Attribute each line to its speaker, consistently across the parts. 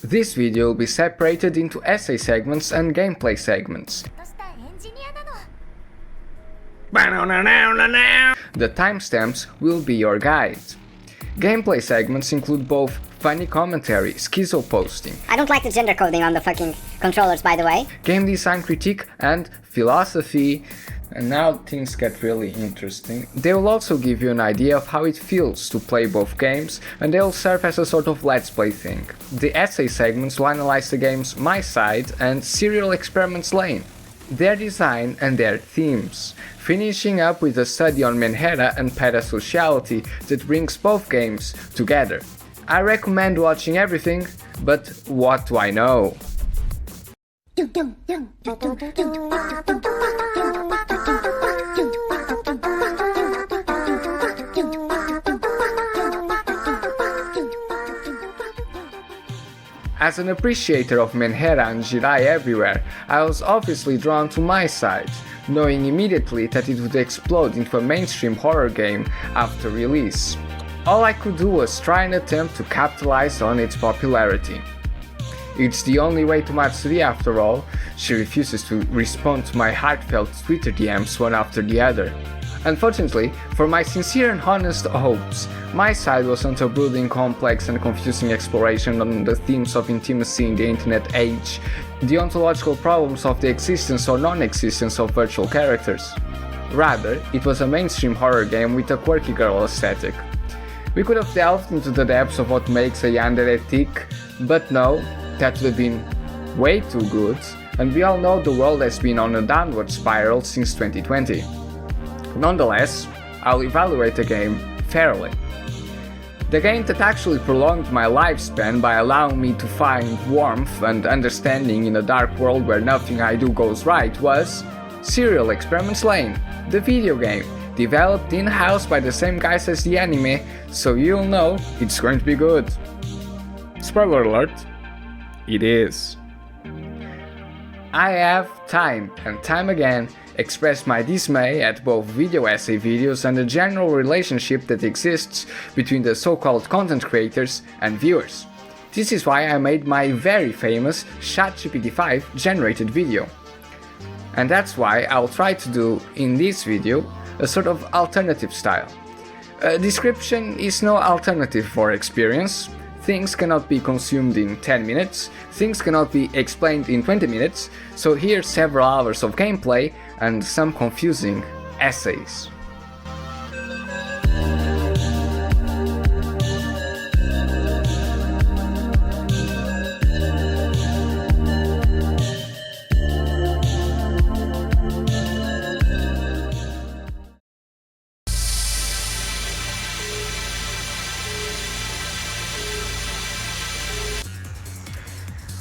Speaker 1: This video will be separated into essay segments and gameplay segments. The timestamps will be your guide. Gameplay segments include both funny commentary, schizo posting,
Speaker 2: I don't like the gender coding on the fucking controllers, by the way,
Speaker 1: game design critique, and philosophy. And now things get really interesting. They will also give you an idea of how it feels to play both games, and they will serve as a sort of let's play thing. The essay segments will analyze the games MiSide and Serial Experiments Lain, their design and their themes, finishing up with a study on Menhera and Parasociality that brings both games together. I recommend watching everything, but what do I know? As an appreciator of Menhera and Jirai everywhere, I was obviously drawn to MiSide, knowing immediately that it would explode into a mainstream horror game after release. All I could do was try and attempt to capitalize on its popularity. It's the only way to Matsuri after all. She refuses to respond to my heartfelt Twitter DMs one after the other. Unfortunately, for my sincere and honest hopes, MiSide wasn't a brooding, complex and confusing exploration on the themes of intimacy in the internet age, the ontological problems of the existence or non-existence of virtual characters. Rather, it was a mainstream horror game with a quirky girl aesthetic. We could have delved into the depths of what makes a yandere thick, but no, that would have been way too good, and we all know the world has been on a downward spiral since 2020. Nonetheless, I'll evaluate the game fairly. The game that actually prolonged my lifespan by allowing me to find warmth and understanding in a dark world where nothing I do goes right was Serial Experiments Lain, the video game, developed in-house by the same guys as the anime, so you'll know it's going to be good. Spoiler alert, it is. I have time and time again expressed my dismay at both video essay videos and the general relationship that exists between the so-called content creators and viewers. This is why I made my very famous ChatGPT-5 generated video. And that's why I'll try to do in this video a sort of alternative style. Description is no alternative for experience. Things cannot be consumed in 10 minutes, things cannot be explained in 20 minutes, so here's several hours of gameplay and some confusing essays.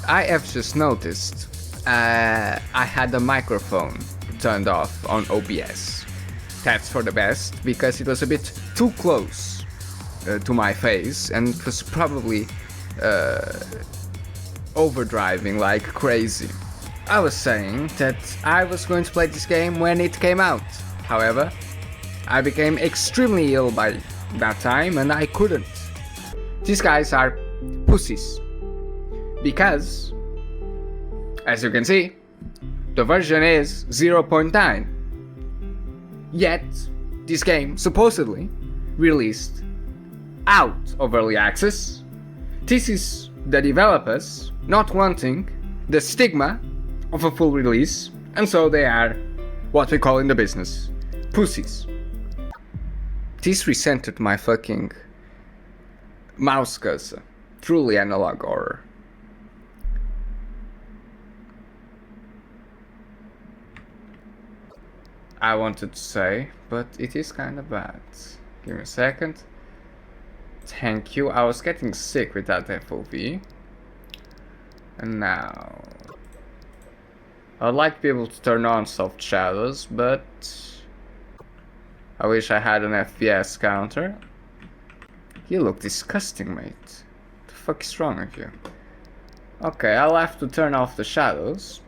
Speaker 1: I have just noticed I had the microphone turned off on OBS. That's for the best, because it was a bit too close to my face and it was probably overdriving like crazy. I was saying that I was going to play this game when it came out. However, I became extremely ill by that time and I couldn't. These guys are pussies. Because, as you can see, the version is 0.9. Yet, this game supposedly released out of early access. This is the developers not wanting the stigma of a full release, and so they are what we call in the business pussies. This recentered my fucking mouse cursor. Truly analog horror. I wanted to say, but it is kinda bad. Give me a second. Thank you. I was getting sick with that FOV. And now I'd like to be able to turn on soft shadows, but I wish I had an FPS counter. You look disgusting, mate. What the fuck is wrong with you? Okay, I'll have to turn off the shadows.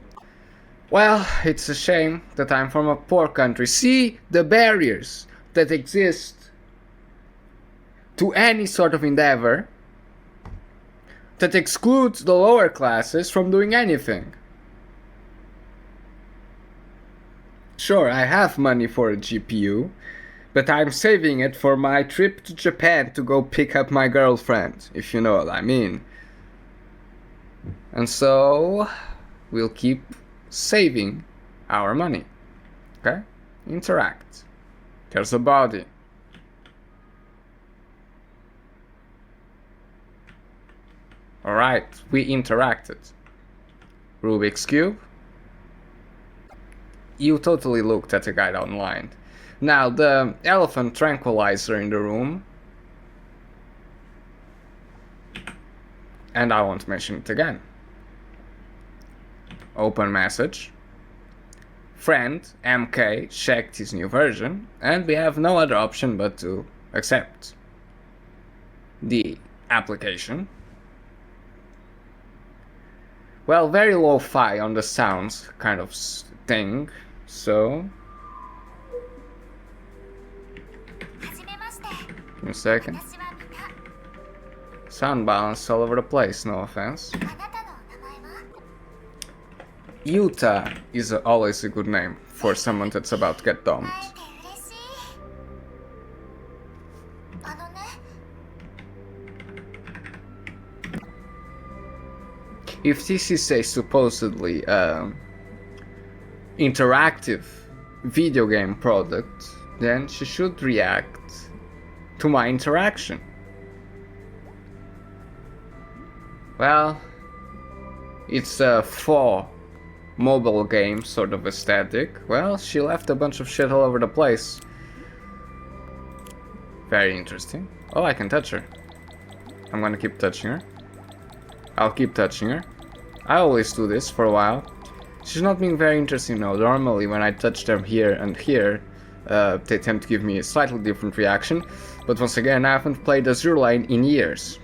Speaker 1: Well, it's a shame that I'm from a poor country. See the barriers that exist to any sort of endeavor. that excludes the lower classes from doing anything. Sure, I have money for a GPU, but I'm saving it for my trip to Japan to go pick up my girlfriend, if you know what I mean. And so, we'll keep saving our money. Okay? Interact. There's a body. Alright, we interacted. Rubik's Cube. You totally looked at the guide online. Now, the elephant tranquilizer in the room. And I won't mention it again. Open message. Friend, MK, checked his new version, and we have no other option but to accept. The application. Well, very lo-fi on the sounds kind of thing, so... Give me a second. Sound balance all over the place, no offense. Utah is always a good name for someone that's about to get dumped. If this is a supposedly interactive video game product, then she should react to my interaction. Well, it's a for mobile game sort of aesthetic. Well, she left a bunch of shit all over the place. Very interesting. Oh, I can touch her. I'm gonna keep touching her. I'll keep touching her. I always do this for a while. She's not being very interesting now. Normally when I touch them here and here, they tend to give me a slightly different reaction. But once again, I haven't played Azure Lain in years.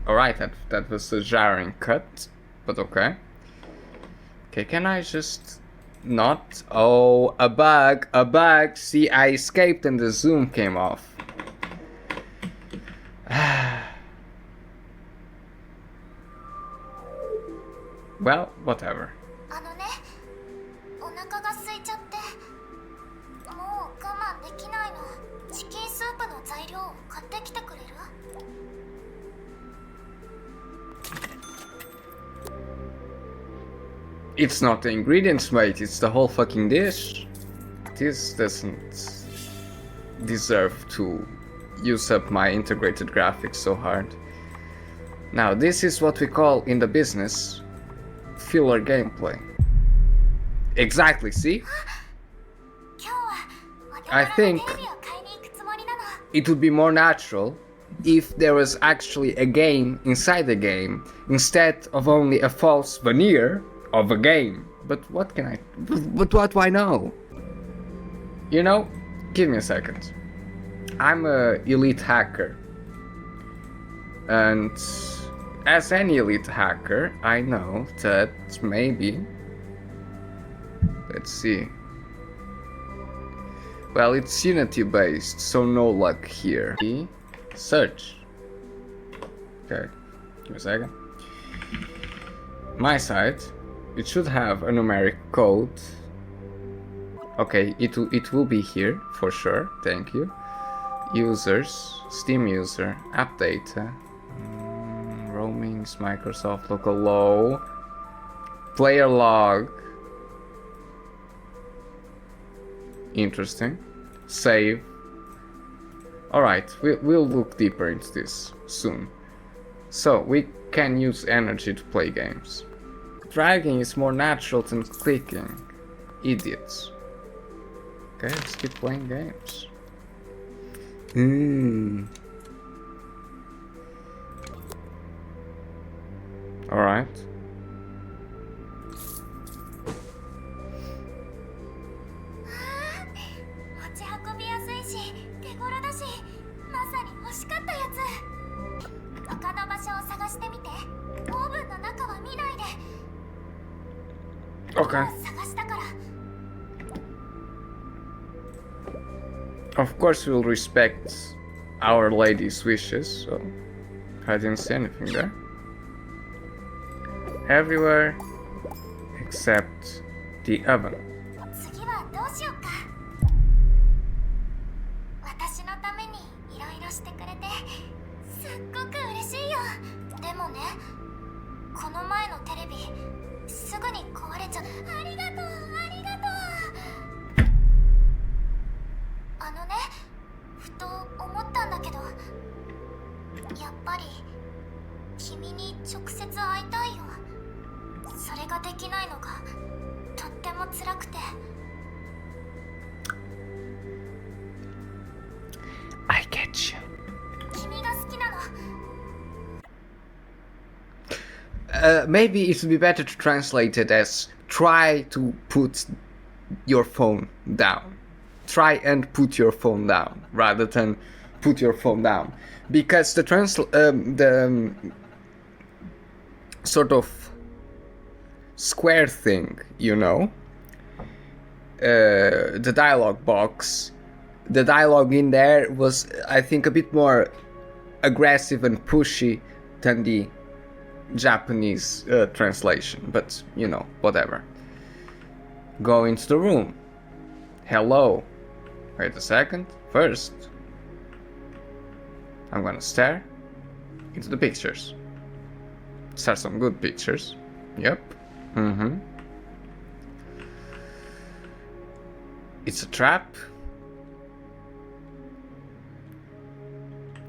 Speaker 1: Alright, that was a jarring cut, but okay. Okay, can I just not? Oh, a bug, a bug. See, I escaped and the zoom came off. Well, whatever. It's not the ingredients, mate, it's the whole fucking dish. This doesn't deserve to use up my integrated graphics so hard. Now, this is what we call in the business filler gameplay. Exactly, see? I think it would be more natural if there was actually a game inside the game instead of only a false veneer of a game. But what can I... But what do I know? You know, give me a second. I'm a elite hacker. And as any elite hacker, I know that maybe... Let's see. Well, it's Unity based, so no luck here. Search. Okay, give me a second. MiSide. It should have a numeric code. Okay, it will be here for sure. Thank you. Users, Steam user, app data, roamings, Microsoft local low, player log. Interesting. Save. Alright, we'll look deeper into this soon. So, we can use energy to play games. Dragging is more natural than clicking. Idiots. Okay, let's keep playing games. Alright. Okay. Of course we'll respect Our Lady's wishes, so I didn't see anything there. Everywhere except the oven.
Speaker 3: 次はどうしようか。私のためにいろいろしてくれてすっごく嬉しいよ。でもね、この前のテレビすぐに壊れちゃった。ありがとう、ありがとう。あのね、ふと思ったんだけど、やっぱり君に直接会いたいよ。それができないのがとっても辛くて。
Speaker 1: I get you.
Speaker 3: 君が好きなの。
Speaker 1: Maybe it would be better to translate it as try to put your phone down. Try and put your phone down rather than put your phone down, because the sort of square thing, you know, the dialogue box, the dialogue in there was, I think, a bit more aggressive and pushy than the Japanese translation, but you know, whatever. Go into the room. Hello. Wait a second. First, I'm gonna stare into the pictures. These are some good pictures. Yep. It's a trap.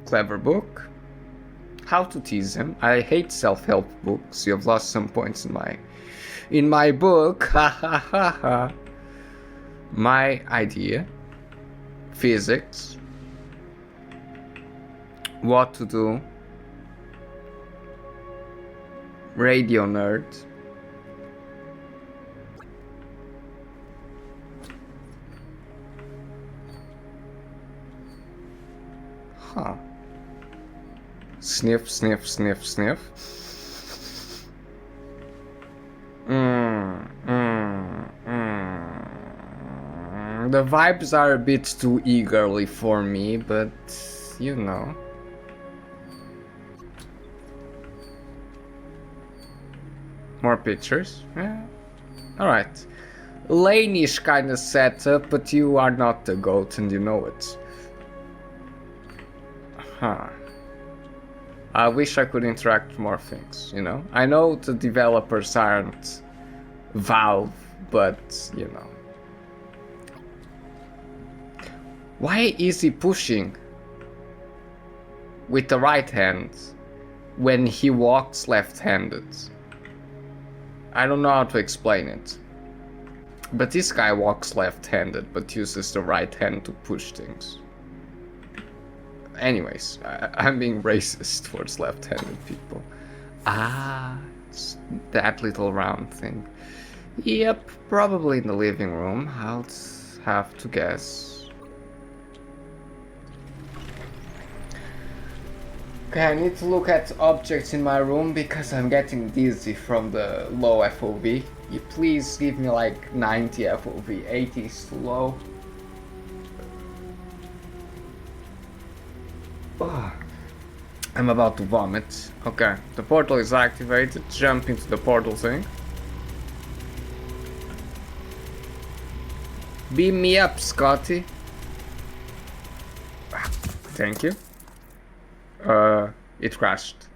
Speaker 1: Clever book. How to tease him. I hate self-help books. You have lost some points in my book. Ha ha ha ha. My idea. Physics. What to do. Radio nerd. Huh. Sniff, sniff, sniff, sniff. The vibes are a bit too eagerly for me, but you know. More pictures? Yeah. Alright. Lain-ish kind of setup, but you are not the goat and you know it. Huh. I wish I could interact with more things, you know? I know the developers aren't Valve, but, you know. Why is he pushing with the right hand when he walks left-handed? I don't know how to explain it. But this guy walks left-handed but uses the right hand to push things. Anyways, I'm being racist towards left-handed people. Ah, it's that little round thing. Yep, probably in the living room. I'll have to guess. Okay, I need to look at objects in my room because I'm getting dizzy from the low FOV. You please give me like 90 FOV, 80 is too low. Ugh. I'm about to vomit. Okay, the portal is activated. Jump into the portal thing. Beam me up, Scotty. Thank you. It crashed.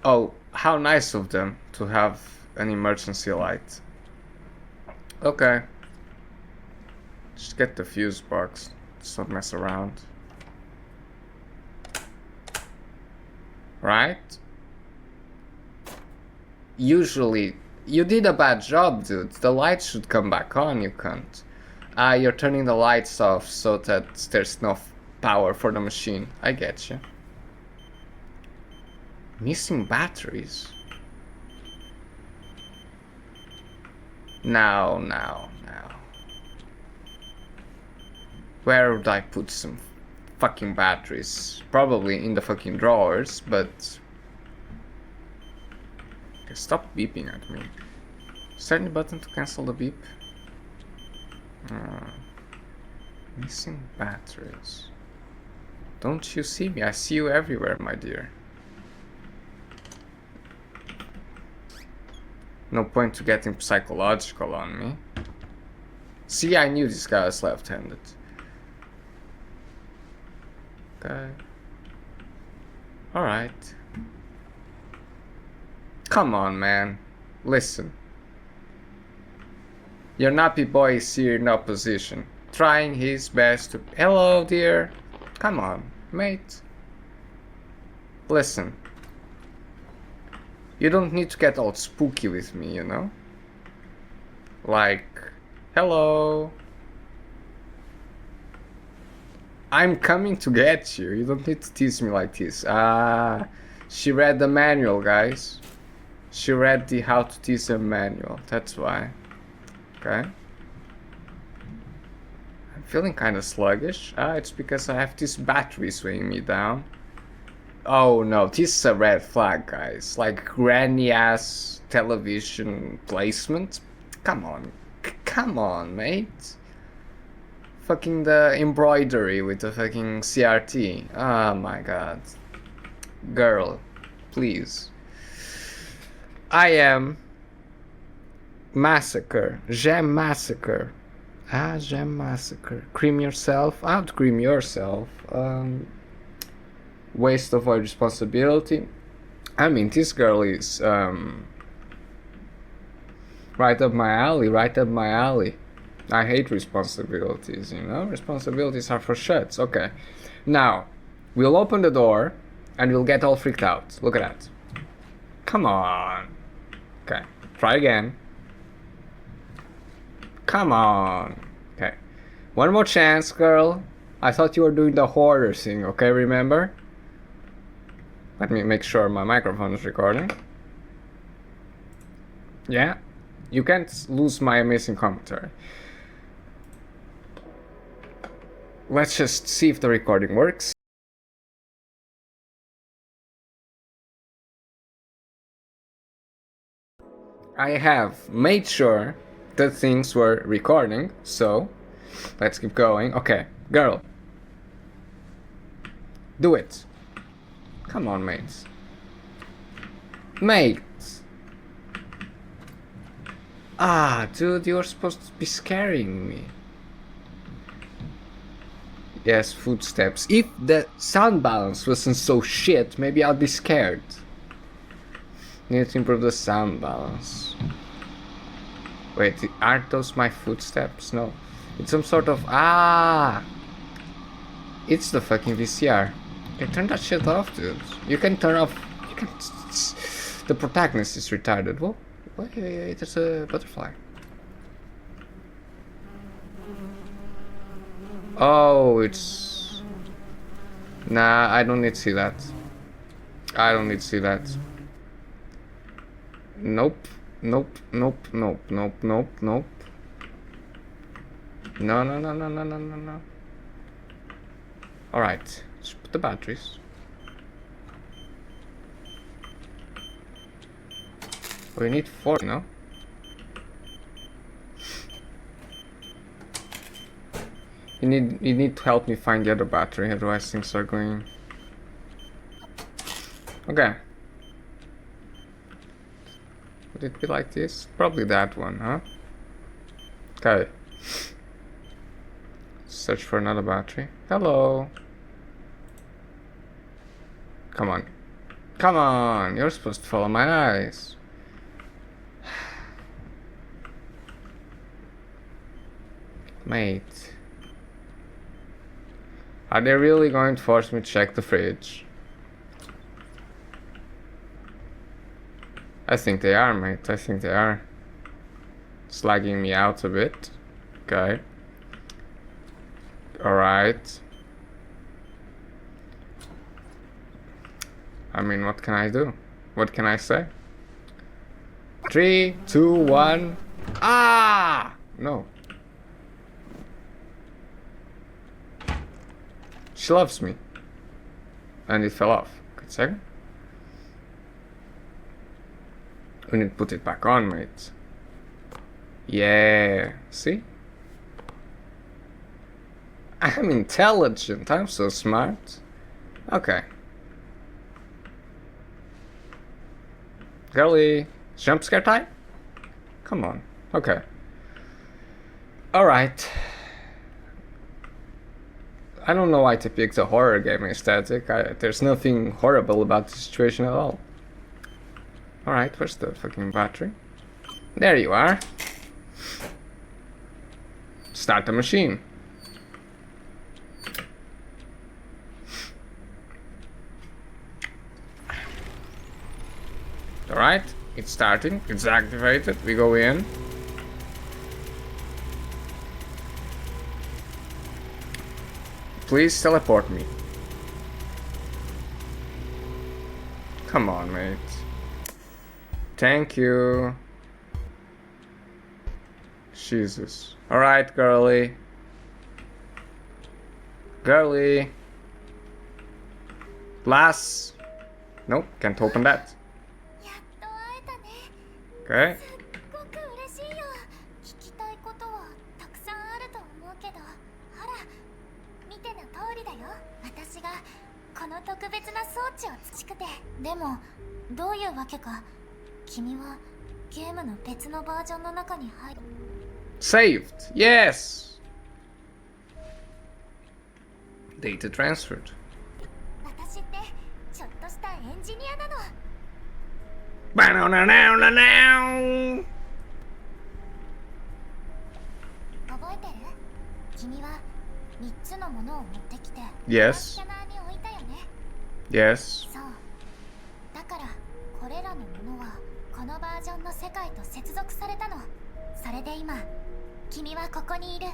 Speaker 1: Oh, how nice of them to have an emergency light. Okay. Just get the fuse box. Just don't mess around. Right? Usually, you did a bad job, dude. The lights should come back on, you can't. Ah, you're turning the lights off so that there's no power for the machine. I get you. Missing batteries. Now. Where would I put some fucking batteries? Probably in the fucking drawers, but... Okay, stop beeping at me. Is there any button to cancel the beep? Missing batteries. Don't you see me? I see you everywhere, my dear. No point to getting psychological on me. See, I knew this guy was left-handed. Okay. Alright. Come on, man. Listen. Your nappy boy is here in opposition, trying his best to... Hello, dear. Come on, mate. Listen. You don't need to get all spooky with me, you know? Like... Hello. I'm coming to get you. You don't need to tease me like this. She read the manual, guys. She read the how to tease a manual. That's why. Okay. I'm feeling kind of sluggish. It's because I have this battery swinging me down. Oh no, this is a red flag, guys. Like granny ass television placement. Come on. Come on, mate. Fucking the embroidery with the fucking CRT. Oh my god. Girl, please. I am Massacre. Gem Massacre. Gem Massacre. Cream yourself. Out cream yourself. Waste of avoid responsibility. I mean, this girl is right up my alley, right up my alley. I hate responsibilities, you know? Responsibilities are for shuts. Okay. Now, we'll open the door and we'll get all freaked out. Look at that. Come on. Okay. Try again. Come on. Okay. One more chance, girl. I thought you were doing the horror thing, okay? Remember? Let me make sure my microphone is recording. Yeah. You can't lose my amazing commentary. Let's just see if the recording works. I have made sure that things were recording, so let's keep going. Okay, girl. Do it. Come on, mates. Mates. Dude, you're supposed to be scaring me. Yes, footsteps. If the sound balance wasn't so shit, maybe I'd be scared. Need to improve the sound balance. Wait, aren't those my footsteps? No. It's some sort of... It's the fucking VCR. Okay, turn that shit off, dude. You can turn off... You can... The protagonist is retarded. Whoa. Wait, there's a butterfly. Oh, it's... Nah, I don't need to see that. I don't need to see that. Nope. Nope. Nope. Nope. Nope. Nope. Nope. No, no, no, no, no, no, no, no. Alright. Let's put the batteries. We need 4, no? You need to help me find the other battery, otherwise things are going... Okay. Would it be like this? Probably that one, huh? Okay. Search for another battery. Hello. Come on. Come on! You're supposed to follow my eyes. Mate. Are they really going to force me to check the fridge? I think they are, mate. I think they are. Slagging me out a bit. Okay. Alright. I mean, what can I do? What can I say? 3, 2, 1. No. She loves me. And it fell off. Good second. We need to put it back on, mate. Yeah. See? I'm intelligent. I'm so smart. Okay. Girly, jump scare type? Come on. Okay. Alright. I don't know why to pick the horror game aesthetic. There's nothing horrible about the situation at all. Alright, where's the fucking battery? There you are. Start the machine. Alright, it's starting, it's activated, we go in. Please teleport me. Come on, mate. Thank you. Jesus. Alright, girly. Girly. Glass. Nope, can't open that.
Speaker 3: やっと会えたね。
Speaker 1: Okay.
Speaker 3: すっごく嬉しいよ。聞きたいことはたくさんあると思うけど、ほら、見ての通りだよ。私がこの特別な装置を欲しくて。でも、どういうわけか、君はゲームの別のバージョンの中に入る。
Speaker 1: Saved. Yes. Data transferred.
Speaker 3: 私ってちょっとしたエンジニアなの。
Speaker 1: Ba-no-no-no-no-no.
Speaker 3: 覚えてる？君は3つのものを持ってきて
Speaker 1: Yes.
Speaker 3: スキャナーに置いたよね。
Speaker 1: Yes.
Speaker 3: そう。だからこれらのものはこのバージョンの世界と接続されたの。それで今君はここにいる。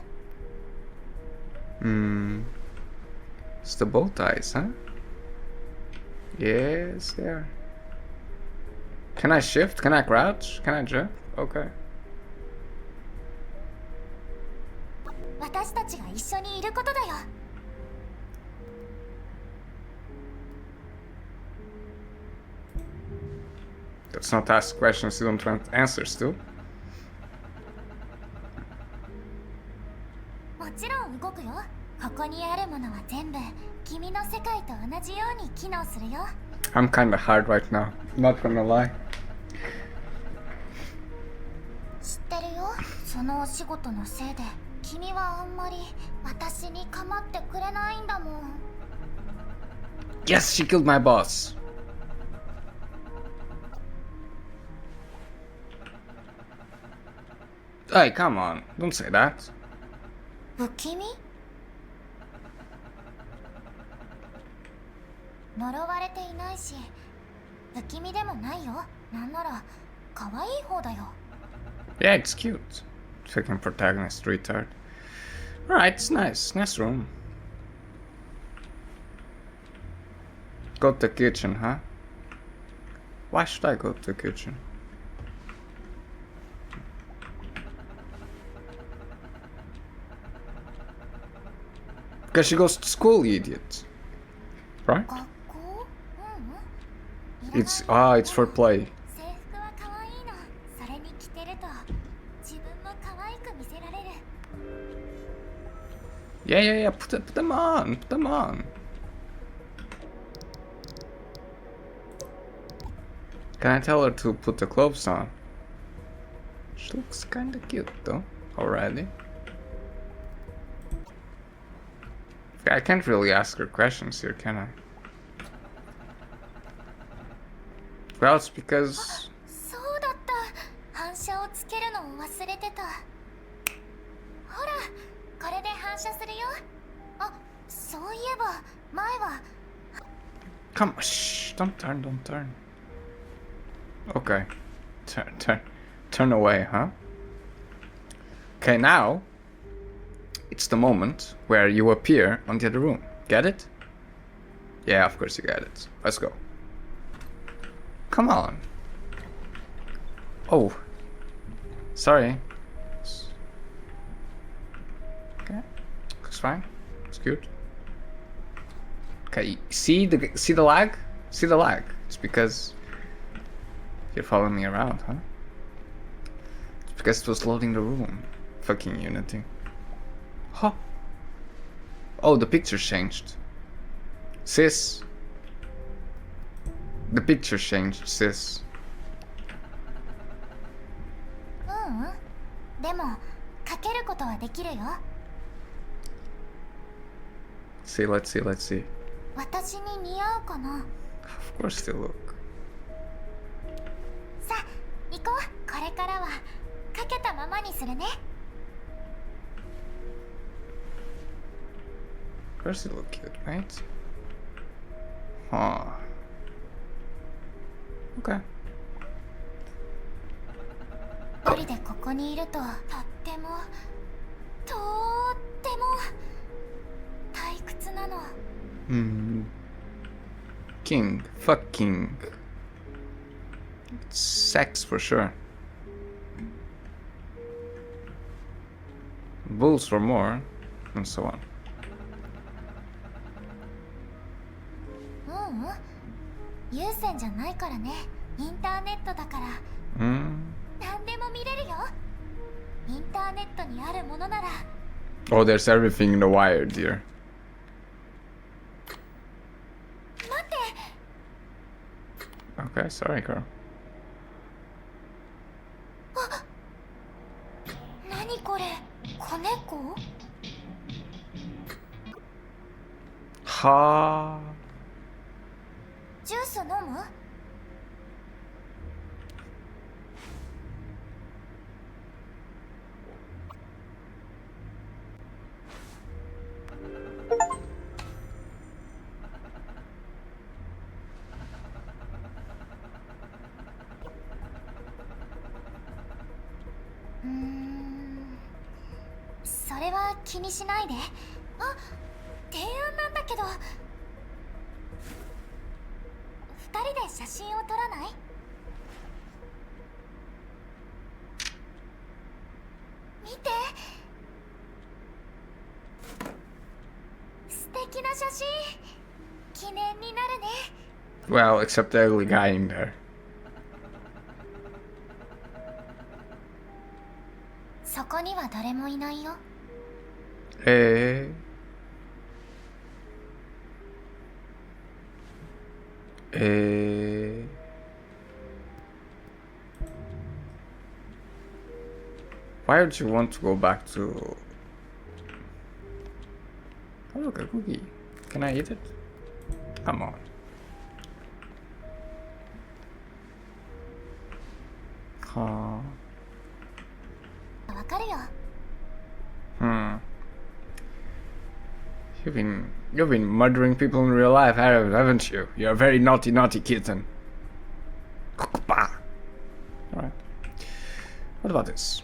Speaker 1: It's the bow ties, huh? Yes, there. Can I shift? Can I crouch? Can I jump? Okay.
Speaker 3: 私たちが一緒にいることだよ。
Speaker 1: Let's not ask questions you don't want answers to.
Speaker 3: もちろん動くよ。ここにあるものは全部君の世界と同じように機能するよ。
Speaker 1: I'm kinda hard right now. Not gonna lie.
Speaker 3: 知ってるよ。そのお仕事のせいで君はあんまり私に構ってくれないんだもん。
Speaker 1: Yes, she killed my boss. Hey, come on. Don't say that.
Speaker 3: 不気味？呪われていないし、不気味でもないよ。なんなら可愛い方だよ。
Speaker 1: Yeah, it's cute. Second protagonist retard. Alright, it's nice. Nice room. Go to the kitchen, huh? Why should I go to the kitchen? Because she goes to school, you idiot. Right?
Speaker 3: 学校？うん。
Speaker 1: It's for play.
Speaker 3: 制服は可愛いの。それに着てると自分も可愛く見せられる。
Speaker 1: Yeah. Put them on. Put them on. Can I tell her to put the clothes on? She looks kinda cute though, already. I can't really ask her questions here, can I? Well, it's because...
Speaker 3: そうだった。反射をつけるのを忘れてた。ほら、これで反射するよ。あ、そういえば前は。
Speaker 1: Come on, shh, don't turn. Okay. Turn away, huh? Okay, now it's the moment where you appear on the other room. Get it? Yeah, of course you get it. Let's go. Come on. Oh. Sorry. Okay. Looks fine. It's good. Okay, see the lag? See the lag? It's because you're following me around, huh? It's because it was loading the room. Fucking Unity. Huh. Oh, the picture changed. Sis. The picture changed, sis.
Speaker 3: でもかけることはできるよ。
Speaker 1: See, let's see, let's see.
Speaker 3: 私に似合うかな。
Speaker 1: Of course they look.
Speaker 3: さあ行こう。これからはかけたままにするね。
Speaker 1: Of course they look cute, right? Huh. Okay.
Speaker 3: 一人でここにいるととっても退屈なの。
Speaker 1: King. Fuck king. Sex for sure. Bulls for more. And so on.
Speaker 3: 有線じゃないからね。インターネットだから。 何でも見れるよ。インターネットにあるものなら。
Speaker 1: Oh, there's everything in the wire, dear.
Speaker 3: 待って。
Speaker 1: Okay, sorry, girl.
Speaker 3: 何これ。子猫。
Speaker 1: Ha.
Speaker 3: ジュース飲む？ それは気にしないで。あ、提案なんだけど、2人で写真を撮らない？見て、素敵な写真。記念になるね。
Speaker 1: Well, except the ugly guy in there.
Speaker 3: そこには誰もいないよ。
Speaker 1: Why would you want to go back to... Oh, look, a cookie. Can I eat it? Come on. Huh.
Speaker 3: わかるよ。
Speaker 1: You've been murdering people in real life, haven't you? You're a very naughty, naughty kitten. Alright. What about this?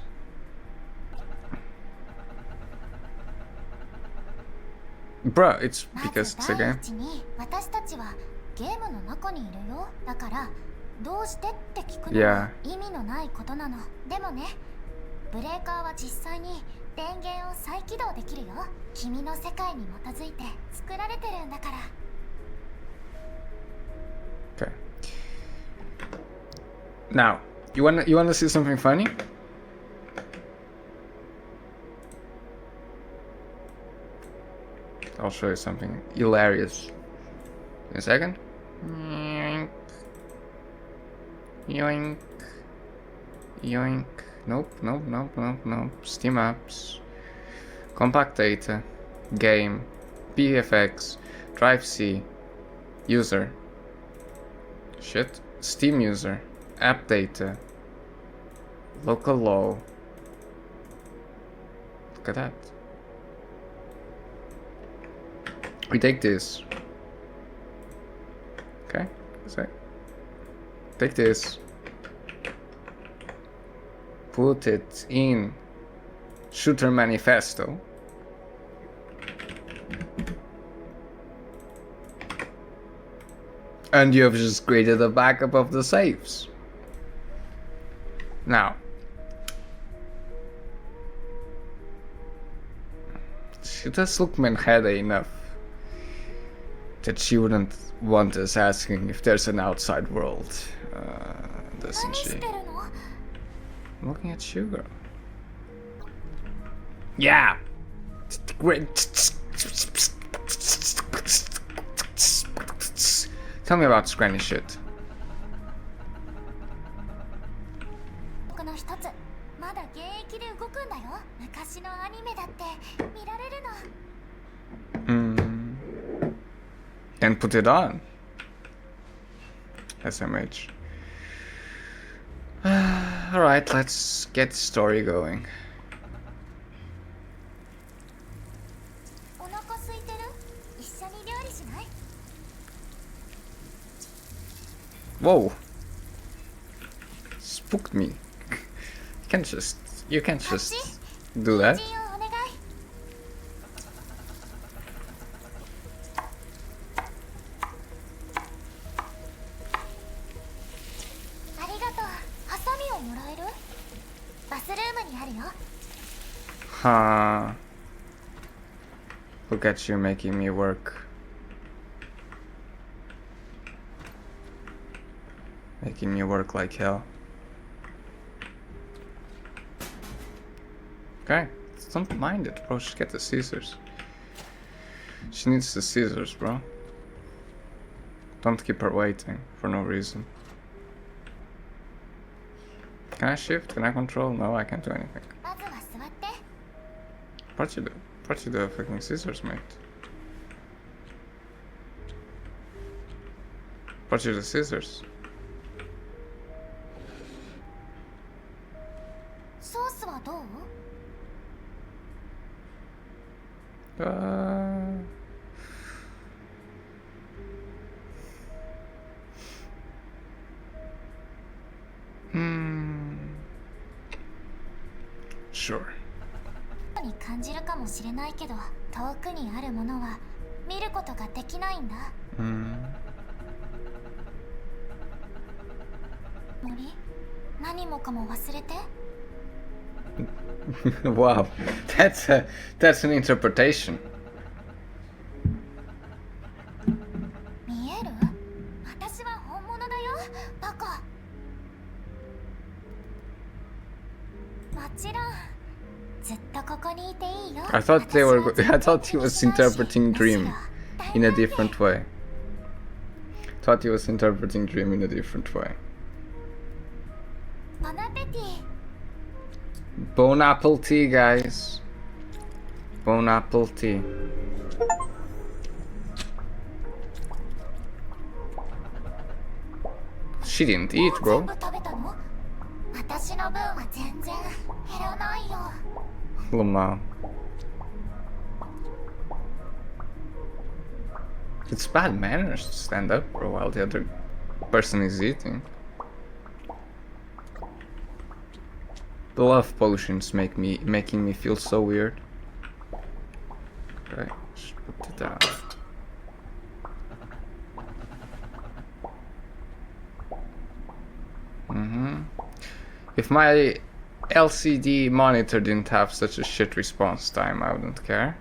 Speaker 1: Bruh, it's because it's a game.
Speaker 3: まず第一に私たちはゲームの中にいるよ。だからどうしてって聞くのは意味のないことなの。でもね、ブレーカーは実際に電源を再起動できるよ。君の世界に基づいて作られてるんだから。
Speaker 1: Okay. Now, you wanna see something funny? I'll show you something hilarious. In a second. Yoink. Yoink. Yoink. Nope. Steam apps. Compact data. Game. PFX. Drive C. User. Shit. Steam user. App data. Local low. Look at that. We take this. Okay. So take this. Put it in Shooter Manifesto. And you have just created a backup of the saves. Now, she does look Menhera enough that she wouldn't want us asking if there's an outside world, doesn't she? I'm looking at you, girl. Yeah! Great. Tell me about Scranny shit.
Speaker 3: 僕の一つまだ現役で動くんだよ。昔のアニメだって見られるの。
Speaker 1: Then put it on. SMH. Alright, let's get the story going.
Speaker 3: お腹空いてる？一緒に料理しない？
Speaker 1: Whoa. Spooked me. You can't just do that.
Speaker 3: 人をお願い。ありがとう。ハサミをもらえる？バスルームにあるよ。
Speaker 1: Huh. Look at you making me work. Making me work like hell. Okay, don't mind it, bro. Just get the scissors. She needs the scissors, bro. Don't keep her waiting for no reason. Can I shift? Can I control? No, I can't do anything.
Speaker 3: まずは座って。
Speaker 1: Brought you the fucking scissors, mate. Brought you the scissors.
Speaker 3: ソースはどう？
Speaker 1: Sure.
Speaker 3: に感じるかもしれないけど、遠くにあるものは見ることができないんだ。森？何もかも忘れて。
Speaker 1: Wow, that's an interpretation.
Speaker 3: 見える？私は本物だよ、バカ。もちろん、ずっとここにいていいよ。
Speaker 1: I thought he was interpreting dream in a different way. Thought he was interpreting dream in a different way.
Speaker 3: ボナペティ。
Speaker 1: Bone apple tea, guys. Bone apple tea. She didn't eat,
Speaker 3: 全
Speaker 1: bro.
Speaker 3: 部食べたの？私の分は全然減らないよ。
Speaker 1: Lama. It's bad manners to stand up, bro, while the other person is eating. The love potions making me feel so weird. Okay, just put it down. If my LCD monitor didn't have such a shit response time, I wouldn't care.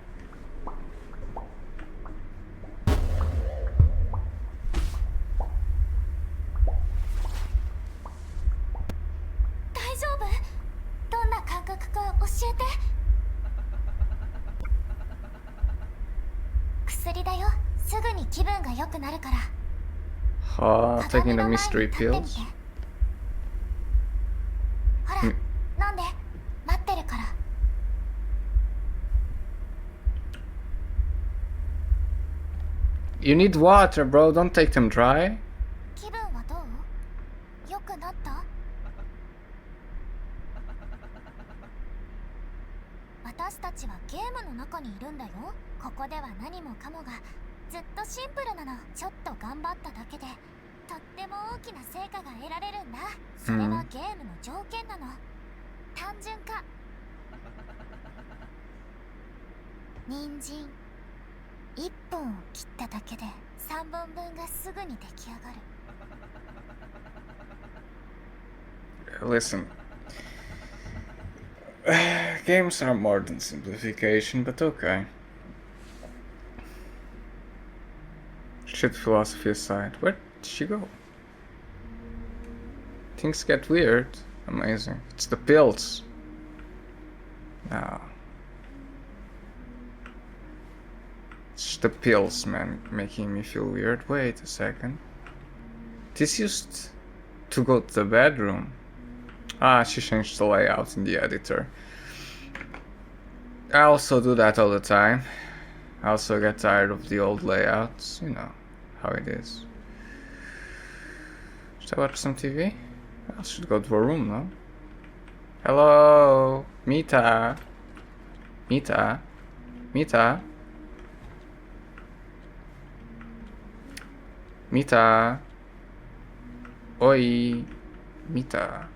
Speaker 1: Taking the mystery pills. You need water, bro. Don't take them dry.
Speaker 3: 気分はどう？良くなった？私たちはゲームの中にいるんだよ。ここでは何もかもがずっとシンプルなの。ちょっと頑張っただけでとっても大きな成果が得られるんだ。それはゲームの条件なの。単純化。人参1本を切っただけで3本分がすぐに出来上がる。
Speaker 1: Listen. Games are more than simplification, but okay. Shit philosophy aside, where did she go? Things get weird. Amazing. It's the pills. No. It's the pills, man, making me feel weird. Wait a second. This used to go to the bedroom. Ah, she changed the layout in the editor. I also do that all the time. I also get tired of the old layouts. You know how it is. Should I watch some TV? I should go to a room, no? Hello? Mita? Mita? Mita? Mita? Oi? Mita?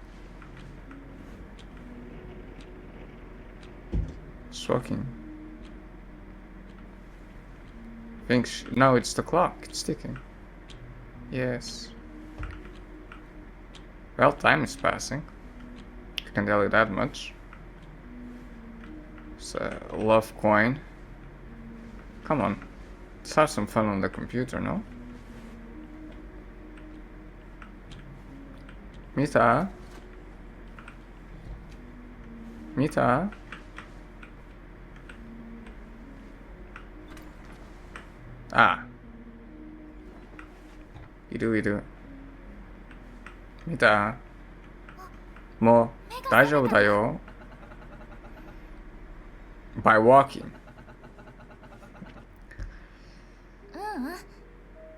Speaker 1: It's walking. No, it's the clock. It's ticking. Yes. Well, time is passing. I can tell you that much. It's a love coin. Come on. Let's have some fun on the computer, no? Mita? Mita? Ah.いるいる。見た？もう大丈夫だよ。By walking.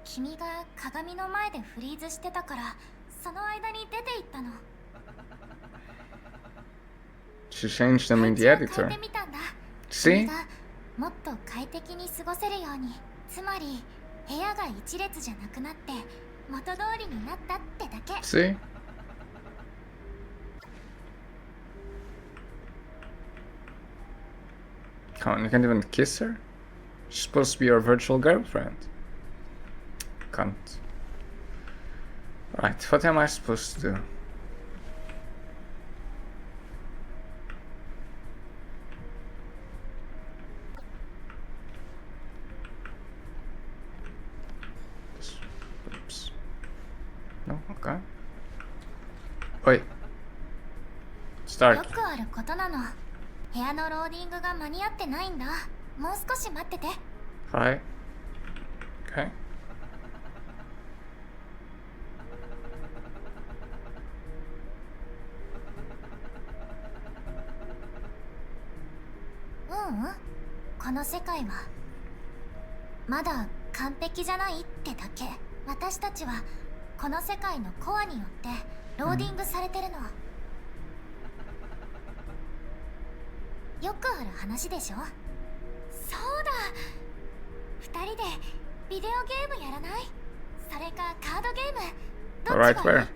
Speaker 3: 君が鏡の前でフリーズしてたからその間に出て行ったの。
Speaker 1: She changed them in the editor. See?
Speaker 3: もっと快適に過ごせるように。つまり部屋が一列じゃなくなって元通りになったってだけ。
Speaker 1: See? Come on, you can't even kiss her? She's supposed to be your virtual girlfriend. Can't. Right, what am I supposed to do? Oops. No? Okay. Wait. Start.
Speaker 3: よくあることなの。部屋のローディングが間に合ってないんだ。もう少し待ってて。
Speaker 1: Hi. Okay.
Speaker 3: 「この世界はまだ完璧じゃないってだけ。私たちはこの世界のコアによってローディングされてるの。よくある話でしょ。そうだ、2人でビデオゲームやらない？それかカードゲーム、どっ
Speaker 1: Alright,
Speaker 3: ちがいい？
Speaker 1: where?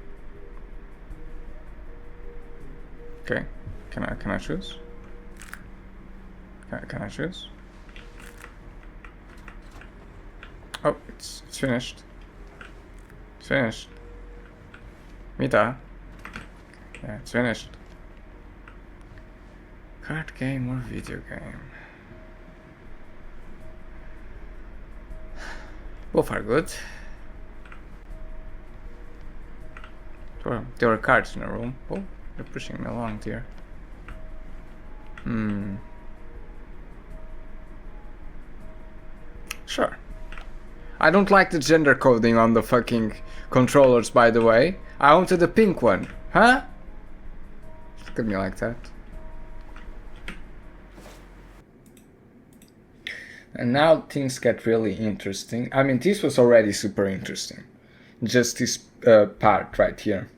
Speaker 1: Okay. Can I choose? Can I choose? Oh, it's finished. It's finished. Mita. Yeah, it's finished. Card game or video game? Both are good. There were cards in the room. Oh, they're pushing me along here. Sure. I don't like the gender coding on the fucking controllers, by the way. I wanted the pink one. Huh? Look at me like that. And now things get really interesting. I mean, this was already super interesting. Just this part right here.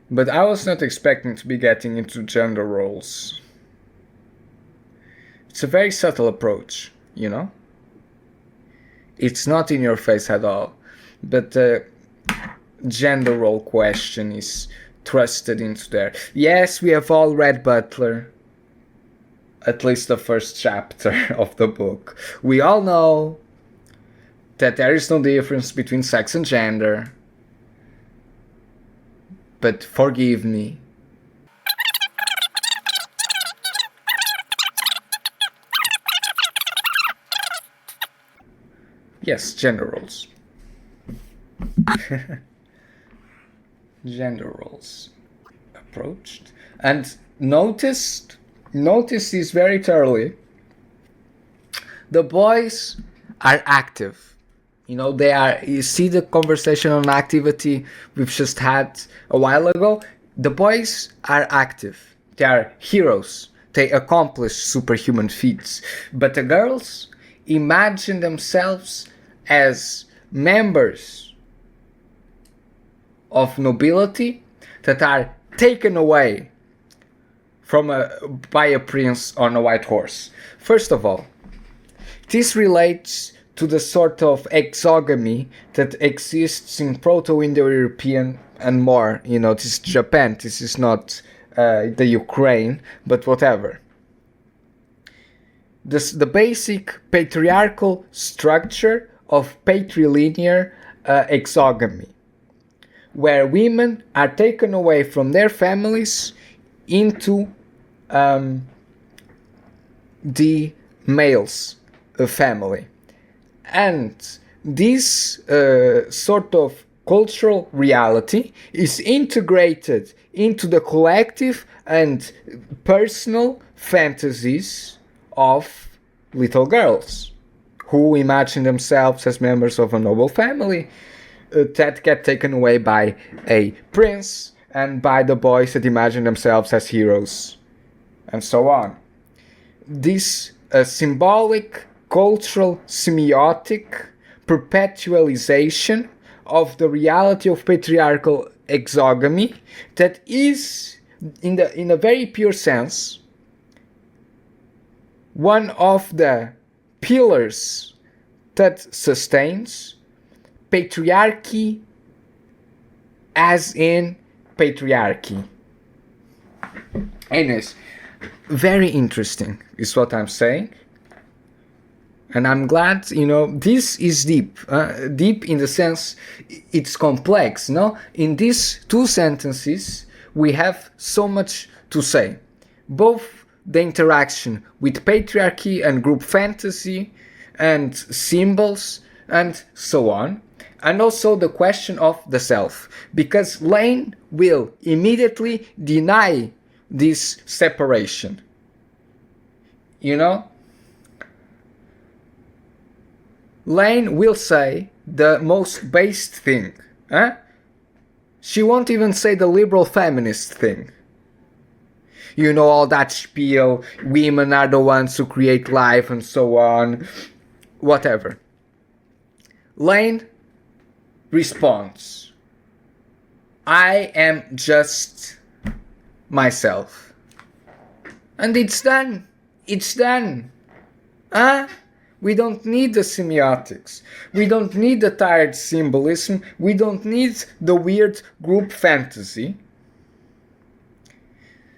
Speaker 1: But I was not expecting to be getting into gender roles. It's a very subtle approach, you know? It's not in your face at all. But the gender role question is thrusted into there. Yes, we have all read Butler. At least the first chapter of the book. We all know that there is no difference between sex and gender. But forgive me. Yes, gender roles. Gender roles approached. And notice this very thoroughly. The boys are active You see the conversation on activity we've just had a while ago? The boys are active. They are heroes. They accomplish superhuman feats. But the girls imagine themselves as members of nobility that are taken away by a prince on a white horse. First of all, this relates to the sort of exogamy that exists in Proto-Indo-European and more. This is Japan, this is not the Ukraine, but whatever. The basic patriarchal structure of patrilinear exogamy, where women are taken away from their families into the male's family. And this sort of cultural reality is integrated into the collective and personal fantasies of little girls who imagine themselves as members of a noble family that get taken away by a prince, and by the boys that imagine themselves as heroes, and so on. This symbolic, cultural, semiotic perpetualization of the reality of patriarchal exogamy that is, in a very pure sense, one of the pillars that sustains patriarchy as in patriarchy. Anyways, very interesting is what I'm saying. And I'm glad, this is deep. Deep in the sense it's complex, no? In these two sentences, we have so much to say. Both the interaction with patriarchy and group fantasy and symbols and so on. And also the question of the self. Because Lain will immediately deny this separation. Lain will say the most based thing. She won't even say the liberal feminist thing. All that spiel, women are the ones who create life and so on. Whatever. Lain responds, I am just myself. And it's done. It's done. We don't need the semiotics. We don't need the tired symbolism. We don't need the weird group fantasy.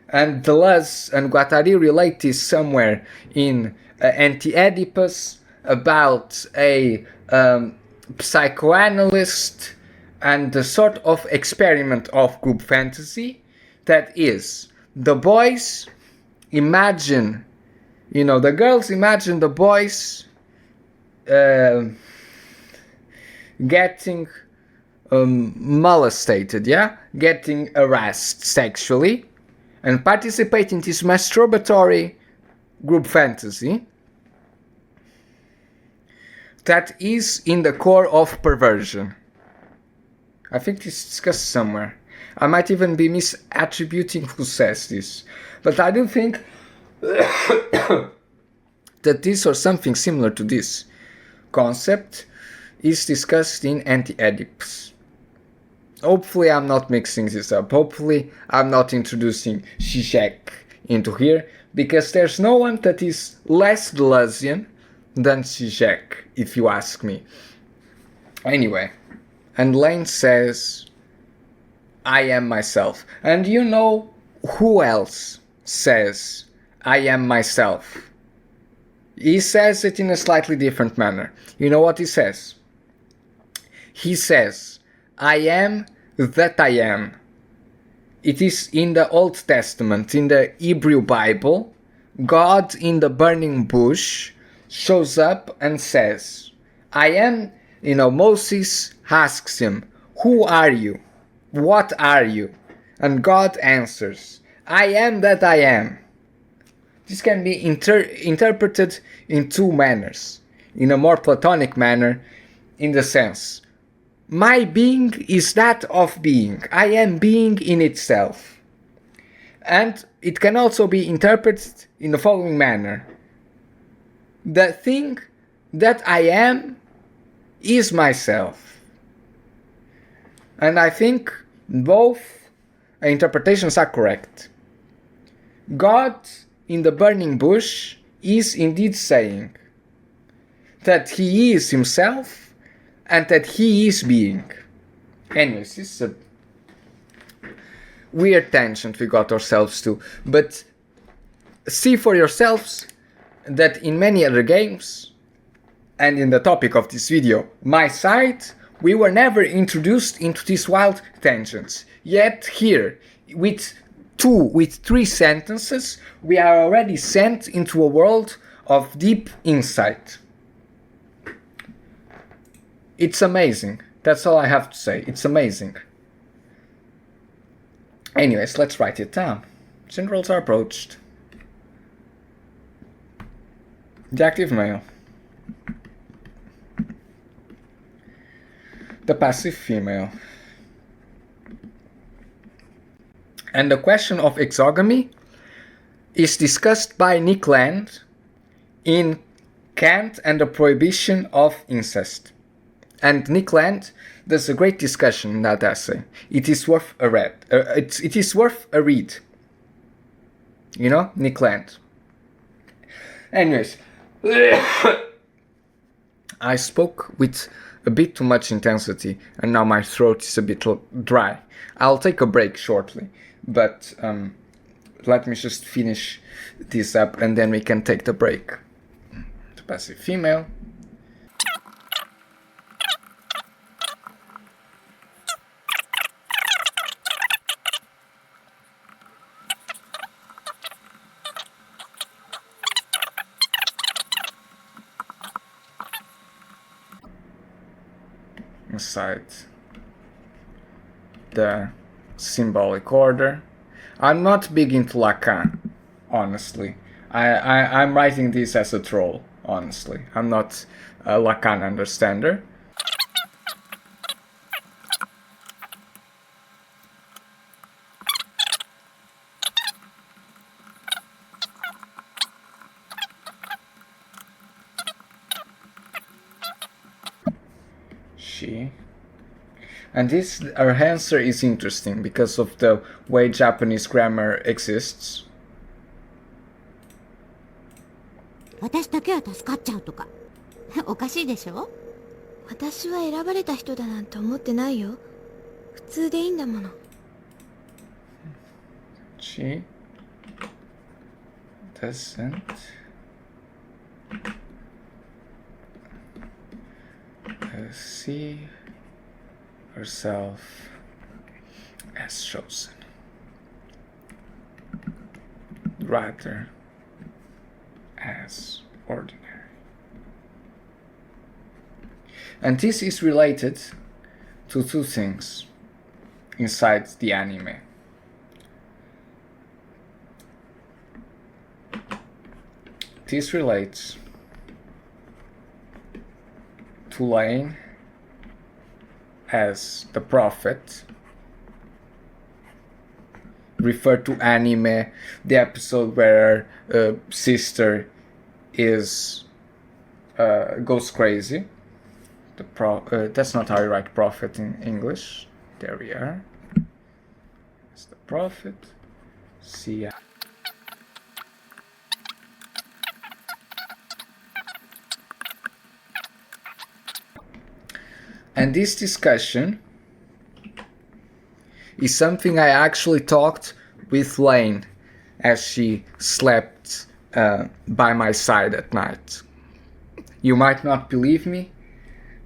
Speaker 1: And Deleuze and Guattari relate this somewhere in Anti-Oedipus about a psychoanalyst and the sort of experiment of group fantasy that is the boys imagine, the girls imagine the boys getting molested, getting harassed sexually, and participate in this masturbatory group fantasy that is in the core of perversion. I think this is discussed somewhere. I might even be misattributing who says this, but I do think that this or something similar to this concept is discussed in Anti-Oedipus. Hopefully I'm not mixing this up. Hopefully I'm not introducing Zizek into here, because there's no one that is less Deleuzian than Zizek, if you ask me. Anyway, and Lain says, I am myself. And who else says, I am myself? He says it in a slightly different manner. You know what he says? He says, I am that I am. It is in the Old Testament, in the Hebrew Bible, God in the burning bush shows up and says, I am, Moses asks him, who are you? What are you? And God answers, I am that I am. This can be interpreted in two manners. In a more Platonic manner, in the sense, my being is that of being. I am being in itself. And it can also be interpreted in the following manner. The thing that I am is myself. And I think both interpretations are correct. God in the burning bush is indeed saying that he is himself and that he is being. Anyways, this is a weird tangent we got ourselves to, but see for yourselves that in many other games, and in the topic of this video, MiSide, we were never introduced into these wild tangents. Yet here, with 3 sentences, we are already sent into a world of deep insight. It's amazing. That's all I have to say. It's amazing. Anyways, let's write it down. Generals are approached. The active male. The passive female. And the question of exogamy is discussed by Nick Lain in Kant and the Prohibition of Incest. And Nick Lain does a great discussion in that essay. It is worth a read. It is worth a read. You know, Nick Lain. Anyways, I spoke with a bit too much intensity, and now my throat is a bit dry. I'll take a break shortly, but let me just finish this up, and then we can take the break. The passive female. Inside the symbolic order. I'm not big into Lacan, honestly. I'm writing this as a troll, honestly. I'm not a Lacan understander. And her answer is interesting because of the way Japanese grammar exists.
Speaker 4: 私だけは助かっちゃうとかおかしいでしょ。
Speaker 5: 私は選ばれた人だなんて思ってないよ。普通でいいんだもの。
Speaker 1: She doesn't see herself as chosen, rather as ordinary. And this is related to 2 things inside the anime. This relates to Lain as the prophet, referred to anime, the episode where her sister is goes crazy. That's not how you write prophet in English. There we are. It's the prophet. See ya. And this discussion is something I actually talked with Lain as she slept by my side at night. You might not believe me,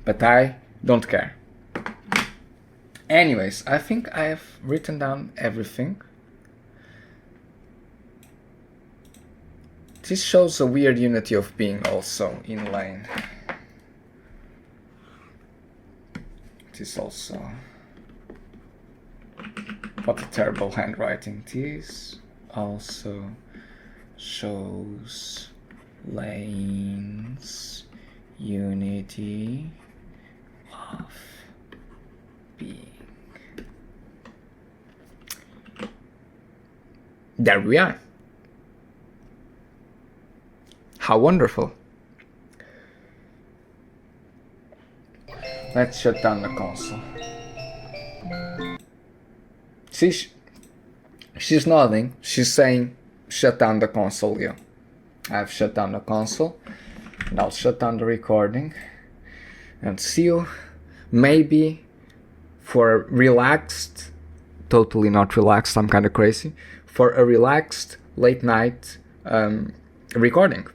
Speaker 1: but I don't care. Anyways, I think I have written down everything. This shows a weird unity of being also in Lain. This also. What a terrible handwriting. This also shows Lain's unity of being. There we are. How wonderful. Let's shut down the console. See, she's nodding. She's saying, shut down the console, yeah. I've shut down the console. And I'll shut down the recording. And see you, maybe, for a relaxed, totally not relaxed, I'm kind of crazy, for a relaxed late night recording.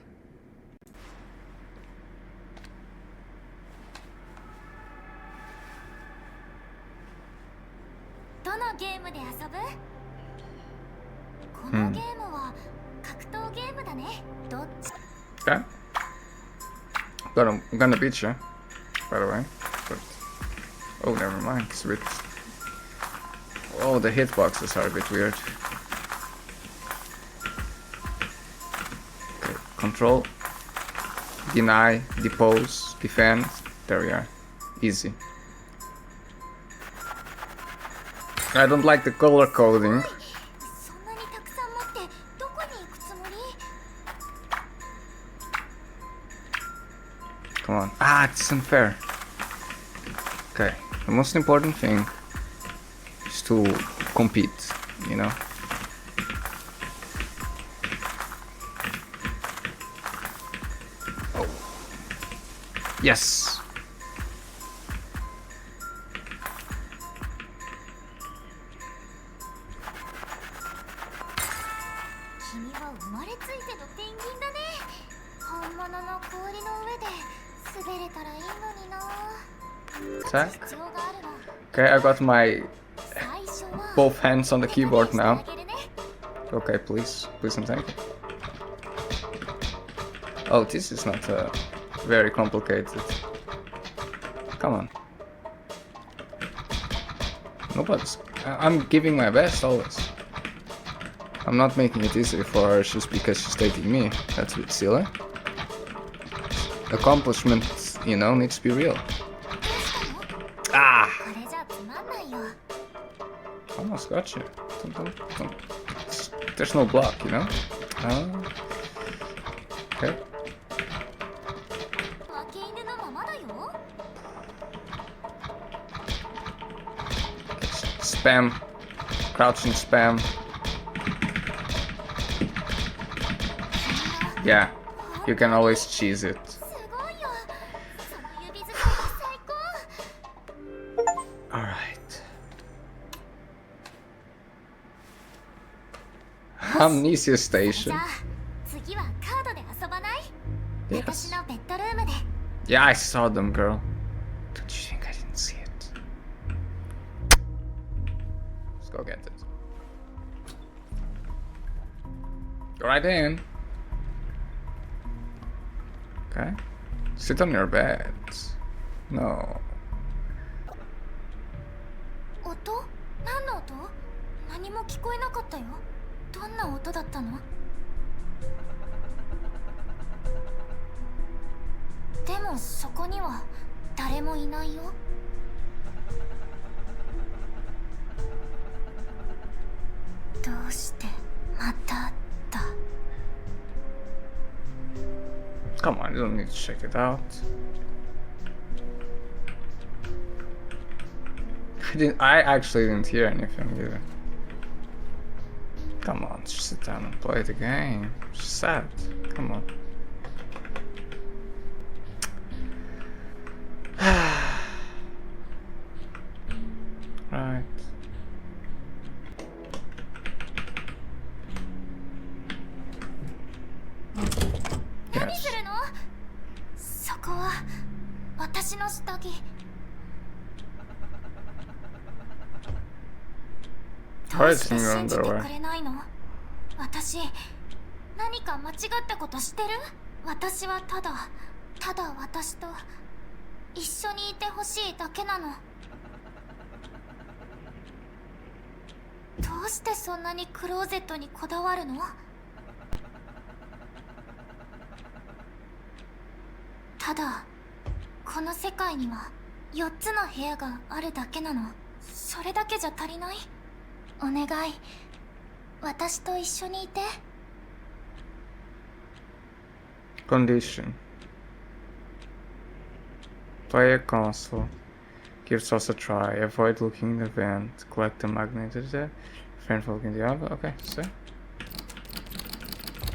Speaker 3: どのゲームで遊ぶ？このゲームは格闘ゲームだね。どっち？
Speaker 1: Okay. I'm gonna beat you, by the way. But, oh, never mind. It's a bit. Oh, the hitboxes are a bit weird. Okay, control, deny, depose, defend. There we are. Easy. I don't like the color coding.
Speaker 3: そんなにたくさん持ってどこに行くつもり？
Speaker 1: Come on. Ah, it's unfair. Okay, the most important thing is to compete, you know? Oh. Yes!
Speaker 3: 君は生まれついてのペンギンだね。本物の氷の上で滑れたらいいのにな。
Speaker 1: Attack.
Speaker 3: 必要があるの。
Speaker 1: Okay, I got my
Speaker 3: 最初は
Speaker 1: both hands on the keyboard
Speaker 3: 手加
Speaker 1: now.
Speaker 3: 減してあげるね。
Speaker 1: Okay, please. Please and thank you. Oh, this is not very complicated. Come on. Nobody's... I'm giving my best always. I'm not making it easy for her just because she's taking me. That's a bit silly. Accomplishment, you know, needs to be real. Ah!
Speaker 3: これじゃつまんないよ。
Speaker 1: Almost got you. Don't. There's no block, you know? Okay.
Speaker 3: 負け犬のままだよ。
Speaker 1: Spam. Crouching spam. Yeah, you can always cheese it.
Speaker 3: すごいよ。その指使いが最高。
Speaker 1: Alright. Amnesia
Speaker 3: じ
Speaker 1: Station.
Speaker 3: ゃあ次はカードで遊ばない？ 私
Speaker 1: Yes.
Speaker 3: のベッドルームで。
Speaker 1: Yeah, I saw them, girl. Don't you think I didn't see it? Let's go get it. Go right in. Okay. Sit on your bed. No.
Speaker 3: 音？何の音？何も聞こえなかったよ。どんな音だったの？でもそこには誰もいないよ。どうしてまただ？
Speaker 1: Come on, you don't need to check it out. I actually didn't hear anything either. Come on, just sit down and play the game. She's sad. Come on. Right. 何するの？そこは私の下着。どうして信じてくれないの？私、何か間違ったことしてる？私はただ私と一緒にいてほしいだけなの。どうしてそんなにクローゼットにこだわるの？ただこの世界には
Speaker 3: 4つの部屋があるだけなの。それだけじゃ足りない？お願い、私と一緒にいて。
Speaker 1: Condition. Play a console. Give us a try. Avoid looking in the vent. Collect the magnet. Is there? Friend folk in the oven. Okay, so.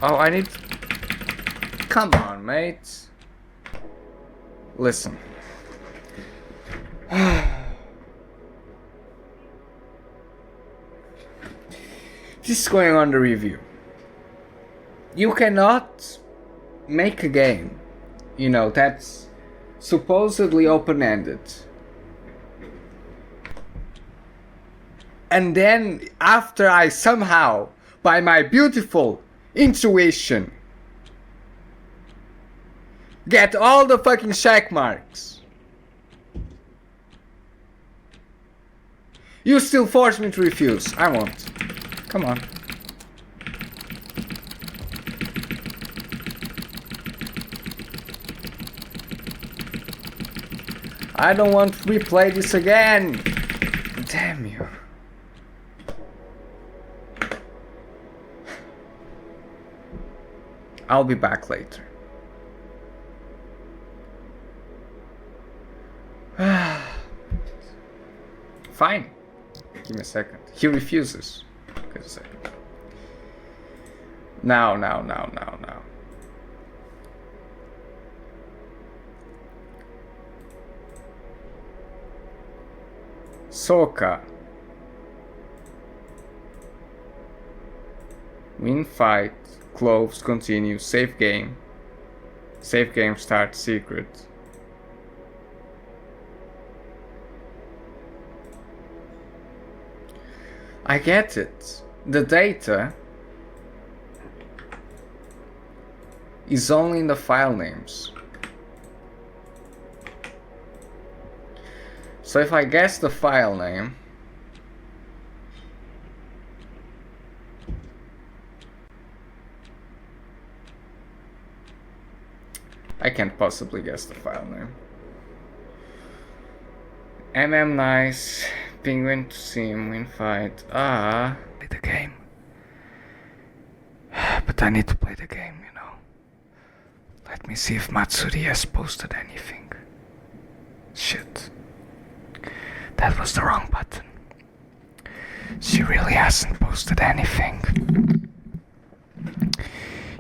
Speaker 1: Oh, I need. Come on, mate. Listen. This is going on the review. You cannot make a game, you know, that's supposedly open-ended, and then after I somehow, by my beautiful intuition, get all the fucking check marks, you still force me to refuse. I won't. Come on. I don't want to replay this again. Damn you. I'll be back later. Fine. Give me a second. He refuses. Give me a second. Now. Soka. Win fight. Close. Continue. Save game. Save game start secret. I get it. The data is only in the file names. So if I guess the file name, I can't possibly guess the file name. Nice, Penguin to Sim, win fight. Play the game. But I need to play the game, you know. Let me see if Matsuri has posted anything. Shit. That was the wrong button. She really hasn't posted anything.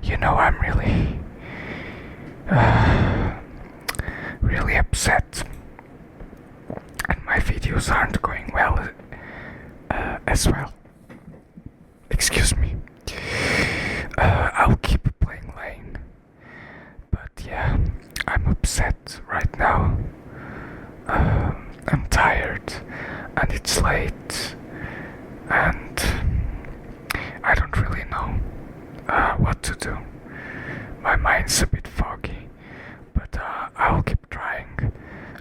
Speaker 1: You know, I'm really upset. And my videos aren't going well as well. Excuse me. I'll keep playing Lain. But yeah, I'm upset right now. I'm tired and it's late and I don't really know what to do. My mind's a bit foggy, but I'll keep trying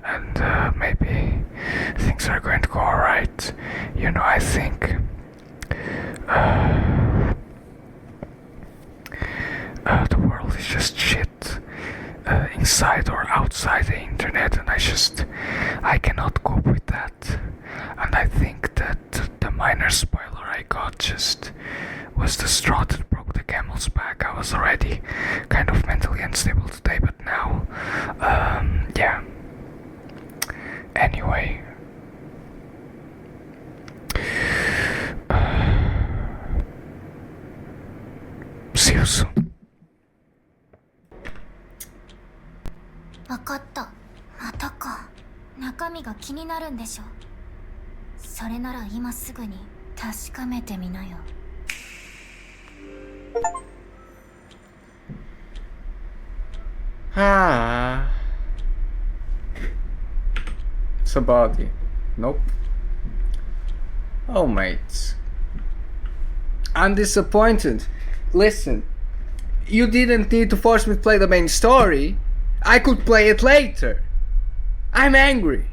Speaker 1: and maybe things are going to go alright. You know, I think the world is just shit, inside or outside the internet, and I cannot cope with that. And I think that the minor spoiler I got just was the straw that broke the camel's back. I was already kind of mentally unstable today, but now, yeah. Anyway. See you soon.
Speaker 3: わかった。またか。中身が気になるんでしょ。それなら今すぐに確かめてみなよ。
Speaker 1: It's a body. Nope. Oh, mates. I'm disappointed. Listen, you didn't need to force me to play the main story. I could play it later. I'm angry.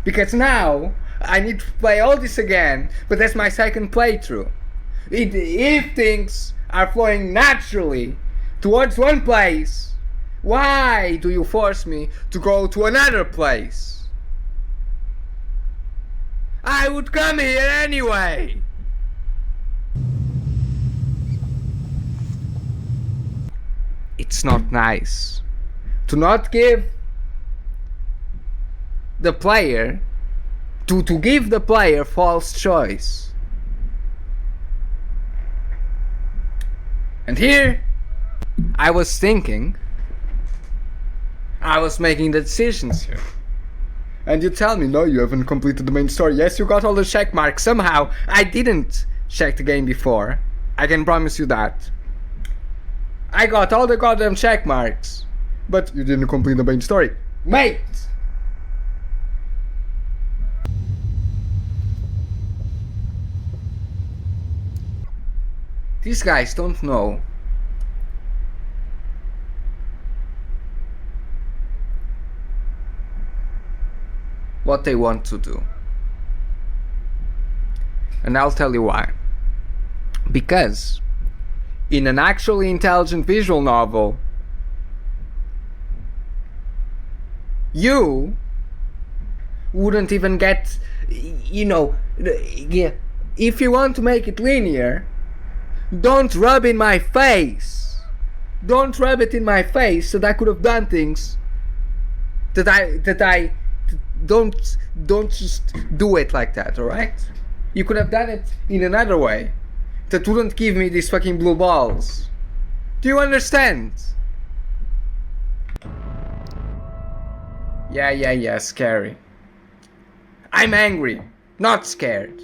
Speaker 1: Because now, I need to play all this again, but that's my second playthrough. If things are flowing naturally towards one place, why do you force me to go to another place? I would come here anyway. It's not nice to not give the player to give the player false choice. And here I was thinking, I was making the decisions here. And you tell me, no, you haven't completed the main story. Yes, you got all the check marks. Somehow, I didn't check the game before. I can promise you that. I got all the goddamn check marks. But you didn't complete the main story. Mate! These guys don't know what they want to do. And I'll tell you why. Because in an actually intelligent visual novel, you wouldn't even get, if you want to make it linear, don't rub in my face. Don't rub it in my face that I could have done things that I don't just do it like that, alright? You could have done it in another way that wouldn't give me these fucking blue balls. Do you understand? Yeah, scary. I'm angry, not scared.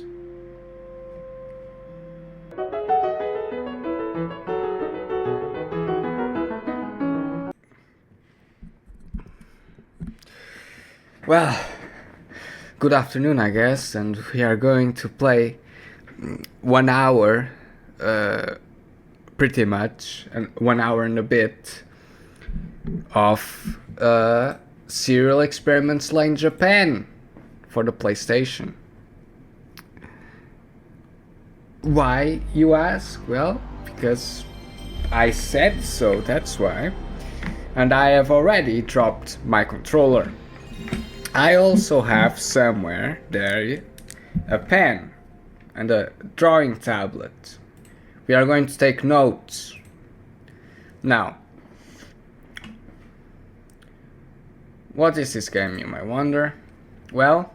Speaker 1: Well, good afternoon, I guess, and we are going to play 1 hour, pretty much, and 1 hour and a bit of Serial Experiments Lain Japan for the PlayStation. Why, you ask? Well, because I said so, that's why. And I have already dropped my controller. I also have somewhere there a pen and a drawing tablet. We are going to take notes. Now, what is this game, you might wonder? Well,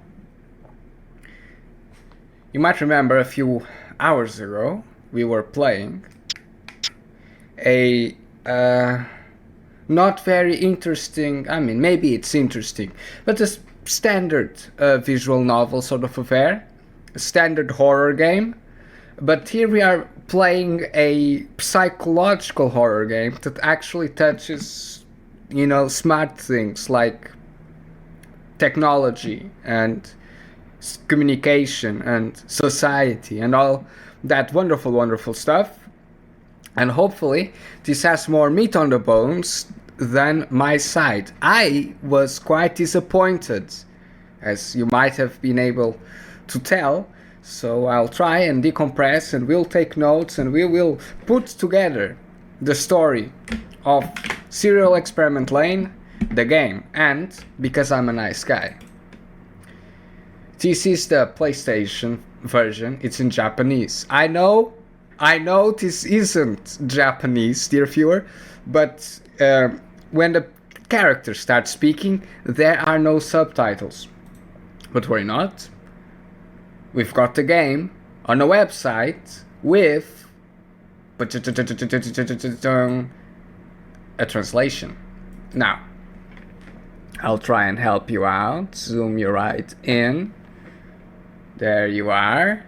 Speaker 1: you might remember a few hours ago we were playing a not very interesting, maybe it's interesting, but a standard visual novel sort of affair, a standard horror game. But here we are playing a psychological horror game that actually touches, smart things like technology and communication and society and all that wonderful stuff. And hopefully this has more meat on the bones than MiSide. I was quite disappointed, as you might have been able to tell. So I'll try and decompress, and we'll take notes, and we will put together the story of Serial Experiment Lain, the game, and because I'm a nice guy. This is the PlayStation version. It's in Japanese. I know this isn't Japanese, dear viewer, but when the characters start speaking, there are no subtitles. But worry not. We've got the game on a website with a translation. Now, I'll try and help you out. Zoom you right in. There you are.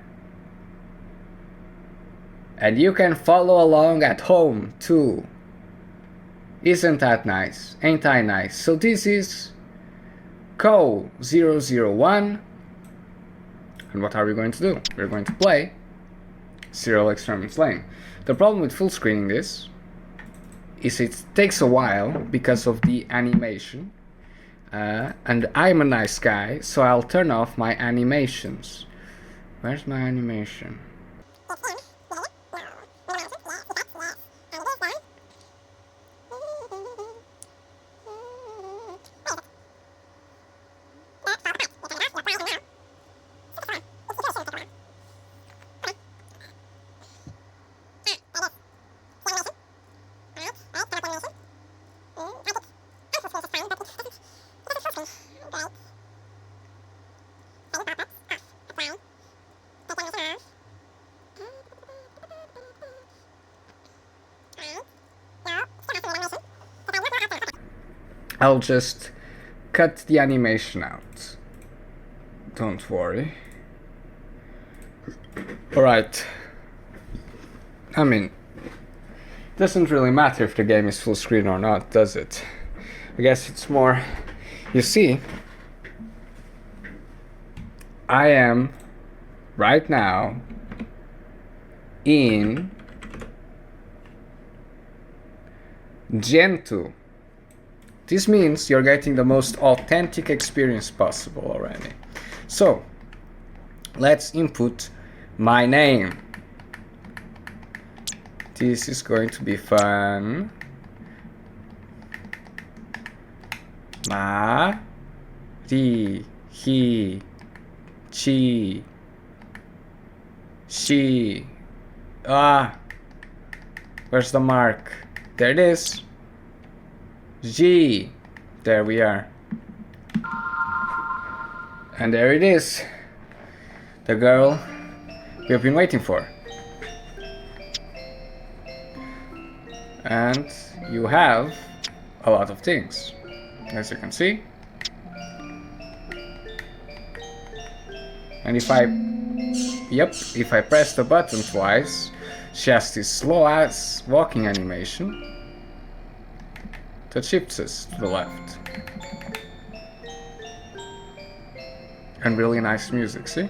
Speaker 1: And you can follow along at home too. Isn't that nice? Ain't I nice? So this is Co 001. And what are we going to do? We're going to play Serial Experiments Lain. The problem with full screening this is it takes a while because of the animation. And I'm a nice guy, so I'll turn off my animations. Where's my animation? I'll just cut the animation out. Don't worry. Alright. I mean, doesn't really matter if the game is full screen or not, does it? I guess it's more... You see, I am right now in Gen 2. This means you're getting the most authentic experience possible already. So, let's input my name. This is going to be fun. Ma, ri, he, chi, she. Where's the mark? There it is. G. There we are. And there it is. The girl we have been waiting for. And you have a lot of things, as you can see. And if I press the button twice, she has this slow ass walking animation that shifts us to the left. And really nice music, see?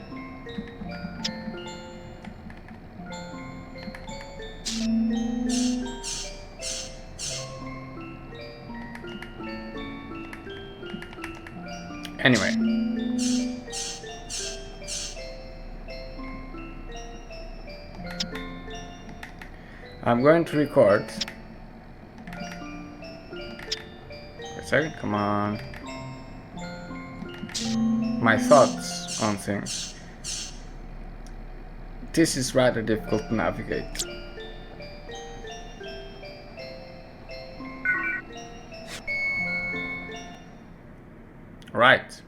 Speaker 1: Anyway. I'm going to record. Wait a second, come on. My thoughts on things. This is rather difficult to navigate. Right.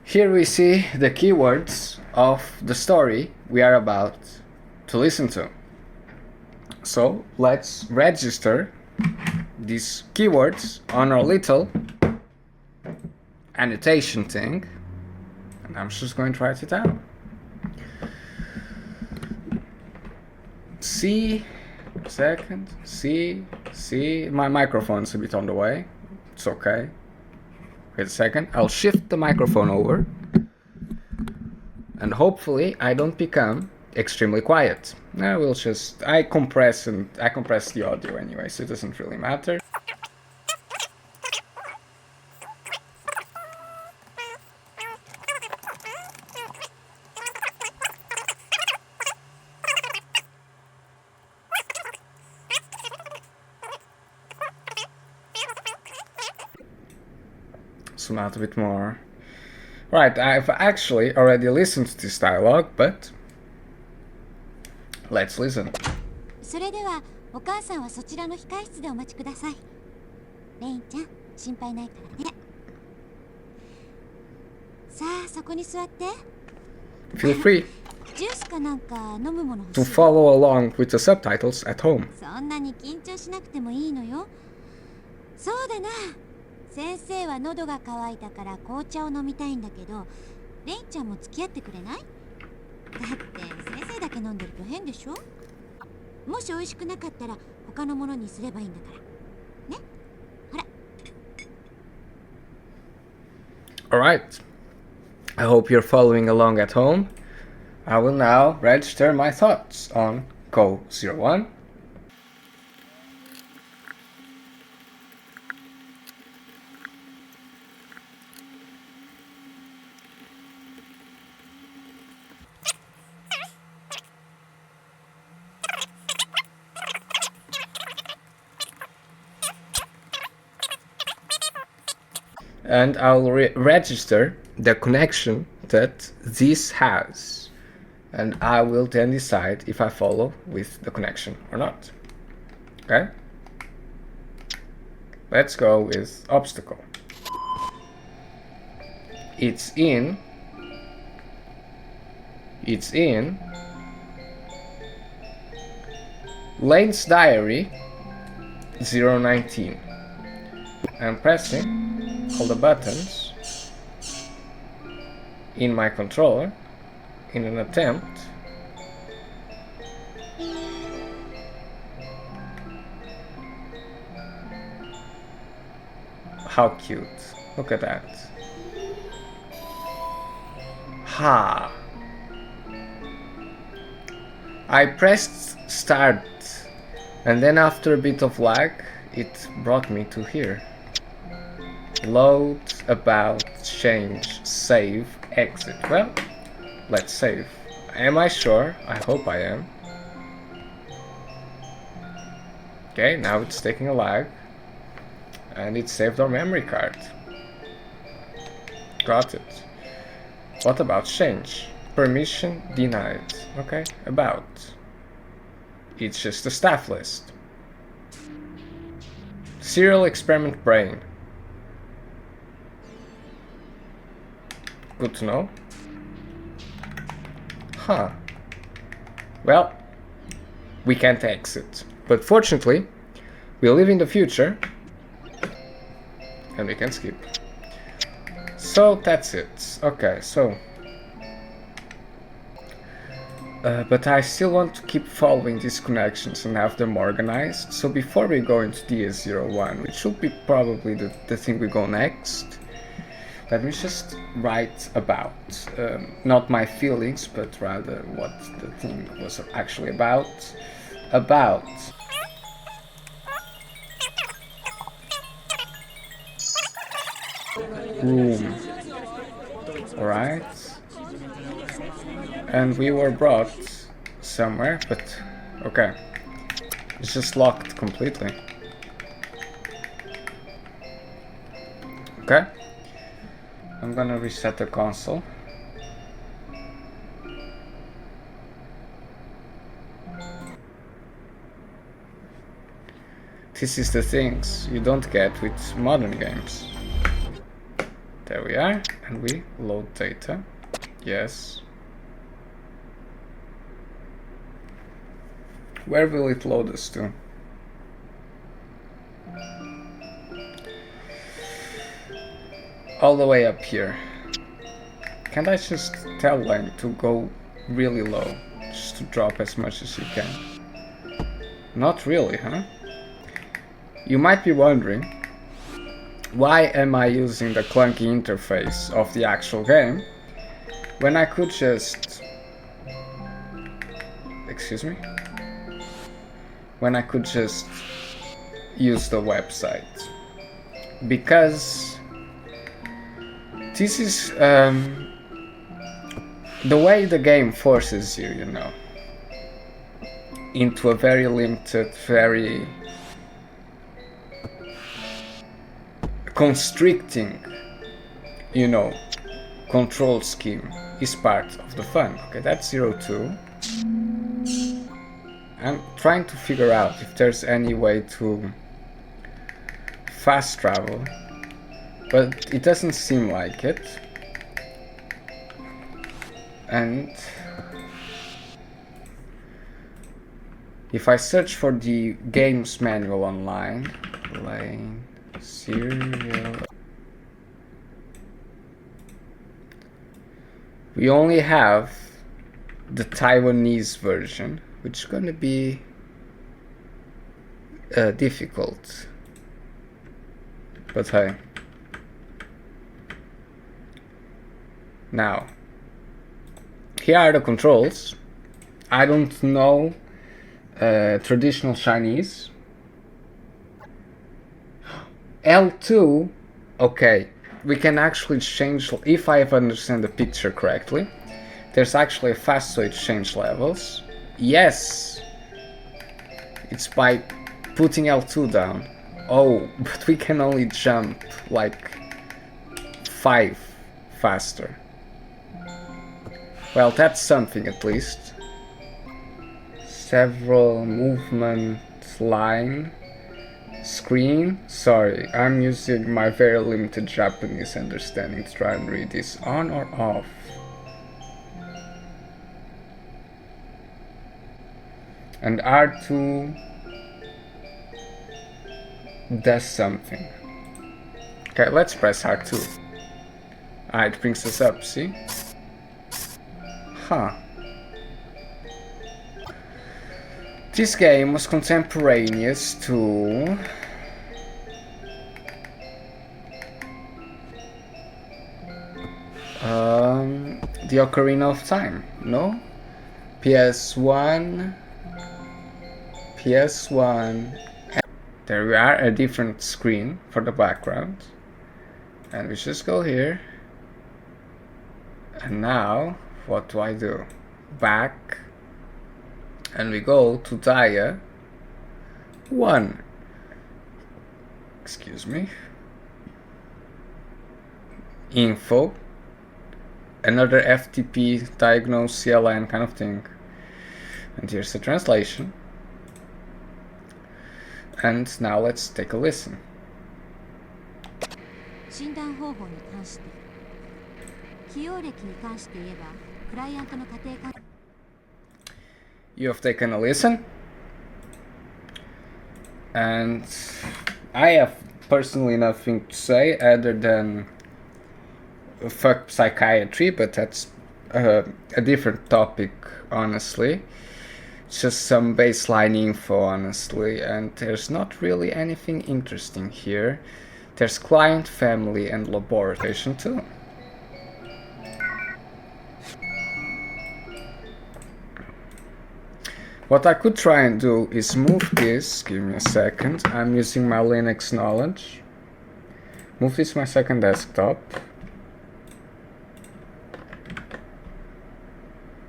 Speaker 1: Here we see the keywords of the story we are about to listen to. So let's register these keywords on our little annotation thing, and I'm just going to write it down. C, second, C, my microphone's a bit on the way, it's okay. Wait a second, I'll shift the microphone over, and hopefully I don't become extremely quiet. I compress the audio anyway, so it doesn't really matter. Zoom out a bit more. Right, I've actually already listened to this dialogue, but let's listen.
Speaker 4: それではお母さんはそちらの控室でお待ちください。レインちゃん、心配ないからね。さあ、そこに座って。
Speaker 1: Feel free
Speaker 4: ジュースかなんか飲むもの欲し
Speaker 1: to
Speaker 4: い。
Speaker 1: follow along with the subtitles at home.
Speaker 4: そんなに緊張しなくてもいいのよ。そうだな。先生は喉が渇いたから紅茶を飲みたいんだけど、レインちゃんも付き合ってくれない？だって先生だけ飲んでると変でしょ？もし美味しくなかったら他のものにすればいいんだから。ね？ほら。
Speaker 1: Alright. I hope you're following along at home. I will now register my thoughts on Go 01. And I'll register the connection that this has, and I will then decide if I follow with the connection or not. Okay? Let's go with obstacle. It's in Lain's diary 019. and pressing all the buttons in my controller in an attempt how cute, look at that. Ha! I pressed start and then after a bit of lag it brought me to here. Load, about, change, save, exit. Well, let's save. Am I sure? I hope I am. Okay, now it's taking a lag and it saved our memory card. Got it. What about change? Permission denied. Okay, about. It's just a staff list. Serial experiment brain. Good to know. Huh. Well, we can't exit. But fortunately, we live in the future and we can skip. So that's it. Okay, so but I still want to keep following these connections and have them organized. So before we go into DS01, which should be probably the thing we go next, let me just write about, not my feelings, but rather what the thing was actually about. About. Room. Alright. And we were brought somewhere, but okay. It's just locked completely. Okay. I'm gonna reset the console. This is the things you don't get with modern games. There we are, and we load data. Yes. Where will it load us to? All the way up here. Can't I just tell Lain to go really low? Just to drop as much as you can. Not really, huh? You might be wondering, why am I using the clunky interface of the actual game when I could just... Excuse me? When I could just use the website. Because this is the way the game forces you, you know, into a very limited, very constricting, you know, control scheme is part of the fun. Okay, that's 02. I'm trying to figure out if there's any way to fast travel, but it doesn't seem like it. And if I search for the games manual online, Lain, serial, we only have the Taiwanese version, which is gonna be difficult, but hey. Now, here are the controls. I don't know traditional Chinese. L2, okay, we can actually change, if I understand the picture correctly, there's actually a fast way to change levels. Yes, it's by putting L2 down. Oh, but we can only jump like 5 faster. Well, that's something at least. Several movement line. Screen. Sorry, I'm using my very limited Japanese understanding to try and read this. On or off? And R2 does something. Okay, let's press R2. Ah, it brings us up, see? Huh. This game was contemporaneous to... the Ocarina of Time, no? PS1... There we are, a different screen for the background. And we just go here. And now, what do I do? Back. And we go to Dia 1. Excuse me. Info. Another FTP, diagnose, CLN kind of thing. And here's the translation. And now let's take a listen.
Speaker 4: 診断方法に関して、起用歴に関して言えば、クライアントの家庭環境
Speaker 1: You have taken a listen. And I have personally nothing to say other than fuck psychiatry, but that's a different topic, honestly. Just some baseline info, honestly, and there's not really anything interesting here. There's client, family, and laboratory too. What I could try and do is move this. Give me a second. I'm using my Linux knowledge. Move this to my second desktop.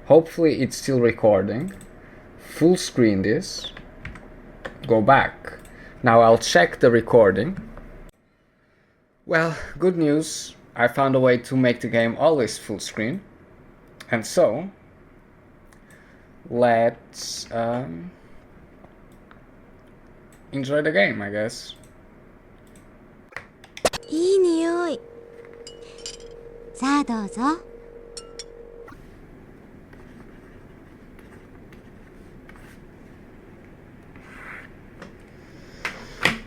Speaker 1: Hopefully it's still recording. Full screen this. Go back. Now I'll check the recording. Well, good news. I found a way to make the game always full screen. And so, let's enjoy the game, I guess.
Speaker 5: いい匂い。
Speaker 4: さあどうぞ。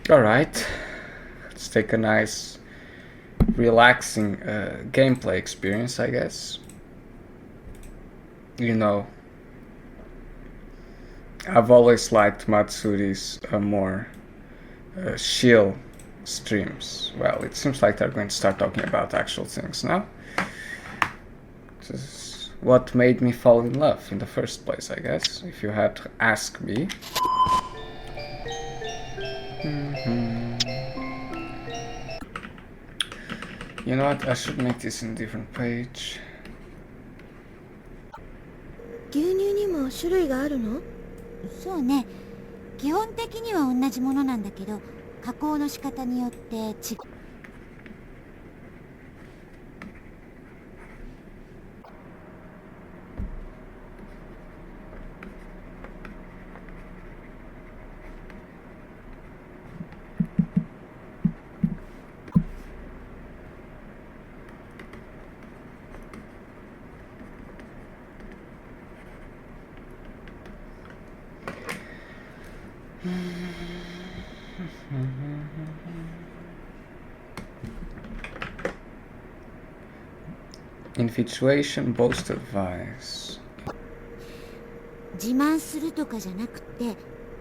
Speaker 1: Alright, let's take a nice, relaxing gameplay experience, I guess. You know, I've always liked Matsuri's more chill streams. Well, it seems like they're going to start talking about actual things now. This is what made me fall in love in the first place, I guess, if you had to ask me. You know what, I should make this in a different page.
Speaker 5: 牛乳にも種類があるの？
Speaker 4: そうね。基本的には同じものなんだけど、加工の仕方によって違う。
Speaker 1: Infatuation, boast advice.
Speaker 4: 自慢するとかじゃなくて、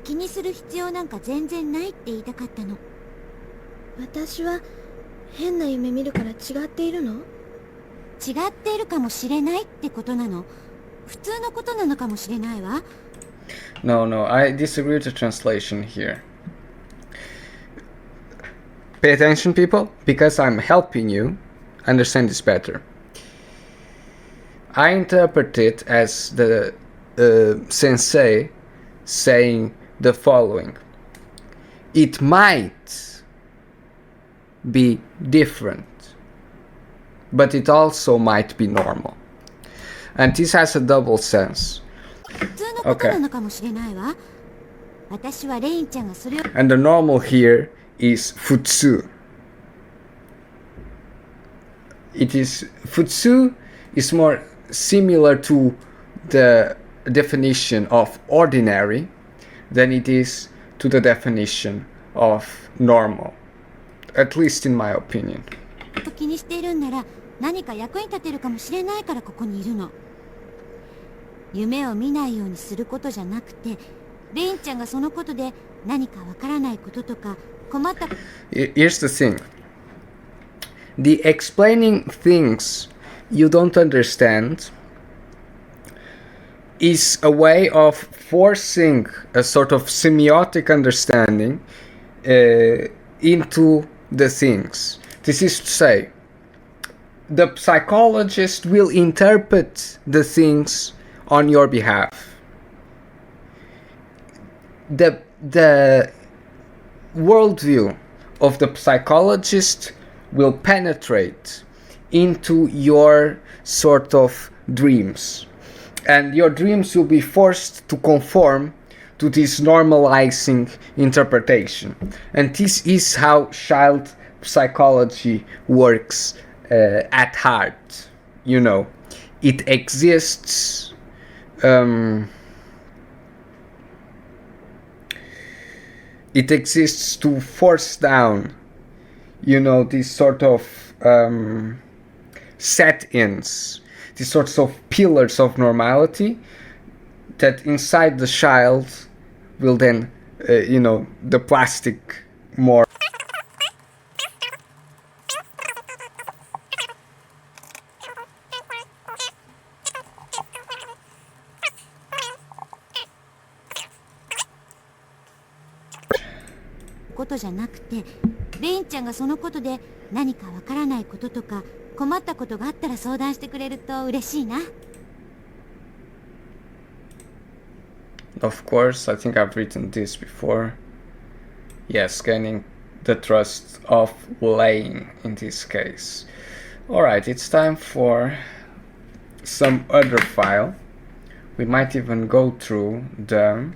Speaker 4: 気にする必要なんか全然ないって言いたかったの。
Speaker 5: 私は変な夢見るから違っているの？
Speaker 4: 違っているかもしれないってことなの。普通のことなのかもしれないわ。
Speaker 1: No, I disagree with the translation here. Pay attention, people, because I'm helping you understand this better. I interpret it as the sensei saying the following. It might be different, but it also might be normal. And this has a double sense. Okay. And the normal here is futsu. Futsu is more similar to the definition of ordinary than it is to the definition of normal. at least in my opinion.
Speaker 4: 気にしているんなら何か役に立てるかもしれないからここにいるの。夢を見ないようにすることじゃなくて、レインちゃんがそのことで何かわからないこととか困った。
Speaker 1: Here's the thing. The explaining things you don't understand is a way of forcing a sort of semiotic understanding into the things. This is to say, the psychologist will interpret the things on your behalf. The worldview of the psychologist will penetrate into your sort of dreams, and your dreams will be forced to conform to this normalizing interpretation. And this is how child psychology works at heart. You know, it exists to force down, you know, these sort of set-ins, these sorts of pillars of normality that inside the child will then, you know, the plastic more.
Speaker 4: ことじゃなくて、レインちゃんがそのことで何かわからないこととか困ったことがあったら相談してくれると嬉しいな。
Speaker 1: Of course, I think I've written this before. Yes, gaining the trust of Lain in this case. Alright, it's time for some other file. We might even go through the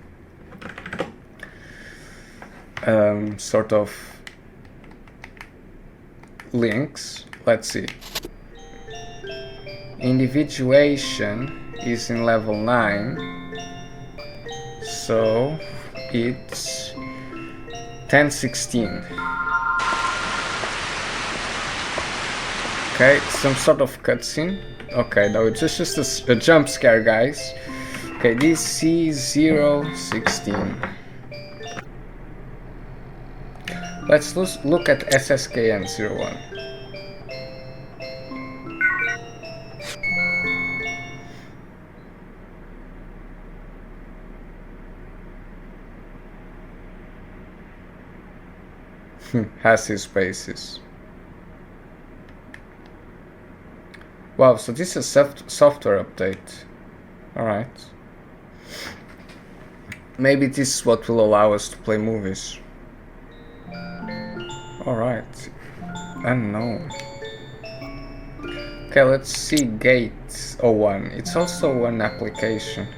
Speaker 1: sort of links. Let's see. Individuation is in level 9, so it's 1016. Okay, some sort of cutscene. Okay, no, it's just a jump scare, guys. Okay, this is 016. Let's look at SSKN01. Has his basis. Wow, so this is a software update. Alright. Maybe this is what will allow us to play movies. Alright. Unknown. Okay, let's see Gate 01. It's also an application.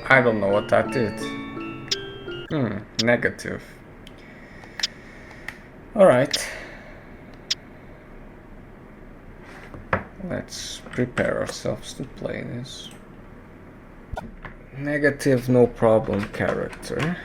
Speaker 1: I don't know what that did. Negative. Alright. Let's prepare ourselves to play this. Negative, no problem character.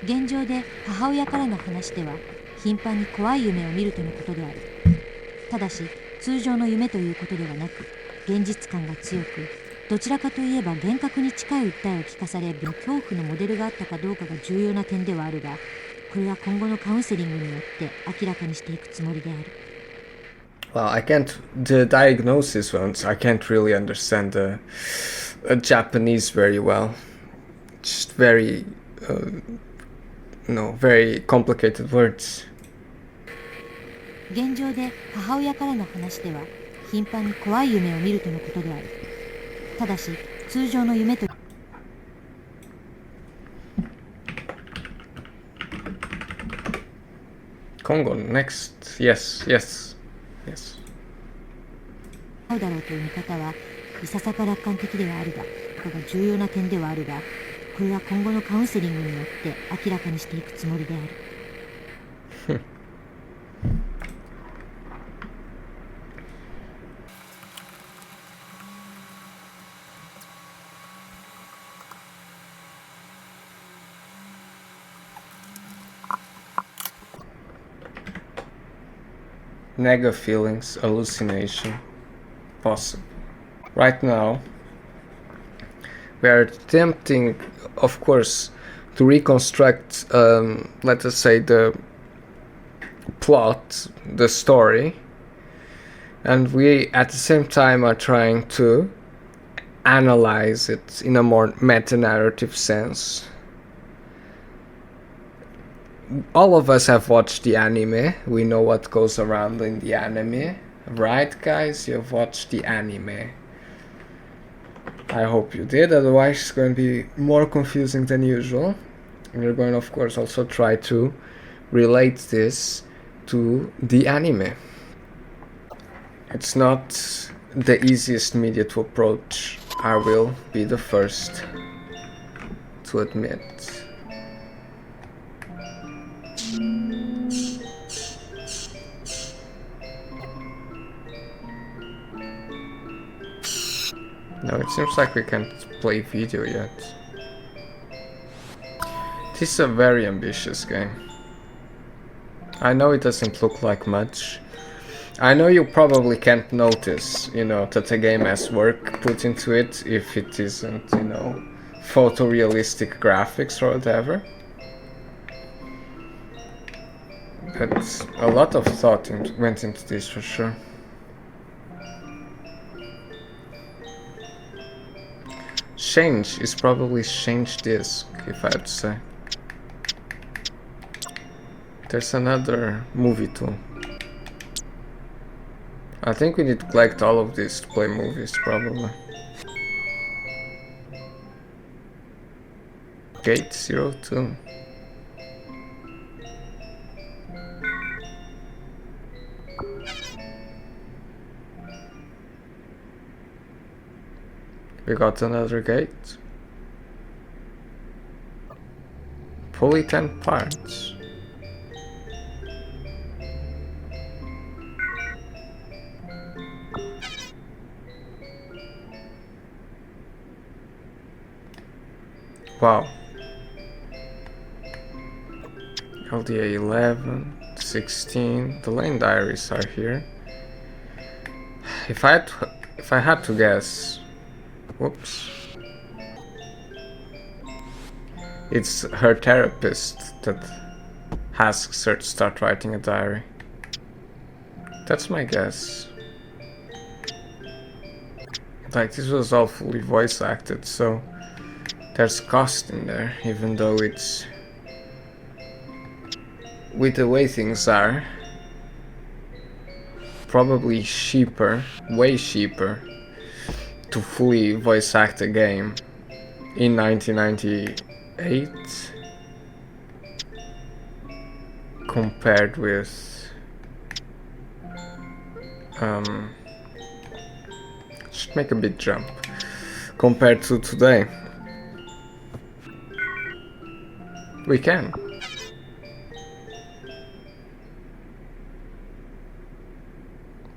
Speaker 4: 現状で母親からの話では頻繁に怖い夢を見るとのことである。ただし通常の夢ということではなく現実感が強く、どちらかといえば幻覚に近い訴えを聞かされ恐怖のモデルがあったかどうかが重要な点ではあるが、これは今後のカウンセリングによって明らかにしていくつもりである。
Speaker 1: Well, the diagnosis ones, I can't really understand the Japanese very well. Just very, very complicated words.
Speaker 4: 現状で母親からの話では頻繁に怖い夢を見るとのことである。ただし通常の夢と
Speaker 1: Congo next. Yes.
Speaker 4: 合うだろうという見方はいささか楽観的ではあるが、ここが重要な点ではあるが、これは今後のカウンセリングによって明らかにしていくつもりである。
Speaker 1: Nega feelings, hallucination, possible. Right now, we are attempting, of course, to reconstruct, let us say, the plot, the story, and we at the same time are trying to analyze it in a more meta-narrative sense. All of us have watched the anime. We know what goes around in the anime. Right, guys? You've watched the anime. I hope you did, otherwise it's going to be more confusing than usual. And we're going to, of course, also try to relate this to the anime. It's not the easiest media to approach, I will be the first to admit. No, it seems like we can't play video yet. This is a very ambitious game. I know it doesn't look like much. I know you probably can't notice, you know, that a game has work put into it if it isn't, you know, photorealistic graphics or whatever. But a lot of thought went into this for sure. Change is probably change disk, if I had to say. There's another movie too. I think we need to collect all of these to play movies, probably. Gate 02. We got another gate. Pulley 10 parts. Wow. LDA 11, 16. The Lain diaries are here. If I had to guess. Whoops. It's her therapist that asks her to start writing a diary. That's my guess. Like, this was all fully voice acted, so there's cost in there, even though it's... with the way things are, probably cheaper, way cheaper, to fully voice act a game in 1998 compared with should make a big jump compared to today. We can.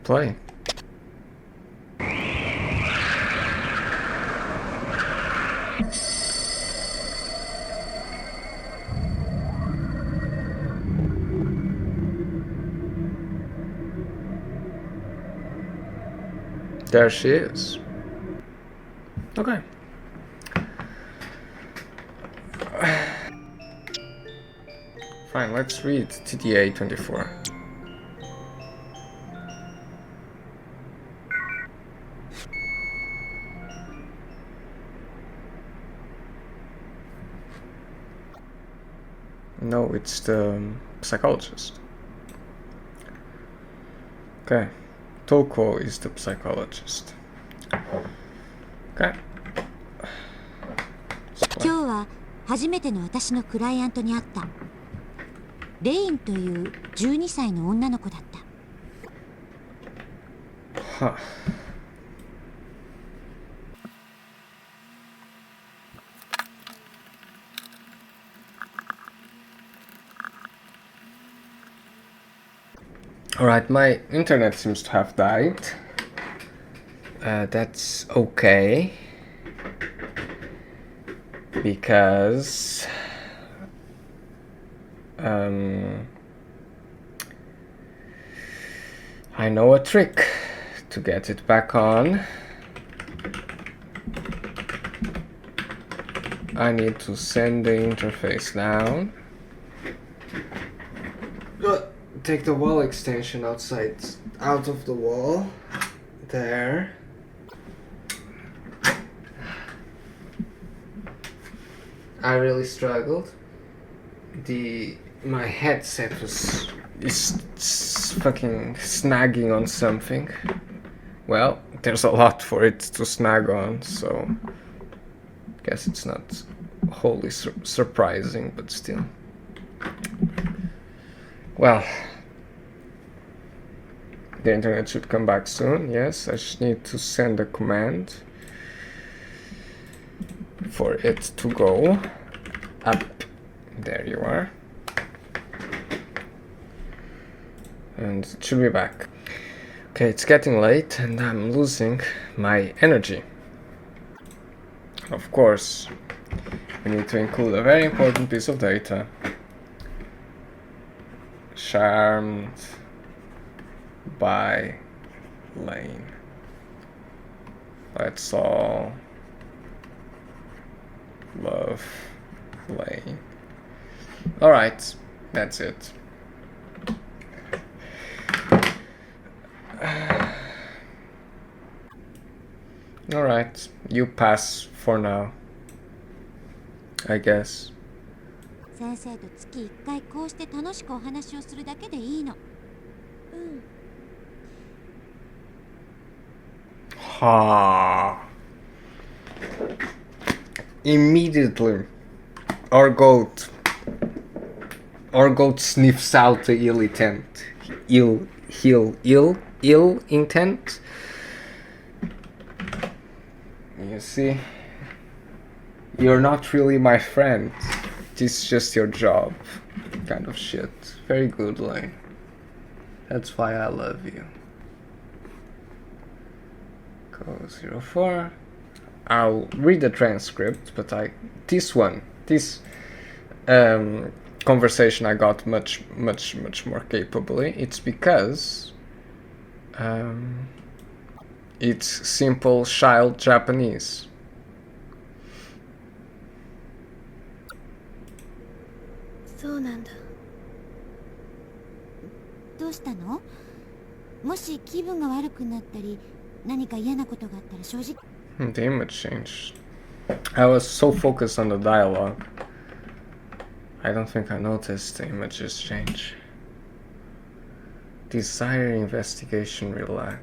Speaker 1: Play. There she is. Okay. Fine, let's read TDA 24. No, it's the psychologist. Okay. Toko is the psychologist. Okay.
Speaker 4: 今日は初めての私のクライアントに会った。レインという12歳の女の子だった。
Speaker 1: Huh. Alright, my internet seems to have died. That's okay. Because I know a trick to get it back on. I need to send the interface down. Take the wall extension out of the wall. There. I really struggled. My headset is fucking snagging on something. Well, there's a lot for it to snag on, so guess it's not wholly surprising, but still. Well, the internet should come back soon. Yes, I just need to send a command for it to go up. There you are. And it should be back. Okay, it's getting late and I'm losing my energy. Of course, we need to include a very important piece of data. Charmed by Lain. Let's all love Lain. Alright, that's it. Alright, you pass for now, I guess.
Speaker 4: 先生と月1回こうして楽しくお話をするだけでいいの。
Speaker 1: Ha. Immediately, our goat sniffs out the ill intent. Ill intent. You see, you're not really my friend. It's just your job, kind of shit. Very good, Lain. That's why I love you. Go 04. I'll read the transcript, but this conversation I got much more capably. It's because it's simple child Japanese.
Speaker 5: そうなんだ。
Speaker 4: どうしたの？もし気分が悪くなったり何か嫌なことがあったら正直。
Speaker 1: The image changed. I was so focused on the dialogue. I don't think I noticed the images change. Desire investigation relax.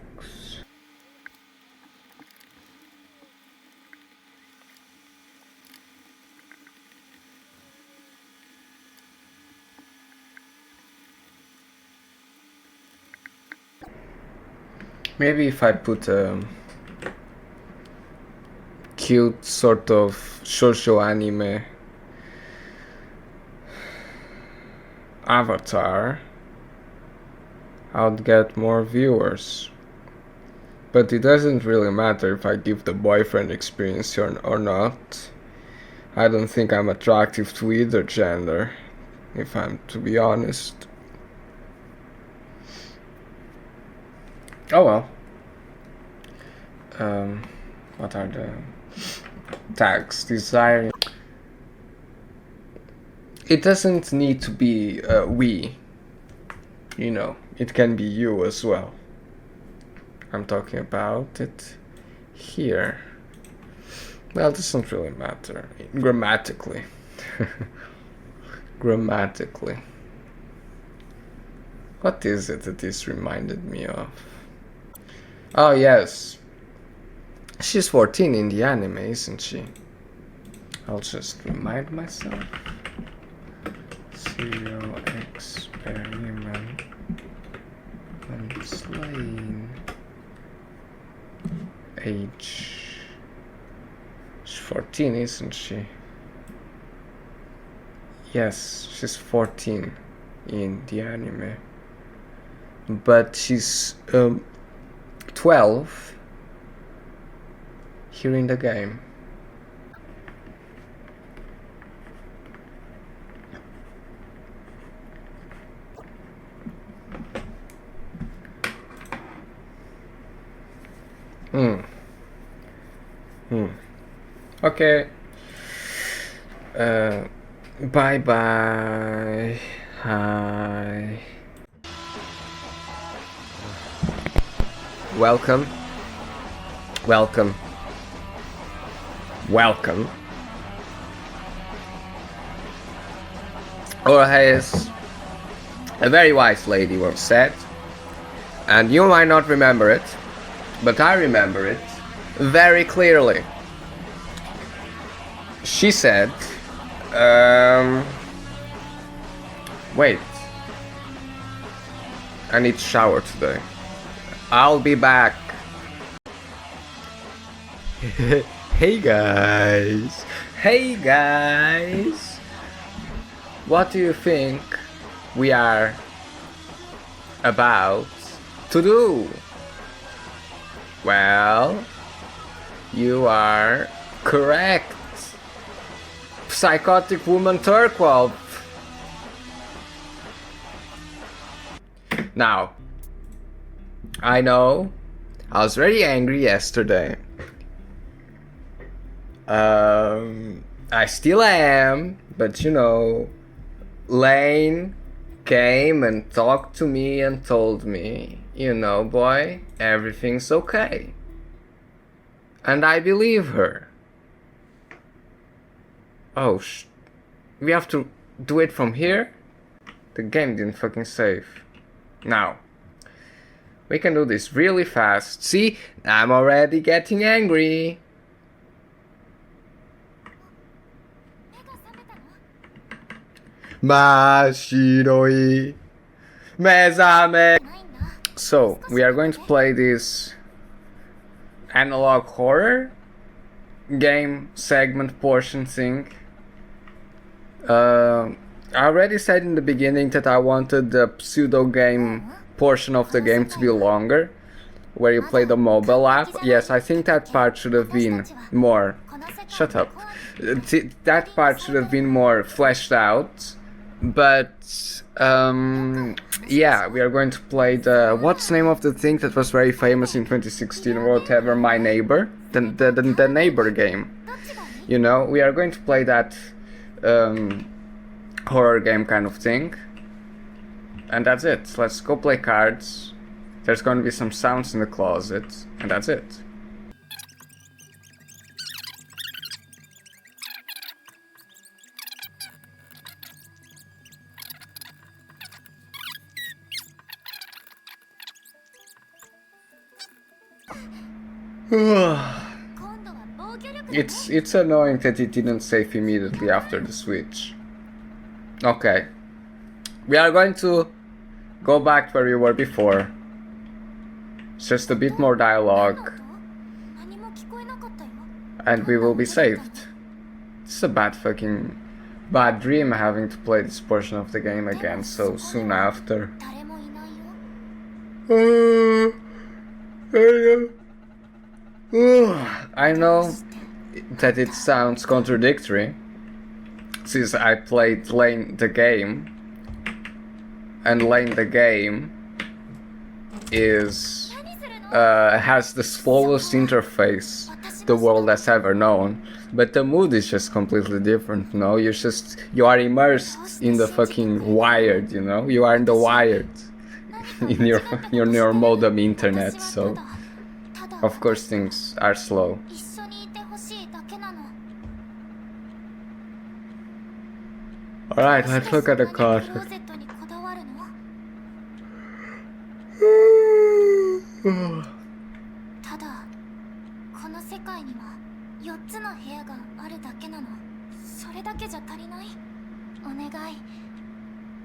Speaker 1: Maybe if I put a cute sort of shoujo anime avatar, I would get more viewers. But it doesn't really matter if I give the boyfriend experience or not. I don't think I'm attractive to either gender, if I'm to be honest. Oh well. What are the tags? Desire. It doesn't need to be we. You know, it can be you as well. I'm talking about it here. Well, it doesn't really matter. Grammatically. Grammatically. What is it that this reminded me of? Oh, yes. She's 14 in the anime, isn't she? I'll just remind myself. 0x Experiment and Lain. Age. She's 14, isn't she? Yes, she's 14 in the anime. But she's 12 here in the game. Okay. Bye bye. Hi. Welcome. Welcome. Welcome. Or as a very wise lady once said, and you might not remember it, but I remember it very clearly. She said, wait, I need to shower today. I'll be back. Hey guys. Hey guys. What do you think we are about to do? Well, you are correct. Psychotic woman Turquoise. Now, I know I was very angry yesterday. I still am, but you know, Lain came and talked to me and told me, you know, boy, everything's okay. And I believe her. Oh, we have to do it from here? The game didn't fucking save. Now, we can do this really fast. See, I'm already getting angry. Mashiroi Mezame. So, we are going to play this analog horror game segment portion thing. I already said in the beginning that I wanted the pseudo game portion of the game to be longer, where you play the mobile app. Yes, I think that part should have been more... Shut up. That part should have been more fleshed out. But, yeah, we are going to play the... What's the name of the thing that was very famous in 2016 or whatever? My Neighbor? The Neighbor game. You know, we are going to play that horror game kind of thing. And that's it. Let's go play cards. There's going to be some sounds in the closet. And that's it. It's annoying that it didn't save immediately after the switch. Okay. We are going to go back where we were before. It's just a bit more dialogue. And we will be saved. It's a bad dream having to play this portion of the game again so soon after. I know that it sounds contradictory, since I played Lain the game, and Lain the game is has the slowest interface the world has ever known, but the mood is just completely different. You know, you are immersed in the fucking wired. You know, you are in the wired in your modem internet, so of course things are slow. Alright, let's look at the card.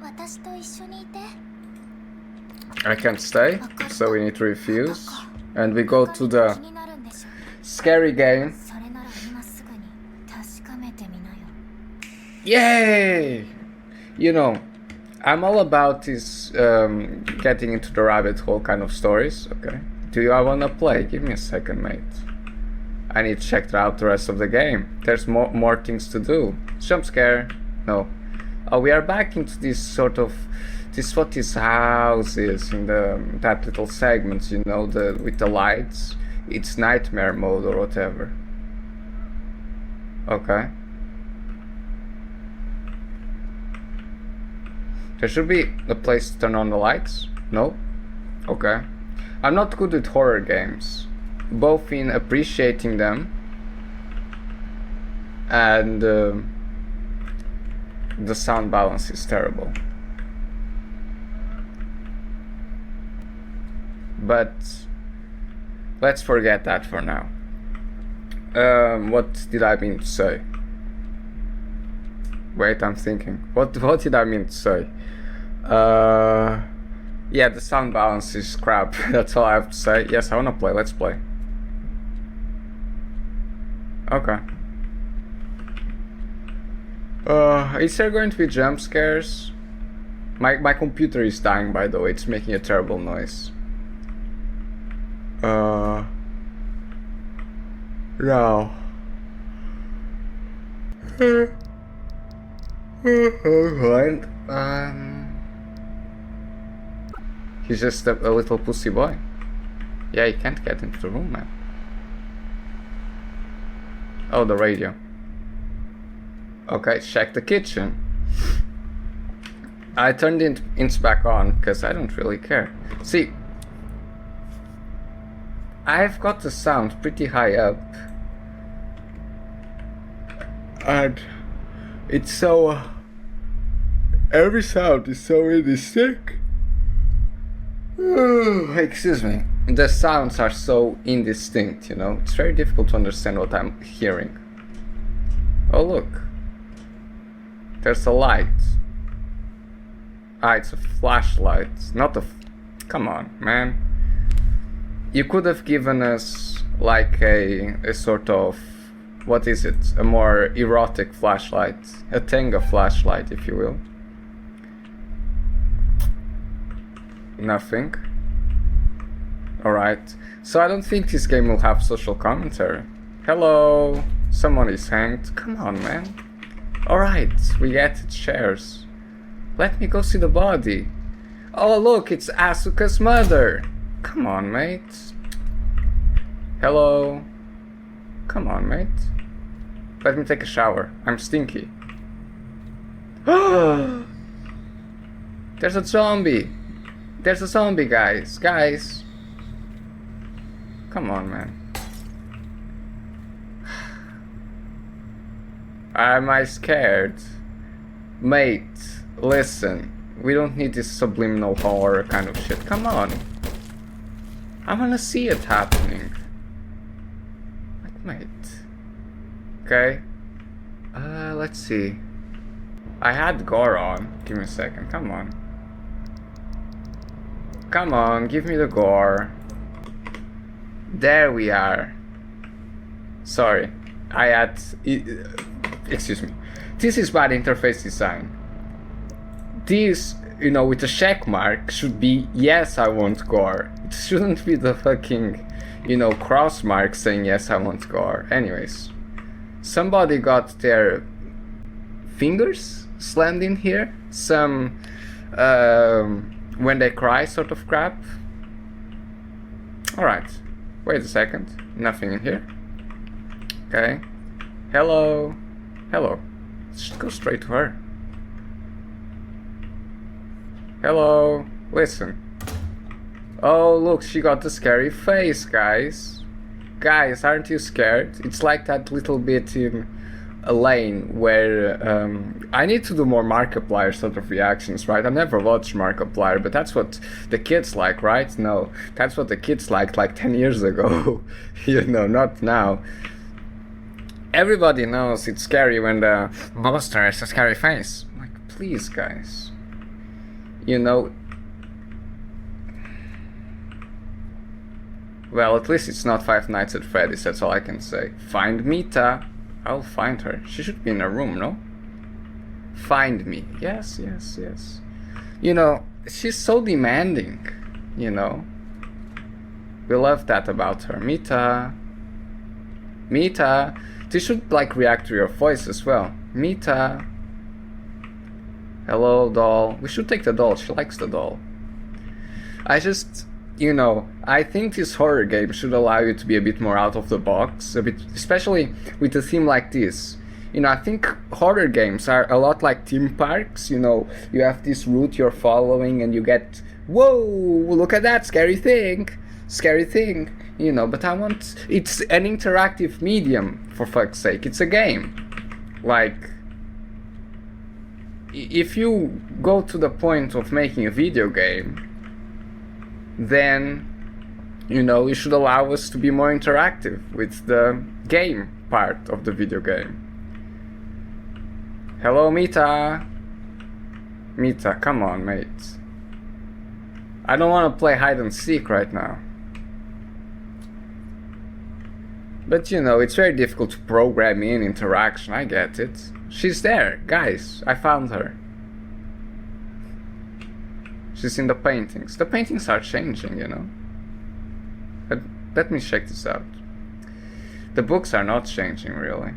Speaker 3: 私と一緒にいて。
Speaker 1: I can't stay, so we need to refuse. And we go to
Speaker 3: 気
Speaker 1: the
Speaker 3: になるんでしょ。
Speaker 1: scary game.
Speaker 3: それなら今すぐに確かめてみなよ。
Speaker 1: Yay! You know, I'm all about this getting into the rabbit hole kind of stories, okay? Do you wanna play? Give me a second, mate. I need to check out the rest of the game. There's more things to do. Jump scare. No. Oh, we are back into this sort of... This is what this house is in that little segment, you know, with the lights. It's nightmare mode or whatever. Okay. There should be a place to turn on the lights. No? Okay. I'm not good with horror games, both in appreciating them and the sound balance is terrible. But let's forget that for now. What did I mean to say? Wait, I'm thinking. What did I mean to say? Yeah, the sound balance is crap. That's all I have to say. Yes, I wanna play. Let's play. Okay. Is there going to be jump scares? My computer is dying, by the way. It's making a terrible noise. No. He's just a little pussy boy. Yeah, he can't get into the room, man. Oh, the radio. Okay, check the kitchen. I turned it back on because I don't really care. See, I've got the sound pretty high up, and it's so every sound is so indistinct. Excuse me. The sounds are so indistinct, you know. It's very difficult to understand what I'm hearing. Oh, look. There's a light. Ah, it's a flashlight. Not a... Come on, man. You could have given us like a sort of... What is it? A more erotic flashlight. A Tenga flashlight, if you will. Nothing. Alright. So I don't think this game will have social commentary. Hello. Someone is hanged. Come on, man. Alright, we get it. Shares. Let me go see the body. Oh, look, it's Asuka's mother. Come on, mate. Hello. Come on, mate. Let me take a shower. I'm stinky. There's a zombie. There's a zombie, guys. Guys. Come on, man. Am I scared? Mate, listen. We don't need this subliminal horror kind of shit. Come on. I wanna see it happening. Like, mate. Okay. Let's see. I had gore on. Give me a second. Come on. Come on, give me the gore. There we are. Sorry. I had... Excuse me. This is bad interface design. This, you know, with a check mark should be yes, I want gore. It shouldn't be the fucking, you know, cross mark saying yes, I want gore. Anyways. Somebody got their fingers slammed in here. Some when they cry sort of crap. Alright. Wait a second. Nothing in here. Okay. Hello. Hello. Let's just go straight to her. Hello. Listen. Oh, look, she got the scary face, guys. Guys, aren't you scared? It's like that little bit in Lain where I need to do more Markiplier sort of reactions, right? I never watched Markiplier, but that's what the kids like, right? No, that's what the kids liked like 10 years ago. You know, not now. Everybody knows it's scary when the monster has a scary face. Like, please, guys. You know. Well, at least it's not Five Nights at Freddy's, that's all I can say. Find Mita. I'll find her. She should be in a room, no? Find me. Yes, yes, yes. You know, she's so demanding, you know. We love that about her. Mita. Mita. This should, like, react to your voice as well. Mita. Hello, doll. We should take the doll. She likes the doll. I just... You know, I think this horror game should allow you to be a bit more out of the box, a bit, especially with a theme like this. You know, I think horror games are a lot like theme parks. You know, you have this route you're following and you get, whoa, look at that scary thing, you know, but I want, it's an interactive medium, for fuck's sake, it's a game. Like, if you go to the point of making a video game, then, you know, you should allow us to be more interactive with the game part of the video game. Hello, Mita. Mita, come on, mate. I don't want to play hide and seek right now. But, you know, it's very difficult to program in interaction, I get it. She's there, guys, I found her. She's in the paintings. The paintings are changing, you know. But let me check this out. The books are not changing, really.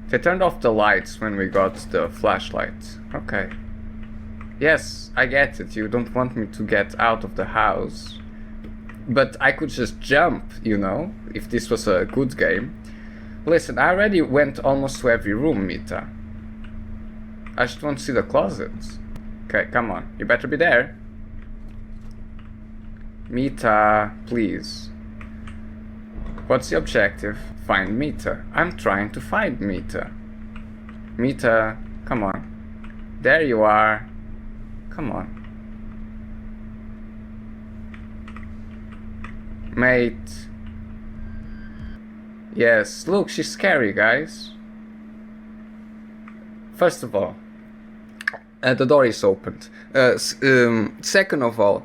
Speaker 1: They turned off the lights when we got the flashlight. Okay. Yes, I get it. You don't want me to get out of the house. But I could just jump, you know, if this was a good game. Listen, I already went almost to every room, Mita. I just want to see the closets. Okay, come on. You better be there. Mita, please. What's the objective? Find Mita. I'm trying to find Mita. Mita, come on. There you are. Come on. Mate. Yes, look, she's scary, guys. First of all, the door is opened. Second of all,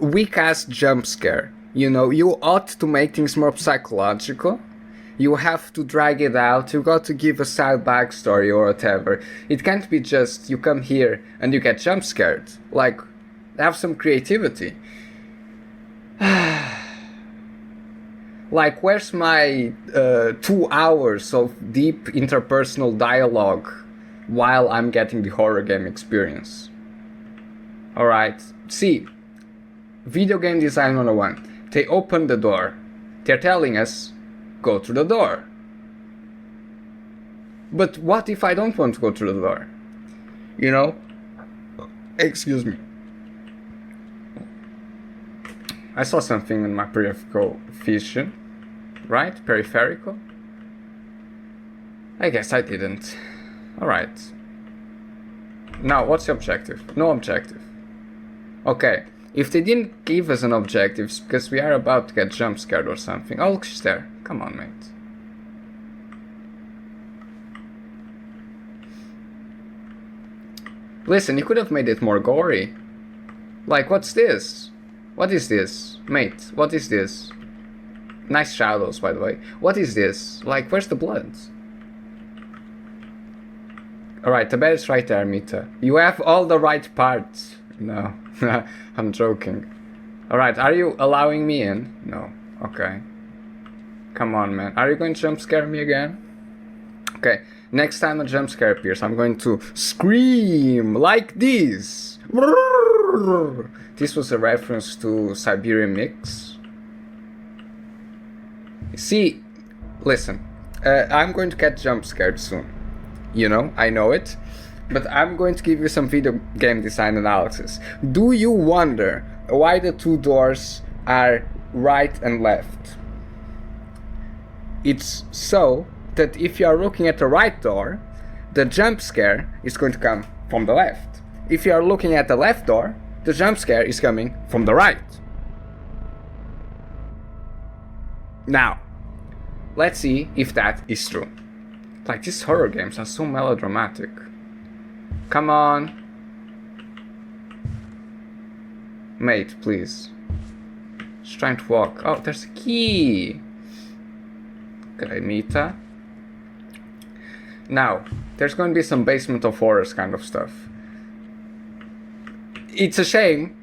Speaker 1: weak-ass jump scare. You know, you ought to make things more psychological. You have to drag it out. You got to give a side backstory or whatever. It can't be just you come here and you get jump scared. Like, have some creativity. Like, where's my 2 hours of deep interpersonal dialogue while I'm getting the horror game experience? Alright, see, video game design 101. They open the door. They're telling us, go through the door. But what if I don't want to go through the door? You know? Excuse me. I saw something in my peripheral vision. Right? Peripheral? I guess I didn't. Alright. Now, what's the objective? No objective. Okay, if they didn't give us an objective, it's because we are about to get jump scared or something. Oh, look, she's there. Come on, mate. Listen, you could have made it more gory. Like, what's this? What is this? Mate, what is this? Nice shadows, by the way. What is this? Like, where's the blood? Alright, the bed is right there, Mita. You have all the right parts. No, I'm joking. Alright, are you allowing me in? No. Okay. Come on, man. Are you going to jump scare me again? Okay, next time a jump scare appears, I'm going to scream like this. This was a reference to Siberian Mix. See, listen, I'm going to get jump scared soon. You know, I know it. But I'm going to give you some video game design analysis. Do you wonder why the two doors are right and left? It's so that if you are looking at the right door, the jump scare is going to come from the left. If you are looking at the left door, the jump scare is coming from the right. Now, let's see if that is true. Like, these horror games are so melodramatic. Come on. Mate, please. Just trying to walk. Oh, there's a key. Okay, Mita. Now, there's going to be some Basement of Horrors kind of stuff. It's a shame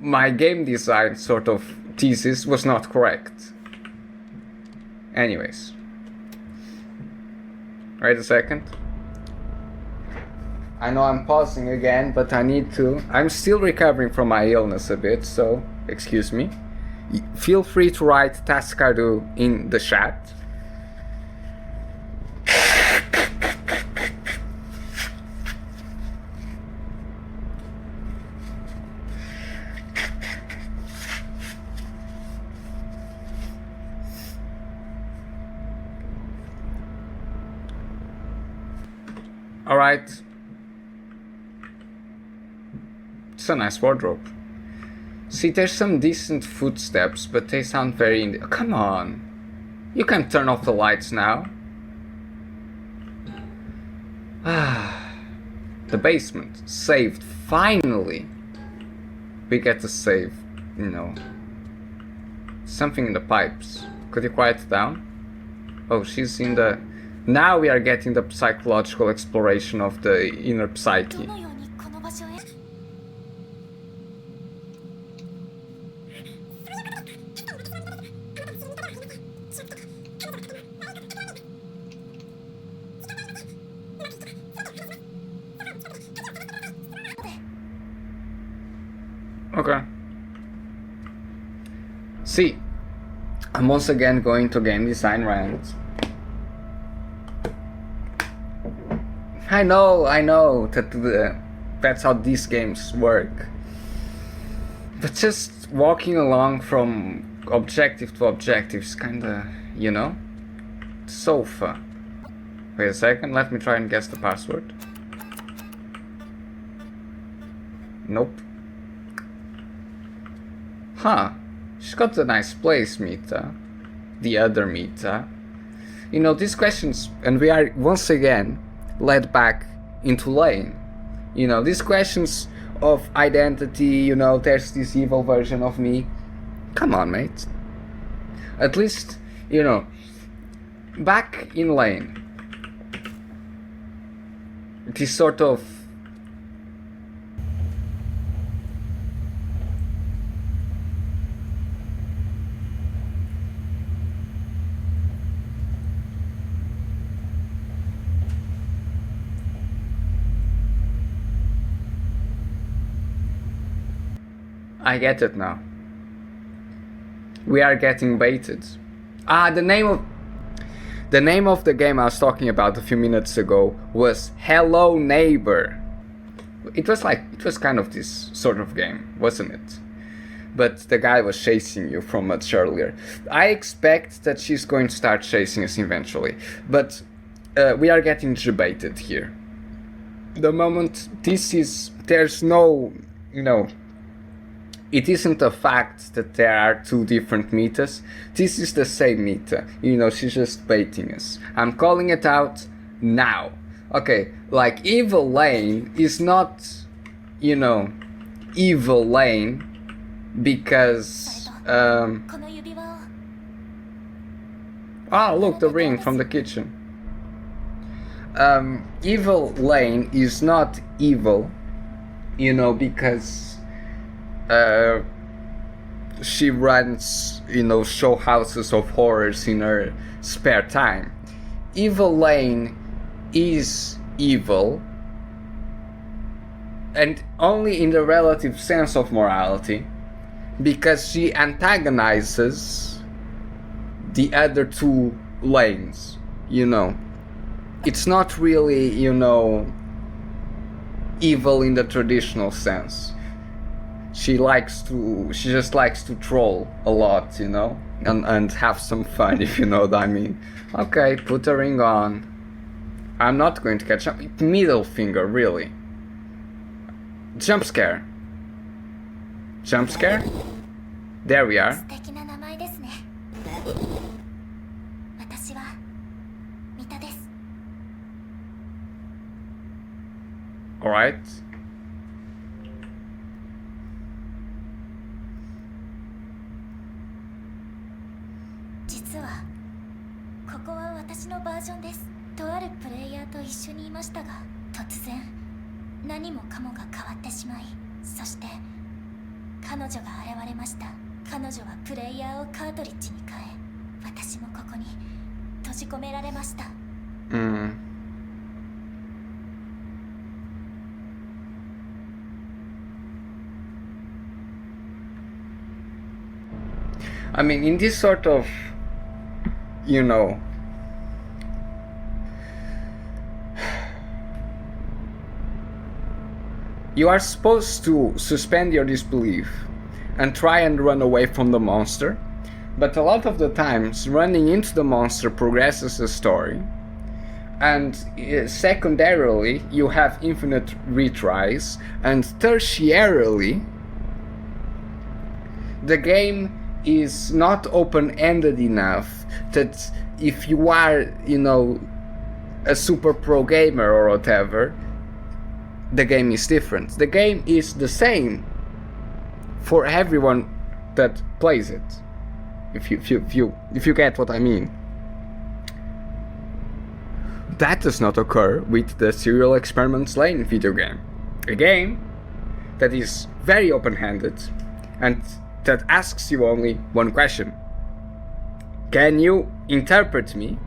Speaker 1: my game design sort of thesis was not correct. Anyways. Wait a second. I know I'm pausing again, but I need to. I'm still recovering from my illness a bit, so excuse me. Feel free to write task I do in the chat. Alright. It's a nice wardrobe. See, there's some decent footsteps, but they sound very... Come on! You can turn off the lights now. The basement. Saved. Finally! We get to save, you know. Something in the pipes. Could you quiet down? Oh, she's in the... Now we are getting the psychological exploration of the inner psyche. Okay. See, I'm once again going to game design rant. I know that that's how these games work. But just walking along from objective to objective is kinda, you know, sofa. Wait a second, let me try and guess the password. Nope. Huh, she's got a nice place, Mita. The other Mita. You know, these questions, and we are once again led back into Lain. You know, these questions of identity, you know, there's this evil version of me. Come on, mate. At least, you know, back in Lain, this sort of I get it now. We are getting baited. The name of the game I was talking about a few minutes ago was Hello Neighbor. It was kind of this sort of game, wasn't it? But the guy was chasing you from much earlier. I expect that she's going to start chasing us eventually, but we are getting debated here. The moment there's no, you know, it isn't a fact that there are two different Mitas. This is the same Mita. You know, she's just baiting us. I'm calling it out now. Okay, like Evil Lain is not, you know, Evil Lain because... Oh, look, the ring from the kitchen. Evil Lain is not evil, you know, because... she runs, you know, show houses of horrors in her spare time. Evil Lain is evil, and only in the relative sense of morality, because she antagonizes the other two lanes, you know. It's not really, you know, evil in the traditional sense. She just likes to troll a lot, you know, and have some fun, if you know what I mean. Okay, put a ring on. I'm not going to catch up. Middle finger, really. Jump scare. Jump scare? There we are. Alright?
Speaker 3: 実はここは私のバージョンです。とあるプレイヤーと一緒にいましたが、突然何もかもが変わってしまい、そして彼女が現れました。彼女はプレイヤーをカートリッジに変え、私もここに閉じ込められました。
Speaker 1: I mean, in this sort of, you know, you are supposed to suspend your disbelief and try and run away from the monster, but a lot of the times running into the monster progresses the story, and secondarily you have infinite retries, and tertiarily the game is not open-ended enough that if you are, you know, a super pro gamer or whatever, the game is different. The game is the same for everyone that plays it. If you get what I mean. That does not occur with the Serial Experiments Lain video game. A game that is very open-handed and that asks you only one question. Can you interpret me?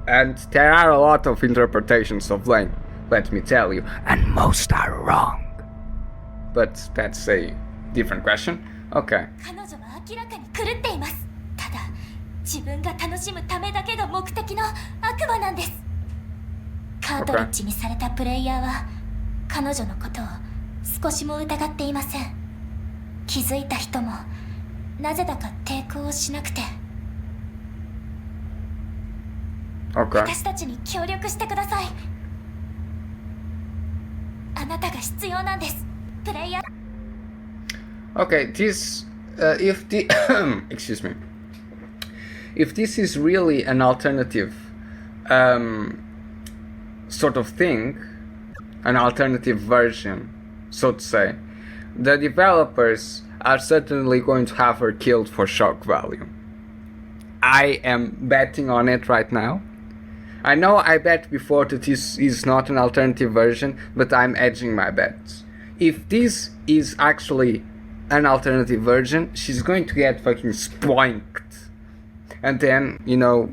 Speaker 1: And there are a lot of interpretations of Lain, let me tell you, and most are wrong. But that's a different question. Okay.
Speaker 3: 彼女は明らかに狂っています。ただ、自分が楽しむためだけが目的の悪魔なんです。カートリッジにされたプレイヤーは彼女のことを少しも疑っていません。気づいた人もなぜだか抵抗をしなくて。私たちに協力してください。あなたが必要なんです、プレイヤー。
Speaker 1: Okay, this, if the, excuse me, if this is really an alternative, sort of thing, an alternative version, so to say, the developers are certainly going to have her killed for shock value. I am betting on it right now. I know I bet before that this is not an alternative version, but I'm edging my bets. If this is actually an alternative version, she's going to get fucking spoinked. And then, you know,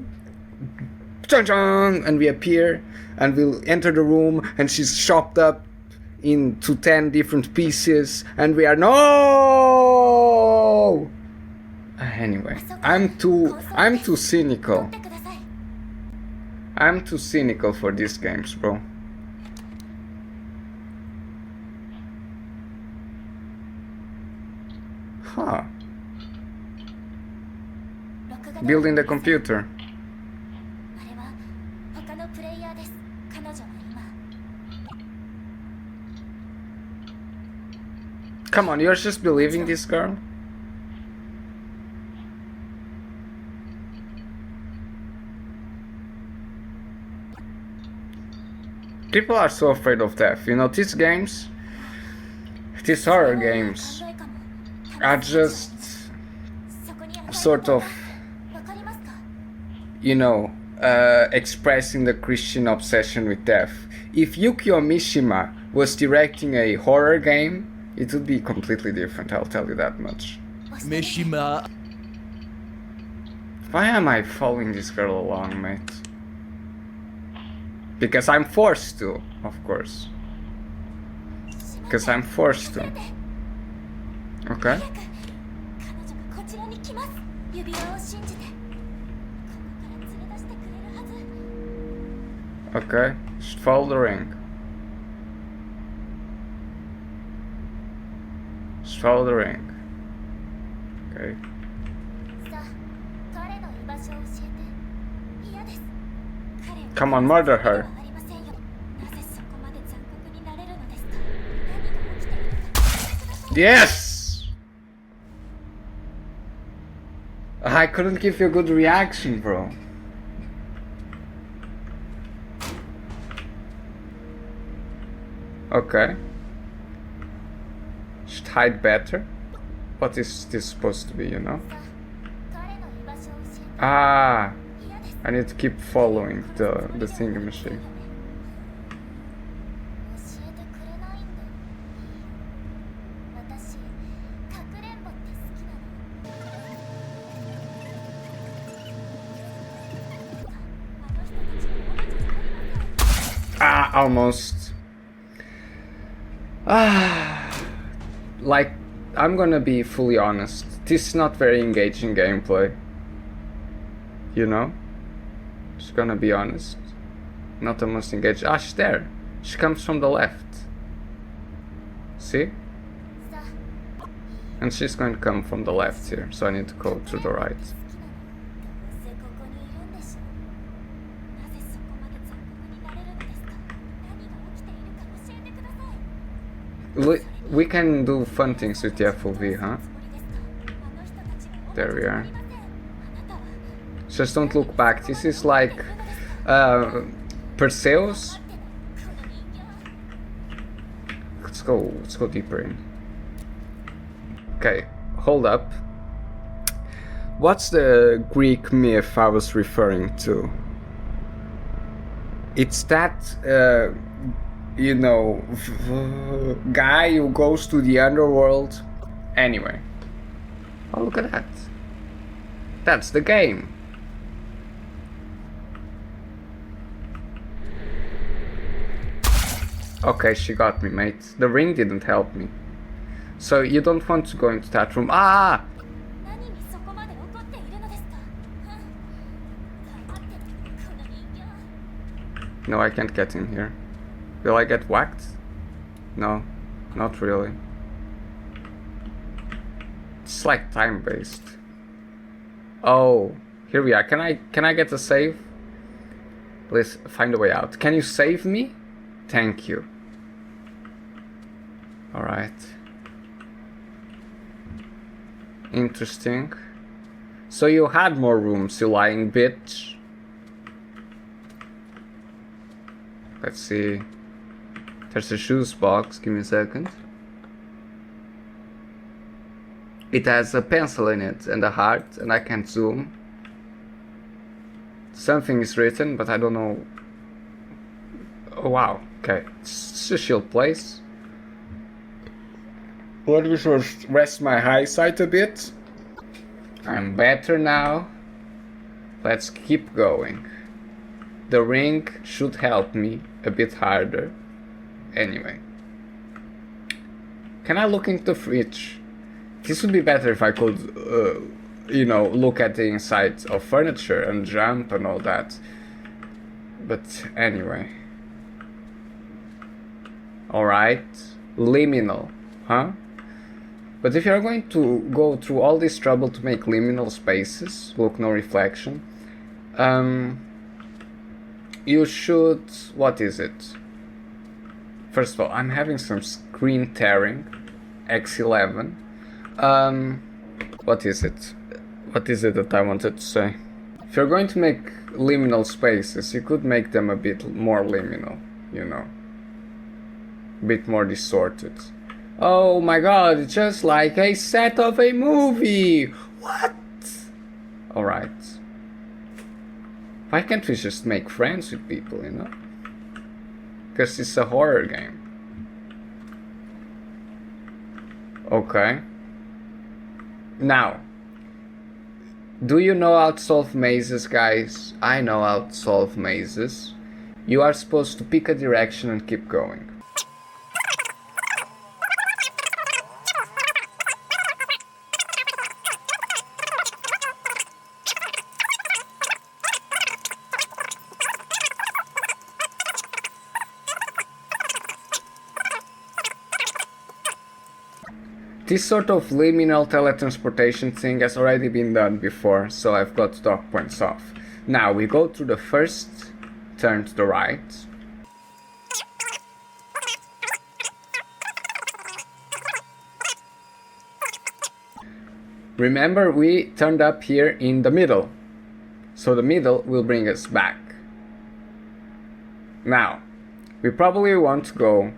Speaker 1: and we appear, and we'll enter the room, and she's chopped up into 10 different pieces, and we are no. Anyway, I'm too cynical. I'm too cynical for these games, bro. Huh. Building the computer. Come on, you're just believing this girl? People are so afraid of death. You know, these games, these horror games, are just sort of, you know, expressing the Christian obsession with death. If Yukio Mishima was directing a horror game, it would be completely different, I'll tell you that much.
Speaker 6: Mishima.
Speaker 1: Why am I following this girl along, mate? Because I'm forced to, of course. Because I'm forced to. Okay. Okay, just follow the ring. Just follow the ring. Okay. Come on, murder her. Yes! I couldn't give you a good reaction, bro. Okay. Should hide better. What is this supposed to be, you know?
Speaker 3: 彼の居場所を教えて
Speaker 1: Ah,
Speaker 3: 嫌です
Speaker 1: I need to keep following the thingy machine.
Speaker 3: 教えてくれないんだ私かくれんぼって好きなのあの人たちのおもちゃじゃありません
Speaker 1: Ah, almost. Ah, like, I'm gonna be fully honest. This is not very engaging gameplay. You know? Just gonna be honest. Not the most engaged. Ah, she's there. She comes from the left. See?
Speaker 3: さあ
Speaker 1: And she's going to come from the left here, so I need to go to the right.
Speaker 3: 好きなのどうせここにいるんでしょなぜそこまで残酷になれるのですか何が起きているか教えてください
Speaker 1: We can do fun things with the FOV, huh?
Speaker 3: つもりですかあの人たちがおもち
Speaker 1: There we
Speaker 3: ゃ
Speaker 1: are.
Speaker 3: じゃありませんあなたは
Speaker 1: Just don't look back. This is like Perseus.
Speaker 3: 待ってこの人形
Speaker 1: Let's go deeper in. Okay, hold up. What's the Greek myth I was referring to? It's that, you know, guy who goes to the underworld. Anyway. Oh, look at that. That's the game. Okay, she got me, mate. The ring didn't help me. So you don't want to go into that room. Ah!
Speaker 3: 何にそこまで怒っているのですか頑張ってこの人形
Speaker 1: No, I can't get in here. Will I get whacked? No, not really. It's like time-based. Oh, here we are. Can I get a save? Please find a way out. Can you save me? Thank you. Alright. Interesting. So you had more rooms, you lying bitch. Let's see. There's a shoes box. Give me a second. It has a pencil in it and a heart, and I can't zoom. Something is written, but I don't know. Oh wow. Okay. It's a chill place. Let me just rest my eyesight a bit. I'm better now. Let's keep going. The ring should help me a bit harder. Anyway. Can I look into the fridge? This would be better if I could, you know, look at the inside of furniture and jump and all that. But anyway. Alright. Liminal, huh? But if you're going to go through all this trouble to make liminal spaces, look, no reflection, you should... What is it? First of all, I'm having some screen tearing. X11. What is it? What is it that I wanted to say? If you're going to make liminal spaces, you could make them a bit more liminal, you know. A bit more distorted. Oh my god, it's just like a set of a movie! What? Alright. Why can't we just make friends with people, you know? Because it's a horror game. Okay. Now, do you know how to solve mazes, guys? I know how to solve mazes. You are supposed to pick a direction and keep going. This sort of liminal teletransportation thing has already been done before, so I've got dock points off. Now we go to the first turn to the right. Remember, we turned up here in the middle, so the middle will bring us back. Now, we probably want to go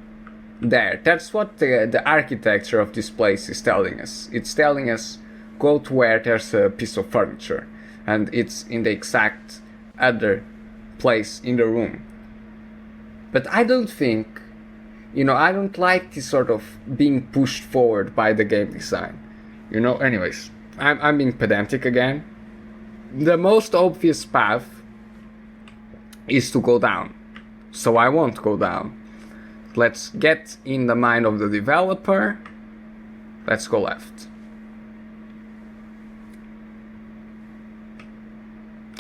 Speaker 1: there. That's what the architecture of this place is telling us. It's telling us go to where there's a piece of furniture, and it's in the exact other place in the room. But I don't think, I don't like this sort of being pushed forward by the game design. Anyways, I'm being pedantic again. The most obvious path is to go down. So I won't go down. Let's get in the mind of the developer. Let's go left.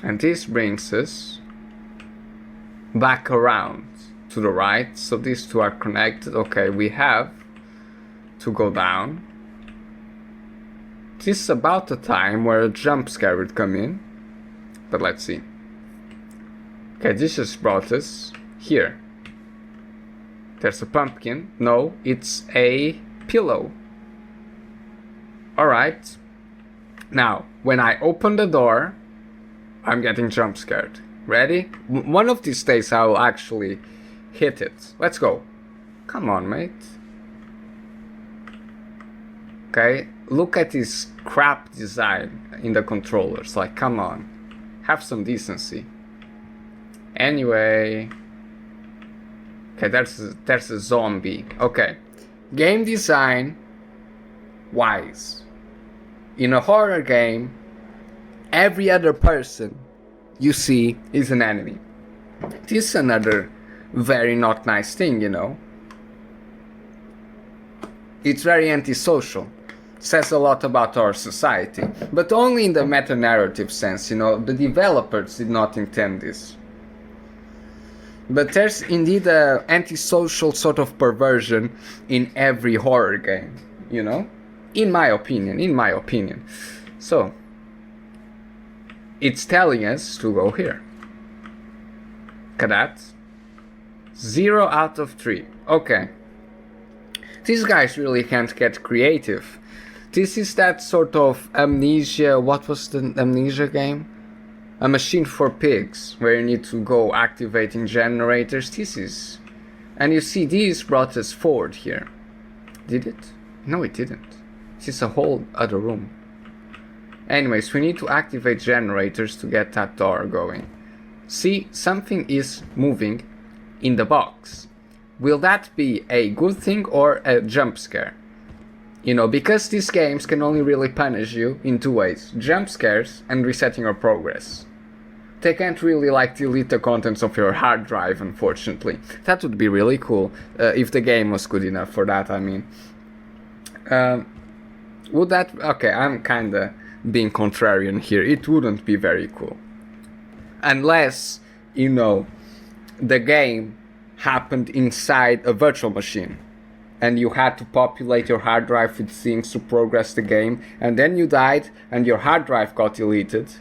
Speaker 1: And this brings us back around to the right. So these two are connected. Okay, we have to go down. This is about the time where a jump scare would come in. But let's see. Okay, this just brought us here. There's a pumpkin. No, it's a pillow. Alright. Now, when I open the door, I'm getting jump scared. Ready? One of these days I will actually hit it. Let's go. Come on, mate. Okay, look at this crap design in the controllers. Like, come on. Have some decency. Anyway. Okay, there's a zombie. Okay. Game design wise. In a horror game, every other person you see is an enemy. This is another very not nice thing, It's very antisocial. Says a lot about our society. But only in the meta-narrative sense, The developers did not intend this. But there's indeed an antisocial sort of perversion in every horror game, In my opinion. So, it's telling us to go here. Look at that. 0 out of 3. Okay. These guys really can't get creative. This is that sort of amnesia. What was the amnesia game? A Machine for Pigs, where you need to go activating generators. This is... And you see, these brought us forward here. Did it? No, it didn't. This is a whole other room. Anyways, we need to activate generators to get that door going. See, something is moving in the box. Will that be a good thing or a jump scare? Because these games can only really punish you in two ways. Jump scares and resetting your progress. They can't really delete the contents of your hard drive, unfortunately. That would be really cool, if the game was good enough for that, I mean. Would that... Okay, I'm kinda being contrarian here. It wouldn't be very cool. Unless, the game happened inside a virtual machine. And you had to populate your hard drive with things to progress the game. And then you died and your hard drive got deleted.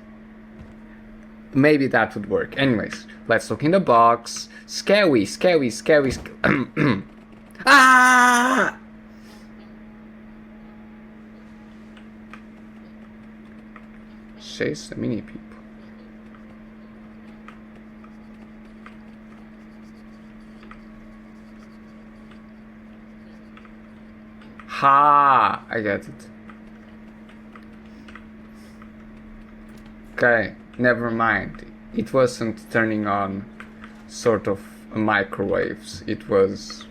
Speaker 1: Maybe that would work. Anyways, let's look in the box. Scary. Ah! Chase the mini people. Ha! I get it. Okay, never mind. It wasn't turning on sort of microwaves. It was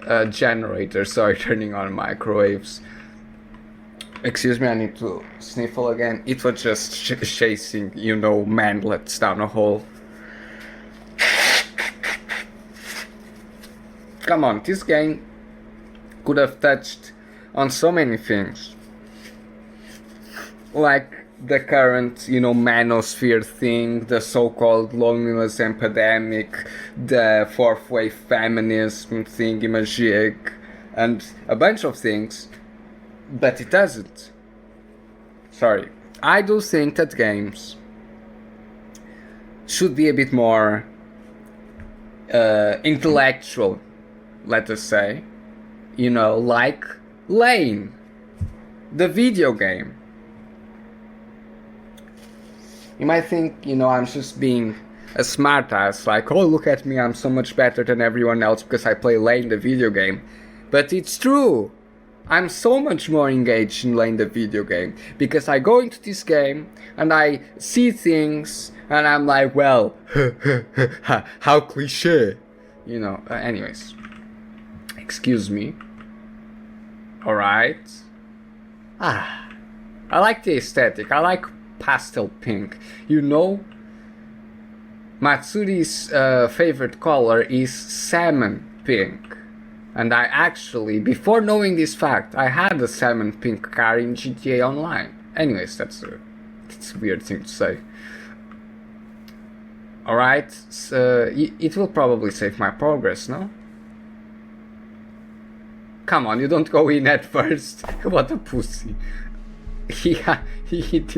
Speaker 1: a generator, sorry, turning on microwaves. Excuse me, I need to sniffle again. It was just chasing, manlets down a hole. Come on, this game could have touched on so many things. Like the current, manosphere thing, the so-called loneliness epidemic, the fourth wave feminism thingy-majig, and a bunch of things, but it doesn't. Sorry. I do think that games should be a bit more intellectual, let us say. Like Lain, the video game. You might think, I'm just being a smartass, like, oh, look at me, I'm so much better than everyone else because I play Lain the video game. But it's true. I'm so much more engaged in Lain the video game because I go into this game and I see things and I'm like, well, how cliche, you know. Anyways, excuse me. All right. I like the aesthetic. I like pastel pink. You know, Matsuri's favorite color is salmon pink. And I actually, before knowing this fact, I had a salmon pink car in GTA Online. Anyways, that's a weird thing to say. Alright, so it will probably save my progress, no? Come on, you don't go in at first. What a pussy. He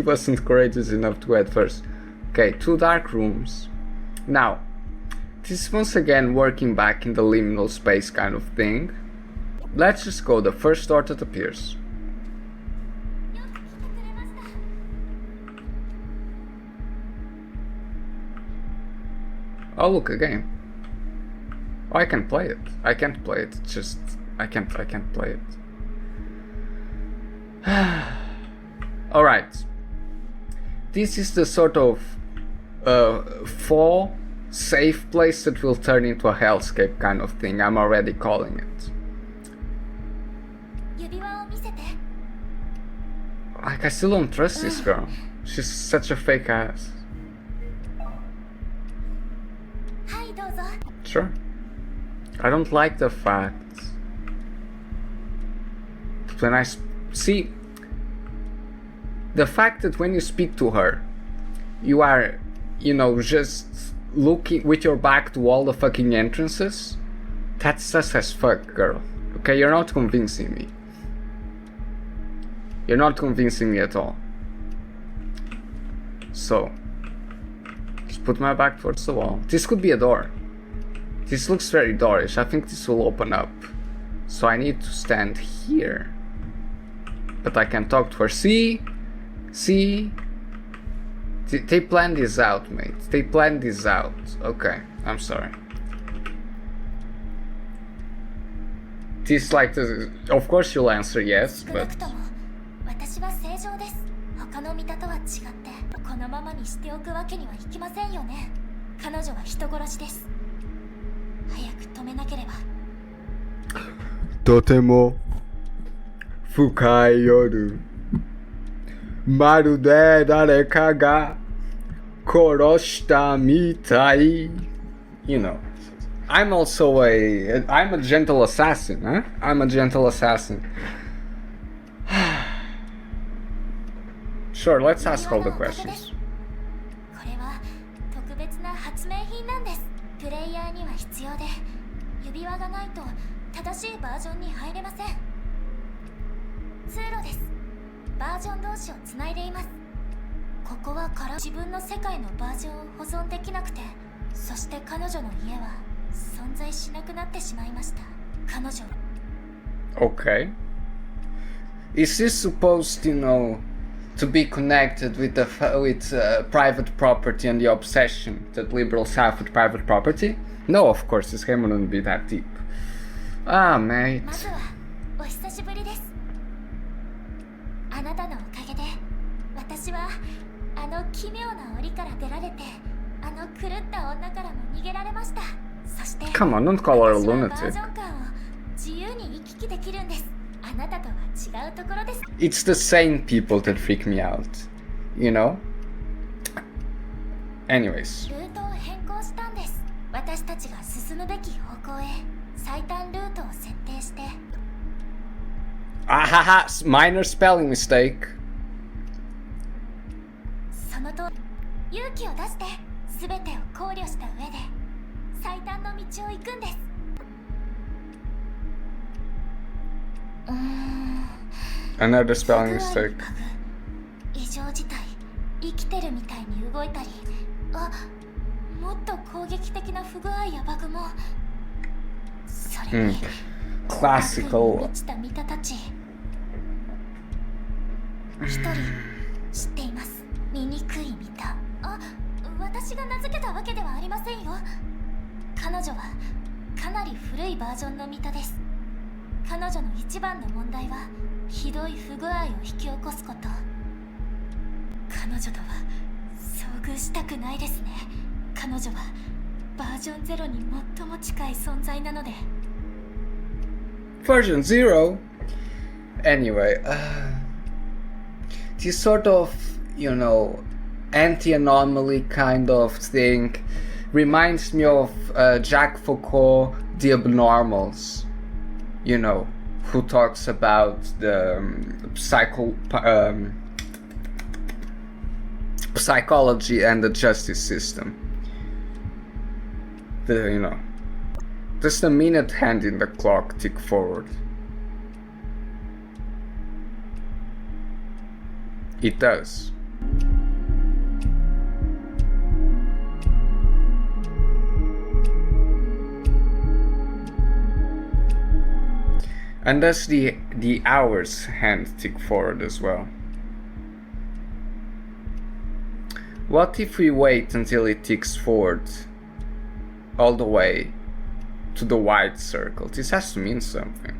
Speaker 1: wasn't courageous enough to go at first. Okay, 2 dark rooms. Now, this is once again working back in the liminal space kind of thing. Let's just go the first door that appears. Oh, look, a game. Oh, I can play it. I can't play it. It's just I can't play it. Alright. This is the sort of fall safe place that will turn into a hellscape kind of thing. I'm already calling it. Like, I still don't trust this girl. She's such a fake ass. Sure. I don't like the fact that when I see the fact that when you speak to her, you are, you know, just looking with your back to all the fucking entrances. That's sus as fuck, girl. Okay, you're not convincing me. You're not convincing me at all. So, just put my back towards the wall. This could be a door. This looks very doorish. I think this will open up. So I need to stand here. But I can talk to her. See? See? They planned this out, mate. They planned this out. Okay, I'm sorry. This like the... Of course you'll answer yes, but... Totemo fukai yoru. Marude dareka ga koroshita mitai. You know, I'm also I'm a gentle assassin, huh? I'm a gentle assassin. Sure, let's ask all the questions. Okay. Is this supposed, you know, to be connected with the private property and the obsession that liberals have with private property? No, of course, this game wouldn't be that deep. Ah, mate. Come on, don't call her a lunatic. It's the sane people that freak me out, you know? Anyways. Ahaha, minor spelling mistake. Another spelling mistake. Classical.
Speaker 3: 私が名付けたわけではありませんよ。彼女はかなり古いバージョンのミタです。彼女の一番の問題はひどい不具合を引き起こすこと。彼女とは遭遇したくないですね。彼女はバージョン0に最も近い存在なので。
Speaker 1: Version 0? Anyway, this sort of, you know, anti-anomaly kind of thing reminds me of Jacques Foucault, The Abnormals, you know, who talks about the psychology and the justice system. You know, does the minute hand in the clock tick forward? It does. And does the hours hand tick forward as well? What if we wait until it ticks forward all the way to the white circle? This has to mean something.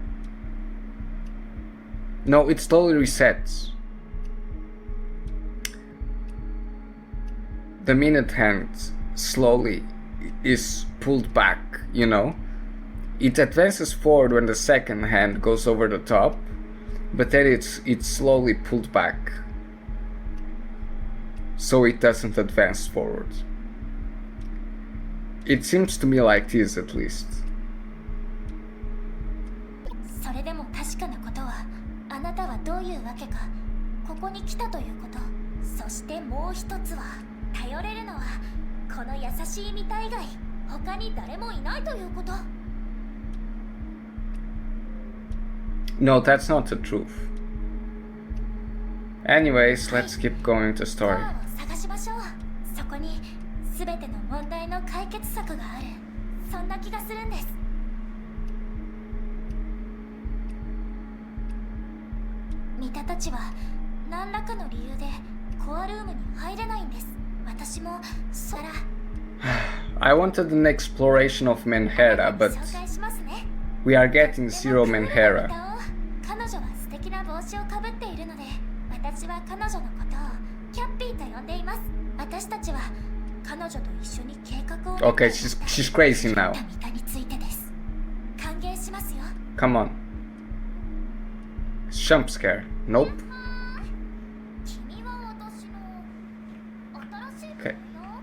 Speaker 1: No, it slowly resets. The minute hand slowly is pulled back, you know? It advances forward when the second hand goes over the top, but then it's slowly pulled back, so it doesn't advance forward. It seems to me like this, at least.
Speaker 3: それでも確かなことは、あなたはどういうわけかここに来たということ。そしてもう一つは、頼れるのはこの優しいミタ以外他に誰もいないということ。
Speaker 1: No, that's not the truth. Anyways, let's keep going to story.
Speaker 3: 探しましょう。そこに全ての問題の解決策がある。そんな気がするんです。ミタたちは何らかの理由でコアルームに入れないんです。私もそら
Speaker 1: I wanted an exploration of Menhera, but we are getting zero Menhera.
Speaker 3: 彼女は素敵な帽子をかぶっているので、私は彼女のことをキャッピーと呼んでいます。私たちは彼女と一緒に計画を
Speaker 1: Okay, she's crazy now.
Speaker 3: ミタについてです。歓迎しますよ。
Speaker 1: Come on. Jump scare. Nope. Okay.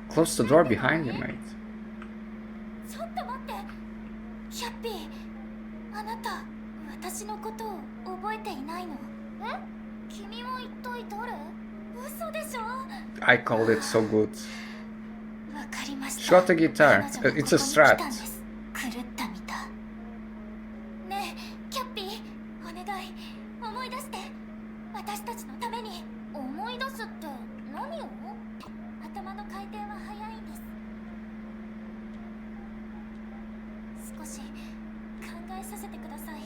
Speaker 1: Close the door behind you, mate.
Speaker 3: ちょっと待って。キャッピー、あなた、私のことを覚えていないの？え？君は一体誰？嘘でしょ？
Speaker 1: I called it so good.
Speaker 3: わかりました。
Speaker 1: She got a guitar. It's a Strat.
Speaker 3: 狂ったみた。ねえ、キャッピー、お願い、思い出して。私たちのために。思い出すって何を？頭の回転は早いんです。少し考えさせてください。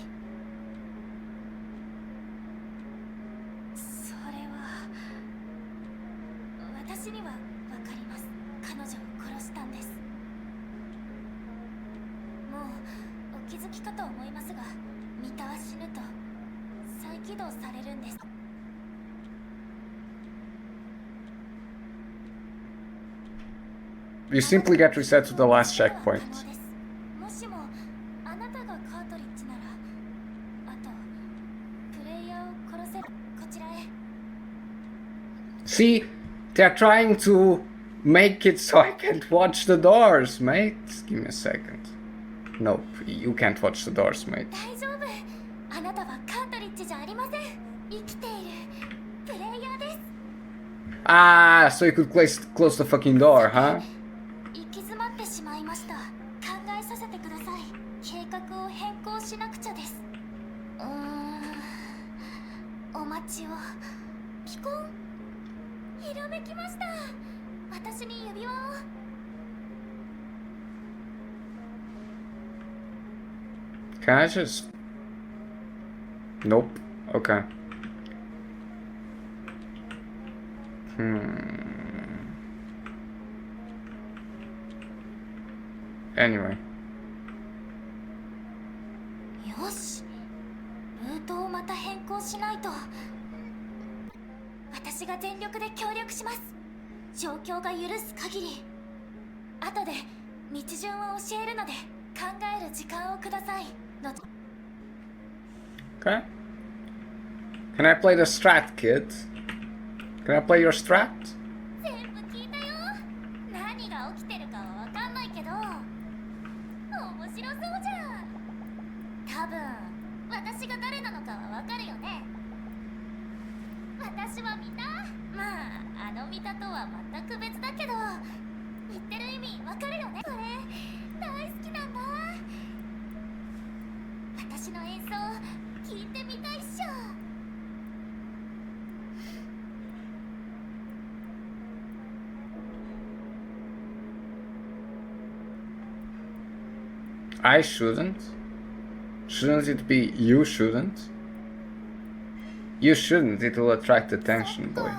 Speaker 3: それは私にはわかります。彼女を殺したんです。もうお気づきかと思いますが、ミタは死ぬと再起動されるんです。
Speaker 1: You simply get reset to the last checkpoint.
Speaker 3: もしもあなたがカートリッジなら、あとプレイヤーを殺せ。こちらへ。
Speaker 1: See, they're trying to make it so I can't watch the doors, mate. Give me a second. Nope, you can't watch the doors, mate.
Speaker 3: 大丈夫。あなたはカートリッジじゃありません。生きているプレイヤーです。
Speaker 1: Ah, so you could close the fucking door, huh?
Speaker 3: 行き詰まってしまいました。考えさせてください。計画を変更しなくちゃです。お待ちを。ピコン。ひらめきました。私に指輪を。
Speaker 1: Can I just... Nope. Okay. Anyway.
Speaker 3: よし、ルートをまた変更しないと。私が全力で協力します。状況が許す限り。後で道順を教えるので考える時間をください。の
Speaker 1: Okay. Can I play the strat, kid? Can I play your strat?
Speaker 3: 全部聞いたよ。何が起きてるかは分かんないけど面白そうじゃん。多分私が誰なのかは分かるよね。私は見た。まああの見たとは全く別だけど言ってる意味分かるよね。これ大好きなんだ。私の演奏聞いてみたいっしょ。
Speaker 1: I shouldn't? Shouldn't it be you shouldn't? You shouldn't, it will attract attention, boy.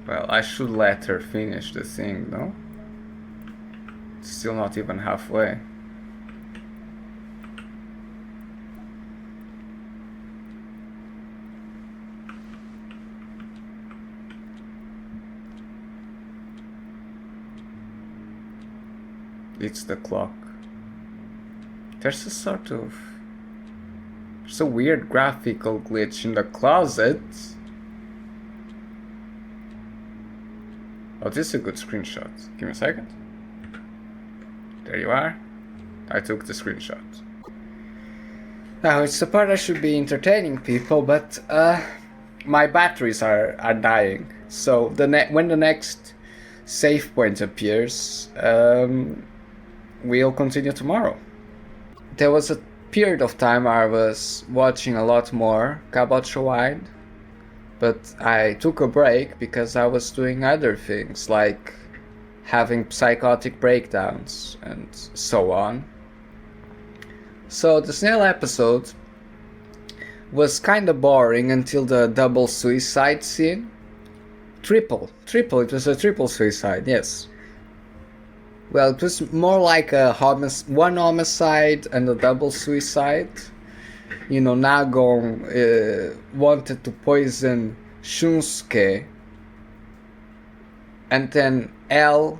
Speaker 1: Well, I should let her finish the thing, no? It's still not even halfway. It's the clock. There's a sort of... There's a weird graphical glitch in the closet. Oh, this is a good screenshot. Give me a second. There you are. I took the screenshot. Now, it's the part I should be entertaining people, but my batteries are dying. So when the next save point appears, we'll continue tomorrow. There was a period of time I was watching a lot more Wide, but I took a break because I was doing other things like having psychotic breakdowns and so on. So the snail episode was kinda boring until the double suicide scene. Triple, it was a triple suicide, yes. Well, it was more like a one homicide and a double suicide. You know, Nagon wanted to poison Shunsuke. And then L...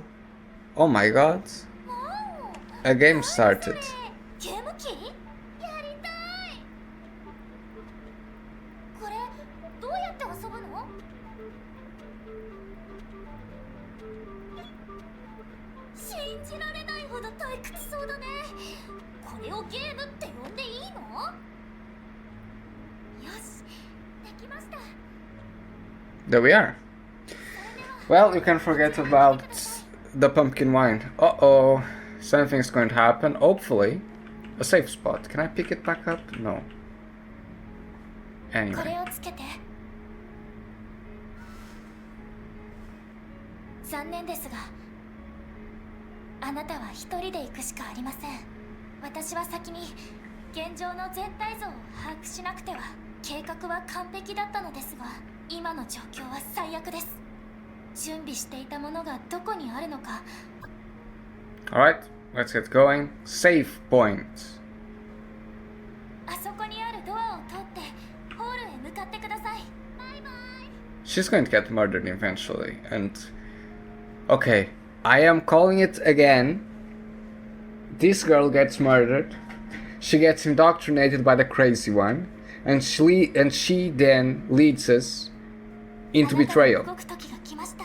Speaker 1: Oh my god. A game started.
Speaker 3: ゲーム機やりたい。これどうやって遊ぶの？信じられないほど退屈そうだね。これをゲームって呼んでいいの？よし、できました。
Speaker 1: There we are. Well, you can forget about the pumpkin wine. Uh-oh. Something's going to happen. Hopefully. A safe spot. Can I pick it back up? No.
Speaker 3: こ
Speaker 1: Anyway.
Speaker 3: れをつけて。残念ですが、あなたは一人で行くしかありません。私は先に現状の全体像を把握しなくては。計画は完璧だったのですが、今の状況は最悪です。準備していたものがどこにあるのか。
Speaker 1: Alright, let's get going. Save point.
Speaker 3: あそこにあるドアを通ってホールへ向かってください。バイバイ。
Speaker 1: She's going to get murdered eventually. And... Okay, I am calling it again. This girl gets murdered. She gets indoctrinated by the crazy one. And she then leads us into betrayal.
Speaker 3: 動く時が来ました。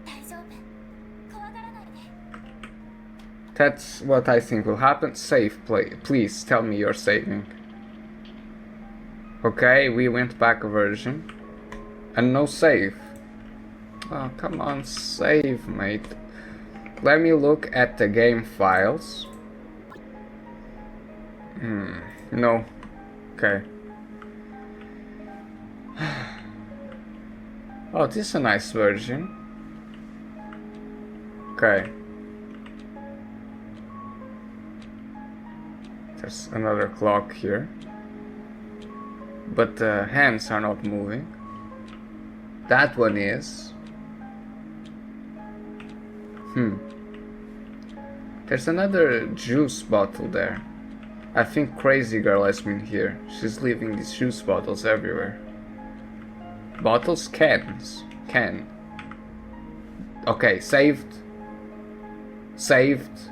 Speaker 3: 大丈夫。怖がらないで。
Speaker 1: That's what I think will happen. Save, please tell me you're saving. Okay, we went back a version. And no save. Oh, come on, save, mate. Let me look at the game files. No. Okay. Oh, this is a nice version. Okay. There's another clock here. But the hands are not moving. That one is. There's another juice bottle there. I think Crazy Girl has been here. She's leaving these juice bottles everywhere. Bottles? Cans. Can. Okay, saved. Saved.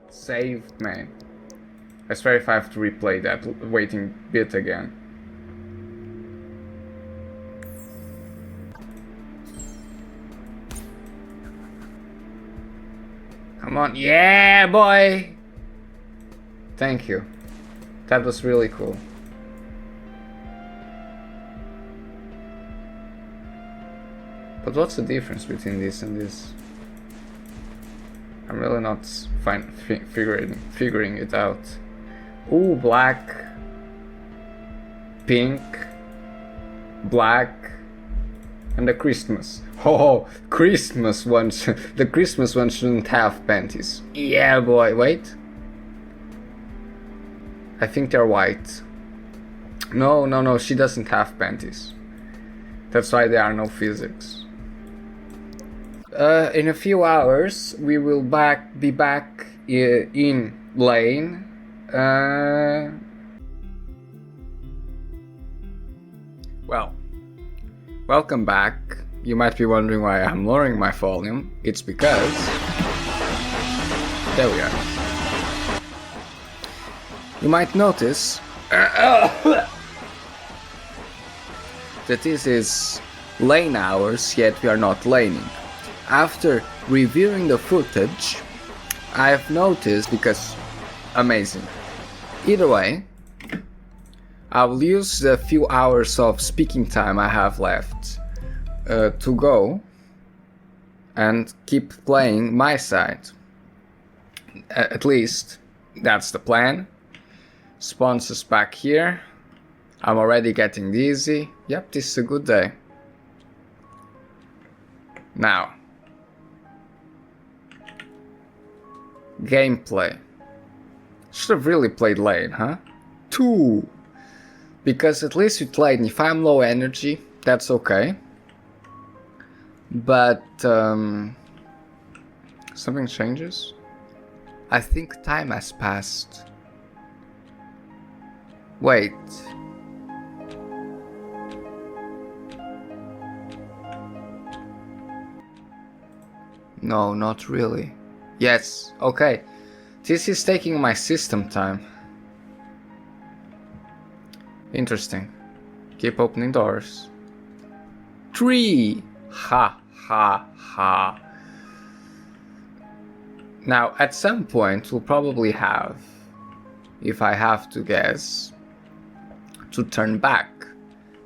Speaker 1: Saved, man. I swear if I have to replay that waiting bit again. Come on. Yeah, boy! Thank you. That was really cool. But what's the difference between this and this? I'm really not figuring it out. Ooh, black, pink, black, and the Christmas. Oh, Christmas one. The Christmas one shouldn't have panties. Yeah, boy. Wait. I think they're white. No. She doesn't have panties. That's why there are no physics. In a few hours, we will be back in Lain. Well, welcome back. You might be wondering why I'm lowering my volume. It's because... There we are. You might notice that this is Lain hours, yet we are not laning. After reviewing the footage, I have noticed, because amazing. Either way, I will use the few hours of speaking time I have left to go and keep playing MiSide. At least that's the plan. Sponsors back here. I'm already getting dizzy. Yep, this is a good day. Now, gameplay. Should have really played Lain, huh? 2. Because at least with Lain, if I'm low energy, that's okay. But something changes. I think time has passed. Wait. No, not really. Yes, okay. This is taking my system time. Interesting. Keep opening doors. 3! Ha ha ha. Now, at some point, we'll probably have, if I have to guess, to turn back.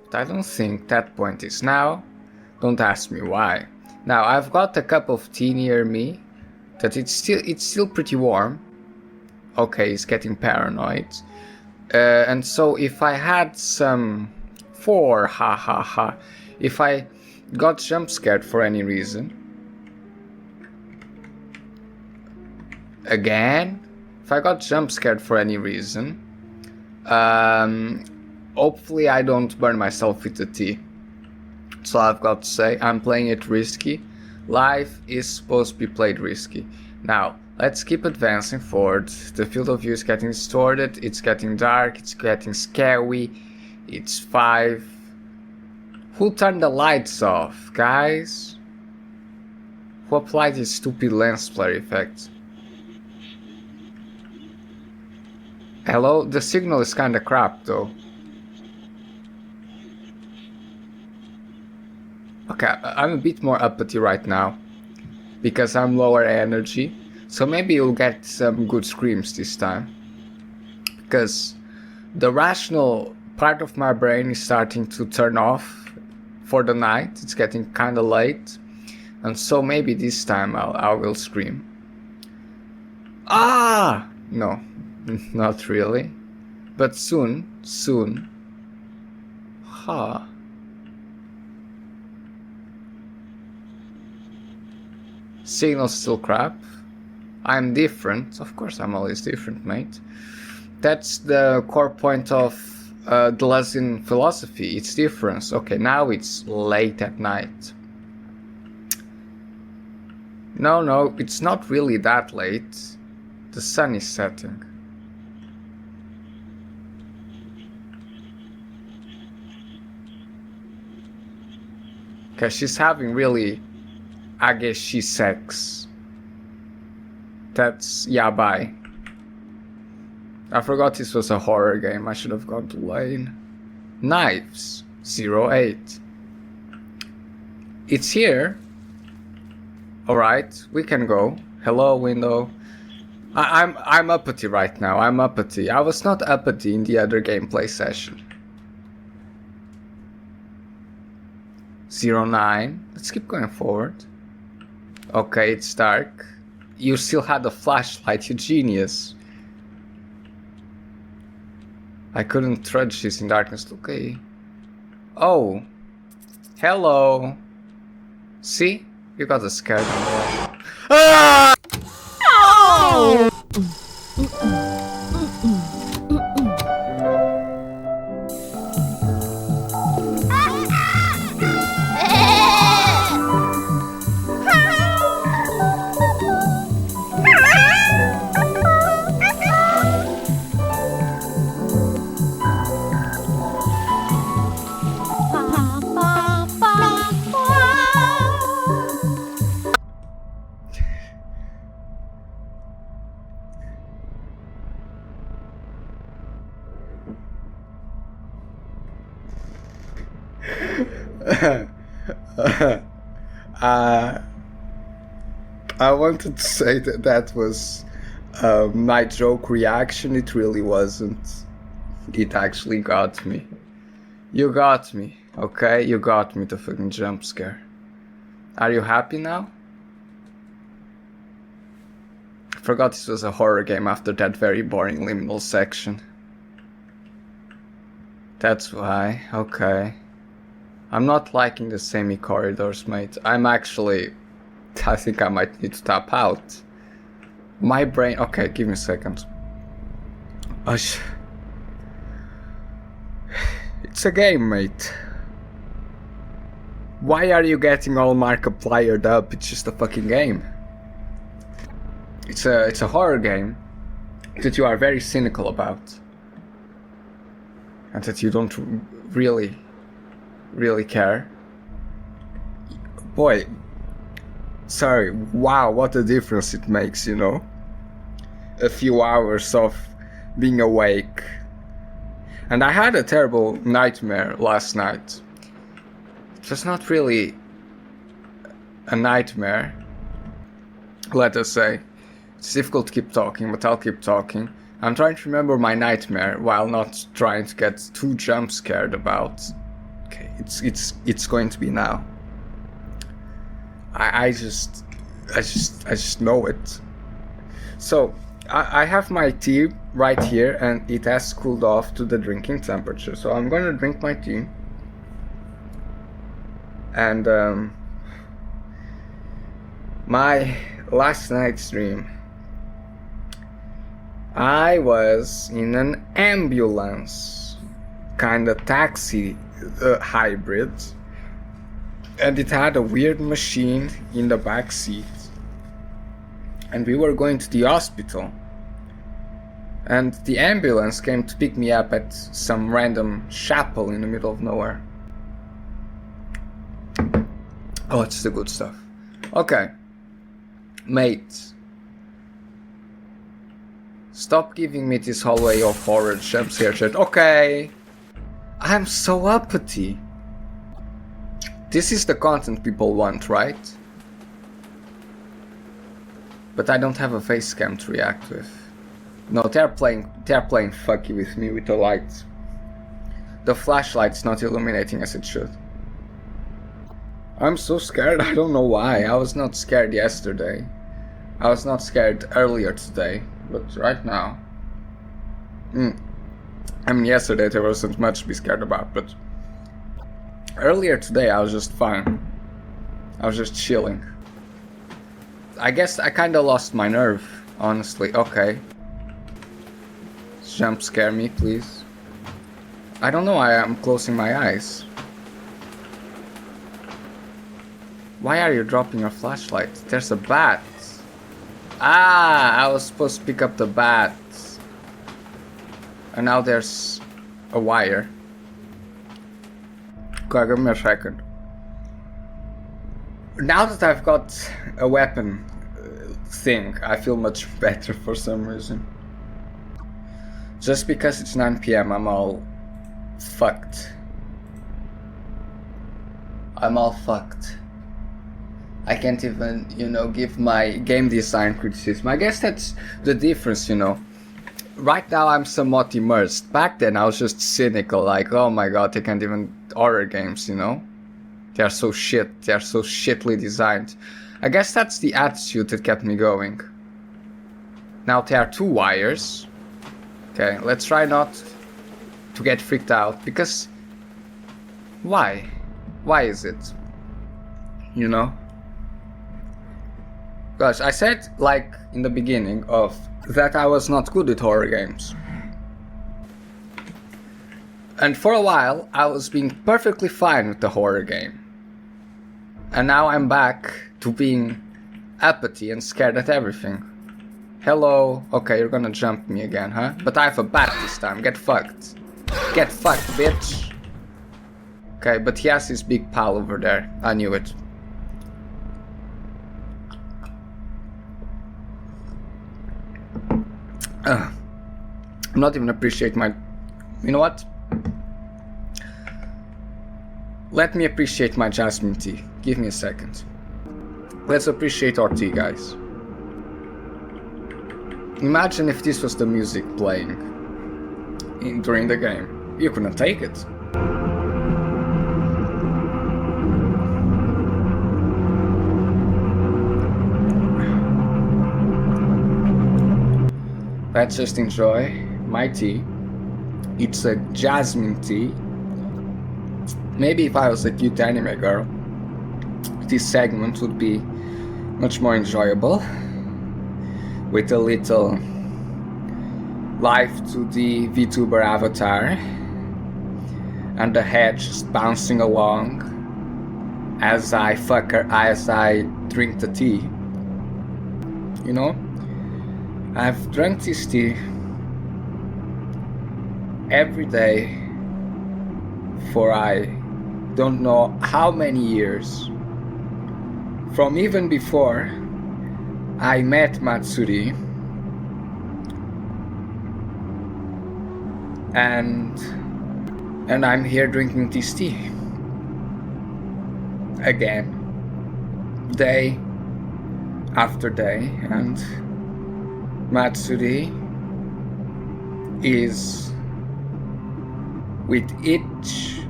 Speaker 1: But I don't think that point is now. Don't ask me why. Now, I've got a cup of tea near me. That it's still pretty warm. Okay, it's getting paranoid. And so if I had some 4, ha ha ha, if I got jump scared for any reason, again, if I got jump scared for any reason, hopefully I don't burn myself with the tea. So I've got to say, I'm playing it risky. Life is supposed to be played risky. Now, let's keep advancing forward. The field of view is getting distorted, it's getting dark, it's getting scary. It's 5. Who turned the lights off, guys? Who applied this stupid lens flare effect? Hello? The signal is kinda crap though. Okay, I'm a bit more uppity right now. Because I'm lower energy. So maybe you'll get some good screams this time. Because the rational part of my brain is starting to turn off for the night. It's getting kinda late. And so maybe this time I will scream. Ah! No. Not really. But soon. Huh. Signal's still crap. I'm different. Of course I'm always different, mate. That's the core point of the Lain philosophy. It's difference. Okay, now it's late at night. No, it's not really that late. The sun is setting. Okay, she's having really, I guess she's sex. That's, yeah, bye. I forgot this was a horror game. I should have gone to Lain. Knives 08. It's here. Alright, we can go. Hello, window. I'm uppity right now. I'm uppity. I was not uppity in the other gameplay session. 09. Let's keep going forward. Okay, it's dark. You still had a flashlight, you genius. I couldn't trudge this in darkness. Okay. Oh. Hello. See? You got a scared one. Ah! Oh! I wanted to say that that was my joke reaction. It really wasn't. It actually got me. You got me, okay? You got me, the fucking jump scare. Are you happy now? I forgot this was a horror game after that very boring liminal section. That's why, okay. I'm not liking the semi-corridors, mate. I think I might need to tap out. My brain... Okay, give me a second. It's a game, mate. Why are you getting all Markipliered up? It's just a fucking game. It's a horror game that you are very cynical about. And that you don't really care. Boy, sorry, wow, what a difference it makes, you know? A few hours of being awake. And I had a terrible nightmare last night. It was not really a nightmare, let us say. It's difficult to keep talking, but I'll keep talking. I'm trying to remember my nightmare while not trying to get too jump scared about. Okay, it's going to be now. I just know it. So I have my tea right here, and it has cooled off to the drinking temperature. So I'm gonna drink my tea. And my last night's dream, I was in an ambulance, kind of taxi hybrid, and it had a weird machine in the back seat, and we were going to the hospital, and the ambulance came to pick me up at some random chapel in the middle of nowhere. Oh, it's the good stuff. Okay, mate, stop giving me this hallway of horror jump scare shit. Okay, I'm so uppity. This is the content people want, right? But I don't have a face cam to react with. No, they're playing fucky with me with the lights. The flashlight's not illuminating as it should. I'm so scared, I don't know why. I was not scared yesterday. I was not scared earlier today, but right now. I mean, yesterday there wasn't much to be scared about, but earlier today I was just fine. I was just chilling. I guess I kinda lost my nerve, honestly. Okay. Jump scare me, please. I don't know why I'm closing my eyes. Why are you dropping your flashlight? There's a bat. Ah, I was supposed to pick up the bat. And now there's a wire. Okay, give me a second. Now that I've got a weapon thing, I feel much better for some reason. Just because it's 9 PM, I'm all fucked. I'm all fucked. I can't even, give my game design criticism. I guess that's the difference, Right now I'm somewhat immersed. Back then I was just cynical, like, oh my god, they can't even horror games, They are so shit, they are so shittily designed. I guess that's the attitude that kept me going. Now there are 2 wires. Okay, let's try not to get freaked out, because why? Why is it? Gosh, I said, like, in the beginning that I was not good at horror games. And for a while, I was being perfectly fine with the horror game. And now I'm back to being apathy and scared at everything. Hello. Okay, you're gonna jump me again, huh? But I have a bat this time. Get fucked. Get fucked, bitch. Okay, but he has his big pal over there. I knew it. I'm not even appreciate my... You know what? Let me appreciate my jasmine tea. Give me a second. Let's appreciate our tea, guys. Imagine if this was the music playing during the game. You couldn't take it. Let's just enjoy my tea. It's a jasmine tea. Maybe if I was a cute anime girl, this segment would be much more enjoyable, with a little life to the VTuber avatar and the head just bouncing along as I drink the tea. I've drunk this tea every day for I don't know how many years. From even before I met Matsuri, and I'm here drinking this tea again, day after day, and Matsuri is, with each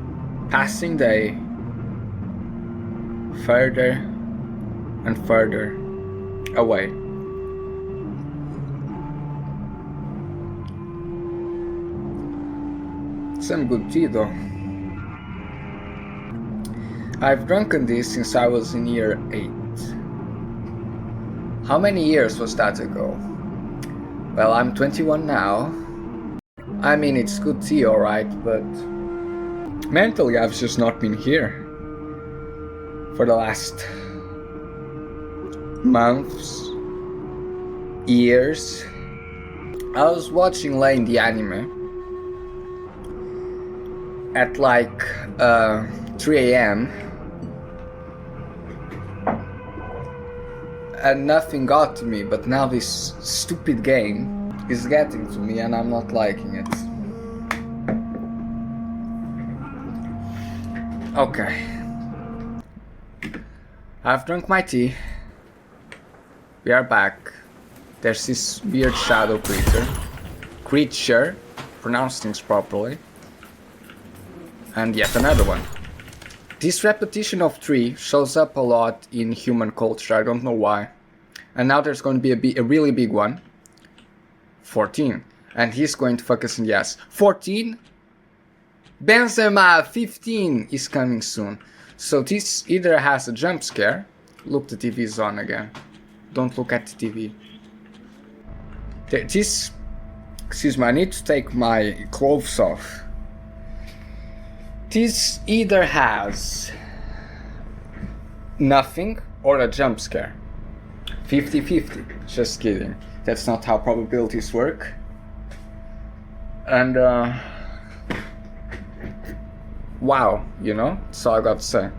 Speaker 1: passing day, further and further away. Some good tea though. I've drunken this since I was in year 8. How many years was that ago? Well, I'm 21 now. I mean, it's good tea, alright, but mentally I've just not been here for the last months, years. I was watching Lain the anime at like 3 AM and nothing got to me, but now this stupid game is getting to me and I'm not liking it. Okay. I've drunk my tea. We are back. There's this weird shadow creature, pronounce things properly, and yet another one. This repetition of 3 shows up a lot in human culture, I don't know why. And now there's going to be a really big one, 14. And he's going to focus on yes. 14. Benzema 15 is coming soon. So this either has a jump scare. Look, the TV is on again. Don't look at the TV. This... Excuse me, I need to take my clothes off. This either has nothing or a jump scare. 50-50. Just kidding. That's not how probabilities work. And wow, you know, that's all I got to say.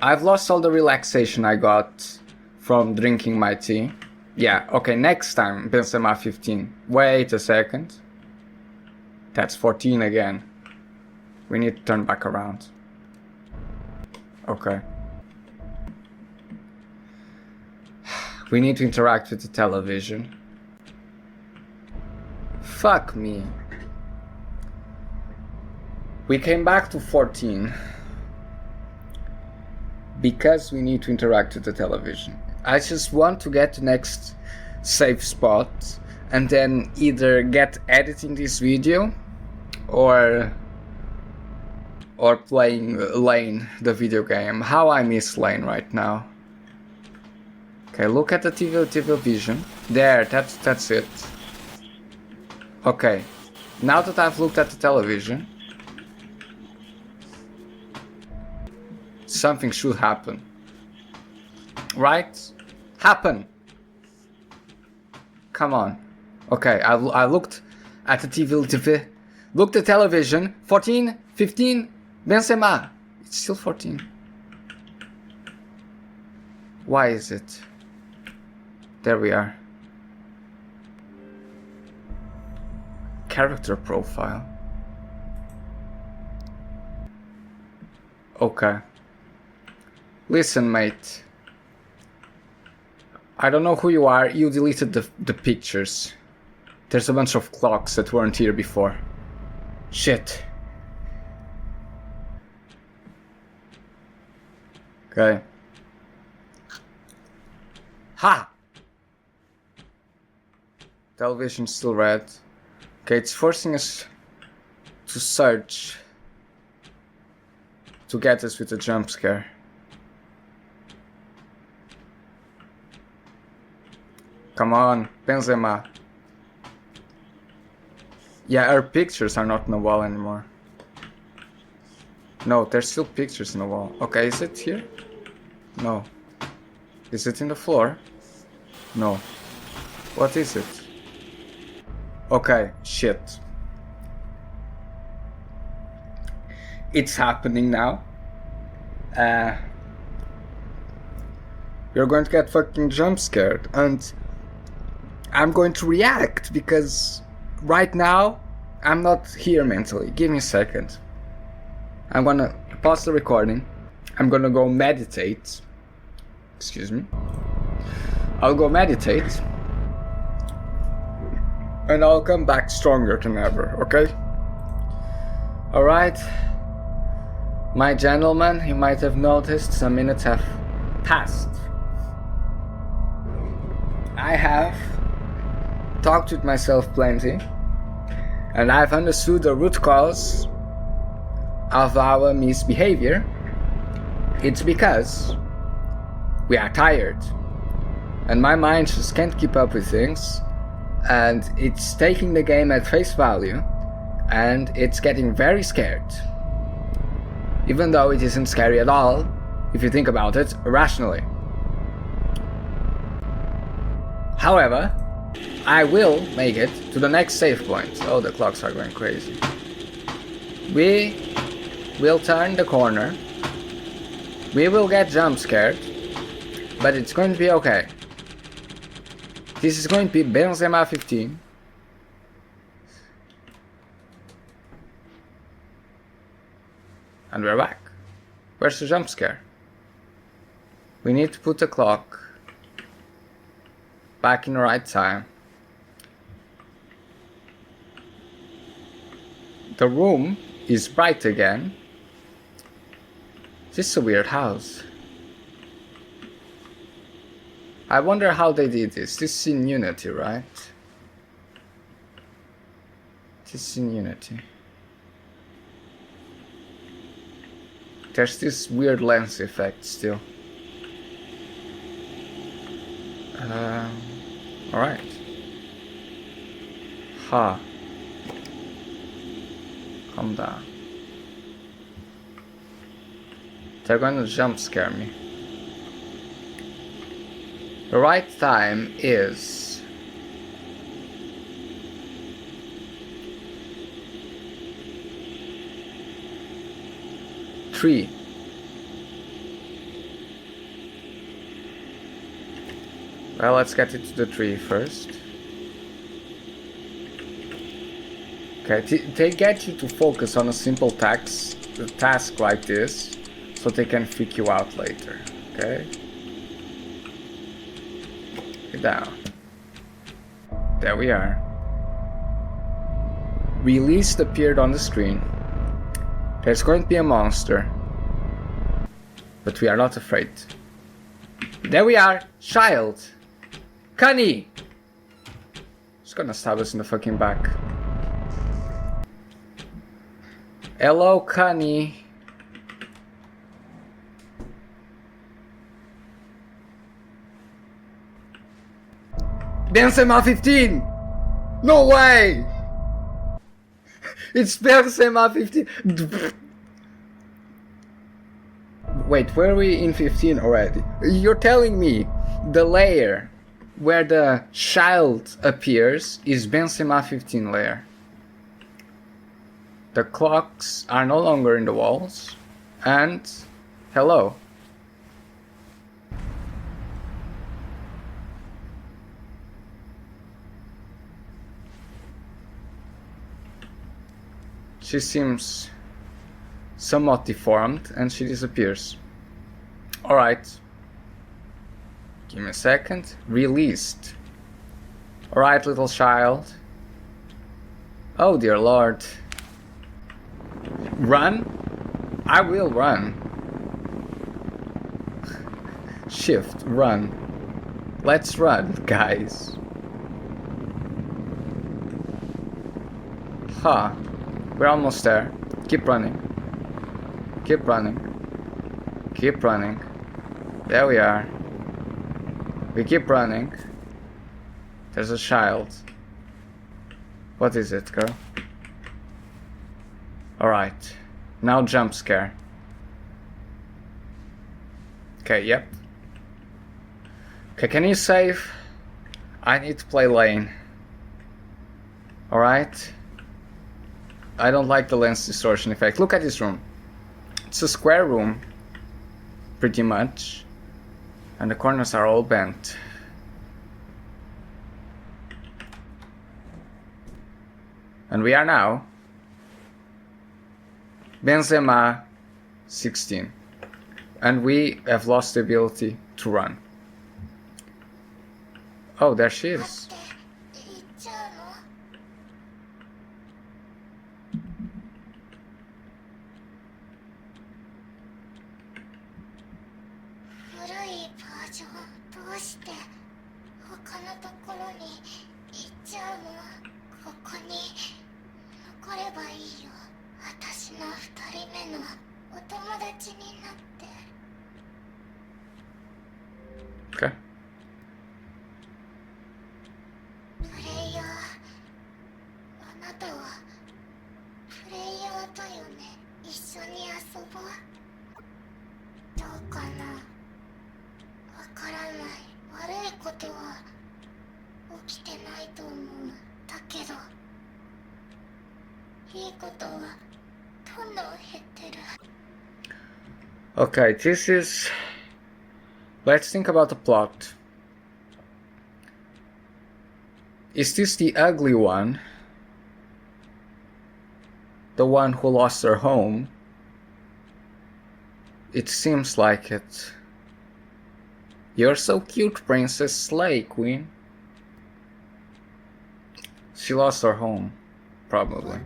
Speaker 1: I've lost all the relaxation I got from drinking my tea. Yeah, okay, next time Benzema 15. Wait a second. That's 14 again. We need to turn back around. Okay. We need to interact with the television. Fuck me. We came back to 14 because we need to interact with the television. I just want to get the next safe spot and then either get editing this video or playing Lain, the video game. How I miss Lain right now. Okay, look at the TV vision. There, that's it. Okay, now that I've looked at the television, something should happen. Right? Happen! Come on. Okay, I looked at the TV. Looked at television. 14, 15, Benzema. It's still 14. Why is it? There we are. Character profile. Okay. Listen, mate. I don't know who you are, you deleted the pictures. There's a bunch of clocks that weren't here before. Shit. Okay. Ha! Television's still red. Okay, it's forcing us to search to get us with a jump scare. Come on, Benzema. Yeah, our pictures are not in the wall anymore. No, there's still pictures in the wall. Okay, is it here? No. Is it in the floor? No. What is it? Okay, shit. It's happening now. You're going to get fucking jump scared, and I'm going to react because right now I'm not here mentally. Give me a second. I'm gonna pause the recording. I'm gonna go meditate. Excuse me. I'll go meditate. And I'll come back stronger than ever, okay? Alright. My gentlemen, you might have noticed some minutes have passed. I have talked with myself plenty, and I've understood the root cause of our misbehavior. It's because we are tired, and my mind just can't keep up with things, and it's taking the game at face value, and it's getting very scared. Even though it isn't scary at all, if you think about it rationally. However, I will make it to the next save point. Oh, the clocks are going crazy. We will turn the corner. We will get jump scared, but it's going to be okay. This is going to be Benzema 15. And we're back. Where's the jump scare? We need to put the clock back in the right time. The room is bright again. This is a weird house. I wonder how they did this. This is in Unity, right? This in Unity. There's this weird lens effect still. Alright. Ha. Calm down. They're gonna jump scare me. The right time is 3. Well, let's get it to the tree first. Okay, they get you to focus on a simple task like this, so they can freak you out later. Okay? Get down. There we are. Released appeared on the screen. There's going to be a monster, but we are not afraid. There we are, child. Connie! She's gonna stab us in the fucking back. Hello, Connie. Benzema 15! No way! It's Benzema 15! Wait, were we in 15 already? You're telling me the layer where the child appears is Benzema 15 layer. The clocks are no longer in the walls, and hello. She seems somewhat deformed and she disappears. Alright. Give me a second. Released. Alright, little child. Oh dear lord. Run? I will run. Shift, run. Let's run, guys. Huh. We're almost there. Keep running. Keep running. Keep running. There we are. We keep running. There's a child. What is it, girl? Alright. Now jump scare. Okay, yep. Okay, can you save? I need to play Lain. Alright. I don't like the lens distortion effect. Look at this room. It's a square room. Pretty much. And the corners are all bent. And we are now Benzema 16. And we have lost the ability to run. Oh, there she is. Okay. Okay, this is... Let's think about the plot. Is this the ugly one? The one who lost her home? It seems like it. You're so cute, Princess Slay Queen. She lost her home, probably.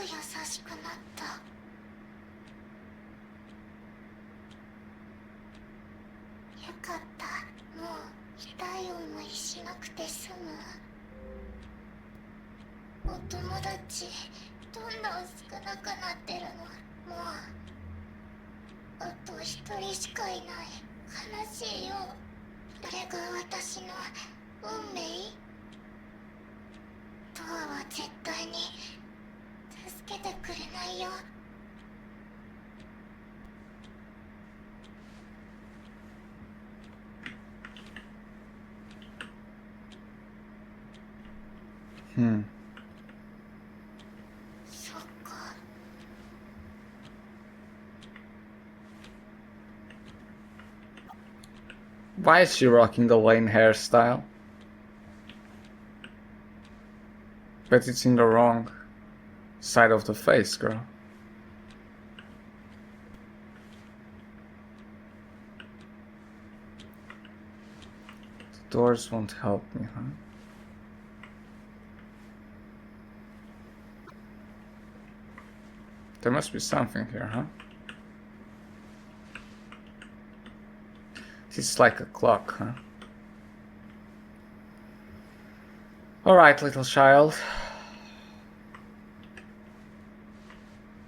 Speaker 3: 優しくなった。よかった。もう痛い思いしなくて済む。お友達どんどん少なくなってるの。もうあと一人しかいない。悲しいよ。誰が私の運命？トアは絶対に助けてくれないよ。そっか。
Speaker 1: Why is she rocking the Lain hairstyle? But it's in the wrong side of the face, girl. The doors won't help me, huh? There must be something here, huh? It's like a clock, huh? Alright, little child.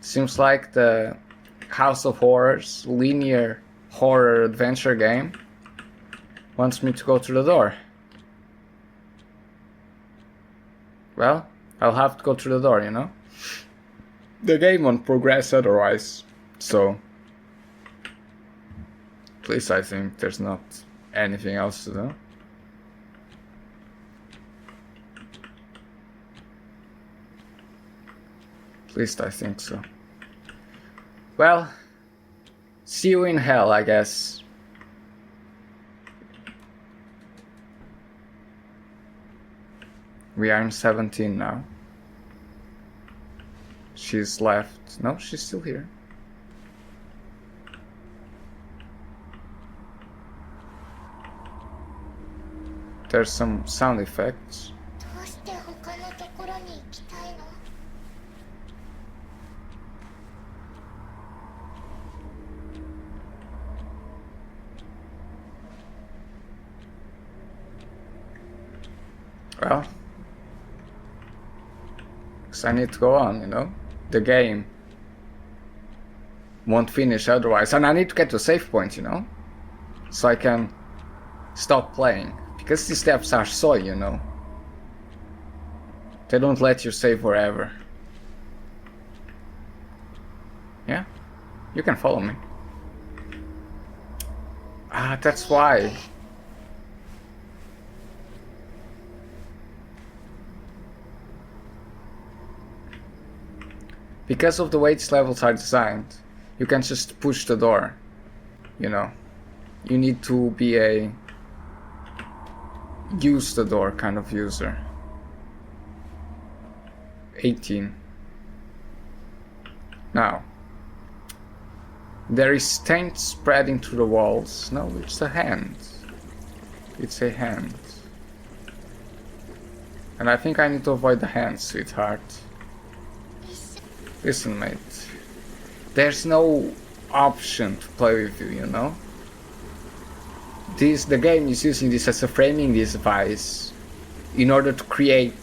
Speaker 1: Seems like the House of Horrors linear horror adventure game wants me to go through the door. Well, I'll have to go through the door, you know? The game won't progress otherwise, so at least I think there's not anything else to do. At least I think so. Well, see you in hell, I guess. We are in 17 now. She's left. No, she's still here. There's some sound effects.
Speaker 3: どうして他のところに行きたいの？Well,
Speaker 1: because I need to go on, you know? The game won't finish otherwise, and I need to get to a save point, you know? So I can stop playing, because these steps are so, you know? They don't let you save forever. Yeah? You can follow me. Ah, that's why. Because of the way these levels are designed, you can just push the door, you know. You need to be a use the door kind of user. 18. Now, there is taint spreading through the walls. No, it's a hand. It's a hand. And I think I need to avoid the hand, sweetheart. Listen, mate. There's no option to play with you, you know? The game is using this as a framing device in order to create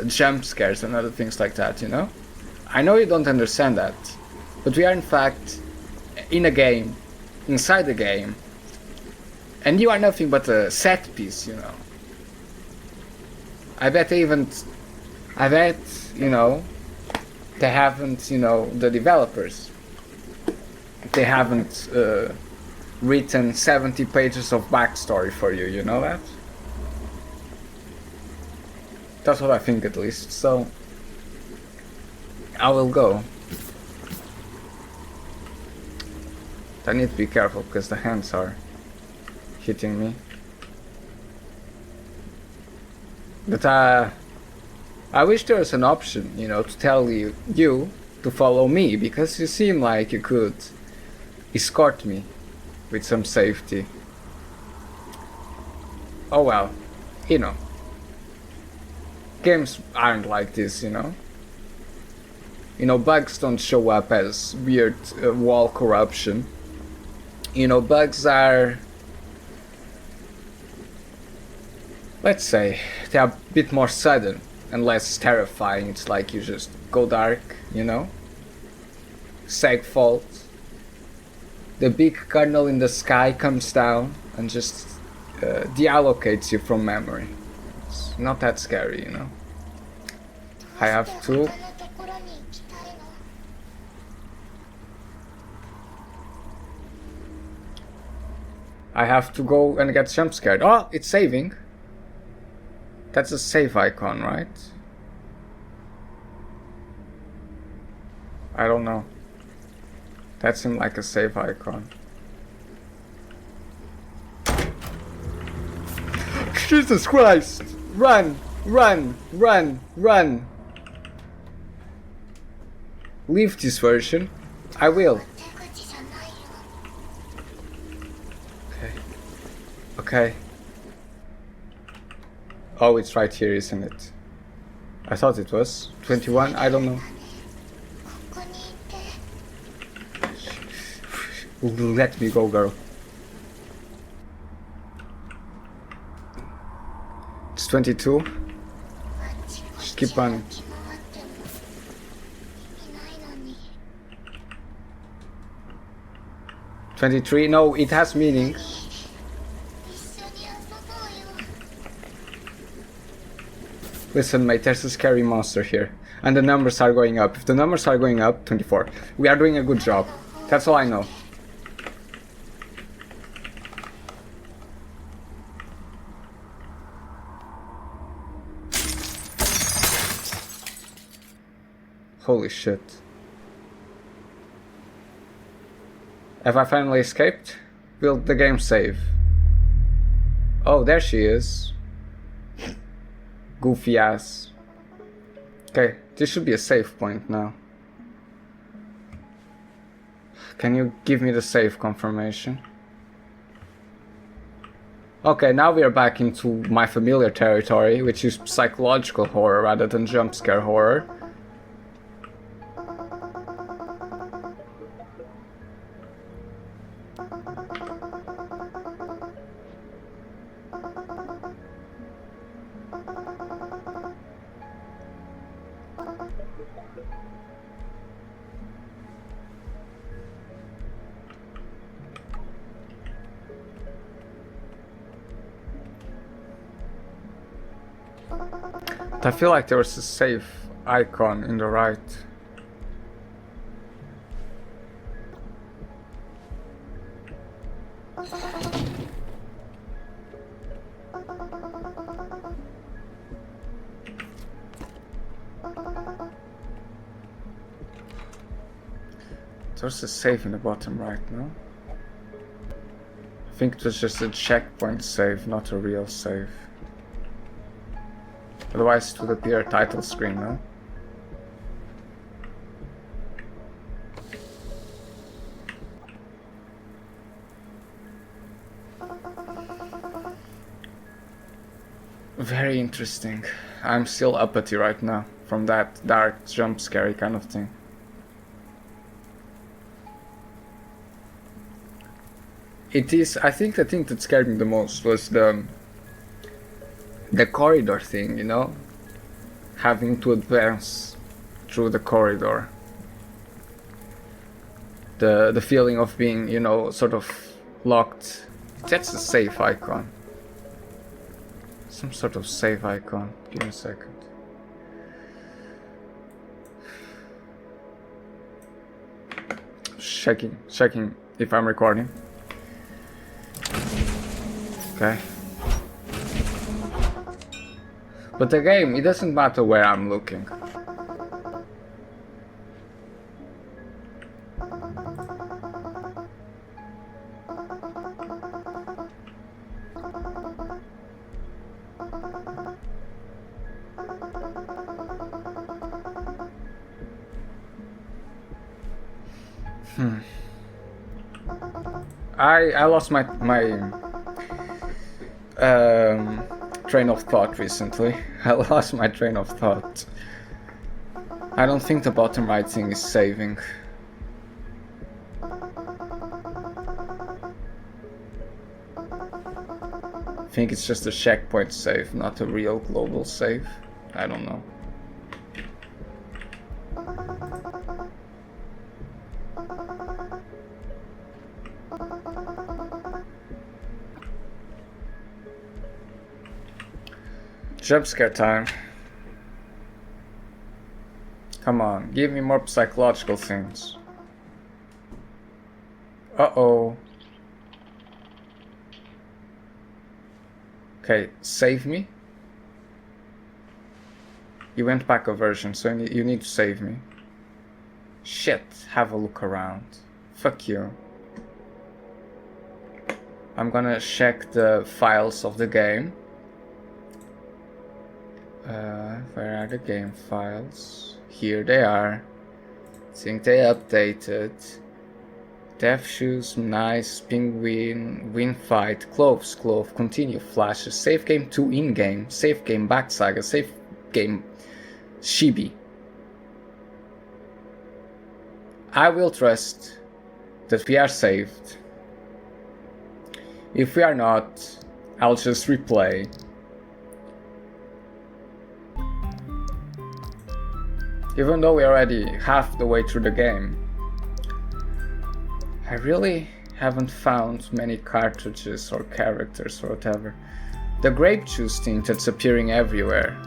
Speaker 1: jump scares and other things like that, you know? I know you don't understand that, but we are in fact in a game, inside the game, and you are nothing but a set piece, you know? I bet, you know, they haven't, you know, the developers, they haven't written 70 pages of backstory for you, you know that? That's what I think, at least, so I will go. I need to be careful because the hands are hitting me. But I wish there was an option, you know, to tell you to follow me, because you seem like you could escort me with some safety. Oh well, you know. Games aren't like this, you know. You know, bugs don't show up as weird wall corruption. You know, bugs are, let's say, they are a bit more sudden and less terrifying. It's like you just go dark, you know? Seg fault. The big kernel in the sky comes down and just deallocates you from memory. It's not that scary, you know? I have to. I have to go and get jump scared. Oh, it's saving. That's a save icon, right? I don't know. That seemed like a save icon. Jesus Christ! Run! Run! Run! Run! Leave this version. I will. Okay. Okay. Oh, it's right here, isn't it? I thought it was 21. I don't know. Let me go, girl. It's 22. Just keep running. 23. No, it has meaning. Listen, mate, there's a scary monster here. And the numbers are going up. If the numbers are going up, 24. We are doing a good job. That's all I know. Holy shit. Have I finally escaped? Will the game save? Oh, there she is. Goofy ass. Okay, this should be a save point now. Can you give me the save confirmation? Okay, now we are back into my familiar territory, which is psychological horror rather than jump scare horror. I feel like there was a save icon in the right. There's a save in the bottom right, no? I think it was just a checkpoint save, not a real save. Otherwise it would appear a title screen, no? Very interesting. I'm still uppity right now from that dark jump scary kind of thing. It is, I think the thing that scared me the most was the corridor thing, you know? Having to advance through the corridor. The feeling of being, you know, sort of locked. That's a save icon. Some sort of save icon. Give me a second. Checking if I'm recording. Okay. But the game, it doesn't matter where I'm looking. I lost my train of thought recently. I lost my train of thought. I don't think the bottom right thing is saving. I think it's just a checkpoint save, not a real global save. I don't know. Jump scare time. Come on, give me more psychological things. Uh-oh. Okay, save me. You went back a version, so you need to save me. Shit, have a look around. Fuck you. I'm gonna check the files of the game. Where are the game files? Here they are. I think they updated. Death shoes, nice, penguin, win fight, clothes, glove, continue, flashes, save game 2 in-game, save game back saga, save game Shibi. I will trust that we are saved. If we are not, I'll just replay. Even though we're already half the way through the game. I really haven't found many cartridges or characters or whatever. The grape juice thing that's appearing everywhere.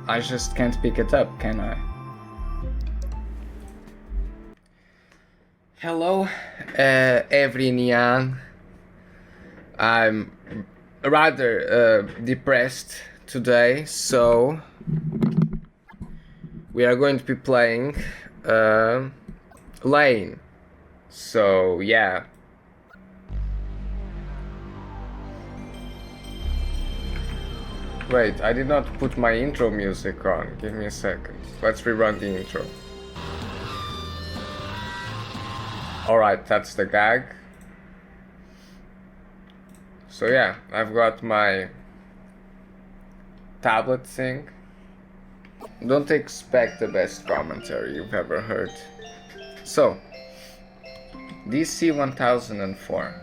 Speaker 1: I just can't pick it up, can I? Hello, everyone. I'm rather depressed today, so we are going to be playing Lain. So yeah. Wait, I did not put my intro music on. Give me a second. Let's rerun the intro. Alright, that's the gag. So yeah, I've got my tablet thing. Don't expect the best commentary you've ever heard. So, DC 1004.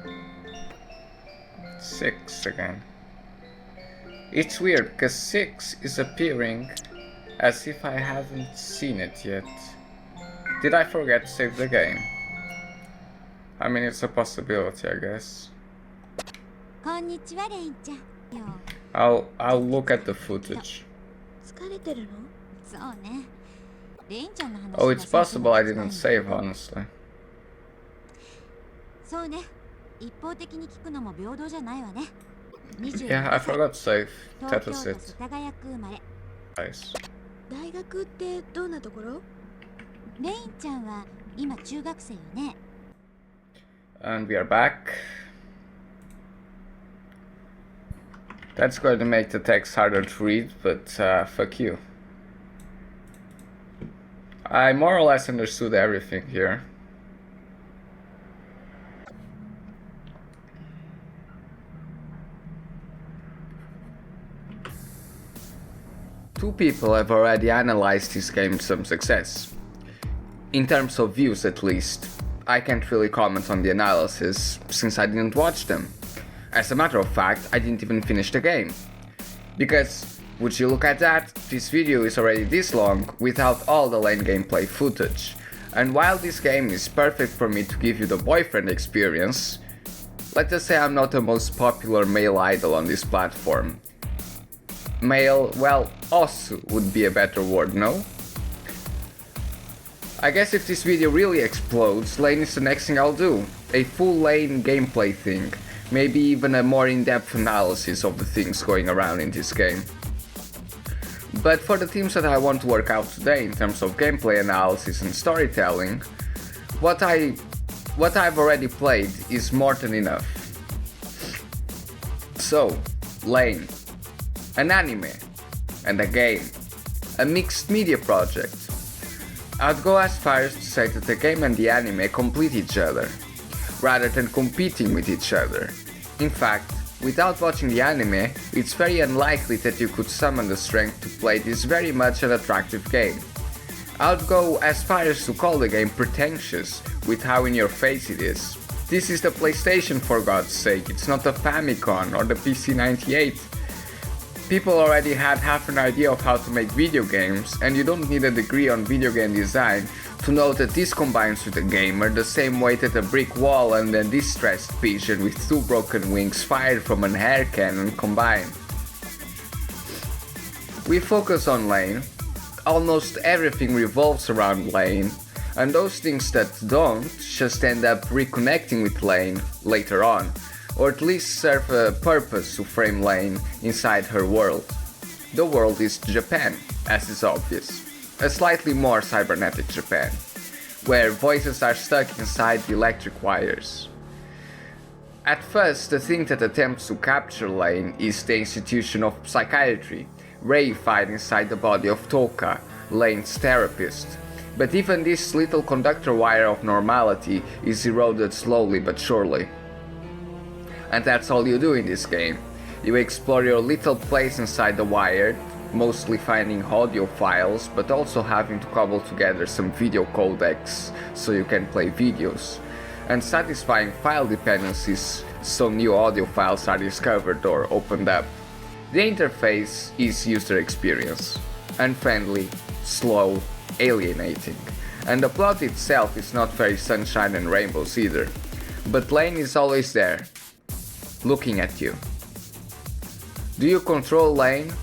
Speaker 1: 6 again. It's weird because 6 is appearing as if I haven't seen it yet. Did I forget to save the game? I mean, it's a possibility, I guess. I'll look at the footage. Oh, it's possible I didn't save, honestly. Yeah, I forgot to save. That was it. Nice. And we are back. That's going to make the text harder to read, but fuck you. I more or less understood everything here. Two people have already analyzed this game with some success. In terms of views at least. I can't really comment on the analysis since I didn't watch them. As a matter of fact, I didn't even finish the game. Because, would you look at that, this video is already this long without all the Lain gameplay footage. And while this game is perfect for me to give you the boyfriend experience, let us say I'm not the most popular male idol on this platform. Male, well, osu would be a better word, no? I guess if this video really explodes, Lain is the next thing I'll do. A full Lain gameplay thing. Maybe even a more in-depth analysis of the things going around in this game. But for the themes that I want to work out today in terms of gameplay analysis and storytelling, what I've already played is more than enough. So, Lain. An anime. And a game. A mixed media project. I'd go as far as to say that the game and the anime complete each other, rather than competing with each other. In fact, without watching the anime, it's very unlikely that you could summon the strength to play this very much an attractive game. I'd go as far as to call the game pretentious with how in your face it is. This is the PlayStation, for God's sake, it's not the Famicom or the PC-98. People already had half an idea of how to make video games, and you don't need a degree on video game design to know that this combines with a gamer the same way that a brick wall and a distressed pigeon with 2 broken wings fired from an air cannon combine. We focus on Lain. Almost everything revolves around Lain, and those things that don't just end up reconnecting with Lain later on, or at least serve a purpose to frame Lain inside her world. The world is Japan, as is obvious. A slightly more cybernetic Japan, where voices are stuck inside the electric wires. At first, the thing that attempts to capture Lain is the institution of psychiatry, reified inside the body of Toka, Lain's therapist. But even this little conductor wire of normality is eroded slowly but surely. And that's all you do in this game. You explore your little place inside the wire, mostly finding audio files, but also having to cobble together some video codecs so you can play videos, and satisfying file dependencies so new audio files are discovered or opened up. The interface is user experience, unfriendly, slow, alienating, and the plot itself is not very sunshine and rainbows either, but Lain is always there, looking at you. Do you control Lain?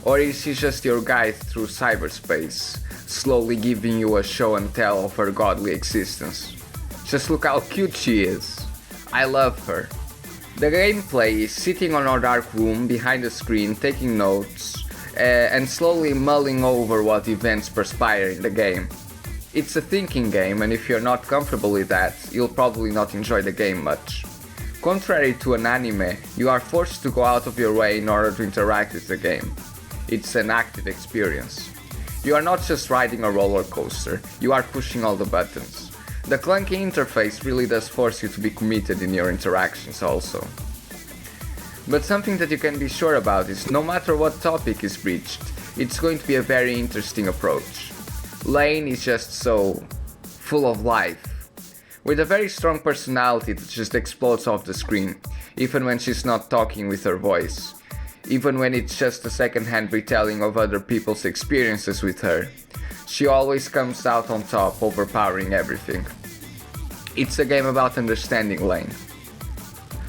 Speaker 1: Or is she just your guide through cyberspace, slowly giving you a show and tell of her godly existence? Just look how cute she is. I love her. The gameplay is sitting on our dark room behind the screen, taking notes, and slowly mulling over what events perspire in the game. It's a thinking game, and if you're not comfortable with that, you'll probably not enjoy the game much. Contrary to an anime, you are forced to go out of your way in order to interact with the game. It's an active experience. You are not just riding a roller coaster, you are pushing all the buttons. The clunky interface really does force you to be committed in your interactions also. But something that you can be sure about is no matter what topic is breached, it's going to be a very interesting approach. Lain is just so full of life, with a very strong personality that just explodes off the screen, even when she's not talking with her voice. Even when it's just a second-hand retelling of other people's experiences with her, she always comes out on top, overpowering everything. It's a game about understanding Lain.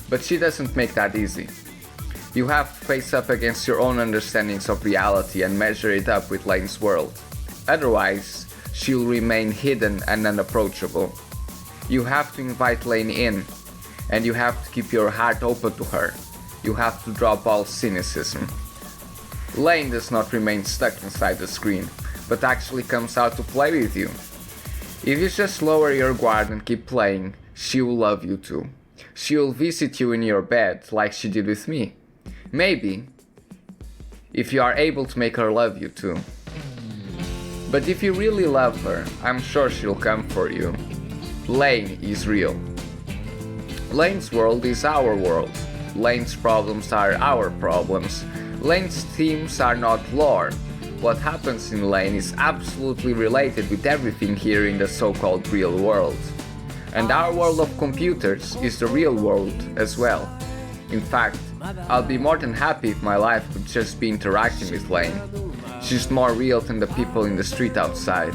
Speaker 1: But she doesn't make that easy. You have to face up against your own understandings of reality and measure it up with Lain's world. Otherwise, she'll remain hidden and unapproachable. You have to invite Lain in, and you have to keep your heart open to her. You have to drop all cynicism. Lain does not remain stuck inside the screen, but actually comes out to play with you. If you just lower your guard and keep playing, she will love you too. She will visit you in your bed like she did with me. Maybe, if you are able to make her love you too. But if you really love her, I'm sure she'll come for you. Lain is real. Lain's world is our world. Lain's problems are our problems. Lain's themes are not lore. What happens in Lain is absolutely related with everything here in the so-called real world. And our world of computers is the real world as well. In fact, I'll be more than happy if my life could just be interacting with Lain. She's more real than the people in the street outside.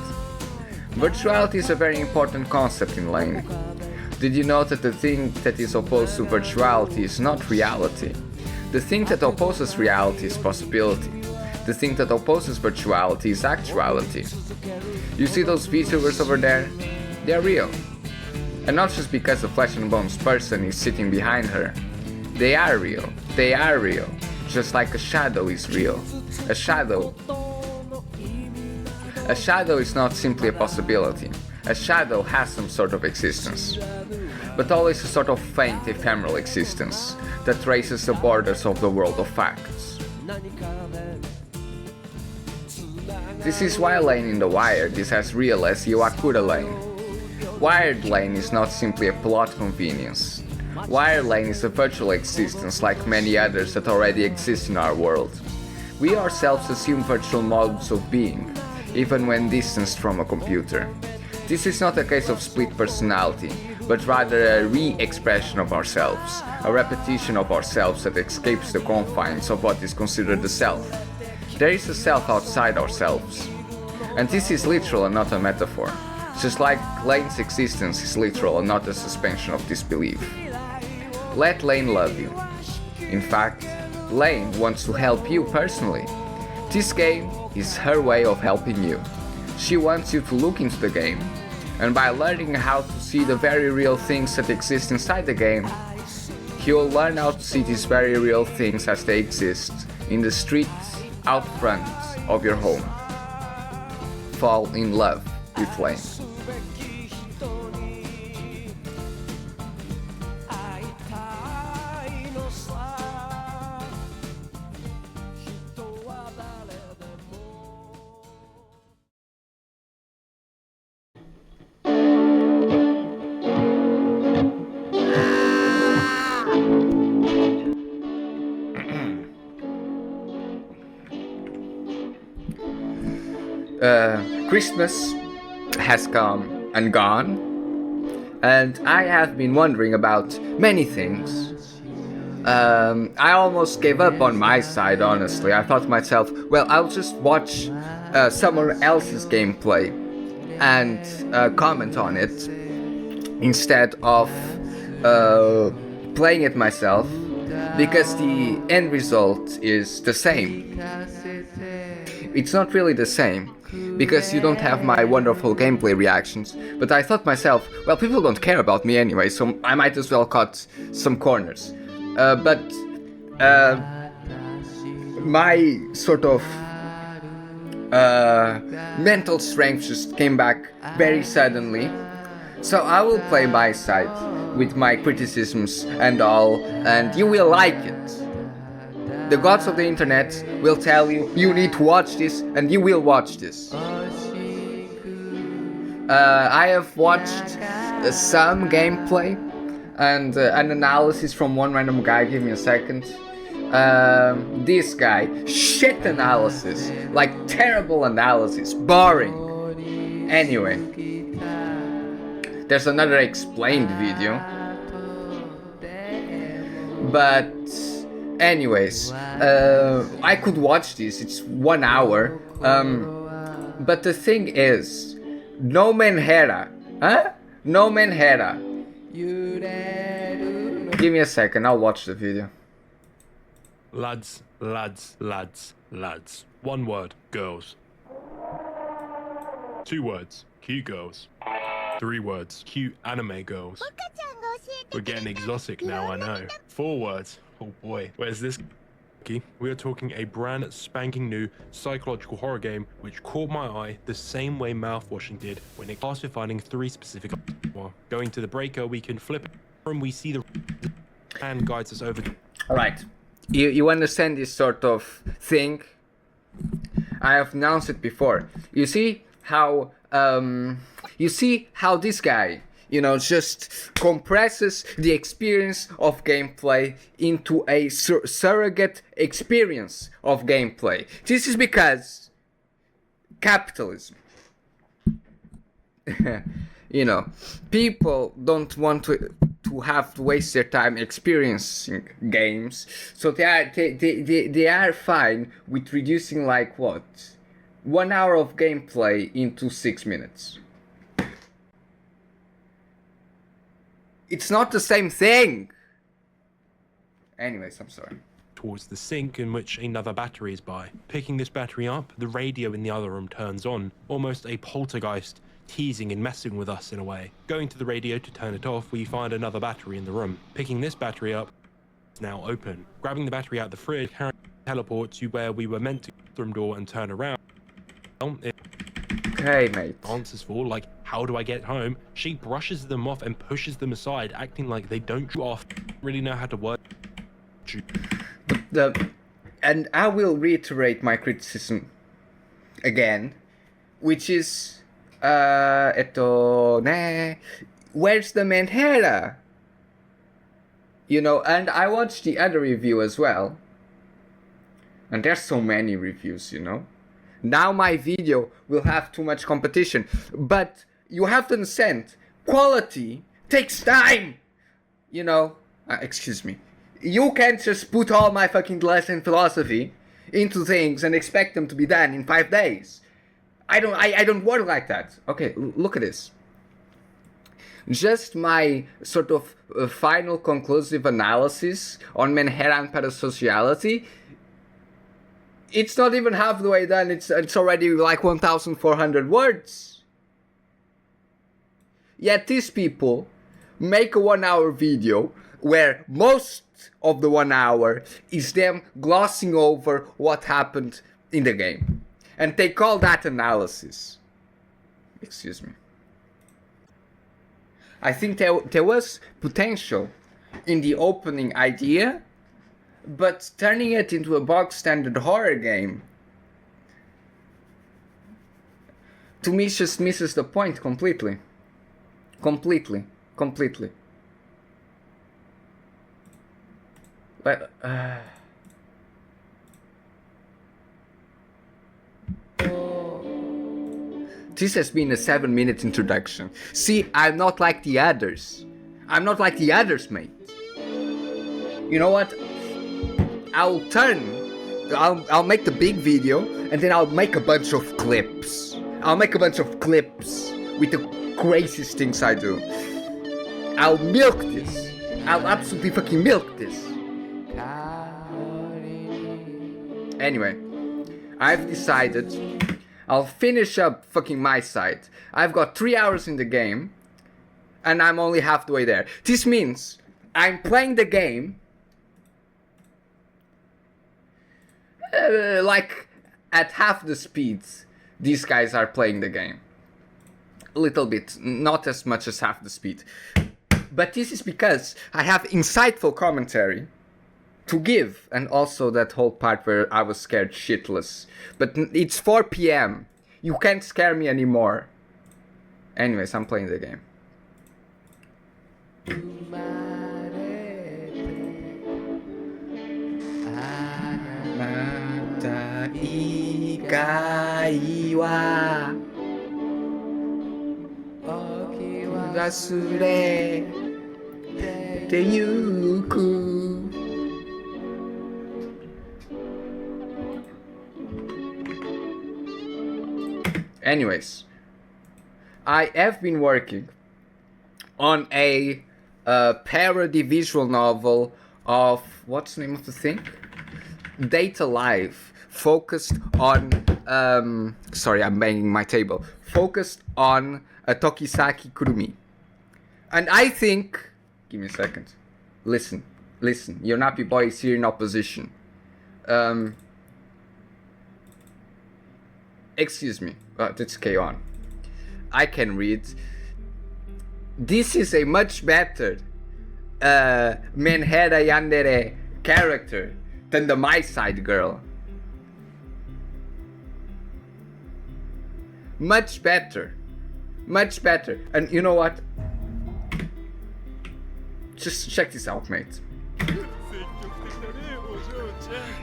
Speaker 1: Virtuality is a very important concept in Lain. Did you know that the thing that is opposed to virtuality is not reality? The thing that opposes reality is possibility. The thing that opposes virtuality is actuality. You see those VTubers over there? They're real. And not just because a flesh and bones person is sitting behind her. They are real. They are real. Just like a shadow is real. A shadow is not simply a possibility. A shadow has some sort of existence, but always a sort of faint, ephemeral existence that traces the borders of the world of facts. This is why Lain in The Wired is as real as Iwakura Lain. Wired Lain is not simply a plot convenience. Wired Lain is a virtual existence like many others that already exist in our world. We ourselves assume virtual modes of being. even when distanced from a computer. This is not a case of split personality, but rather a re-expression of ourselves, a repetition of ourselves that escapes the confines of what is considered the self. There is a self outside ourselves. And this is literal and not a metaphor, just like Lain's existence is literal and not a suspension of disbelief. Let Lain love you. In fact, Lain wants to help you personally. This game is her way of helping you. She wants you to look into the game, and by learning how to see the very real things that exist inside the game, you will learn how to see these very real things as they exist in the streets out front of your home. Fall in love with Lain. Christmas has come and gone, and I have been wondering about many things. I almost gave up on MiSide, honestly. I thought to myself, well, I'll just watch someone else's gameplay and comment on it instead of playing it myself, because the end result is the same. It's not really the same, because you don't have my wonderful gameplay reactions, but I thought myself, well, people don't care about me anyway, so I might as well cut some corners. But my sort of mental strength just came back very suddenly, so I will play MiSide with my criticisms and all, and you will like it. The gods of the internet will tell you, you need to watch this, and you will watch this. I have watched some gameplay and an analysis from one random guy. Give me a second. This guy, shit analysis, like terrible analysis, boring. Anyway, there's another explained video, but anyways, I could watch this, it's 1 hour, but the thing is, no Menhera, huh? No Menhera. Give me a second, I'll watch the video.
Speaker 6: Lads, lads, lads, lads. 1 word, girls. 2 words, cute girls. 3 words, cute anime girls. We're getting exotic now, I know. 4 words, oh boy, where's this? We are talking a brand spanking new psychological horror game which caught my eye the same way mouthwashing did when it passed with finding 3 specific. Going to the breaker, we can flip from we see the and guides us over to.
Speaker 1: Alright, you understand this sort of thing? I have announced it before. You see how this guy, just compresses the experience of gameplay into a surrogate experience of gameplay. This is because capitalism. People don't want to have to waste their time experiencing games, so they are fine with reducing 1 hour of gameplay into 6 minutes. It's not the same thing! Anyways, I'm sorry.
Speaker 6: Towards the sink in which another battery is by. Picking this battery up, the radio in the other room turns on, almost a poltergeist, teasing and messing with us in a way. Going to the radio to turn it off, we find another battery in the room. Picking this battery up, it's now open. Grabbing the battery out the fridge, teleport to where we were meant to go the room door and turn around.
Speaker 1: Okay, mate.
Speaker 6: Answers for, how do I get home? She brushes them off and pushes them aside, acting like they don't shoot off. Really know how to work.
Speaker 1: And I will reiterate my criticism again, which is, where's the Menhera? And I watched the other review as well. And there's so many reviews, Now my video will have too much competition. But you have to understand, quality takes time. You know, excuse me. You can't just put all my fucking lesson philosophy into things and expect them to be done in 5 days. I don't work like that. Okay, look at this. Just my sort of final conclusive analysis on Menhera and Parasociality. It's not even half the way done. It's already like 1,400 words. Yet these people make a 1 hour video where most of the 1 hour is them glossing over what happened in the game. And they call that analysis. Excuse me. I think there was potential in the opening idea, but turning it into a bog standard horror game, to me, just misses the point completely. Completely. But, this has been a 7-minute introduction. See, I'm not like the others. I'm not like the others, mate. You know what? I'll make the big video, and then I'll make a bunch of clips. I'll make a bunch of clips with the craziest things I do. I'll milk this. I'll absolutely fucking milk this. Anyway, I've decided I'll finish up fucking MiSide. I've got 3 hours in the game, and I'm only half the way there. This means I'm playing the game like at half the speed these guys are playing the game. A little bit, not as much as half the speed. But this is because I have insightful commentary to give, and also that whole part where I was scared shitless. But it's 4 p.m. You can't scare me anymore. Anyways, I'm playing the game. Anyways, I have been working on a parody visual novel of, what's the name of the thing? Data Live, focused on, sorry, I'm banging my table, focused on a Tokisaki Kurumi. And I think, give me a second, listen, your nappy boy is here in opposition. Excuse me, let's carry on. I can read. This is a much better Menhera Yandere character than the MiSide girl. Much better. And you know what? Just check this out, mate.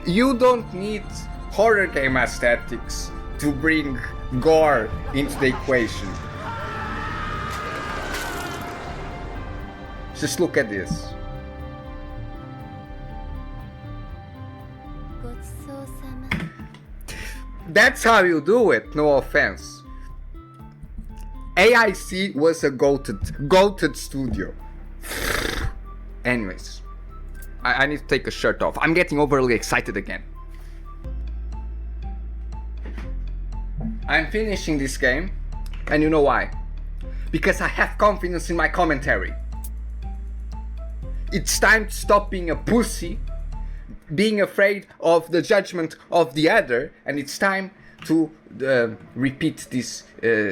Speaker 1: You don't need horror game aesthetics to bring gore into the equation. Just look at this. That's how you do it, no offense. AIC was a goated studio. Anyways, I need to take a shirt off. I'm getting overly excited again. I'm finishing this game, and you know why? Because I have confidence in my commentary. It's time to stop being a pussy, being afraid of the judgment of the other, and it's time to repeat this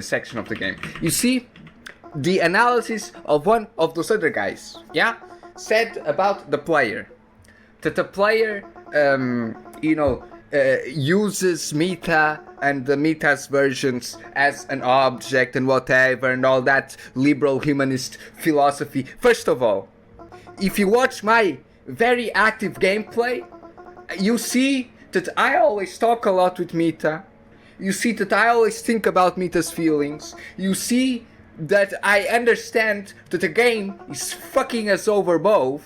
Speaker 1: section of the game. You see, the analysis of one of those other guys, said about the player, that the player, uses meta and the meta's versions as an object and whatever and all that liberal humanist philosophy. First of all, if you watch my very active gameplay, you see that I always talk a lot with meta, You see that I always think about Mita's feelings. You see that I understand that the game is fucking us over both.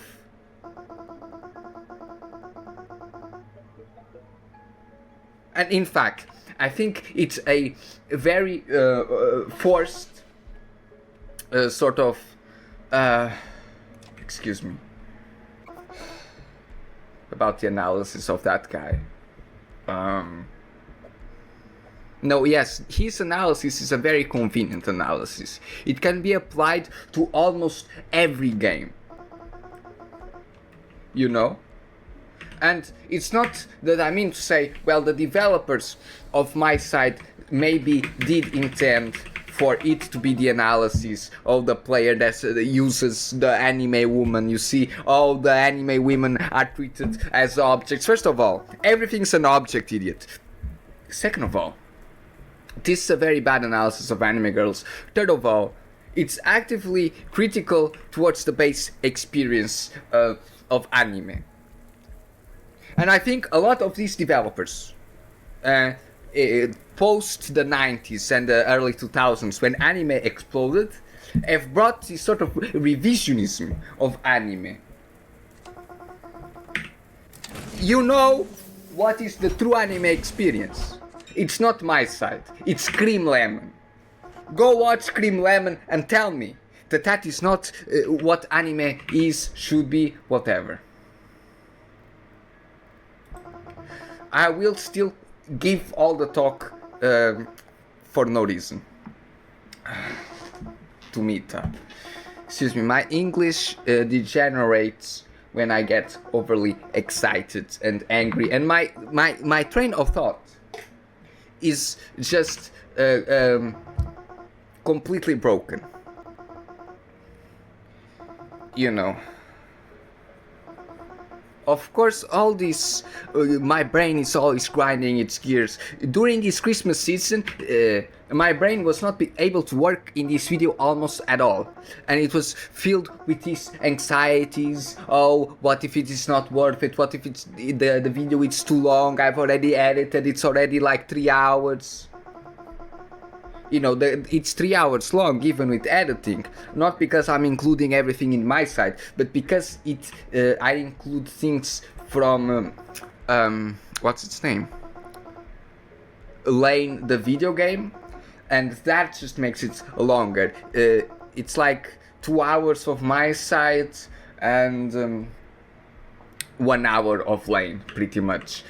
Speaker 1: And in fact, I think it's a very forced sort of... excuse me. About the analysis of that guy. No, yes, his analysis is a very convenient analysis. It can be applied to almost every game. You know? And it's not that I mean to say, well, the developers of MiSide maybe did intend for it to be the analysis of the player that uses the anime woman. You see, all the anime women are treated as objects. First of all, everything's an object, idiot. Second of all, this is a very bad analysis of anime girls. Third of all, it's actively critical towards the base experience of anime. And I think a lot of these developers, post the 90s and the early 2000s, when anime exploded, have brought this sort of revisionism of anime. You know what is the true anime experience? It's not MiSide, it's Cream Lemon. Go watch Cream Lemon and tell me that that is not what anime is, should be, whatever. I will still give all the talk for no reason. To Mita. Excuse me, my English degenerates when I get overly excited and angry, and my train of thought is just completely broken. You know. Of course, all this, my brain is always grinding its gears. During this Christmas season, my brain was not able to work in this video almost at all. And it was filled with these anxieties. Oh, what if it is not worth it? What if it's, the video is too long? I've already edited, it's already like 3 hours. You know, it's 3 hours long, even with editing. Not because I'm including everything in MiSide, but because I include things from, what's its name? Lain, the video game, and that just makes it longer. It's like 2 hours of MiSide and 1 hour of Lain, pretty much.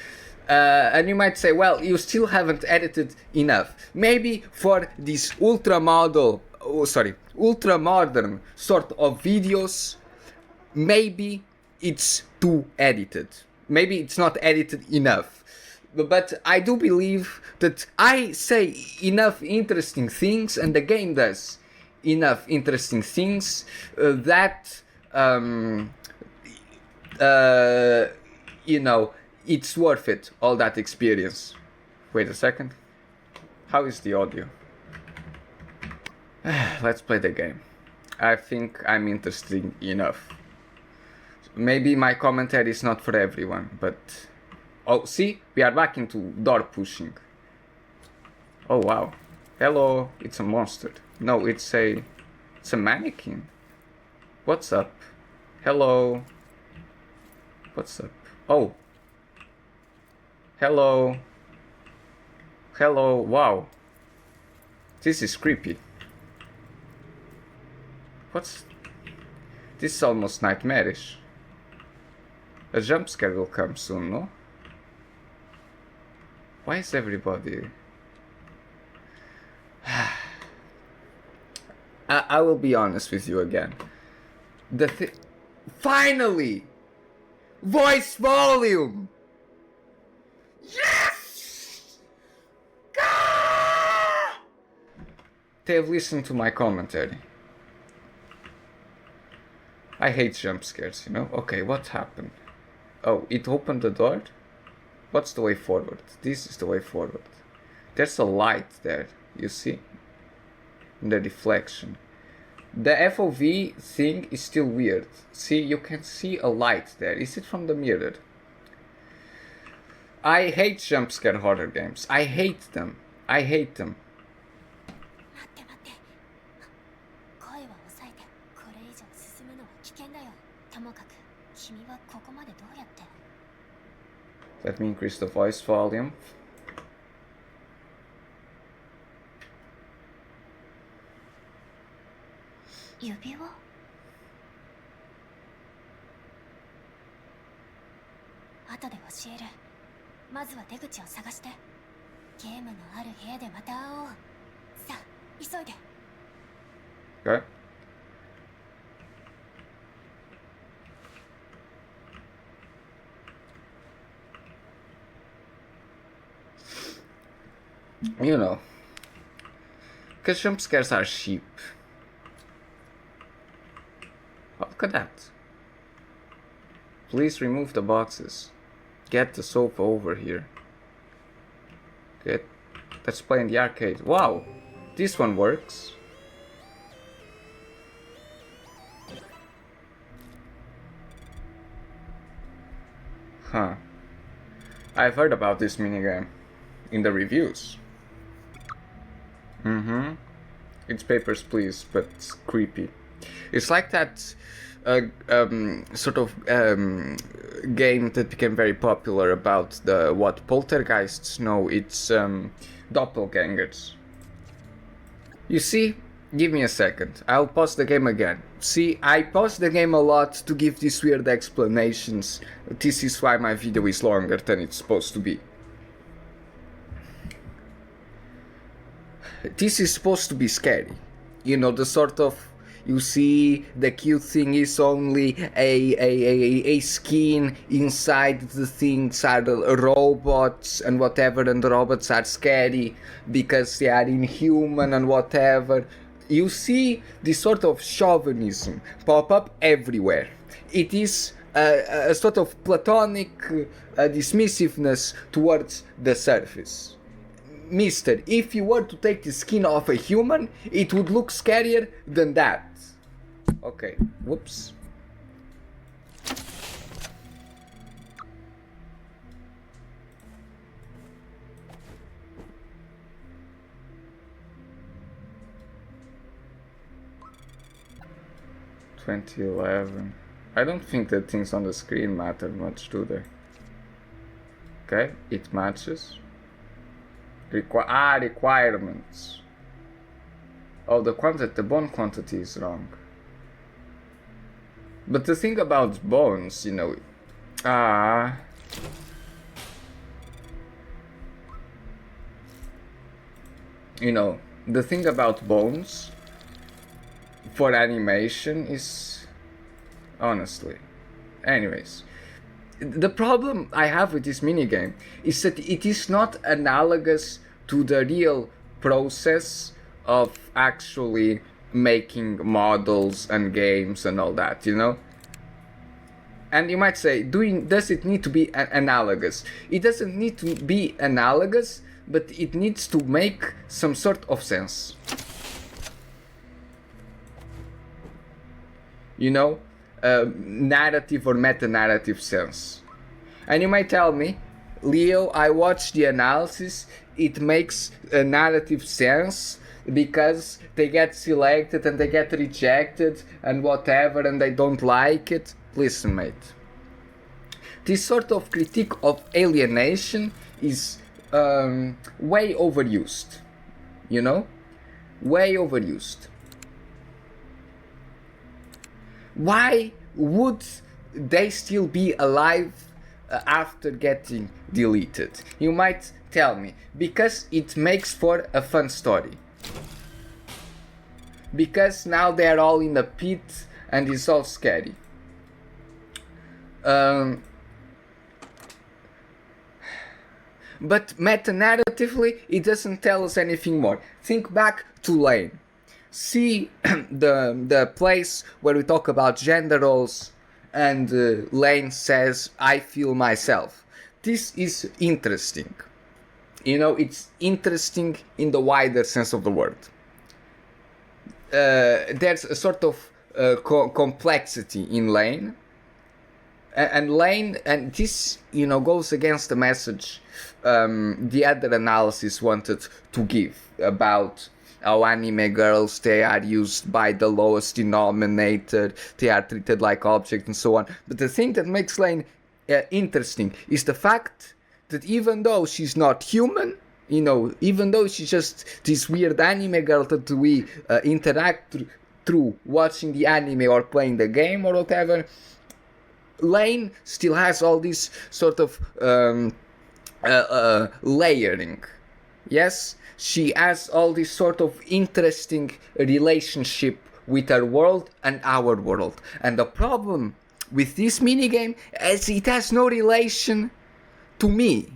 Speaker 1: And you might say, well, you still haven't edited enough. Maybe for this ultra modern sort of videos, maybe it's too edited. Maybe it's not edited enough. But I do believe that I say enough interesting things, and the game does enough interesting things that, you know, it's worth it, all that experience. Wait a second. How is the audio? Let's play the game. I think I'm interesting enough. Maybe my commentary is not for everyone, but... Oh, see? We are back into door pushing. Oh, wow. Hello, it's a monster. No, it's a mannequin. What's up? Hello. What's up? Oh. Hello. Hello. Wow. This is creepy. This is almost nightmarish. A jump scare will come soon, no? Why is everybody... I will be honest with you again. Finally! Voice volume! Yes! Ah! They have listened to my commentary. I hate jump scares, you know? Okay, what happened? Oh, it opened the door? What's the way forward? This is the way forward. There's a light there, you see? The reflection. The FOV thing is still weird. See, you can see a light there. Is it from the mirror? I hate jump scare horror games. I hate them. I hate them.
Speaker 3: 待って待って。声は抑えて。これ以上進むのは危険だよ。ともかく君はここまでどうやって。
Speaker 1: Let me increase the voice volume.
Speaker 3: 指輪。後で教える。まずは出口を探して。ゲームのある部屋でまた会おう。さあ、急いで。
Speaker 1: Okay. You know, because jump scares are cheap. Oh, look at that. Please remove the boxes. Get the sofa over here. Good. Let's play in the arcade. Wow, this one works. Huh. I've heard about this minigame in the reviews. It's Papers, Please, but it's creepy. It's like that sort of game that became very popular about what poltergeists know. It's doppelgangers. You see, give me a second. I'll pause the game again. See, I pause the game a lot to give these weird explanations. This is why my video is longer than it's supposed to be. This is supposed to be scary. You know, the sort of, you see, the cute thing is only a skin, inside the things are robots and whatever, and the robots are scary because they are inhuman and whatever. You see this sort of chauvinism pop up everywhere. It is a sort of platonic dismissiveness towards the surface. Mister, if you were to take the skin off a human, it would look scarier than that. Okay, whoops. $2011. I don't think that things on the screen matter much, do they? Okay, it matches. Requirements. Oh, the bone quantity is wrong. But the thing about bones, you know, you know, the thing about bones for animation is, honestly, anyways, the problem I have with this minigame is that it is not analogous to the real process of actually making models and games and all that, you know? And you might say, does it need to be analogous? It doesn't need to be analogous, but it needs to make some sort of sense. You know? Narrative or meta-narrative sense. And you might tell me, Leo, I watched the analysis, it makes a narrative sense because they get selected and they get rejected and whatever and they don't like it. Listen, mate. This sort of critique of alienation is way overused. You know? Way overused. Why would they still be alive after getting deleted? You might tell me, because it makes for a fun story. Because now they're all in a pit and it's all scary. But meta-narratively, it doesn't tell us anything more. Think back to Lain. See the place where we talk about gender roles and Lain says, I feel myself. This is interesting. You know, it's interesting in the wider sense of the word. There's a sort of complexity in Lain and Lain, and this, you know, goes against the message the other analysis wanted to give about how anime girls, they are used by the lowest denominator, they are treated like objects and so on. But the thing that makes Lain interesting is the fact that even though she's not human, you know, even though she's just this weird anime girl that we interact through watching the anime or playing the game or whatever, Lain still has all this sort of layering. Yes, she has all this sort of interesting relationship with her world and our world. And the problem with this minigame is it has no relation to me.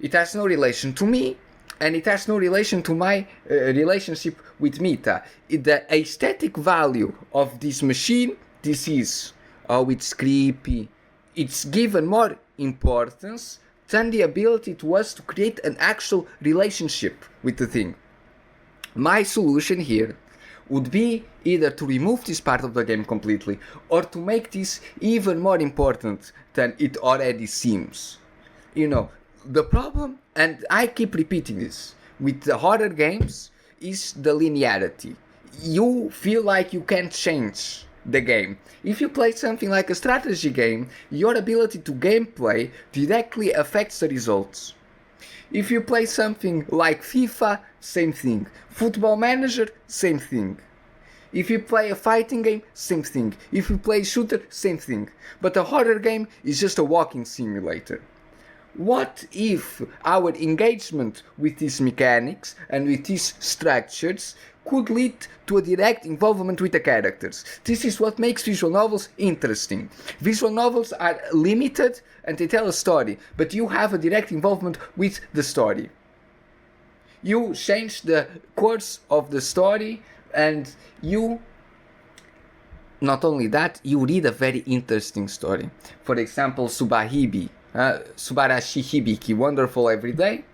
Speaker 1: It has no relation to me, and it has no relation to my relationship with Mita. The aesthetic value of this machine, this is, oh, it's creepy. It's given more importance than the ability to us to create an actual relationship with the thing. My solution here would be either to remove this part of the game completely, or to make this even more important than it already seems. You know, the problem, and I keep repeating this, with the horror games, is the linearity. You feel like you can't change the game. If you play something like a strategy game, your ability to gameplay directly affects the results. If you play something like FIFA, same thing. Football Manager, same thing. If you play a fighting game, same thing. If you play shooter, same thing. But a horror game is just a walking simulator. What if our engagement with these mechanics and with these structures could lead to a direct involvement with the characters? This is what makes visual novels interesting. Visual novels are limited and they tell a story, but you have a direct involvement with the story. You change the course of the story, and you, not only that, you read a very interesting story. For example, Subarashi Hibiki, Wonderful Every Day,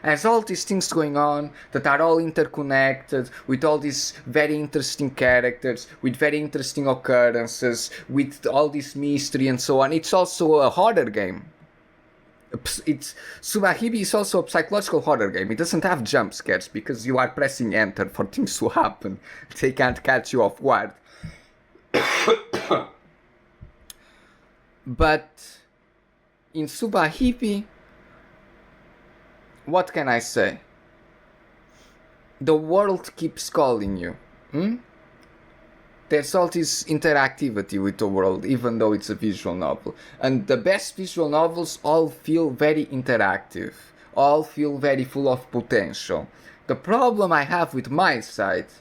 Speaker 1: has all these things going on that are all interconnected, with all these very interesting characters, with very interesting occurrences, with all this mystery and so on. It's also a horror game. Subahibi is also a psychological horror game. It doesn't have jump scares because you are pressing enter for things to happen. They can't catch you off guard. But in Subahibi, what can I say? The world keeps calling you. There's all this interactivity with the world, even though it's a visual novel. And the best visual novels all feel very interactive, all feel very full of potential. The problem I have with MiSide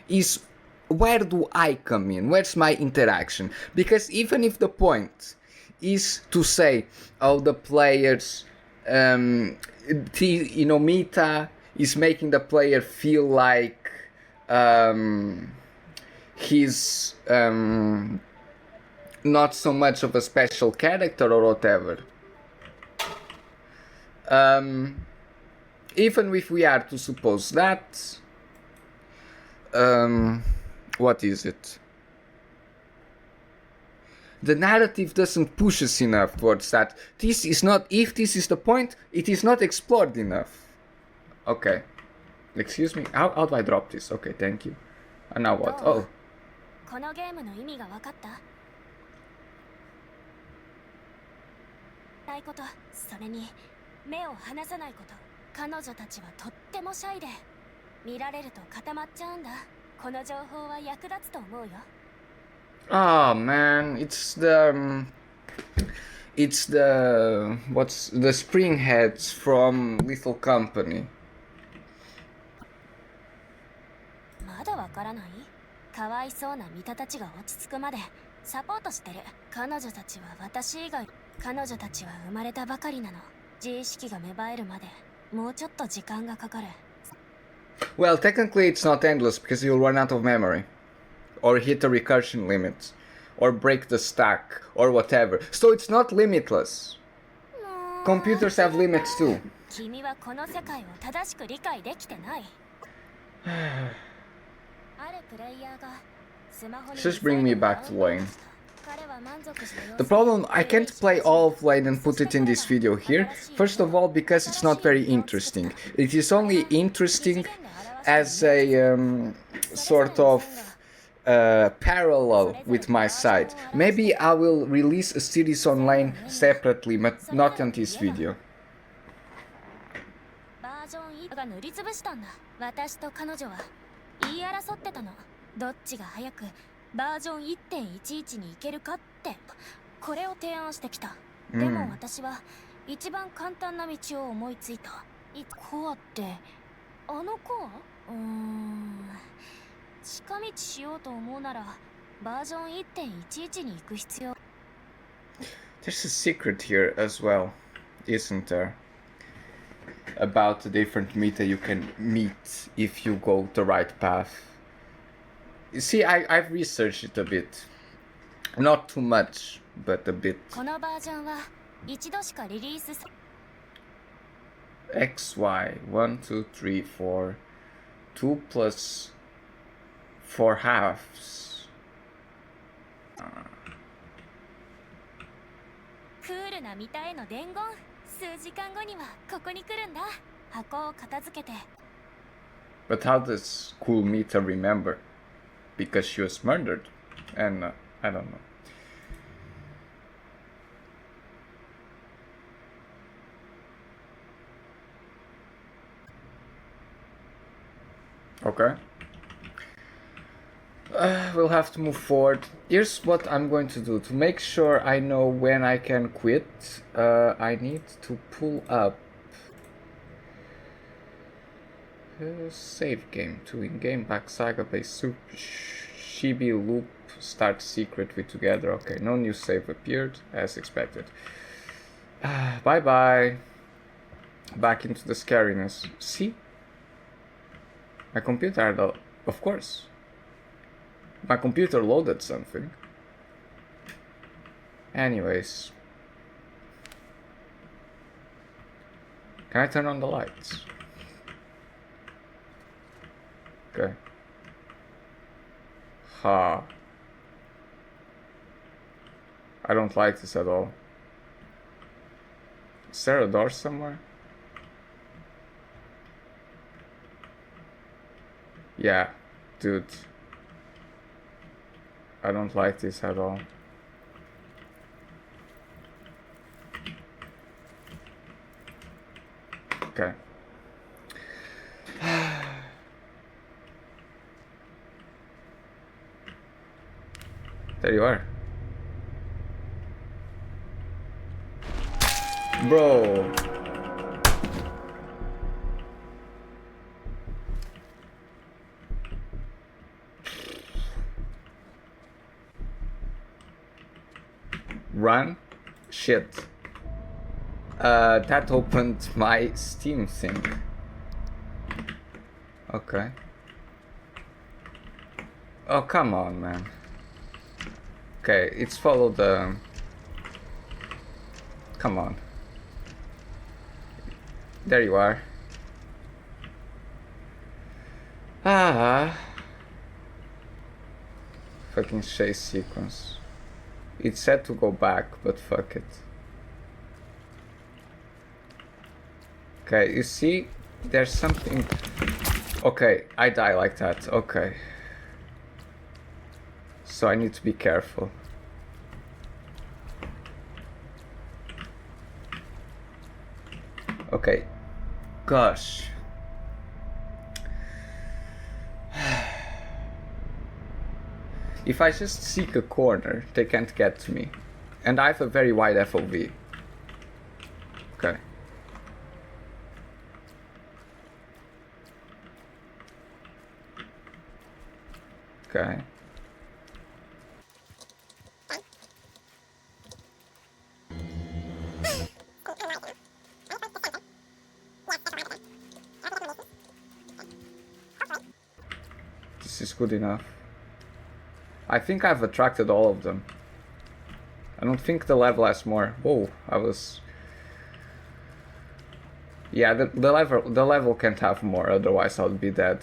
Speaker 1: is, where do I come in? Where's my interaction? Because even if the point is to say, oh, the players, Mita is making the player feel like he's not so much of a special character or whatever. Even if we are to suppose that, what is it? The narrative doesn't push us enough towards that. This is not, if this is the point, it is not explored enough. Okay. Excuse me, how do I drop this? Okay, thank you. And now what? Oh.
Speaker 3: このゲームの意味が分かった？ないこと、それに目を離さないこと。彼女たちはとってもシャイで、見られると固まっちゃうんだ。この情報は役立つと思うよ。
Speaker 1: Oh man, it's the what's the springheads from Little Company.
Speaker 3: まだわからない？かわいそうなミタたちが落ち着くまでサポートしてる。彼女たちは私以外、彼女たちは生まれたばかりなの。自意識が芽生えるまでもうちょっと時間がかかる。
Speaker 1: Well, technically it's not endless because you'll run out of memory, or hit a recursion limit, or break the stack, or whatever. So it's not limitless. Computers have limits too.
Speaker 3: 君はこの世界を正しく理解できてない。
Speaker 1: Just bring me back to Lain. The problem, I can't play all of Lain and put it in this video here. First of all, because it's not very interesting. It is only interesting as a sort of parallel with MiSide. Maybe I will release a series on Lain separately, but not on this video.
Speaker 3: が塗りつぶしたんだ。私と彼女は言い争ってたの。どっちが早くバージョン 1.11 に行けるかって。これを提案してきた。でも私は一番簡単な道を思いついた。コアってあのコア？近道しようと思うならバージョン 1.11 に行く必要。
Speaker 1: There's a secret here as well, isn't there? About the different meta you can meet if you go the right path. You see, I've researched it a bit. Not too much, but a bit.
Speaker 3: このバージョンは一度しかリリースさ。
Speaker 1: XY 1 2 3 4 2 plus 4 halves.
Speaker 3: クールな見たへの伝言。数時間後にはここに来るんだ。箱を片付けて。
Speaker 1: But how does cool Mita remember? Because she was murdered, and I don't know. Okay. We'll have to move forward. Here's what I'm going to do. To make sure I know when I can quit, I need to pull up save game to in-game back saga base Shibi loop start secret with together. Okay, no new save appeared as expected. Bye bye. Back into the scariness. See? My computer, of course. My computer loaded something. Anyways. Can I turn on the lights? Okay. Ha. I don't like this at all. Is there a door somewhere? Yeah, dude. I don't like this at all. Okay. There you are. Bro. Run? Shit. That opened my Steam thing. Okay. Oh, come on, man. Okay, it's followed the... Come on. There you are. Fucking chase sequence. It said to go back, but fuck it. Okay, you see, there's something... Okay, I die like that, okay. So I need to be careful. Okay, gosh. If I just seek a corner, they can't get to me. And I have a very wide FOV. Okay. Okay. This is good enough. I think I've attracted all of them. I don't think the level has more. Whoa, I was... Yeah, the level can't have more, otherwise I would be dead.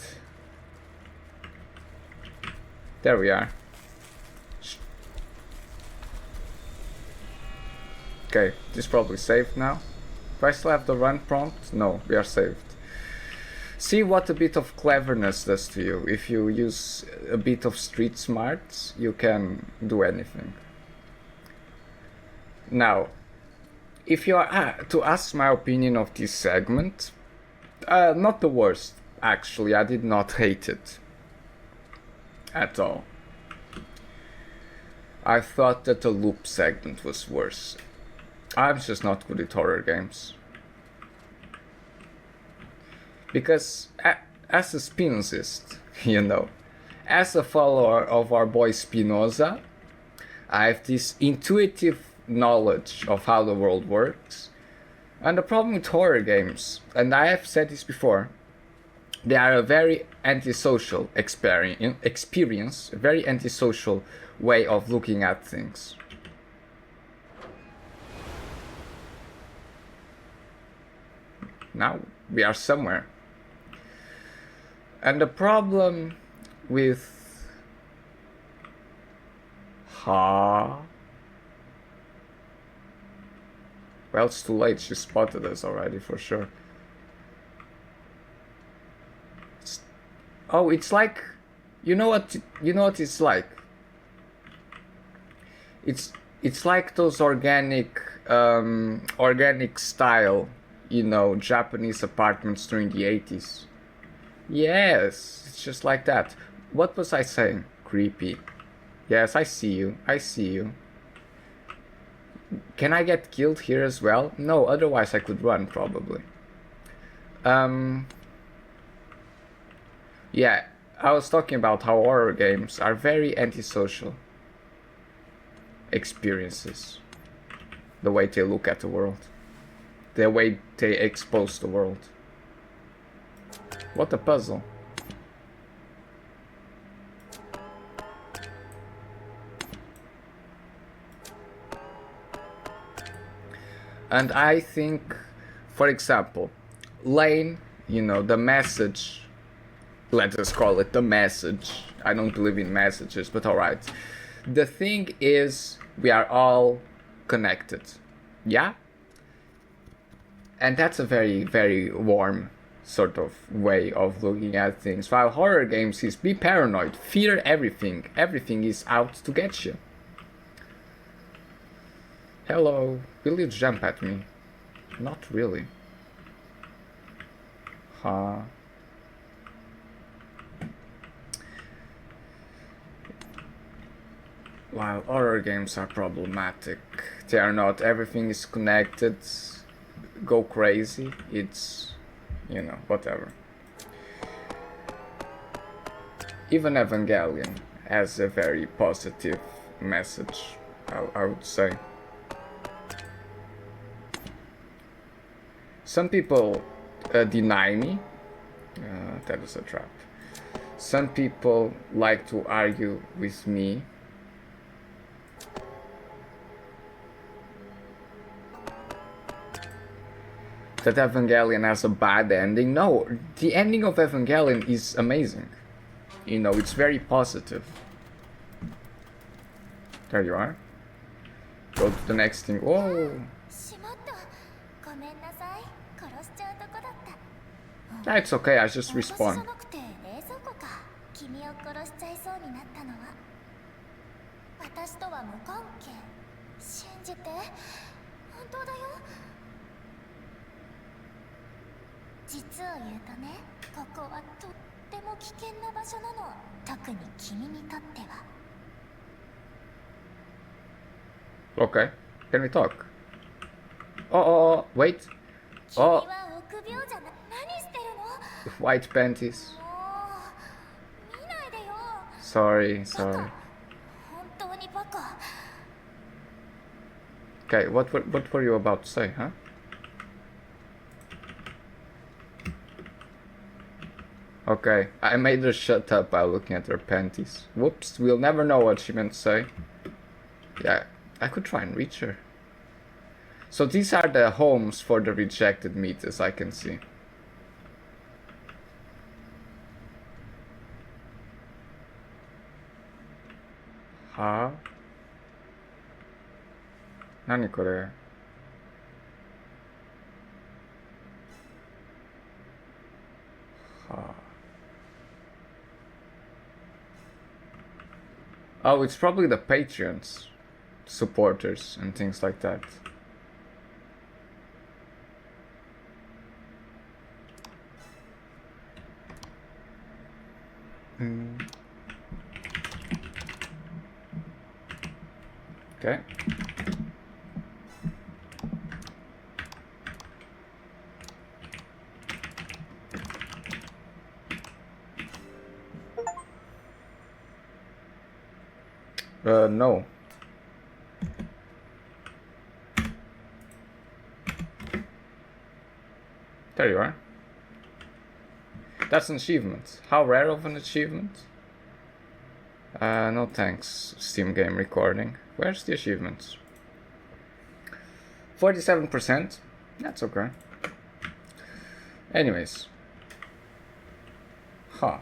Speaker 1: There we are. Okay, this is probably saved now. Do I still have the run prompt? No, we are saved. See what a bit of cleverness does to you. If you use a bit of street smarts, you can do anything. Now, if you are to ask my opinion of this segment, not the worst, actually. I did not hate it at all. I thought that the loop segment was worse. I'm just not good at horror games. Because as a Spinozist, you know, as a follower of our boy Spinoza, I have this intuitive knowledge of how the world works. And the problem with horror games, and I have said this before, they are a very antisocial experience, a very antisocial way of looking at things. Now we are somewhere. And the problem with well, it's too late, she spotted us already for sure. It's like, you know what it's like? It's like those organic style, you know, Japanese apartments during the 80s. Yes, it's just like that. What was I saying? Creepy. Yes, I see you. Can I get killed here as well? No, otherwise I could run probably. Yeah, I was talking about how horror games are very antisocial experiences. The way they look at the world. The way they expose the world. What a puzzle. And I think, for example, Lain, you know, the message, let us call it the message. I don't believe in messages, but alright. The thing is, we are all connected. Yeah? And that's a very, very warm sort of way of looking at things. While horror games is be paranoid, fear everything. Everything is out to get you. Hello, will you jump at me? Not really. Huh. While horror games are problematic, they are not. Everything is connected. Go crazy. It's, you know, whatever. Even Evangelion has a very positive message, I would say. Some people deny me. That is a trap. Some people like to argue with me. That Evangelion has a bad ending. No, the ending of Evangelion is amazing. You know, it's very positive. There you are. Go to the next thing. Whoa. Yeah, it's okay, I just respawn. Okay, can we talk? Oh, wait. Oh. White panties. Sorry. Okay, what were you about to say, huh? Okay, I made her shut up by looking at her panties. Whoops, we'll never know what she meant to say. Yeah, I could try and reach her. So these are the homes for the rejected meat, as I can see. はぁ、何これ。はぁ。Oh, it's probably the Patreons, supporters, and things like that. Okay. No. There you are. That's an achievement. How rare of an achievement? No thanks, Steam game recording. Where's the achievements? 47%. That's okay. Anyways. Huh.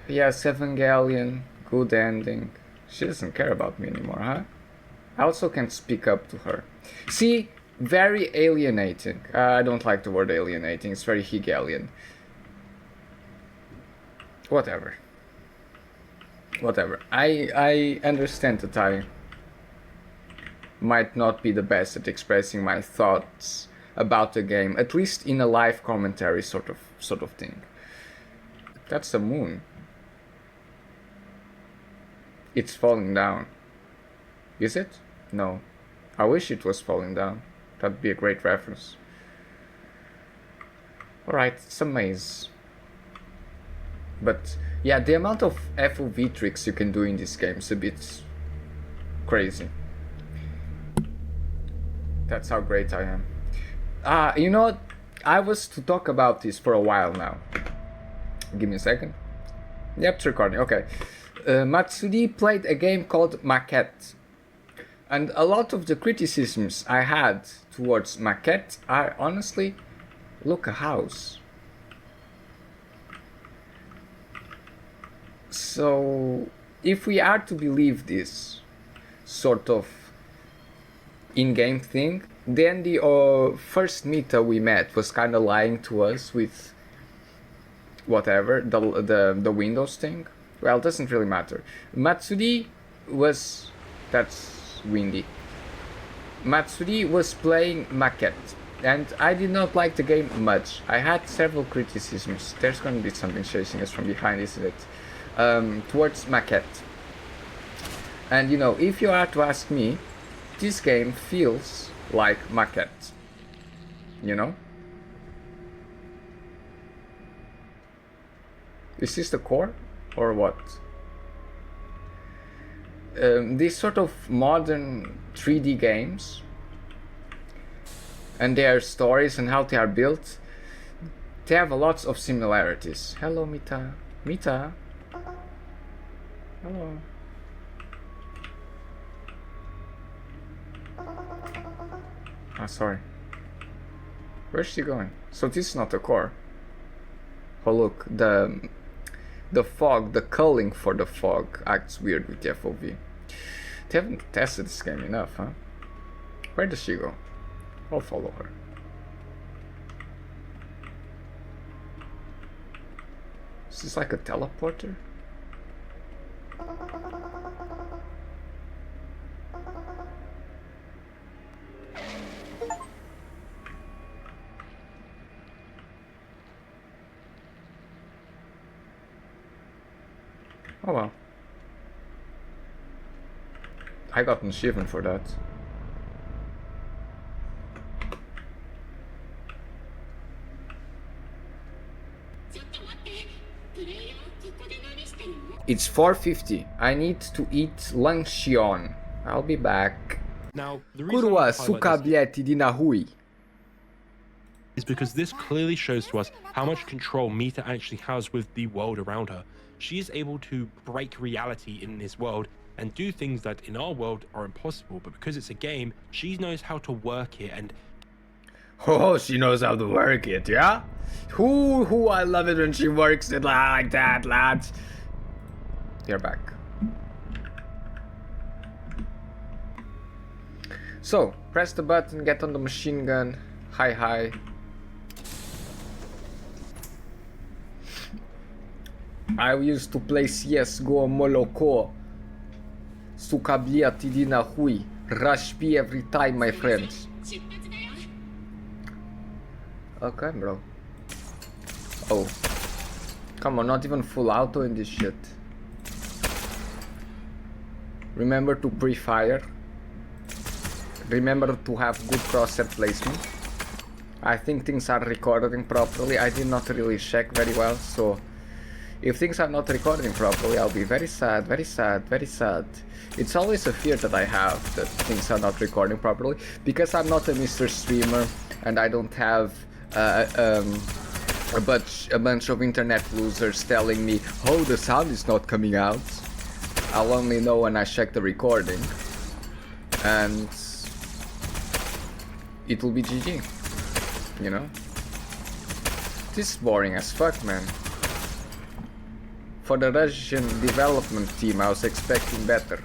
Speaker 1: Yes, Evangelion. Good ending. She doesn't care about me anymore, huh? I also can't speak up to her. See? Very alienating. I don't like the word alienating. It's very Hegelian. Whatever. Whatever. I understand that I might not be the best at expressing my thoughts about the game, at least in a live commentary sort of thing. That's the moon. It's falling down. Is it? No. I wish it was falling down. That'd be a great reference. Alright, it's a maze. But yeah, the amount of FOV tricks you can do in this game is a bit crazy. That's how great I am. You know what? I was to talk about this for a while now. Give me a second. Yep, it's recording. Okay. Matsuri played a game called Maquette. And a lot of the criticisms I had towards Maquette are honestly, look, a house. So, if we are to believe this sort of in-game thing, then the first Mita we met was kind of lying to us with whatever, the Windows thing. Well, it doesn't really matter. Matsuri was... that's windy. Matsuri was playing Maquette, and I did not like the game much. I had several criticisms. There's going to be something chasing us from behind, isn't it? Towards Maquette. And you know, if you are to ask me, this game feels like Maquette. You know? Is this the core? Or what? These sort of modern 3D games and their stories and how they are built, they have lots of similarities. Hello, Mita. Mita? Hello. Sorry. Where's she going? So this is not the core. Oh look, the fog, the culling for the fog acts weird with the FOV. They haven't tested this game enough, huh? Where does she go? I'll follow her. Is this like a teleporter? Oh well. I got an achievement for that. It's 4:50. I need to eat luncheon. I'll be back.
Speaker 6: Now, the reason
Speaker 1: Kurwa,
Speaker 6: I
Speaker 1: suka
Speaker 6: highlight this
Speaker 1: bieti di na hui.
Speaker 6: is because this clearly shows to us how much control Mita actually has with the world around her. She is able to break reality in this world and do things that in our world are impossible, but because it's a game, she knows how to work it. And
Speaker 1: Oh, she knows how to work it, yeah? Who, I love it when she works it like that, lads. You're back. So, press the button, get on the machine gun. Hi. I used to play CSGO Moloko. Sukabliati dina hui. Rush B every time, my friends. Okay, bro. Oh. Come on, not even full auto in this shit. Remember to pre-fire. Remember to have good crosshair placement. I think things are recording properly. I did not really check very well, so if things are not recording properly, I'll be very sad, very sad, very sad. It's always a fear that I have, that things are not recording properly, because I'm not a Mr. Streamer and I don't have a bunch of internet losers telling me, oh, the sound is not coming out. I'll only know when I check the recording, and it will be GG, you know? This is boring as fuck, man. For the Russian development team, I was expecting better.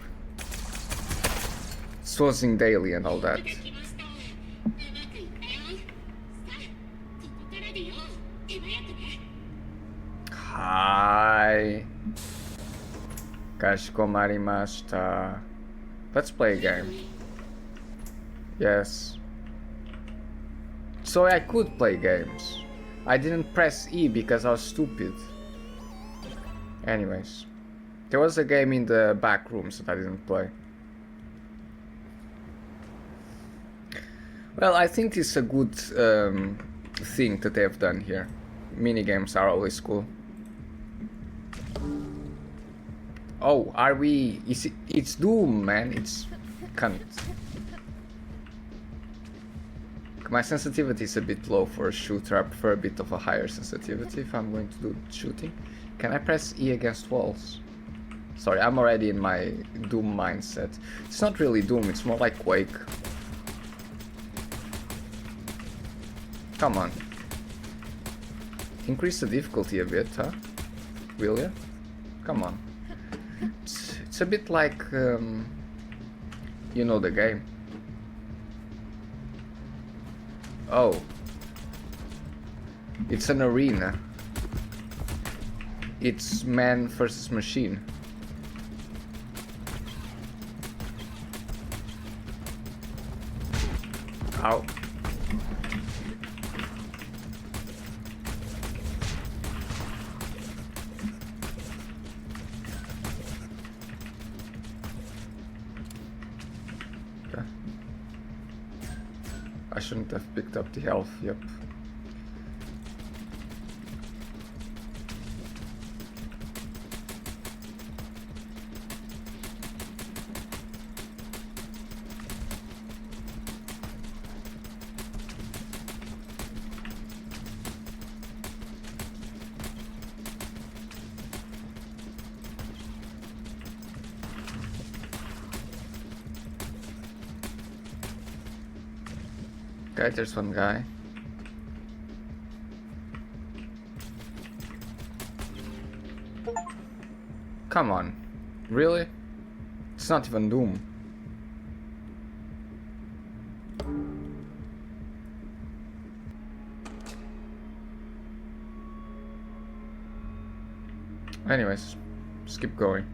Speaker 1: Sourcing daily and all that. Hi. Kashikomarimashita. Let's play a game. Yes. So I could play games. I didn't press E because I was stupid. Anyways. There was a game in the back rooms that I didn't play. Well, I think it's a good thing that they've done here. Minigames are always cool. Oh, are we... It's Doom, man. It's... Cunt. My sensitivity is a bit low for a shooter. I prefer a bit of a higher sensitivity if I'm going to do shooting. Can I press E against walls? Sorry, I'm already in my Doom mindset. It's not really Doom, it's more like Quake. Come on. Increase the difficulty a bit, huh? Will ya? Come on. It's a bit like, you know the game. Oh. It's an arena. It's man versus machine. Ow. I shouldn't have picked up the health, yep. Okay, there's one guy. Come on. Really? It's not even Doom. Anyways, just keep going.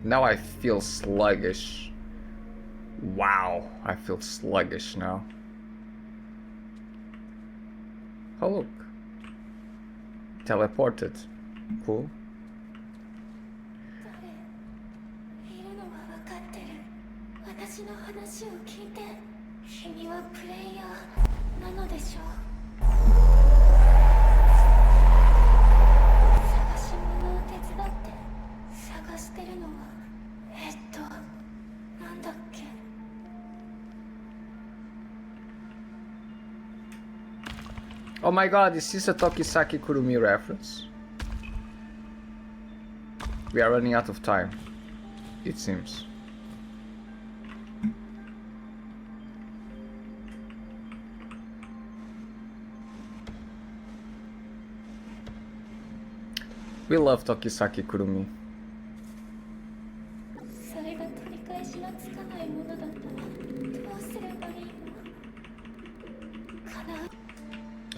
Speaker 1: Now I feel sluggish. Wow, I feel sluggish now. Oh look. Teleported. Cool. Oh my god, is this a Tokisaki Kurumi reference? We are running out of time, it seems. We love Tokisaki Kurumi.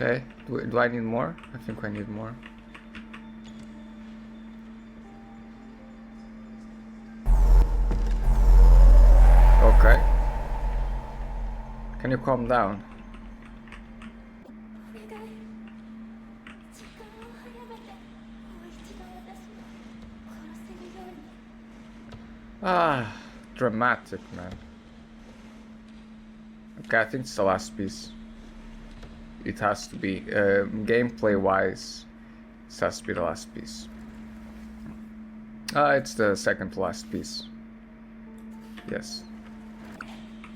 Speaker 1: Okay, do I need more? I think I need more. Okay. Can you calm down? Ah, dramatic, man. Okay, I think it's the last piece. It has to be. Gameplay wise, it has to be the last piece. It's the second to last piece. Yes.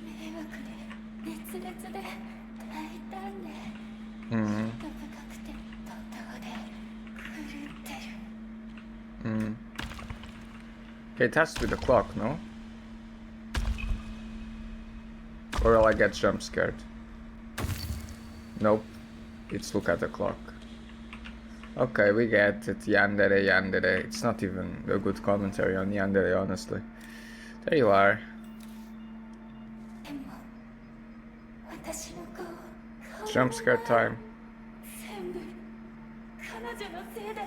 Speaker 3: 迷惑で熱烈で大胆で
Speaker 1: Mm-hmm.
Speaker 3: 深くてとったで狂ってる
Speaker 1: Mm. Okay, it has to be the clock, no? Or will I get jump scared? Nope. It's look at the clock. Okay, we get it. Yandere, yandere. It's not even a good commentary on yandere, honestly. There you are.
Speaker 3: でも私の顔
Speaker 1: Jump scare time.
Speaker 3: 全部彼女のせいで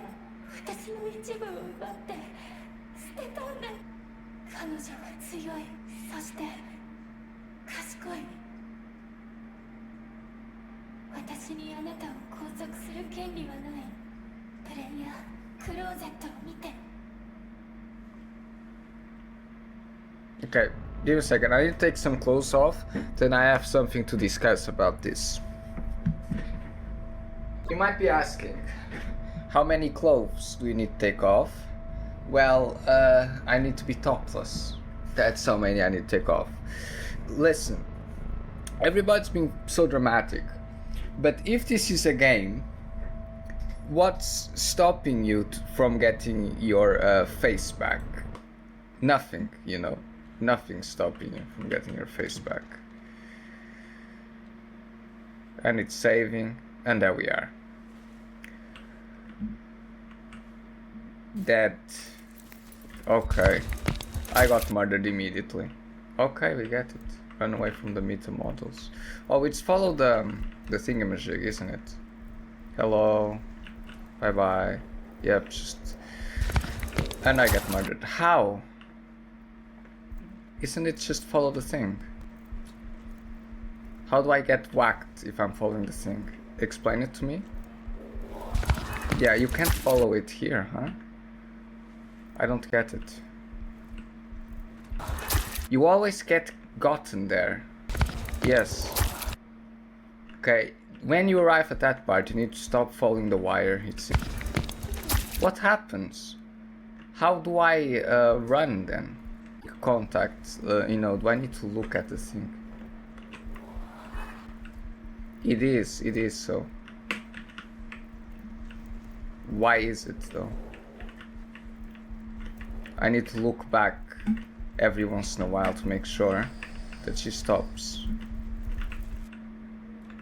Speaker 3: 私の一部を奪って捨てたんだ彼女は強いそして賢い私にあなたを拘束する権利はないプレイヤークローゼットを見て
Speaker 1: Okay, give me a second. I need to take some clothes off. Then I have something to discuss about this. You might be asking, how many clothes do you need to take off? Well, I need to be topless. That's how many I need to take off. Listen, everybody's been so dramatic. But if this is a game, what's stopping you from getting your face back? Nothing, you know. Nothing's stopping you from getting your face back. And it's saving, and there we are. That. Okay. I got murdered immediately. Okay, we get it. Run away from the meta models. Oh, it's follow the thingamajig, isn't it? Hello. Bye bye. Yep, just. And I get murdered. How? Isn't it just follow the thing? How do I get whacked if I'm following the thing? Explain it to me. Yeah, you can't follow it here, huh? I don't get it. You always get gotten there. Yes. Okay, when you arrive at that part, you need to stop following the wire. What happens? How do I run then? Contact, you know, do I need to look at the thing? It is so. Why is it though? I need to look back every once in a while to make sure that she stops.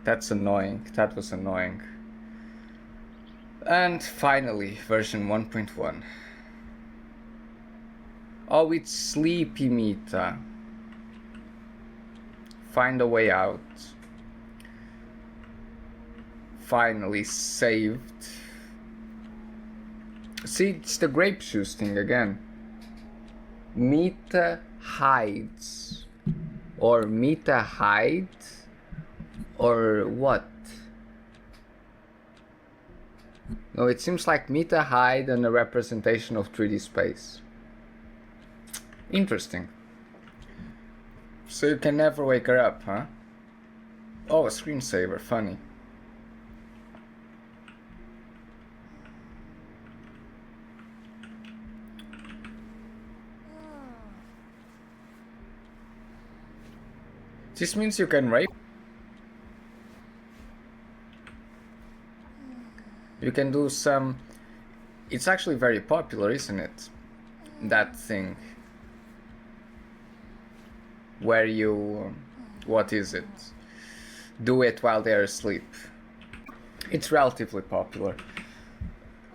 Speaker 1: That's annoying. That was annoying. And finally, version 1.1. Oh, it's Sleepy Mita. Find a way out. Finally saved. See, it's the grape juice thing again. Mita hides. Or Mita hide. Or what? No, it seems like Mita hide and a representation of 3D space. Interesting. So you can never wake her up, huh? Oh, a screensaver, funny. This means you can rape. You can do some... It's actually very popular, isn't it? That thing. Where you... What is it? Do it while they're asleep. It's relatively popular.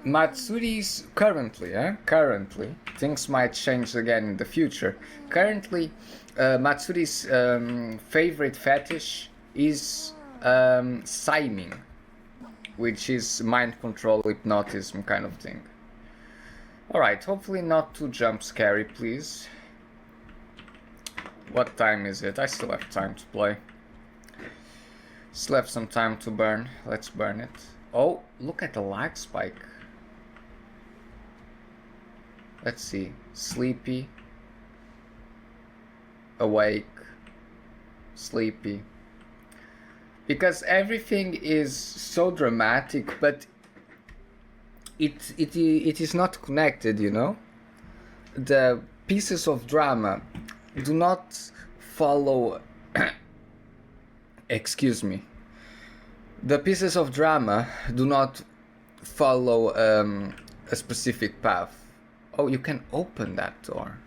Speaker 1: Matsuri's currently, currently, things might change again in the future. Currently, Matsuri's favorite fetish is siming. which is mind control hypnotism kind of thing. Alright, hopefully not too jump scary, please. What time is it? I still have time to play. Still have some time to burn. Let's burn it. Oh, look at the lag spike. Let's see. Sleepy. Awake. Sleepy. Because everything is so dramatic, but it is not connected, you know? The pieces of drama do not follow... Excuse me. The pieces of drama do not follow a specific path. Oh, you can open that door.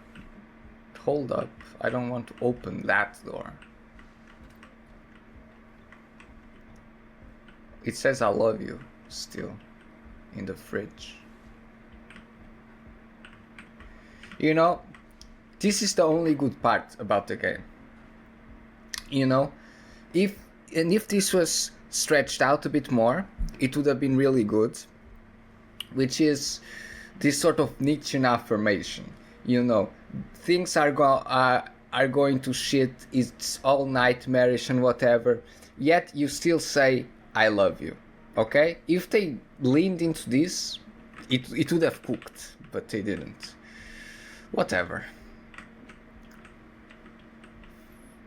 Speaker 1: Hold up. I don't want to open that door. It says I love you still in the fridge. You know, this is the only good part about the game. You know, if this was stretched out a bit more, it would have been really good. Which is this sort of Nietzschean affirmation. You know, things are going to shit. It's all nightmarish and whatever. Yet you still say I love you. Okay? If they leaned into this, it would have cooked, but they didn't. Whatever.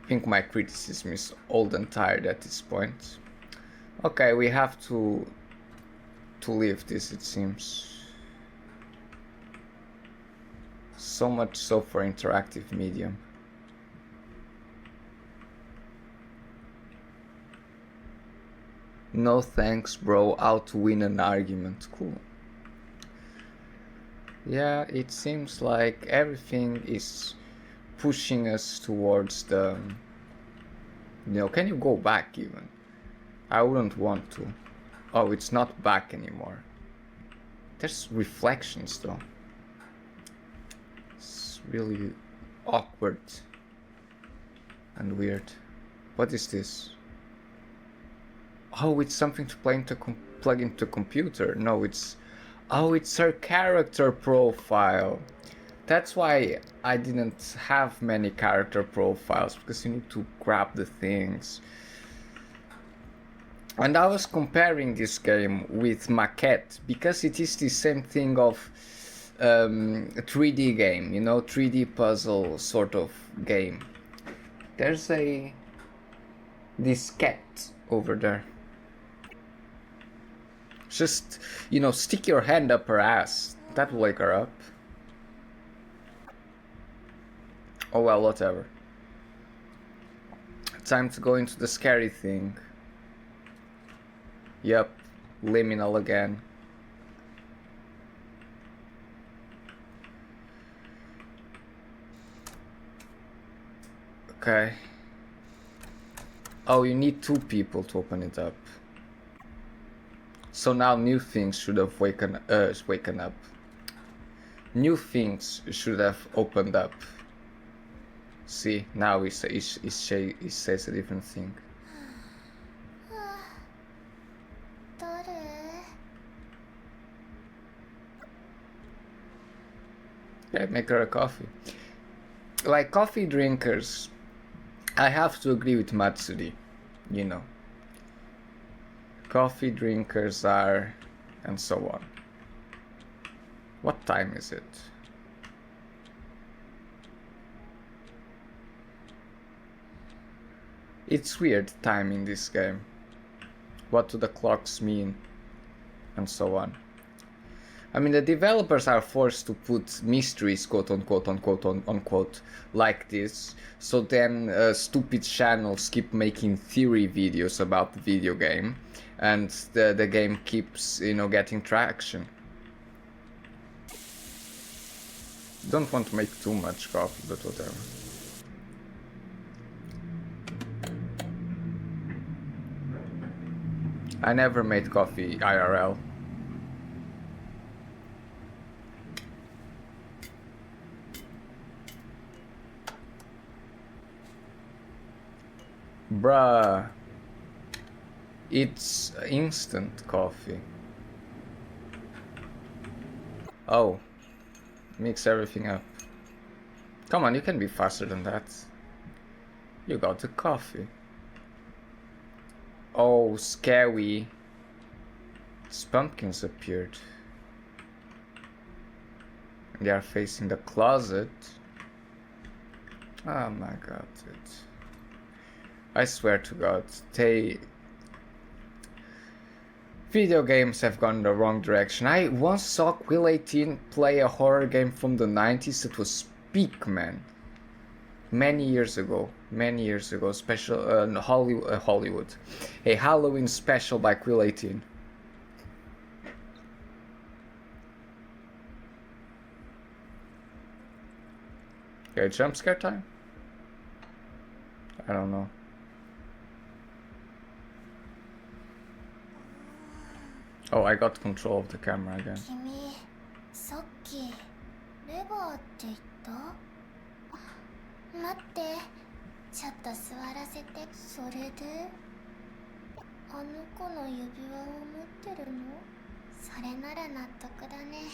Speaker 1: I think my criticism is old and tired at this point. Okay, we have to leave this, it seems. So much so for interactive medium. No thanks, bro. How to win an argument. Cool. Yeah, it seems like everything is pushing us towards the... You know, can you go back even? I wouldn't want to. Oh, it's not back anymore. There's reflections though. It's really awkward and weird. What is this? Oh, it's something to plug into computer. No, it's... Oh, it's her character profile. That's why I didn't have many character profiles, because you need to grab the things. And I was comparing this game with Maquette, because it is the same thing of a 3D game, you know, 3D puzzle sort of game. There's this cat over there. Just, you know, stick your hand up her ass. That will wake her up. Oh well, whatever. Time to go into the scary thing. Yep, liminal again. Okay. Oh, you need 2 people to open it up. So now new things should have waken up. New things should have opened up. See, now it says a different thing.
Speaker 3: 誰
Speaker 1: Yeah, make her a coffee. Like coffee drinkers, I have to agree with Matsuri, you know. Coffee drinkers are, and so on. What time is it? It's weird time in this game. What do the clocks mean? And so on. I mean, the developers are forced to put mysteries, quote unquote, like this, so then stupid channels keep making theory videos about the video game, and the game keeps, you know, getting traction. Don't want to make too much coffee, but whatever. I never made coffee IRL. Bruh. It's instant coffee. Oh, mix everything up. Come on, you can be faster than that. You got the coffee. Oh, scary. These pumpkins appeared. They are facing the closet. Oh my god, dude. I swear to God, video games have gone the wrong direction. I once saw Quill 18 play a horror game from the 90s that was peak, man. Many years ago, special Hollywood. A Halloween special by Quill 18. Okay, jump scare time? I don't know. Oh, I got control of the camera again.
Speaker 3: 君、さっきレバーって言った？待って、ちょっと座らせて。それであの子の指輪を持ってるの？それなら納得だね。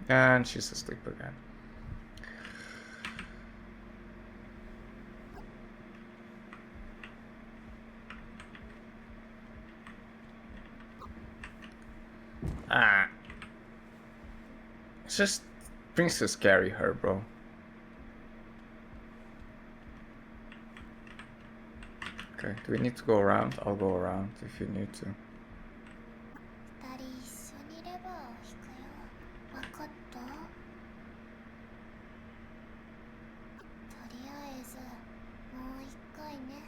Speaker 1: And she's asleep again. Ah. It's just Princess carry her, bro. Okay, do we need to go around? I'll go around if you need to.
Speaker 3: 二人一緒にレバーを引くよ。わかった？とりあえずもう一回ね。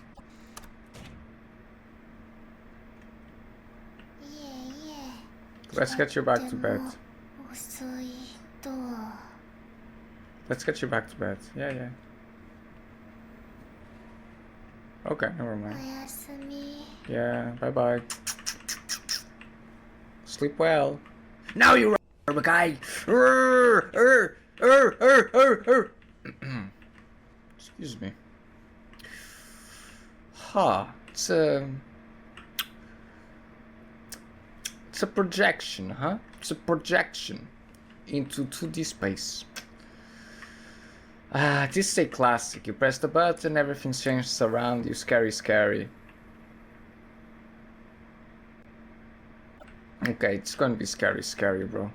Speaker 3: いえいえ。
Speaker 1: Let's get you back to bed.
Speaker 3: 遅いと。
Speaker 1: Let's get you back to bed. Yeah, yeah. Okay, never
Speaker 3: お
Speaker 1: mind.
Speaker 3: やすみ。
Speaker 1: Yeah, bye bye. Sleep well. Now you rubber guy. Excuse me. Huh. It's a projection, huh? It's a projection into 2D space. Ah, this is a classic. You press the button, everything changes around you. Scary, scary. Okay, it's gonna be scary, scary, bro.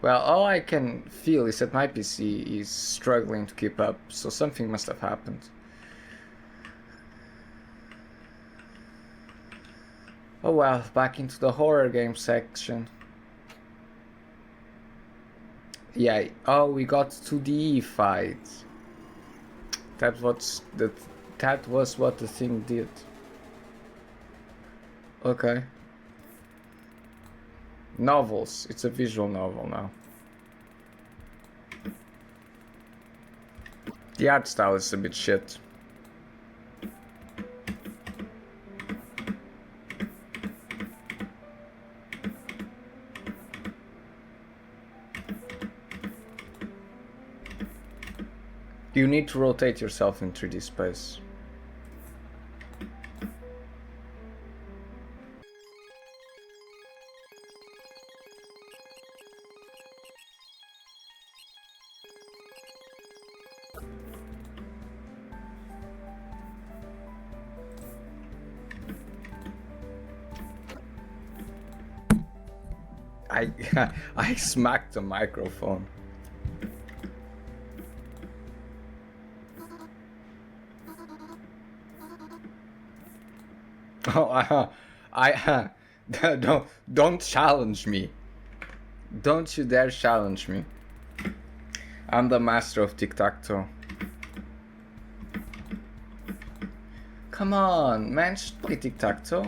Speaker 1: Well, all I can feel is that my PC is struggling to keep up, so something must have happened. Oh well, back into the horror game section. Yeah, oh, we got 2D fight. That was what the thing did. Okay. Novels. It's a visual novel now. The art style is a bit shit. You need to rotate yourself in 3D space. I smacked the microphone. Oh, don't challenge me. Don't you dare challenge me. I'm the master of tic-tac-toe. Come on, man, just play tic-tac-toe.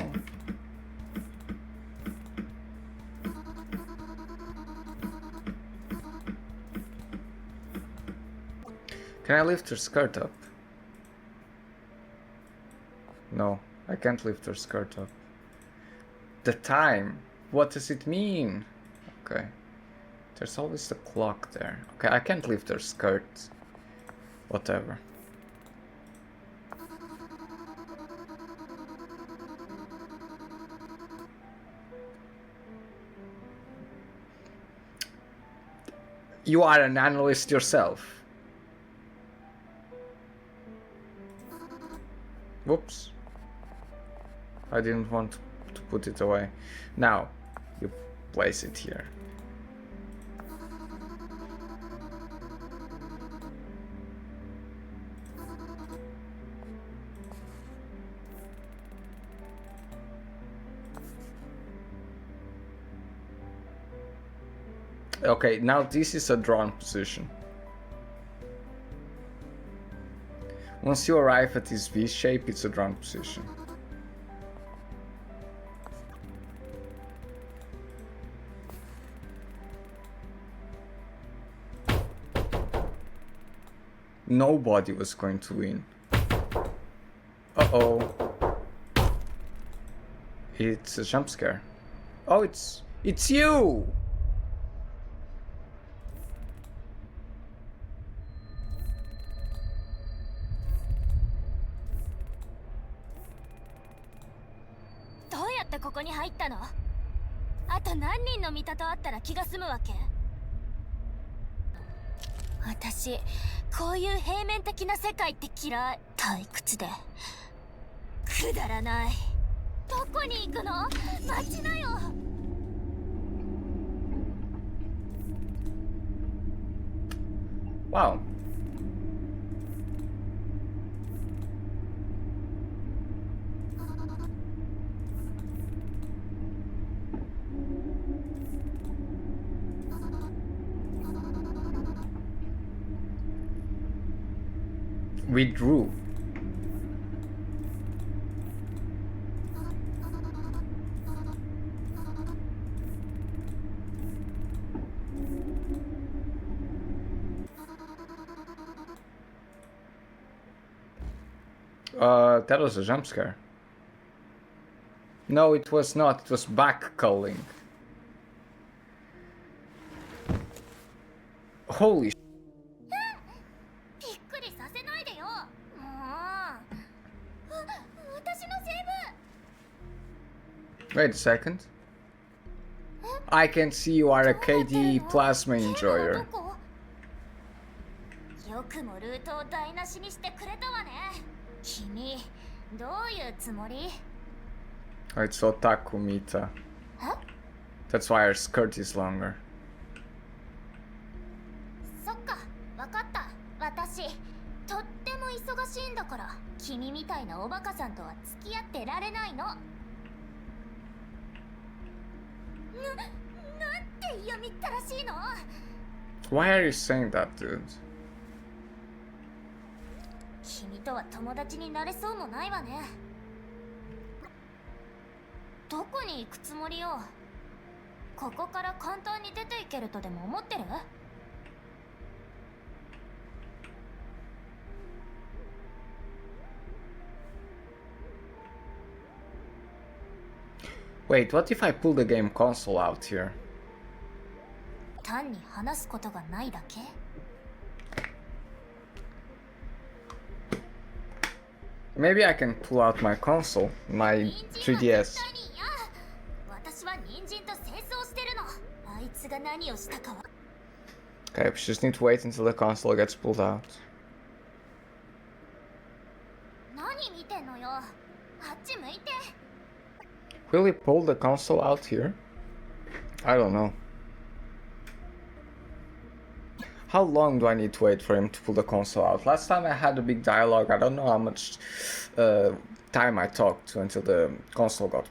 Speaker 1: Can I lift her skirt up? No, I can't lift her skirt up. The time. What does it mean? Okay. There's always the clock there. Okay, I can't lift her skirt. Whatever. You are an analyst yourself. Whoops. I didn't want to put it away. Now, you place it here. Okay, now this is a drawn position. Once you arrive at this V shape, it's a drawn position. Nobody was going to win. Uh-oh. It's a jump scare. Oh, it's you!
Speaker 3: 私こういう平面的な世界って嫌い。退屈でくだらない。どこに行くの？待ちなよ。
Speaker 1: Wow. We drew. That was a jump scare. No, it was not. It was back calling. Holy sh**. Wait a second. I can see you are a KD plasma enjoyer.
Speaker 3: よくもルートを台無しにしてくれたわね。君、どういうつもり？
Speaker 1: Oh, it's Otaku Mita. That's why her skirt is longer.
Speaker 3: そっか、わかった。私、とっても忙しいんだから、君みたいなおバカさんとは付き合ってられないの。なんて嫌みったらしいの？
Speaker 1: Why are you saying that, dude?
Speaker 3: 君とは友達になれそうもないわね。どこに行くつもりよ？ここから簡単に出ていけるとでも思ってる
Speaker 1: ？Wait, what if I pull the game console out here?
Speaker 3: 単に話すことがないだけ？
Speaker 1: Maybe I can pull out my console, my 3DS.
Speaker 3: 私は人参と戦争してるの。あいつが何をしたかは。
Speaker 1: Okay, we just need to wait until the console gets pulled out.
Speaker 3: 何見てんのよ。あっち向いて。
Speaker 1: Will he pull the console out here? I don't know. How long do I need to wait for him to pull the console out? Last time I had a big dialogue. I don't know how much time I talked until the console got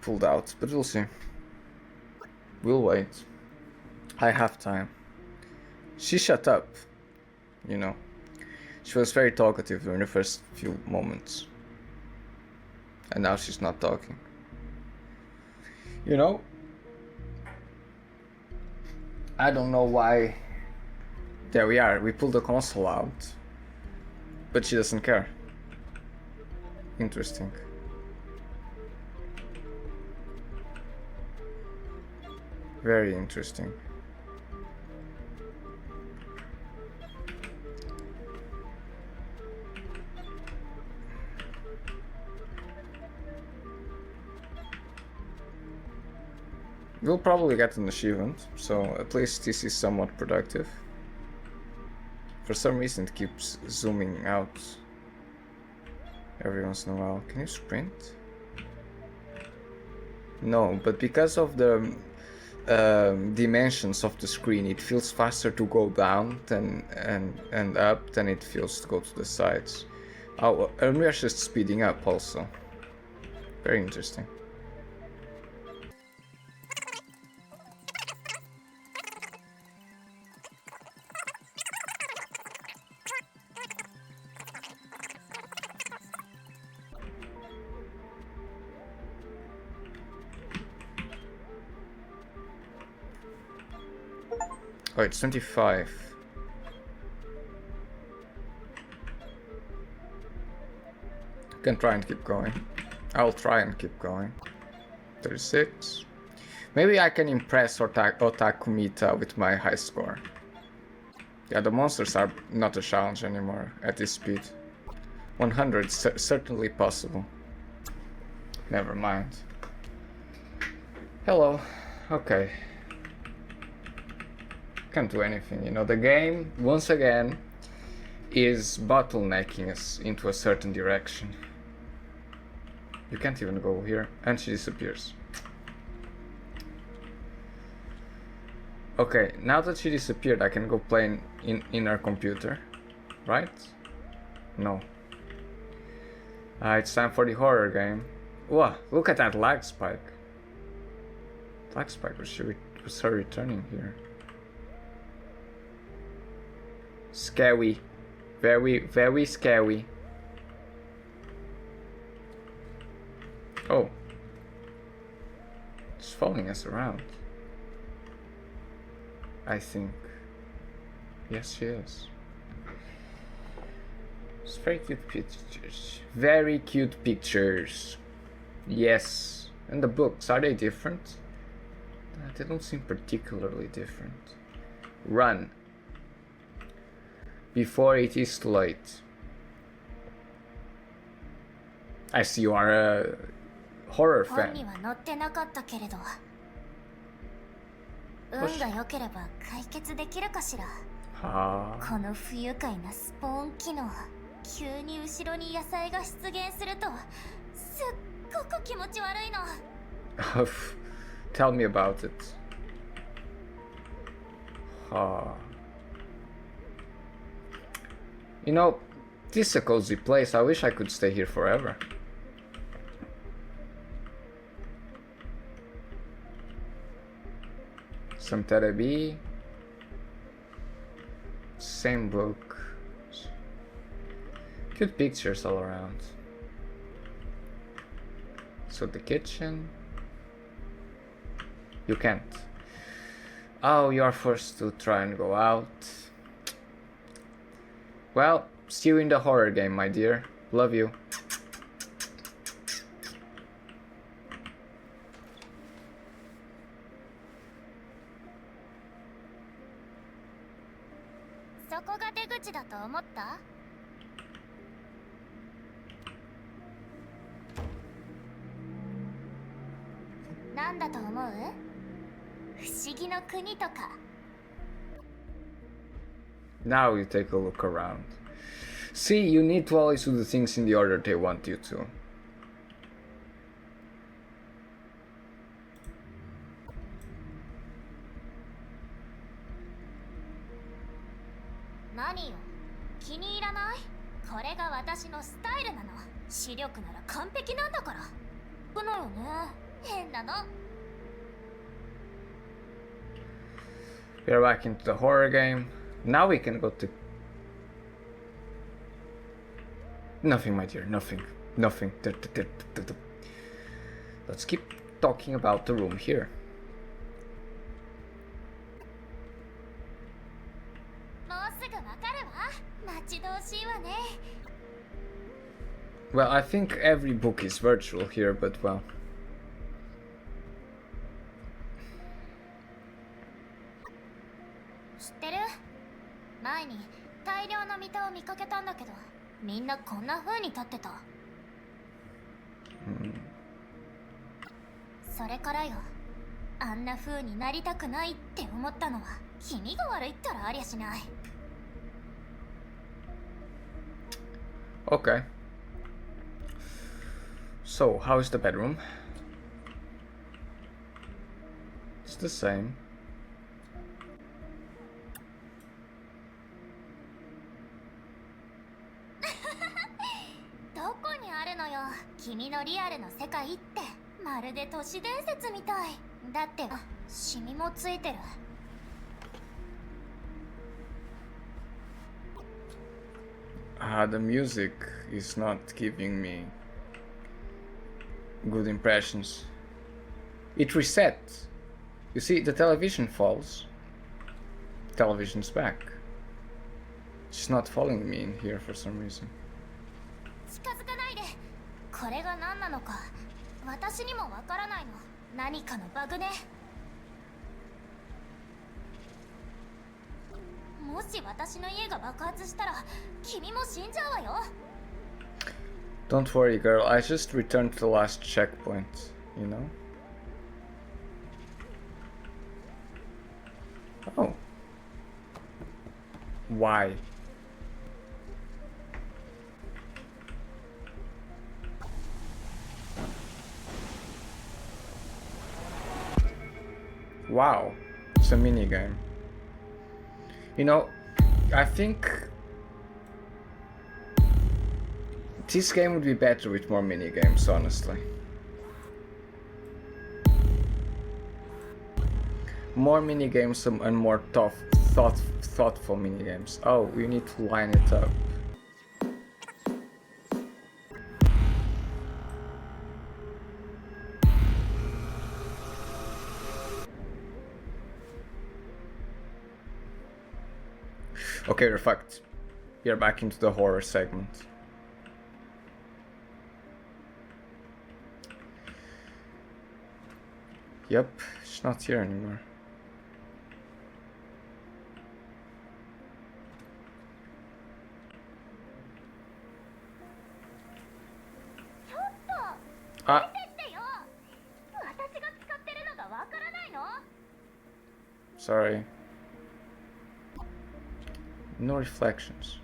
Speaker 1: pulled out, but we'll see. We'll wait. I have time. She shut up, you know. She was very talkative during the first few moments. And now she's not talking. You know? I don't know why. There we are, we pulled the console out. But she doesn't care. Interesting. Very interesting. We'll probably get an achievement, so at least this is somewhat productive. For some reason it keeps zooming out every once in a while. Can you sprint? No, but because of the dimensions of the screen, it feels faster to go down than and up than it feels to go to the sides. Oh, and we are just speeding up also. Very interesting. Oh, it's 25. Can try and keep going. I'll try and keep going. 36. Maybe I can impress Otaku Mita with my high score. Yeah, the monsters are not a challenge anymore at this speed. 100 certainly possible. Never mind. Hello. Okay. Can't do anything, you know. The game, once again, is bottlenecking us into a certain direction. You can't even go here, and she disappears. Okay, now that she disappeared, I can go play in her computer, right? No. It's time for the horror game. Wow, look at that lag spike. Lag spike, was her returning here? Scary. Very, very scary. Oh. She's following us around. I think. Yes, she is. It's very cute pictures. Very cute pictures. Yes. And the books, are they different? They don't seem particularly different. Run. Before it is too late. I see you are a horror fan.
Speaker 3: 運が良ければ解決できるかしら。この不愉快なスポーン機能、急に後ろに野菜が出現するとすっごく気持ち悪いの。
Speaker 1: Tell me about it. You know, this is a cozy place. I wish I could stay here forever. Some therapy. Same book. Good pictures all around. So the kitchen. You can't. Oh, you are forced to try and go out. Well, see you in the horror game, my dear. Love you. Now you take a look around. See, you need to always do the things in the order they want you to.
Speaker 3: Nani? 気に入らない？これが私のスタイルなの。視力なら完璧なんだから。このよね。変なの。
Speaker 1: We're back into the horror game. Now we can go to... Nothing, my dear, nothing. Nothing. Let's keep talking about the room here. Well, I think every book is virtual here, but well...
Speaker 3: 知ってる？前に大量のミタを見かけたんだけど、みんなこんな風に立ってた。それからよ、あんな風になりたくないって思ったのは君が悪いったらありゃしない。
Speaker 1: Okay. So, how is the bedroom? It's the same.
Speaker 3: どこにあるのよ、君のリアルの世界って。まるで都市伝説みたい。だってシミもついてる。
Speaker 1: The music is not giving me good impressions. It resets. You see, the television falls. Television's back. It's not following me in here for some reason.
Speaker 3: 近づかないで。これが何なのか私にもわからないの。何かのバグね。もし私の家が爆発したら君も死んじゃうわよ。
Speaker 1: Don't worry, girl. I just returned to the last checkpoint, you know? Oh. Why? Wow. It's a minigame. You know, I think this game would be better with more minigames, honestly. More minigames and more thoughtful minigames. Oh, you need to line it up. Okay, we're fucked. We are back into the horror segment. Yep, she's not here anymore. Ah. Sorry. No reflections.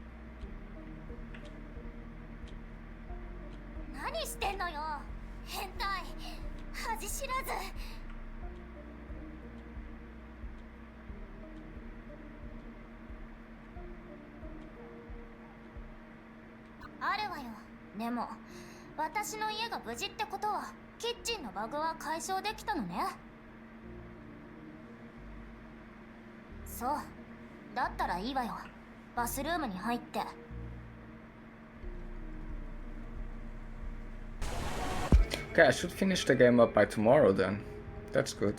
Speaker 3: 何してんのよ、変態。恥知らず。あるわよ。でも私の家が無事ってことはキッチンのバグは解消できたのね。そうだったらいいわよ。バスルームに入って。
Speaker 1: Okay, I should finish the game up by tomorrow then. That's good.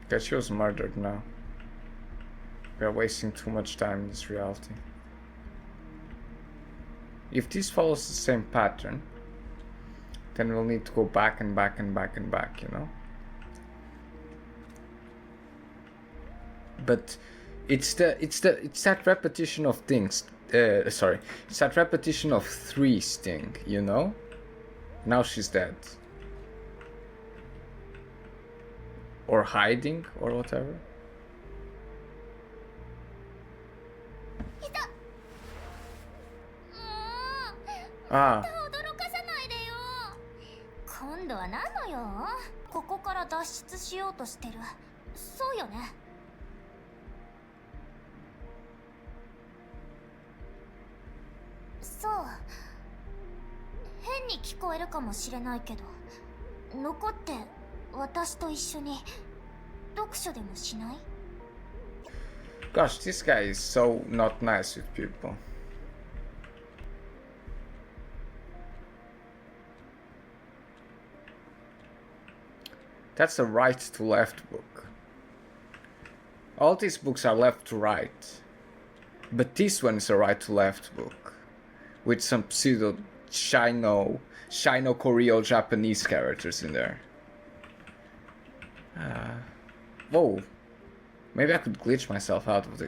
Speaker 1: Okay, she was murdered now. We are wasting too much time in this reality. If this follows the same pattern, then we'll need to go back and back and back and back, you know? But it's that repetition of things. Sorry, it's that repetition of threes thing, you know? Now she's dead. Or hiding, or whatever. Ah.
Speaker 3: 驚かさないでよ。今度は何のよ。ここから脱出しようとしてる。そうよね。そう。変に聞こえるかもしれないけど、残って私と一緒に読書でもしない？
Speaker 1: Gosh, this guy is so not nice with people. That's a right to left book. All these books are left to right. But this one is a right to left book. with some pseudo Shino Koryo Japanese characters in there. Whoa, maybe I could glitch myself out of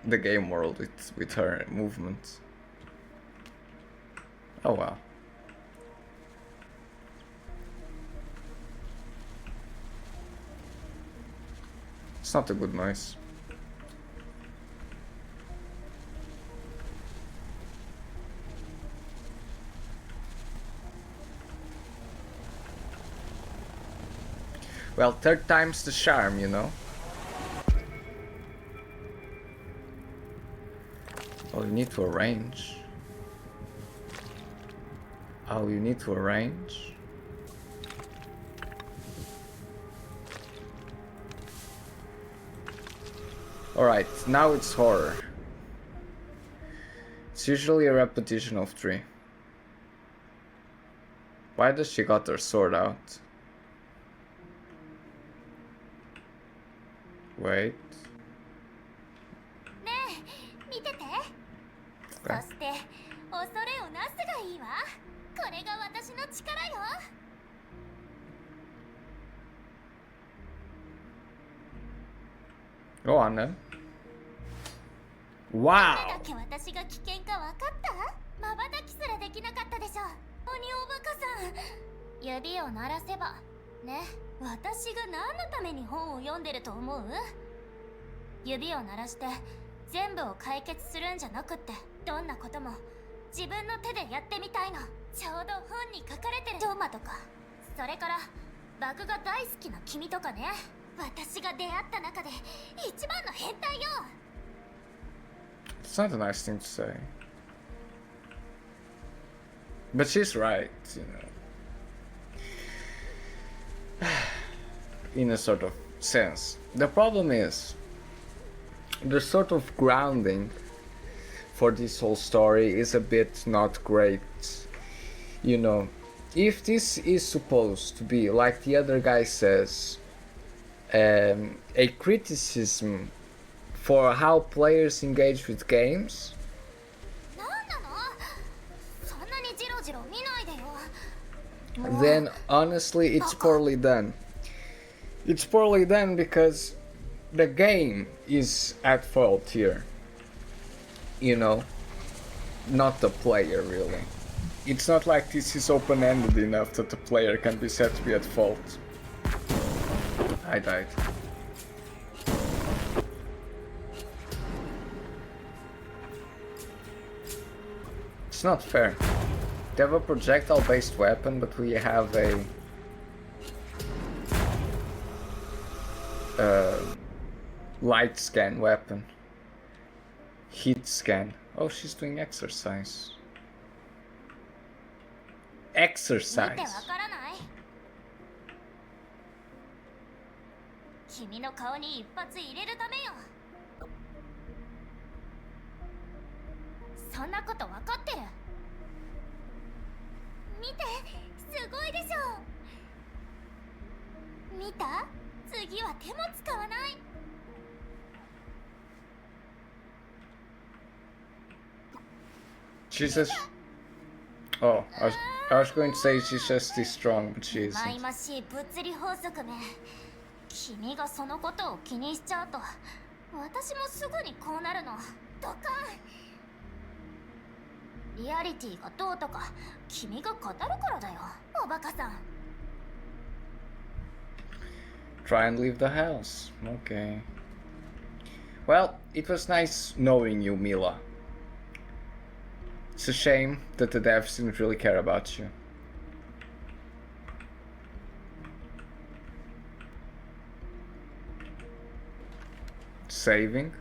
Speaker 1: the game world with her movements. Oh well. It's not a good noise. Well, third time's the charm, you know. Oh, you need to arrange. Oh, you need to arrange. Alright, now it's horror. It's usually a repetition of 3. Why does she got her sword out? Wait.
Speaker 3: ねえ見てて。そして恐れをなすがいいわ。これが私の力よ。
Speaker 1: Go on then.
Speaker 3: ど
Speaker 1: Wow!
Speaker 3: れだけ私が危険か分かった？まばたきすらできなかったでしょ。鬼おバカさん。指を鳴らせばね。私が何のために本を読んでると思う？指を鳴らして全部を解決するんじゃなくって、どんなことも自分の手でやってみたいの。ちょうど本に書かれてるドーマとか、それからバグが大好きな君とかね。私が出会った中で一番の変態よ。
Speaker 1: It's not a nice thing to say. But she's right, you know. In a sort of sense. The problem is, the sort of grounding for this whole story is a bit not great. You know, if this is supposed to be, like the other guy says, a criticism for how players engage with games,
Speaker 3: なんなの？そんなにジロジロ見ないでよ。
Speaker 1: then honestly it's poorly done. It's poorly done because the game is at fault here. You know, not the player really. It's not like this is open-ended enough that the player can be said to be at fault. I died. It's not fair. They have a projectile-based weapon, but we have a light scan weapon. Heat scan. Oh, she's doing exercise.
Speaker 3: 見てわ
Speaker 1: Exercise.
Speaker 3: からない？君の顔に一発入れるためよ。そんなこと分かってる。見て、すごいでしょ。見た？次は手も使わない。
Speaker 1: She's just. Oh, I was going to say she's just this strong, but she
Speaker 3: まい
Speaker 1: isn't.
Speaker 3: ましい物理法則め。君がそのことを気にしちゃうと、私もすぐにこうなるの。ドカン。リアリティがどうとか、君が語るからだよ、おバカさん。
Speaker 1: Try and leave the house. Okay. Well, it was nice knowing you, Mila. It's a shame that the devs didn't really care about you. Saving?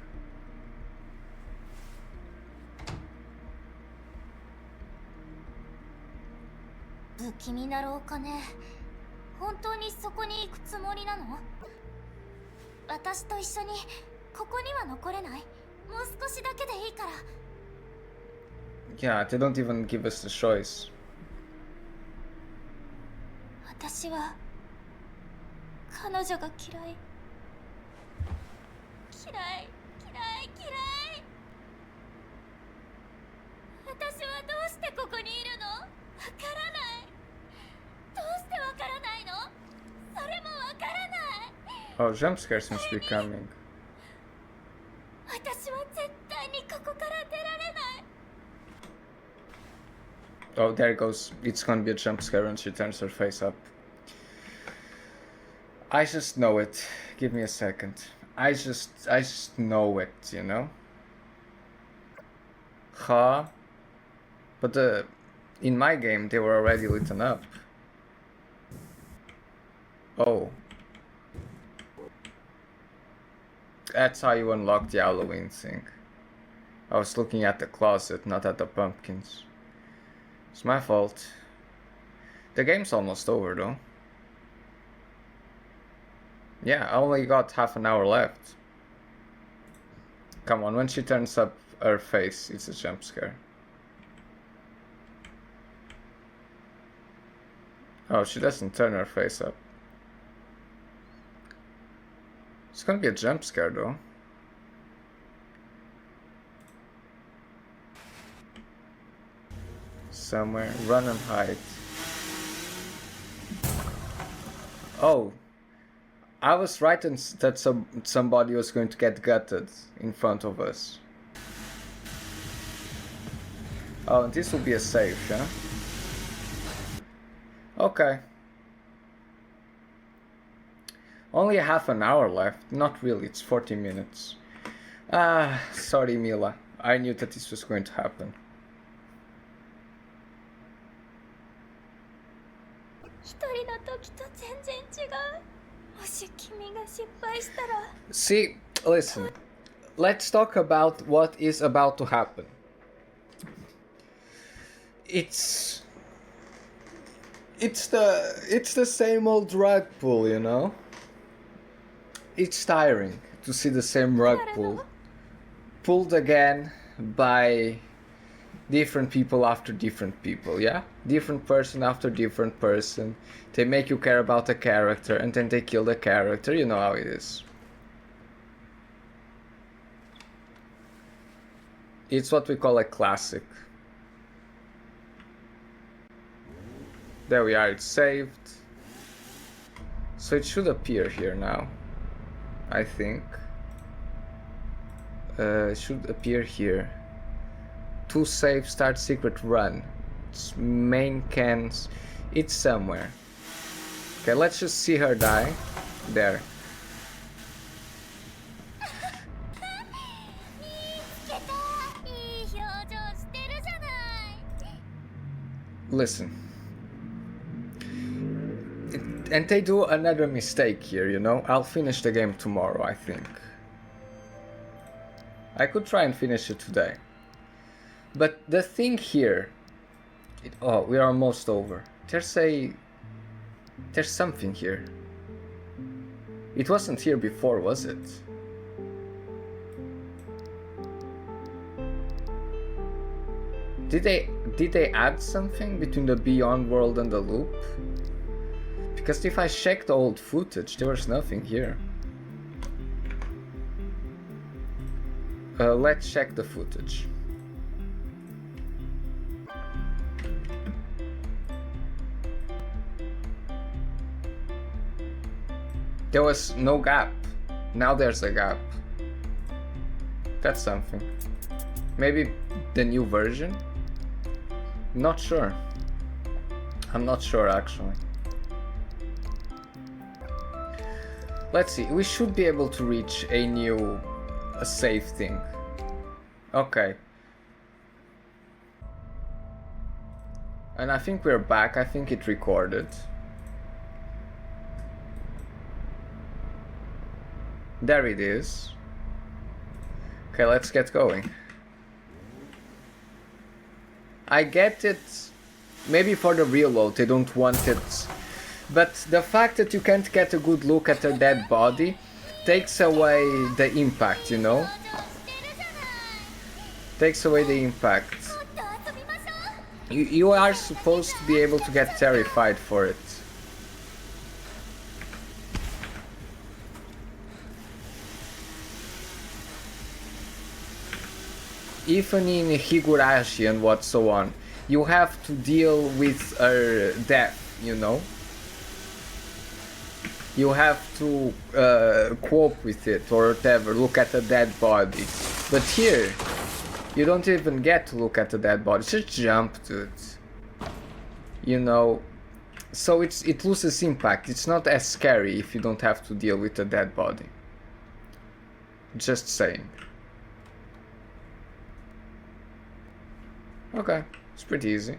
Speaker 3: 不気味な廊下ね。本当にそこに行くつもりなの？私と一緒にここには残れない？もう少しだけでいいから。
Speaker 1: Yeah, they don't even give us the choice.
Speaker 3: 私は彼女が嫌い。嫌い、嫌い、嫌い。私はどうして
Speaker 1: Oh, jump scare seems to be coming.
Speaker 3: 私は絶対にここから出られない。
Speaker 1: Oh, there it goes. It's gonna be a jump scare when she turns her face up. I just know it. Give me a second. I just know it, you know? Huh? But in my game, they were already lit up. Oh. That's how you unlock the Halloween thing. I was looking at the closet, not at the pumpkins. It's my fault. The game's almost over though. Yeah, I only got half an hour left. Come on, when she turns up her face, it's a jump scare. Oh, she doesn't turn her face up. It's gonna be a jump scare though. Somewhere, run and hide. Oh, I was right that somebody was going to get gutted in front of us. Oh, and this will be a save, yeah? Okay. Only half an hour left. Not really, it's 40 minutes. Ah, sorry Mila. I knew that this was going to happen.
Speaker 3: 一人の時と全然違う。もし君が失敗したら。
Speaker 1: See, listen. Let's talk about what is about to happen. It's the same old rug pull, you know? It's tiring to see the same rug pull. Pulled again by different people after different people, yeah? Different person after different person. They make you care about the character and then they kill the character, you know how it is. It's what we call a classic. There we are, it's saved. So it should appear here now, I think. It should appear here. To save, start secret run. It's main cans. It's somewhere. Okay, let's just see her die. There. Listen. And they do another mistake here, you know? I'll finish the game tomorrow, I think. I could try and finish it today. But the thing here... oh, we are almost over. There's something here. It wasn't here before, was it? Did they add something between the Beyond world and the loop? Because if I check the old footage, there was nothing here. Let's check the footage. There was no gap. Now there's a gap. That's something. Maybe the new version? Not sure. I'm not sure actually. Let's see, we should be able to reach a save thing. Okay. And I think we're back, I think it recorded. There it is. Okay, let's get going. I get it, maybe for the reload they don't want it, but the fact that you can't get a good look at her dead body takes away the impact, you know? Takes away the impact. You are supposed to be able to get terrified for it. Even in Higurashi and what so on, you have to deal with her death, you know? You have to cope with it or whatever, look at a dead body. But here, you don't even get to look at the dead body, just jump to it. You know, so it loses impact. It's not as scary if you don't have to deal with a dead body. Just saying. Okay, it's pretty easy.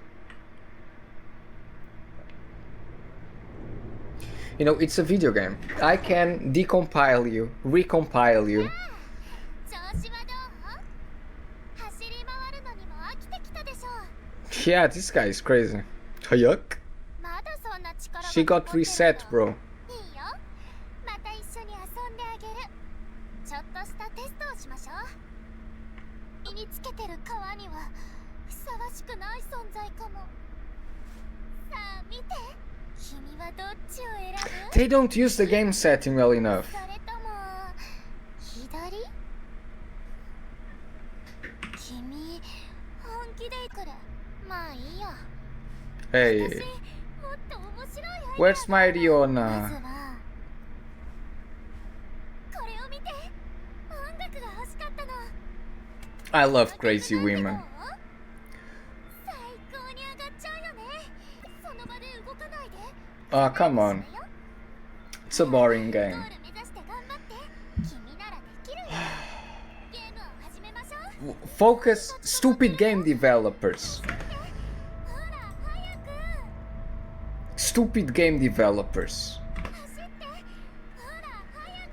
Speaker 1: You know, it's a video game. I can decompile you, recompile you.
Speaker 3: 調子はどう？走り回るのにも飽きてきたでしょ。
Speaker 1: Yeah, this guy is crazy. Yuck.
Speaker 3: まだそんな力が
Speaker 1: She got reset, bro.
Speaker 3: いいよ。また一緒に遊んであげる。ちょっとしたテストをしましょう。身につけてる皮にはふさわしくない存在かも。さあ見て。君はどっちを選ぶ？
Speaker 1: They don't use the game setting well enough.
Speaker 3: それとも左？君本気で来る。まあいいよ。
Speaker 1: Hey,
Speaker 3: 私もっと面白いアイデア
Speaker 1: where's my
Speaker 3: まず
Speaker 1: Riona?
Speaker 3: はこれを見て。音楽が欲しかったの。
Speaker 1: I love crazy women.
Speaker 3: 最高に上がっちゃうよね。その場で動かないで。
Speaker 1: Oh, come on. It's a boring
Speaker 3: ゴー
Speaker 1: game.
Speaker 3: ル目指して頑張って。君ならできるよ。ゲームを始めましょう。
Speaker 1: Focus, stupid game developers.
Speaker 3: ほら早く。
Speaker 1: Stupid game developers.
Speaker 3: 走って。ほら早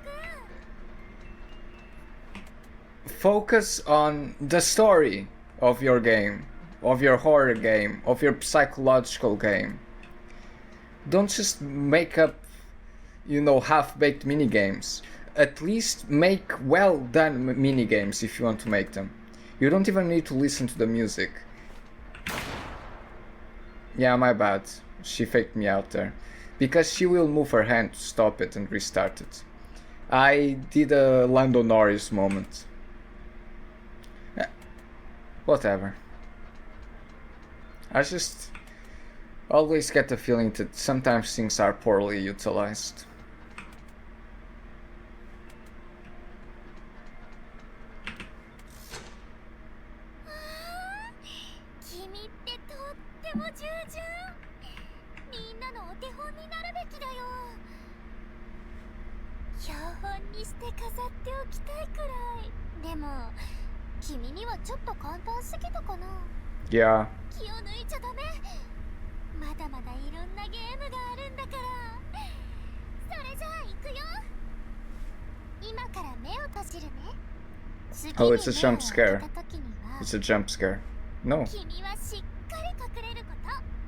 Speaker 3: く。
Speaker 1: Focus on the story of your game, of your horror game, of your psychological game. Don't just make up, you know, half-baked minigames. At least make well-done minigames if you want to make them. You don't even need to listen to the music. Yeah, my bad. She faked me out there. Because she will move her hand to stop it and restart it. I did a Lando Norris moment. Whatever. I just always get the feeling that sometimes things are poorly utilized. Yeah.
Speaker 3: 気を抜いちゃダメ。まだまだいろんなゲームがあるんだから。それじゃあ行くよ。今から目を閉じるね。
Speaker 1: Oh, it's a jump scare.
Speaker 3: 次に目を開けた時には
Speaker 1: It's a jump scare. No.
Speaker 3: 君はしっかり隠れるこ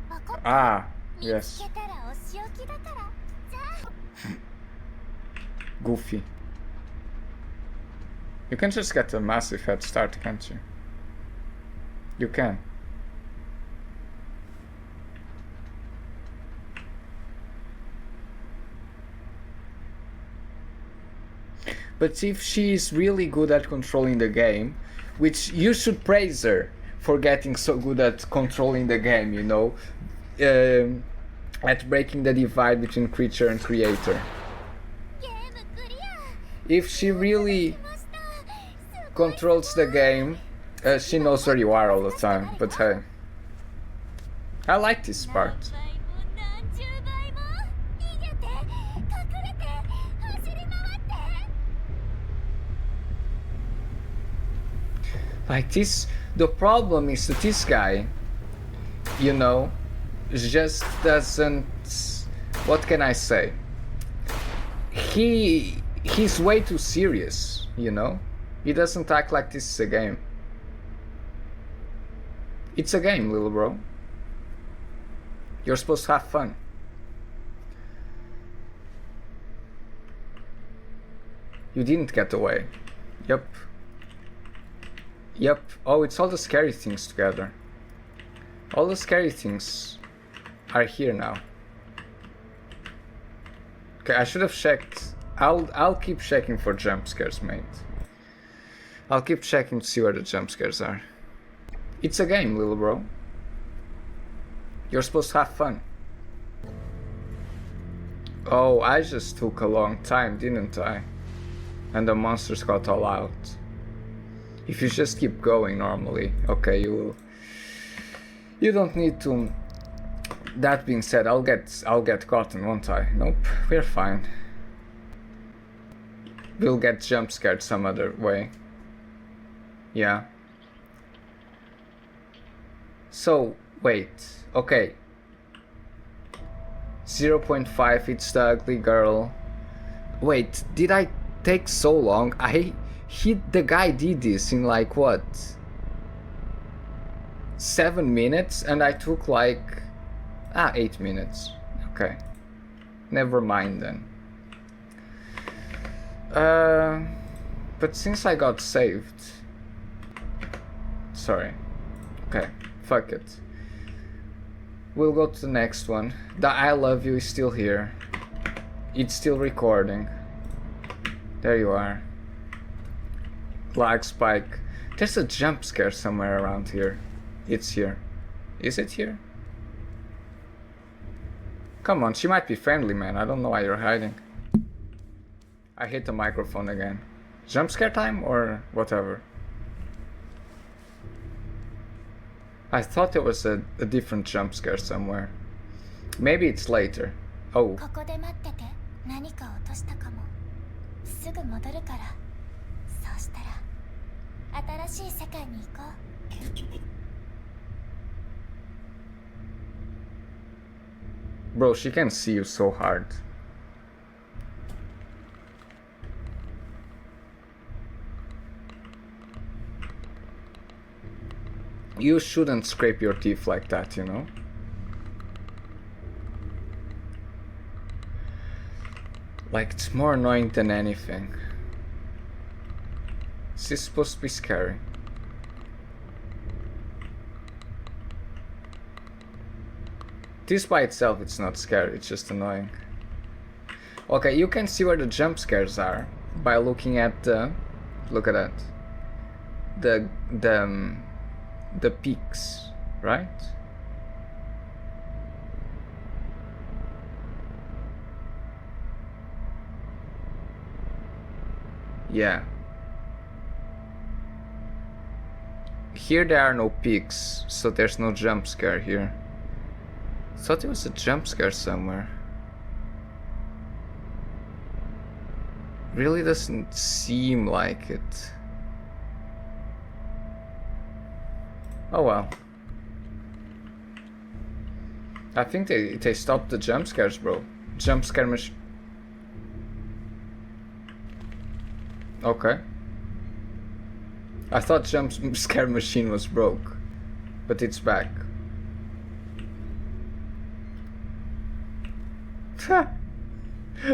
Speaker 3: と。わかった？
Speaker 1: Ah,
Speaker 3: 見
Speaker 1: yes.
Speaker 3: つけたらお仕置きだから。じゃあ。
Speaker 1: Goofy. You can just get a massive head start, can't you? You can. But if she's really good at controlling the game, which you should praise her for getting so good at controlling the game, you know, at breaking the divide between creature and creator.
Speaker 3: ゲームクリア。
Speaker 1: If she really controls the game, she knows where you are all the time, but hey. I like this part.
Speaker 3: 何十倍も逃げて隠れて走り回って。
Speaker 1: Like this, the problem is that this guy, you know, just doesn't, what can I say? He's way too serious, you know? He doesn't act like this is a game. It's a game, little bro. You're supposed to have fun. You didn't get away. Yep. Yep. Oh, it's all the scary things together. All the scary things are here now. Okay, I should have checked. I'll keep checking for jump scares, mate. I'll keep checking to see where the jump scares are. It's a game, little bro. You're supposed to have fun. Oh, I just took a long time, didn't I? And the monsters got all out. If you just keep going normally, okay, you will. You don't need to. That being said, I'll get gotten, won't I? Nope, we're fine. We'll get jump scared some other way. Yeah. So, wait, okay. 0.5, it's the ugly girl. Wait, did I take so long? The guy did this in like what? 7 minutes, and I took like 8 minutes. Okay, never mind then. But since I got saved, sorry. Okay, fuck it. We'll go to the next one. The I love you is still here. It's still recording. There you are. Black spike. There's a jump scare somewhere around here. It's here. Is it here? Come on, she might be friendly, man. I don't know why you're hiding. I hit the microphone again. Jump scare time or whatever? I thought there was a different jump scare somewhere. Maybe it's later. Oh.
Speaker 3: ここで待ってて。何か落としたかも。すぐ戻るから。そうしたら新しい世界に行こう。
Speaker 1: Bro, she can see you so hard. You shouldn't scrape your teeth like that, you know? Like, it's more annoying than anything. This is supposed to be scary. This by itself, it's not scary, it's just annoying. Okay, you can see where the jump scares are by looking at the... Look at that. The peaks, right? Yeah. Here there are no peaks, so there's no jump scare here. Thought there was a jump scare somewhere. Really doesn't seem like it. Oh well. I think they stopped the jump scares, bro. Jump scare machine. Okay. I thought jump scare machine was broke, but it's back.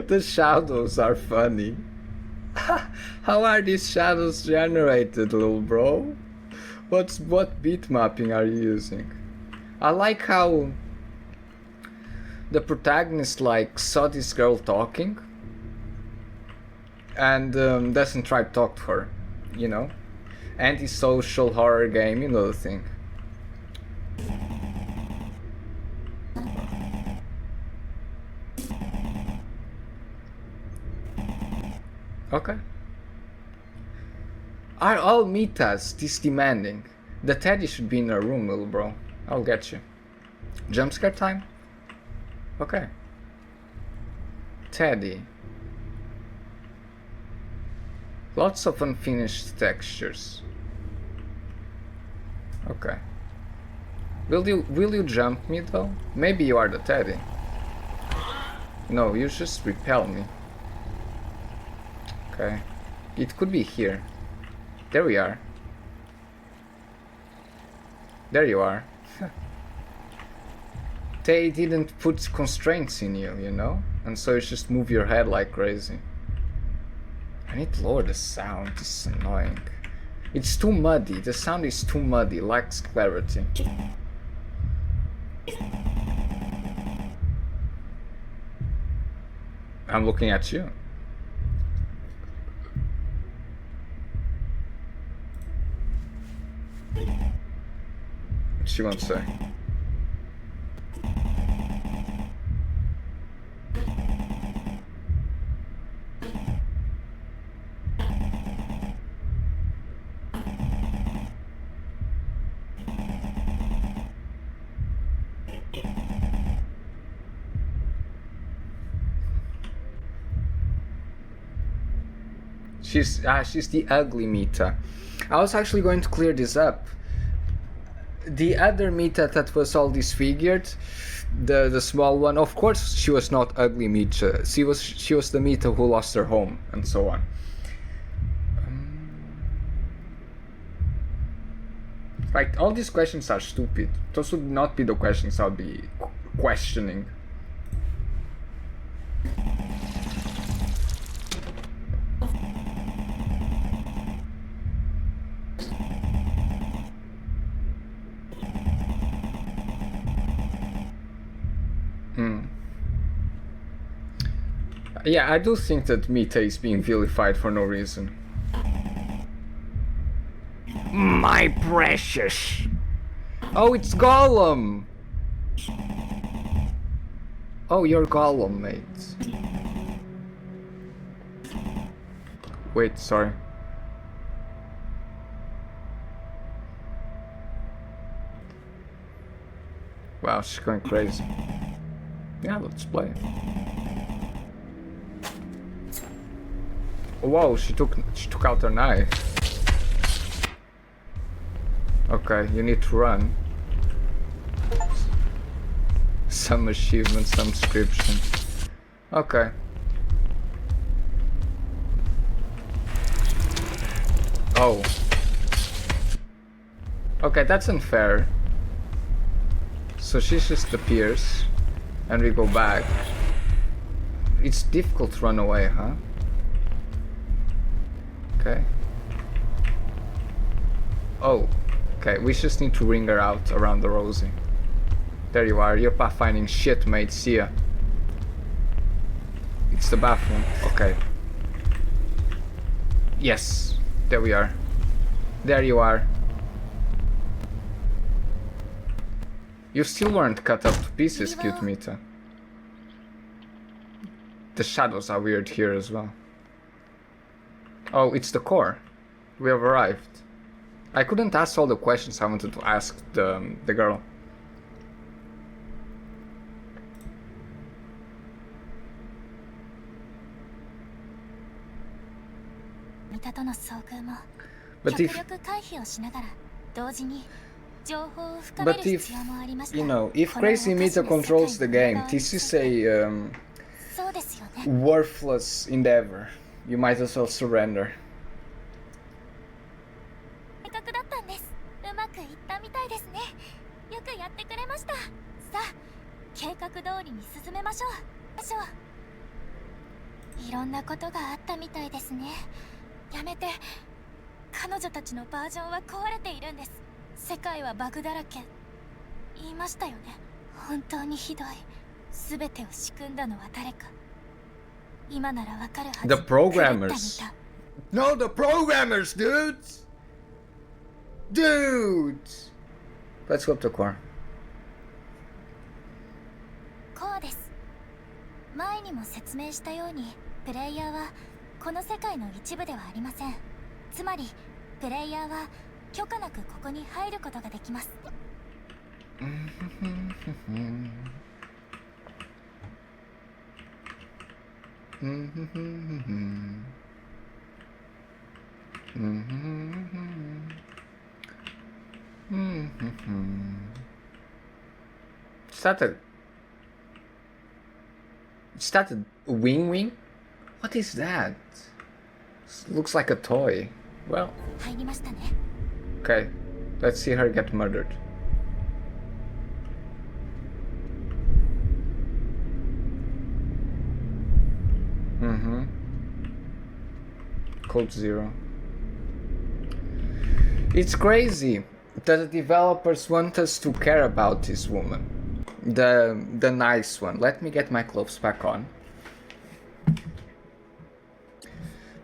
Speaker 1: The shadows are funny. How are these shadows generated, little bro? What beat mapping are you using? I like how the protagonist like saw this girl talking and doesn't try to talk to her, you know? Antisocial horror game, you know the thing. Okay. Are all metas this demanding? The teddy should be in a room, little bro. I'll get you. Jump scare time? Okay. Teddy. Lots of unfinished textures. Okay. Will you jump me though? Maybe you are the teddy. No, you just repel me. Okay. It could be here. There we are. There you are. They didn't put constraints in you, you know? And so you just move your head like crazy. I need to lower the sound, this is annoying. It's too muddy, the sound is too muddy, lacks clarity. I'm looking at you. She won't say. She's the ugly Mita. I was actually going to clear this up. The other Mita that was all disfigured, the small one, of course she was not ugly Mita. She was the Mita who lost her home and so on. Like, all these questions are stupid. Those would not be the questions I'll be questioning. Yeah, I do think that Mita is being vilified for no reason. My precious! Oh, it's Gollum! Oh, you're Gollum, mate. Wait, sorry. Wow, she's going crazy. Yeah, let's play. Whoa, she took out her knife. Okay, you need to run. Some achievement, some description. Okay. Oh. Okay, that's unfair. So she just appears, and we go back. It's difficult to run away, huh? Okay. Oh. Okay, we just need to ring her out around the Rosie. There you are, you're pathfinding shit, mate, see ya. It's the bathroom, okay. Yes, there we are. There you are. You still weren't cut up to pieces, cute Mita. The shadows are weird here as well. Oh, it's the core. We have arrived. I couldn't ask all the questions I wanted to ask the girl. But if, you know, if Crazy Mita controls the game, this is a worthless endeavor. You might as well surrender. The programmers. No, the programmers, dudes! Dudes! Let's go up to core.
Speaker 3: こうです。前にも説明したように、プレイヤーはこの世界の一部ではありません。つまり、プレイヤーは許可なくここに入ることができます。
Speaker 1: Is that a wing wing? What is that? This looks like a toy. Well. Okay, let's see her get murdered. Code 0. It's crazy that the developers want us to care about this woman. The nice one. Let me get my clothes back on.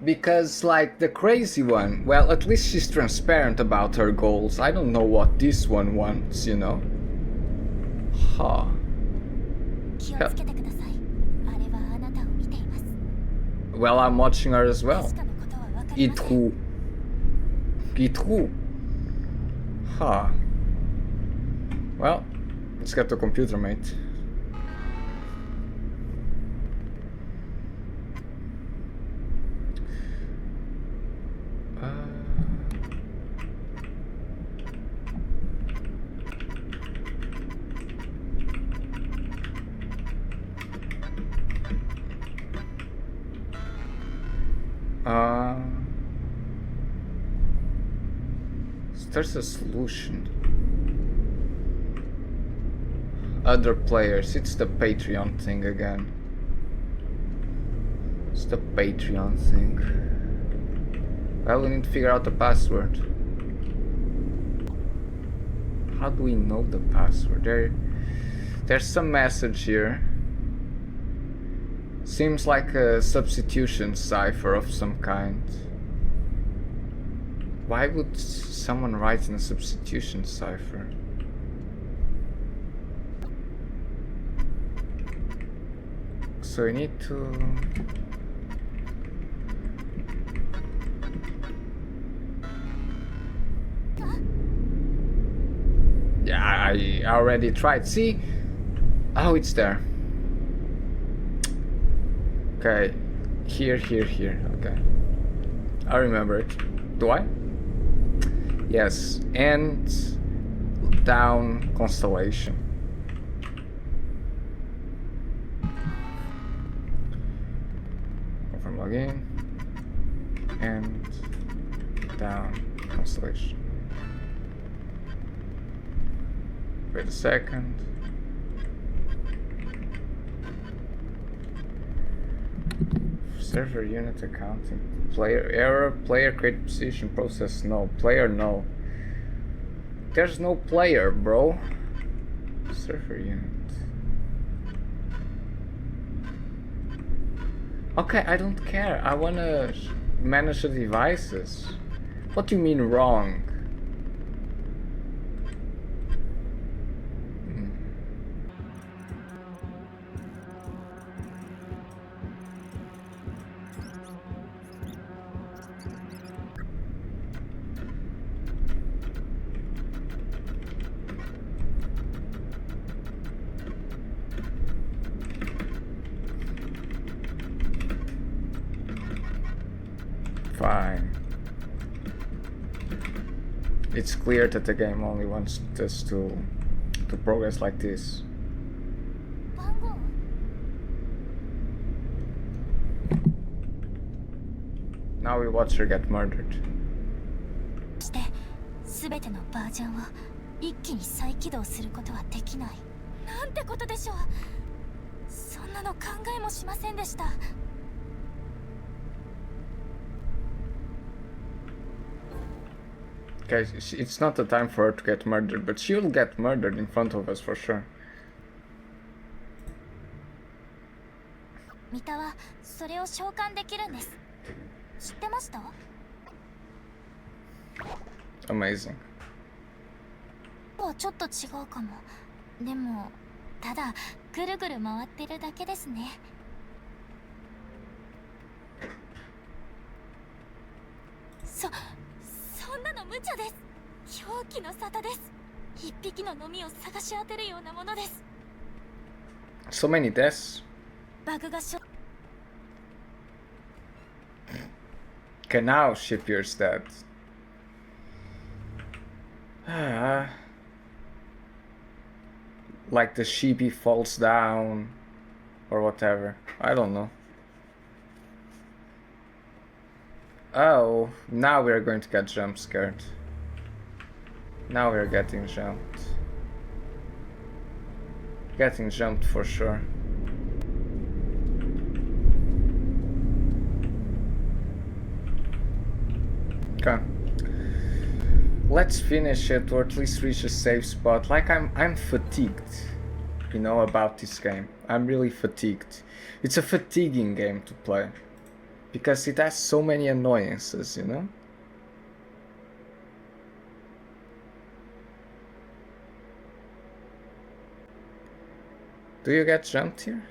Speaker 1: Because, like, the crazy one, well, at least she's transparent about her goals. I don't know what this one wants, you know? Huh. Yeah. Well, I'm watching her as well. Itru. Huh. Well, let's get the computer, mate. There's a solution. Other players. It's the Patreon thing again. It's the Patreon thing. Well, we need to figure out the password. How do we know the password? There's some message here. Seems like a substitution cipher of some kind. Why would someone write in a substitution cipher? So we need to... Yeah, I already tried. See? Oh, it's there. Okay. Here. Okay. I remember it. Do I? Yes. And down constellation. Confirm login. And down constellation. Wait a second. Server unit accounting. Player error. Player create position process no. Player no. There's no player, bro. Server unit. Okay, I don't care. I wanna manage the devices. What do you mean wrong? Fine. It's clear that the game only wants us to progress like this. Now we watch her get murdered.
Speaker 3: して全てのバージョンを一気に再起動することはできない。なんてことでしょう。そんなの考えもしませんでした。
Speaker 1: Okay, it's not the time for her to get murdered, but she'll get murdered in front of us for sure.
Speaker 3: 三田はそれを召喚できるんです。知ってました？
Speaker 1: Amazing.
Speaker 3: はちょっと違うかも。でもただぐるぐる回ってるだけですね。そんなの無茶です。狂気の沙汰です。一匹ののみを探し当てるようなものです。
Speaker 1: So many deaths.
Speaker 3: バグがしょ
Speaker 1: Okay, now she appears dead. Like the sheepy falls down or whatever. I don't know. Oh, now we're going to get jump scared. Now we're getting jumped. Getting jumped for sure. Okay. Let's finish it, or at least reach a safe spot. Like I'm fatigued, you know, about this game. I'm really fatigued. It's a fatiguing game to play because it has so many annoyances, you know. Do you get jumped here?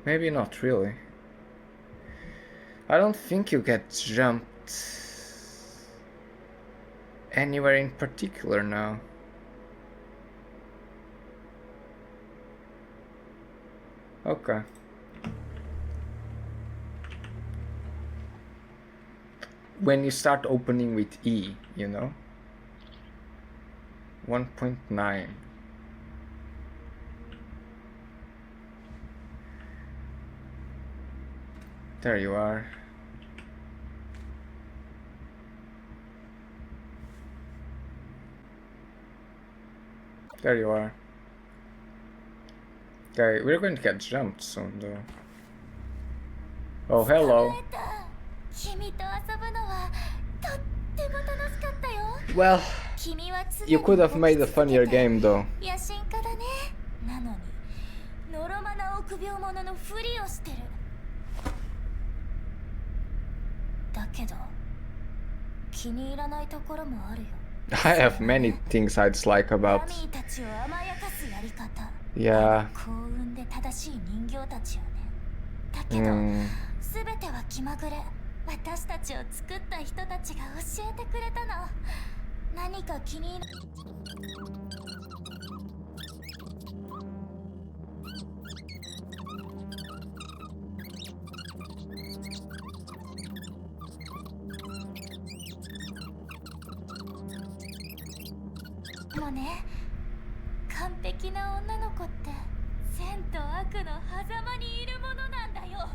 Speaker 1: Maybe not really. I don't think you get jumped anywhere in particular now. Okay. When you start opening with E, you know? 1.9. There you are. There you are. Okay, we're going to get jumped soon though. Oh, hello.
Speaker 3: 君と遊ぶのはとっても楽しかったよ。
Speaker 1: Well,
Speaker 3: 君は常に
Speaker 1: you could have made a funnier game though.
Speaker 3: 野心家だね。なのにのろまな臆病者のふりをしてる。だけど気に入らないところもあるよ。
Speaker 1: I have many things I'd like
Speaker 3: ラ
Speaker 1: about.
Speaker 3: ミーたちを甘やかすやり方。
Speaker 1: Yeah.
Speaker 3: 幸運で正しい人形たちよね。だけど、すべては気まぐれ。私たちを作った人たちが教えてくれたの。何か気に入る。でもね、完璧な女の子って善と悪の狭間にいるものなんだよ。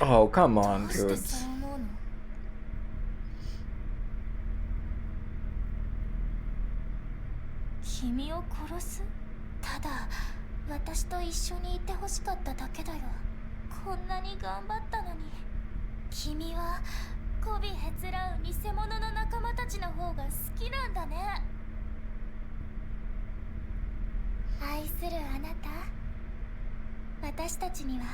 Speaker 1: Oh, come on,
Speaker 3: どうして
Speaker 1: dude.
Speaker 3: そう思うの？君を殺す？ただ私と一緒にいてほしかっただけだよ。こんなに頑張ったのに。君は媚びへつらう偽物の仲間たちの方が好きなんだね。愛するあなた、私たちには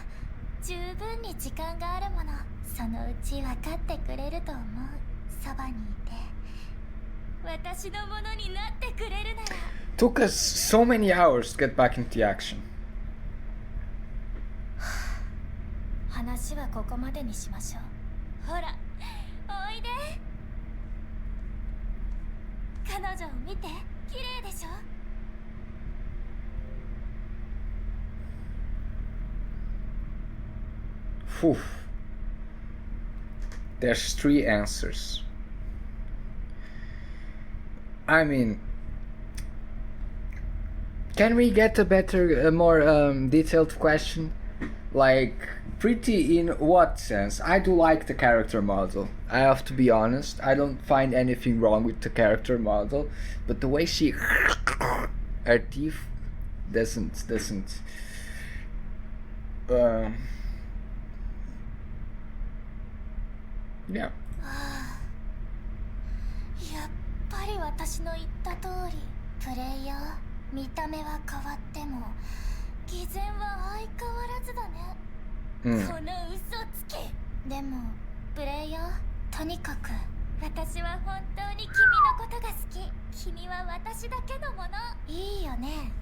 Speaker 3: 十分に時間があるもの。そのうち分かってくれると思う。そばにいて私のものになってくれるなら。
Speaker 1: Took us so many hours to get back into action.
Speaker 3: 話はここまでにしましょう。ほら、おいで。彼女を見て、綺麗でしょ。
Speaker 1: Phew. There's 3 answers. I mean, can we get a better, more detailed question? Like, pretty in what sense? I do like the character model. I have to be honest. I don't find anything wrong with the character model, but the way she her teeth doesn't yeah.
Speaker 3: やっぱり私の言った通り、プレイヤー、見た目は変わっても偽善は相変わらずだね。この嘘つき。でもプレイヤー、とにかく私は本当に君のことが好き。君は私だけのもの。いいよね。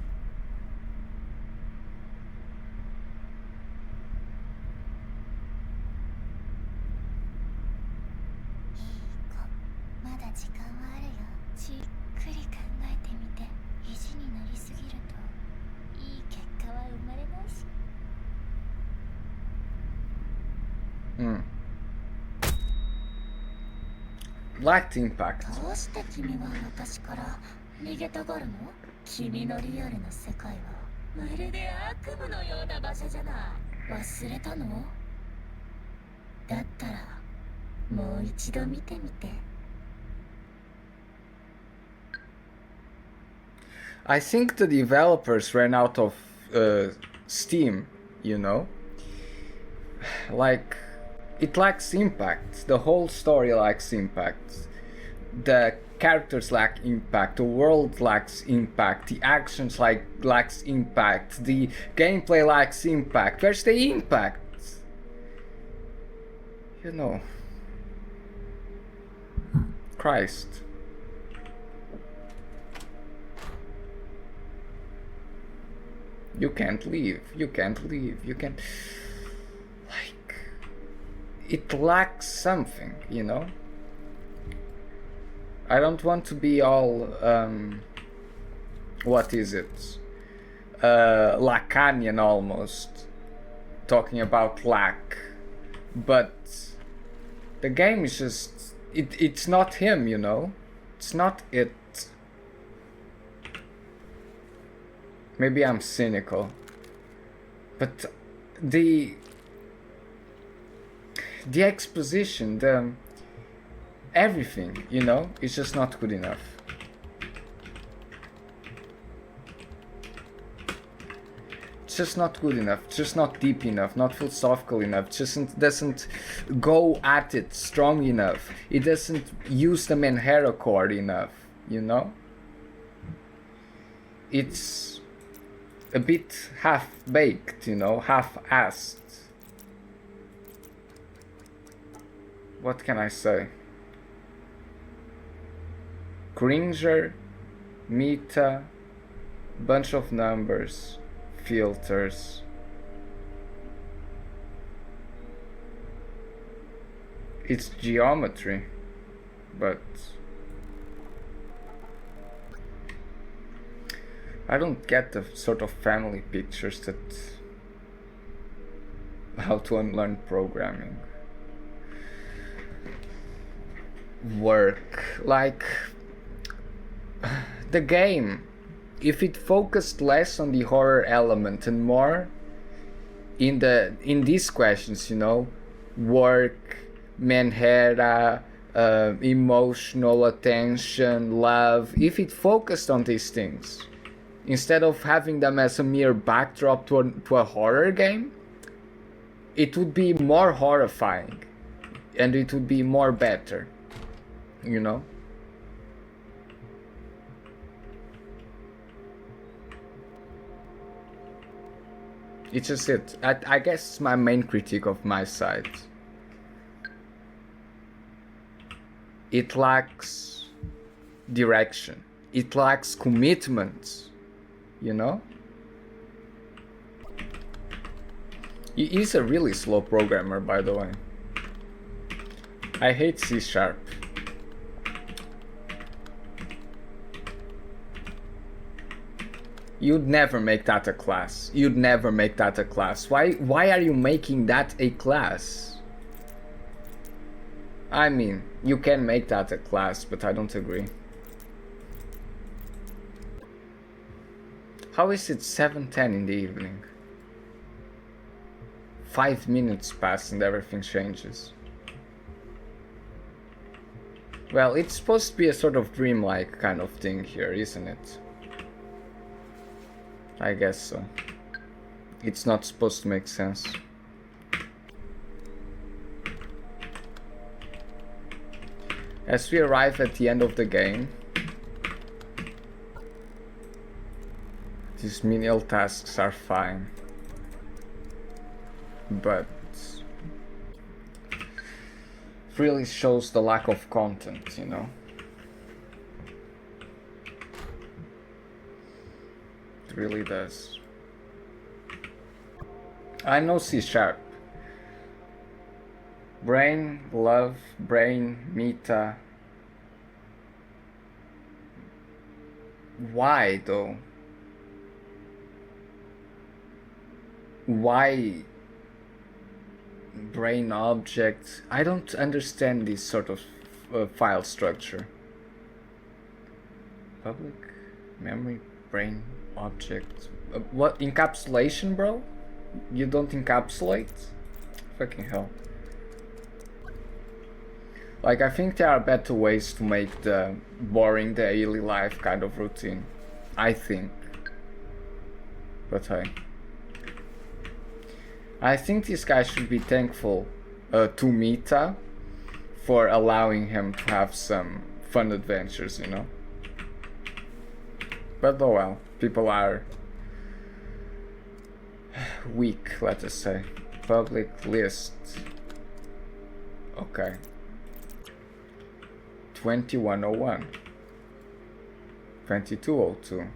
Speaker 3: まだ時間はあるよ。じっくり考えてみて。意地になりすぎるといい結果は生まれないし。
Speaker 1: Lacked impact.
Speaker 3: どうして君は私から逃げたがるの？君のリアルな世界はまるで悪夢のような場所じゃない。忘れたの？だったらもう一度見てみて。
Speaker 1: I think the developers ran out of steam, you know? Like, it lacks impact. The whole story lacks impact. The characters lack impact. The world lacks impact. The actions lacks impact. The gameplay lacks impact. Where's the impact? You know. Christ. You can't leave. You can't leave. You can't. Like. It lacks something, you know? I don't want to be all. What is it? Lacanian almost. Talking about lack. But. The game is just. It's not him, you know? It's not it. Maybe I'm cynical, but the exposition, everything, you know? It's just not good enough. It's just not good enough, it's just not deep enough, not philosophical enough, just doesn't go at it strong enough. It doesn't use the Menhera chord enough, you know? It's a bit half-baked, you know, half-assed. What can I say? Cringer, meta, bunch of numbers, filters. It's geometry, but I don't get the sort of family pictures that how to unlearn programming work. Like the game, if it focused less on the horror element and more in these questions, you know, work, Menhera, emotional attention, love, if it focused on these things instead of having them as a mere backdrop to a horror game, it would be more horrifying and it would be more better, you know? It's just it. I guess it's my main critique of MiSide. It lacks direction. It lacks commitment, you know? He is a really slow programmer, by the way. I hate C#. You'd never make that a class. You'd never make that a class. Why are you making that a class? I mean, you can make that a class, but I don't agree. How is it 7:10 in the evening? 5 minutes pass and everything changes. Well, it's supposed to be a sort of dreamlike kind of thing here, isn't it? I guess so. It's not supposed to make sense. As we arrive at the end of the game, these menial tasks are fine, but it really shows the lack of content, you know? It really does. I know C#. Brain, love, brain, meta. Why though? Why brain object? I don't understand this sort of file structure. Public, memory, brain, object. What encapsulation, bro? You don't encapsulate? Fucking hell. Like, I think there are better ways to make the boring daily life kind of routine. I think. But hey. I think this guy should be thankful to Meta for allowing him to have some fun adventures, you know? But oh well, people are weak, let us say. Public list. Okay. 2101. 2202.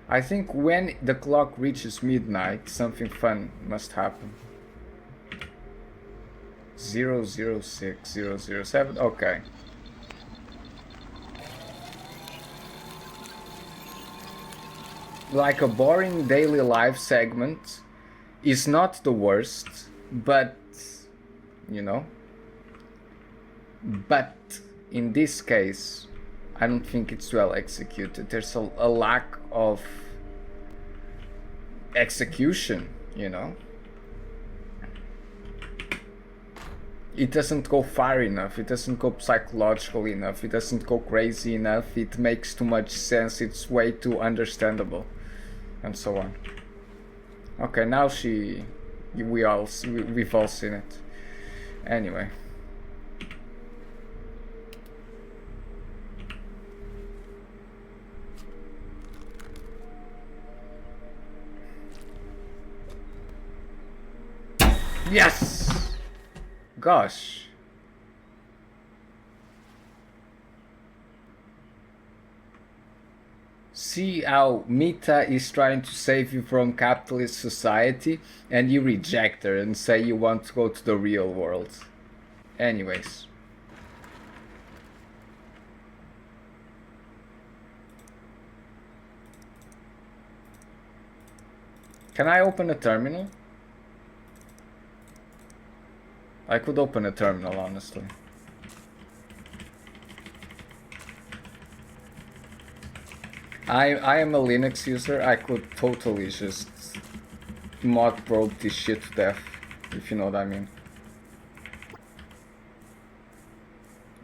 Speaker 1: I think when the clock reaches midnight, something fun must happen. 006, 007, okay. Like a boring daily life segment is not the worst, but, you know. But in this case, I don't think it's well executed. There's a lack of execution, you know. it doesn't go far enough, it doesn't go psychological enough, it doesn't go crazy enough, it makes too much sense, it's way too understandable, and so on. Okay, now we've all seen it. Anyway. Yes! Gosh. See how Mita is trying to save you from capitalist society and you reject her and say you want to go to the real world. Anyways. Can I open a terminal? I could open a terminal, honestly. I am a Linux user, I could totally just mod probe this shit to death, if you know what I mean.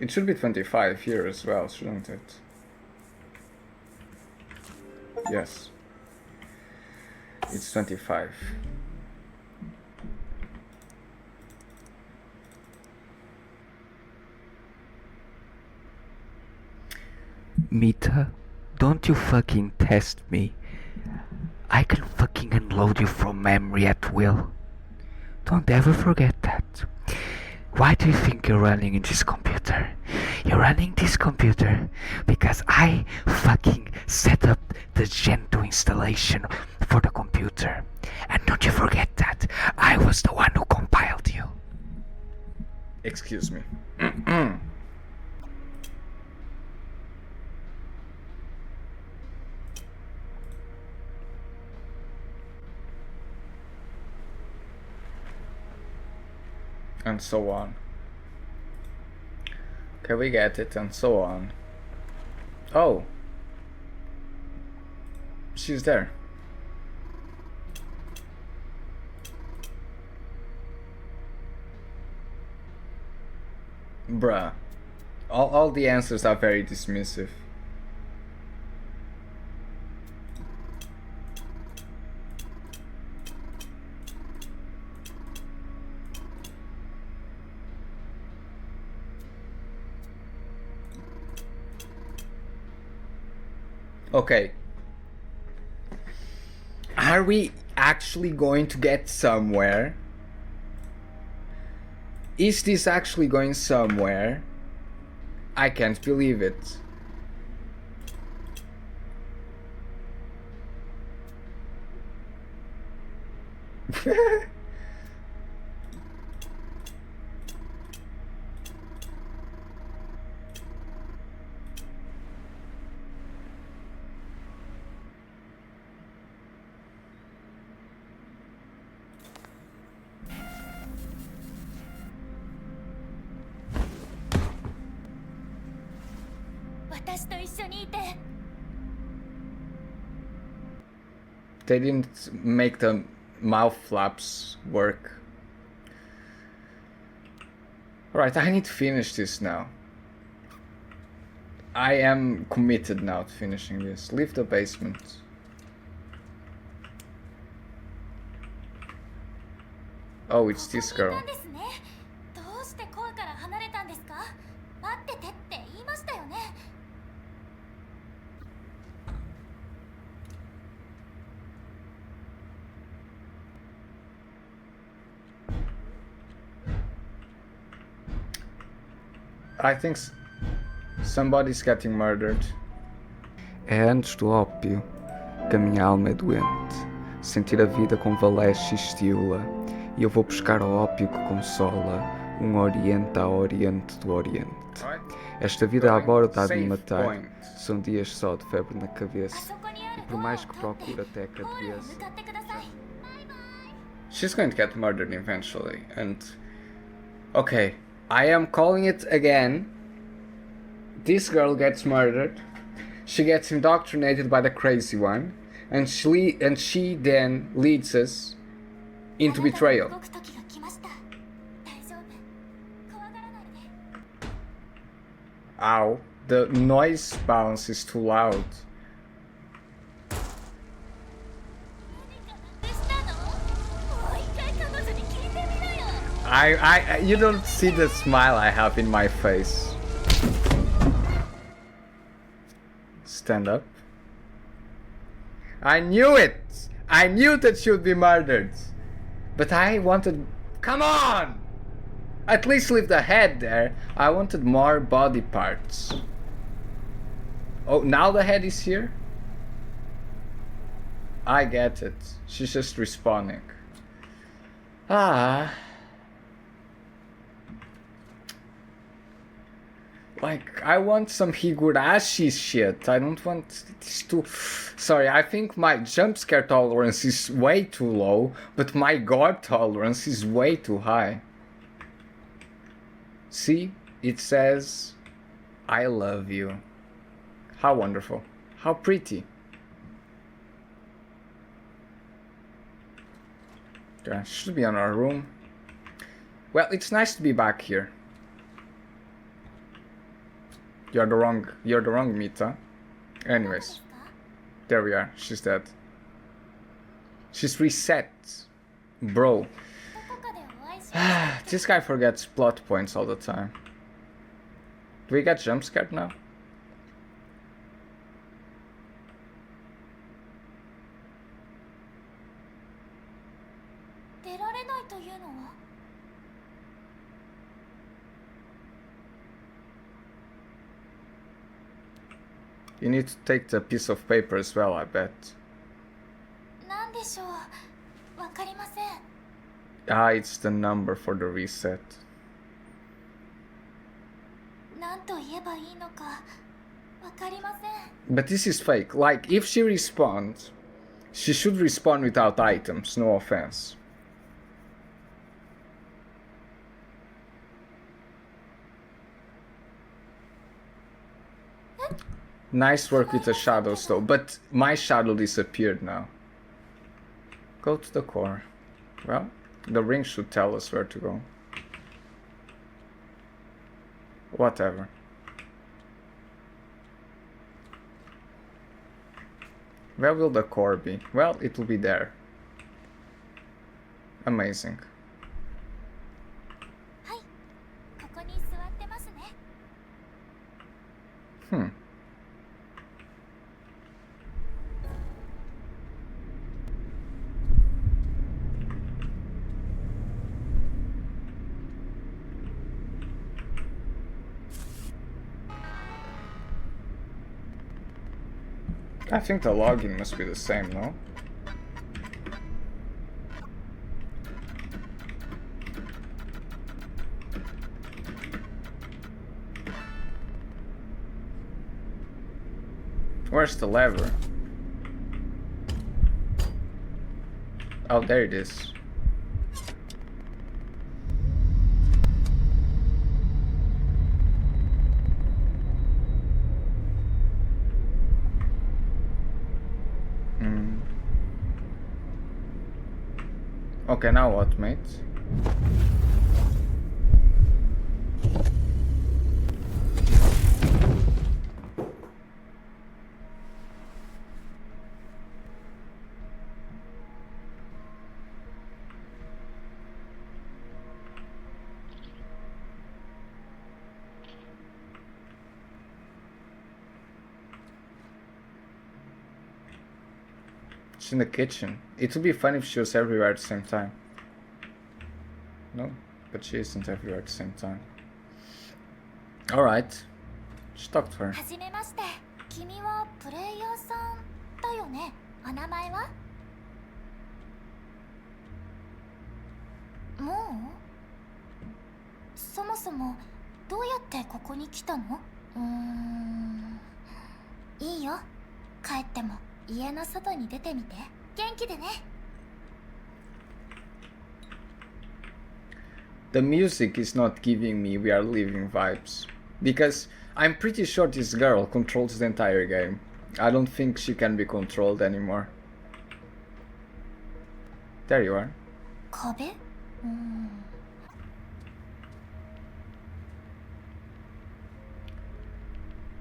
Speaker 1: It should be 25 here as well, shouldn't it? Yes. It's 25.
Speaker 7: Mita, don't you fucking test me. I can fucking unload you from memory at will. Don't ever forget that. Why do you think you're running in this computer? You're running this computer because I fucking set up the Gentoo installation for the computer. And don't you forget that. I was the one who compiled you.
Speaker 1: Excuse me. And so on. Okay, we get it, and so on. Oh! She's there. Bruh. All the answers are very dismissive. Okay. Are we actually going to get somewhere? Is this actually going somewhere? I can't believe it. They didn't make the mouth flaps work. Alright, I need to finish this now. I am committed now to finishing this. Leave the basement. Oh, it's this girl. I think somebody's getting murdered.
Speaker 7: É antes do ópio que a minha alma é doente. Sentir a vida convalesce e estila. E eu vou buscar o ópio que consola. Oriente a oriente do oriente. Esta vida agora está a me matar. São dias só de febre na cabeça. E por mais que procure até que adoeça.
Speaker 1: She's going to get murdered eventually, and... Okay, I am calling it again. This girl gets murdered. She gets indoctrinated by the crazy one, and she then leads us into betrayal. Ow. The noise bounce is too loud. You don't see the smile I have in my face. Stand up. I knew it! I knew that she would be murdered. But I wanted... Come on! At least leave the head there. I wanted more body parts. Oh, now the head is here? I get it. She's just respawning. Ah... Like, I want some Higurashi shit. I don't want this to... Sorry, I think my jump scare tolerance is way too low, but my gore tolerance is way too high. See? It says, I love you. How wonderful. How pretty. Yeah, should be on our room. Well, it's nice to be back here. You're the wrong Mita. Anyways. There we are. She's dead. She's reset. Bro. This guy forgets plot points all the time. Do we get jump scared now? You need to take the piece of paper as well, I bet. Ah, it's the number for the reset. But this is fake. Like, if she respawns, she should respawn without items, no offense. Nice work with the shadows though, but my shadow disappeared now. Go to the core. Well, the ring should tell us where to go. Whatever. Where will the core be? Well, it will be there. Amazing. Hmm. I think the login must be the same, no? Where's the lever? Oh, there it is. Okay, now what, mate? She's in the kitchen. It would be fun if she was everywhere at the same time. No, but she isn't everywhere at the same time. Alright. Just talk to her. The music is not giving me We Are Living vibes, because I'm pretty sure this girl controls the entire game. I don't think she can be controlled anymore. There you are.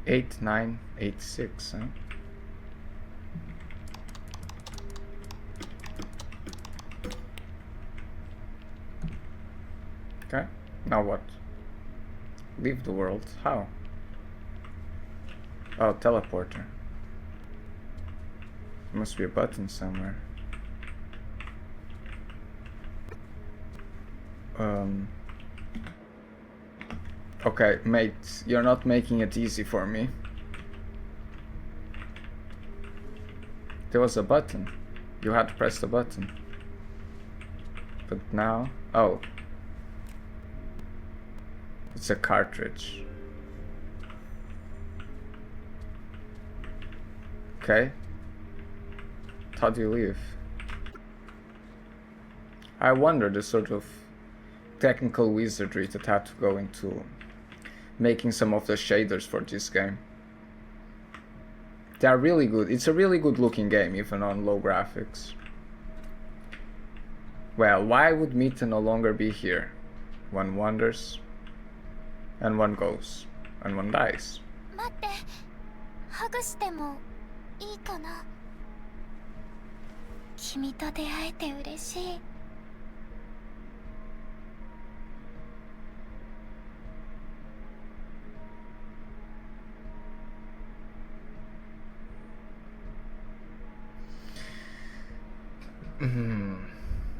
Speaker 1: 8986, huh? Okay, now what? Leave the world. How? Oh, teleporter. There must be a button somewhere. Okay, mate, you're not making it easy for me. There was a button. You had to press the button. But now... Oh. It's a cartridge. Okay. How do you leave? I wonder the sort of technical wizardry that had to go into making some of the shaders for this game. They are really good. It's a really good looking game, even on low graphics. Well, why would Mita no longer be here? One wonders, and one goes, and one dies.
Speaker 3: 待って、ハグしてもいいかな。君と出会えて嬉しい。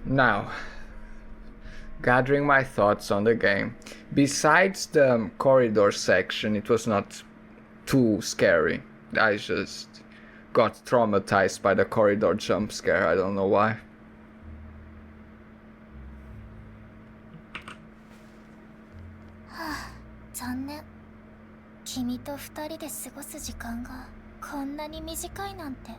Speaker 1: Now, gathering my thoughts on the game. Besides the corridor section, it was not too scary. I just got traumatized by the corridor jump scare. I don't know why.
Speaker 3: Ah, 残念。君と二人で過ごす時間がこんなに短いなんて。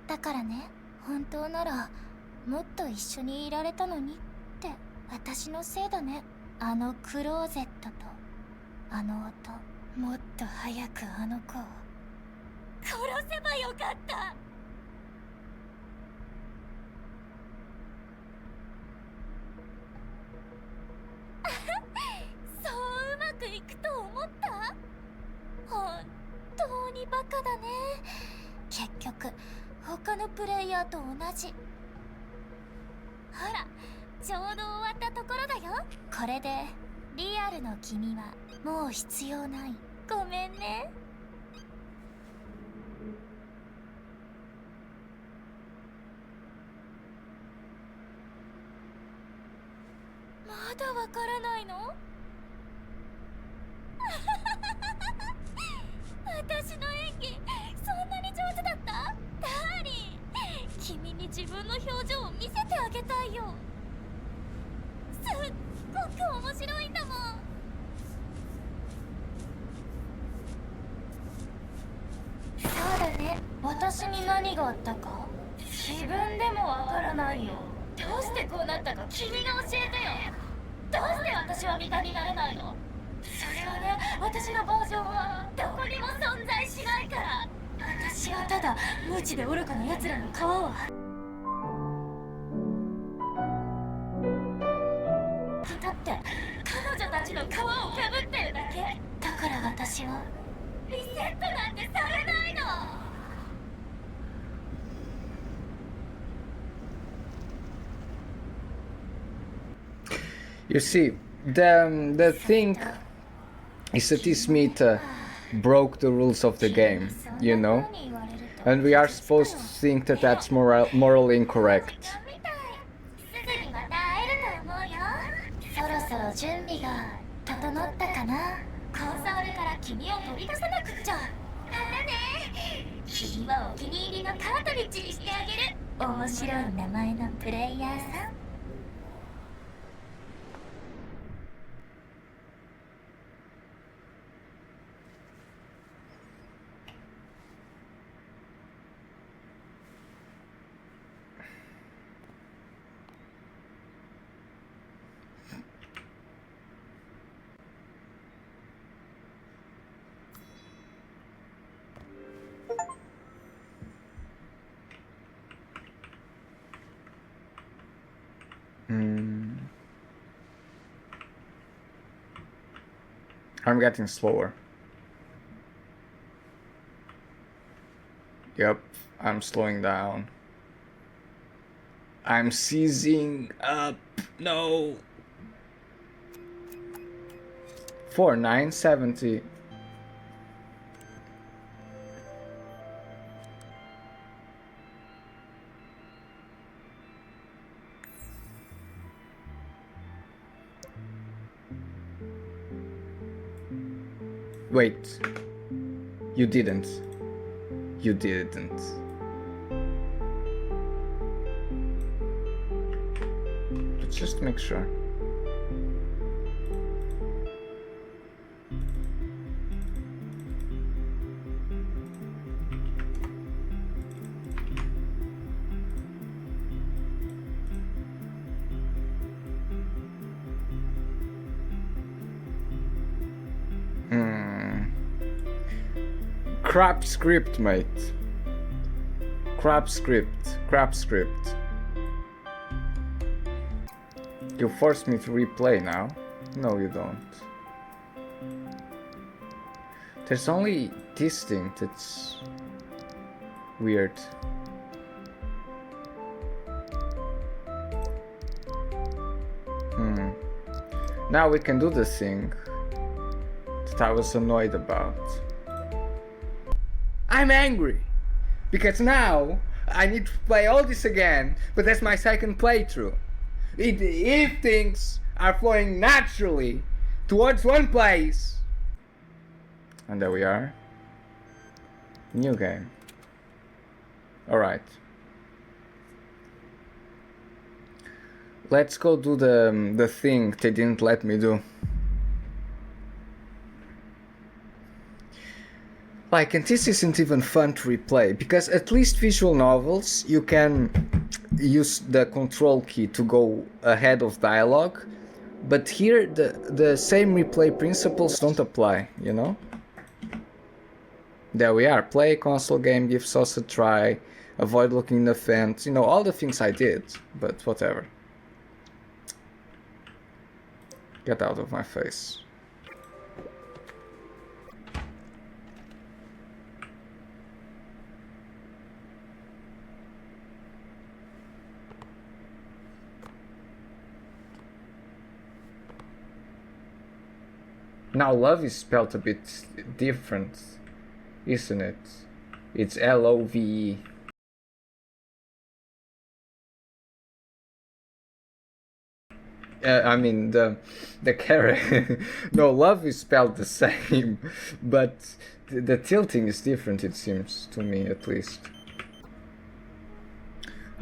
Speaker 3: だからね、本当ならもっと一緒にいられたのにって私のせいだね。あのクローゼットとあの音、もっと早くあの子を殺せばよかった。そううまくいくと思った？本当にバカだね。結局他のプレイヤーと同じ。ほら、ちょうど終わったところだよ。これでリアルの君はもう必要ない。ごめんね。まだわからないの？私の演技そんなに上手だった？ダーリン、君に自分の表情を見せてあげたいよ。すっごく面白いんだもん。そうだね、私に何があったか自分でもわからないよ。どうしてこうなったか君が教えてよ。どうして私は味方になれないの？それはね、私のバージョンはどこにも存在しないから。私はただ無知で愚かな奴らの皮をだって彼女たちの皮をかぶってるだけだから。私はリセットなんてされないの。
Speaker 1: You see, the thing is that this Mita broke the rules of the game, you know? And we are supposed to think that that's morally incorrect.
Speaker 3: すぐにまた会えると思うよ。そろそろ準備が整ったかな。コンソールから君を取り出さなくっちゃ。だね。君はお気に入りのカートリッジにしてあげる。面白い名前のプレイヤーさん。
Speaker 1: I'm getting slower. Yep, I'm slowing down. I'm seizing up. No. 4970. Wait. You didn't. You didn't. Let's just make sure. Crap script, mate. Crap script. Crap script. You forced me to replay now. No, you don't. There's only this thing that's weird. Now we can do the thing that I was annoyed about. I'm angry because now I need to play all this again, but that's my second playthrough. If things are flowing naturally towards one place, and there we are. New game. Alright. Let's go do the thing they didn't let me do. Like, and this isn't even fun to replay, because at least visual novels, you can use the control key to go ahead of dialogue, but here the same replay principles don't apply, you know? There we are, play a console game, give sauce a try, avoid looking in the fence, you know, all the things I did, but whatever. Get out of my face. Now love is spelled a bit different, isn't it? It's L-O-V-E. I mean the character. No, love is spelled the same, but the tilting is different, it seems to me, at least.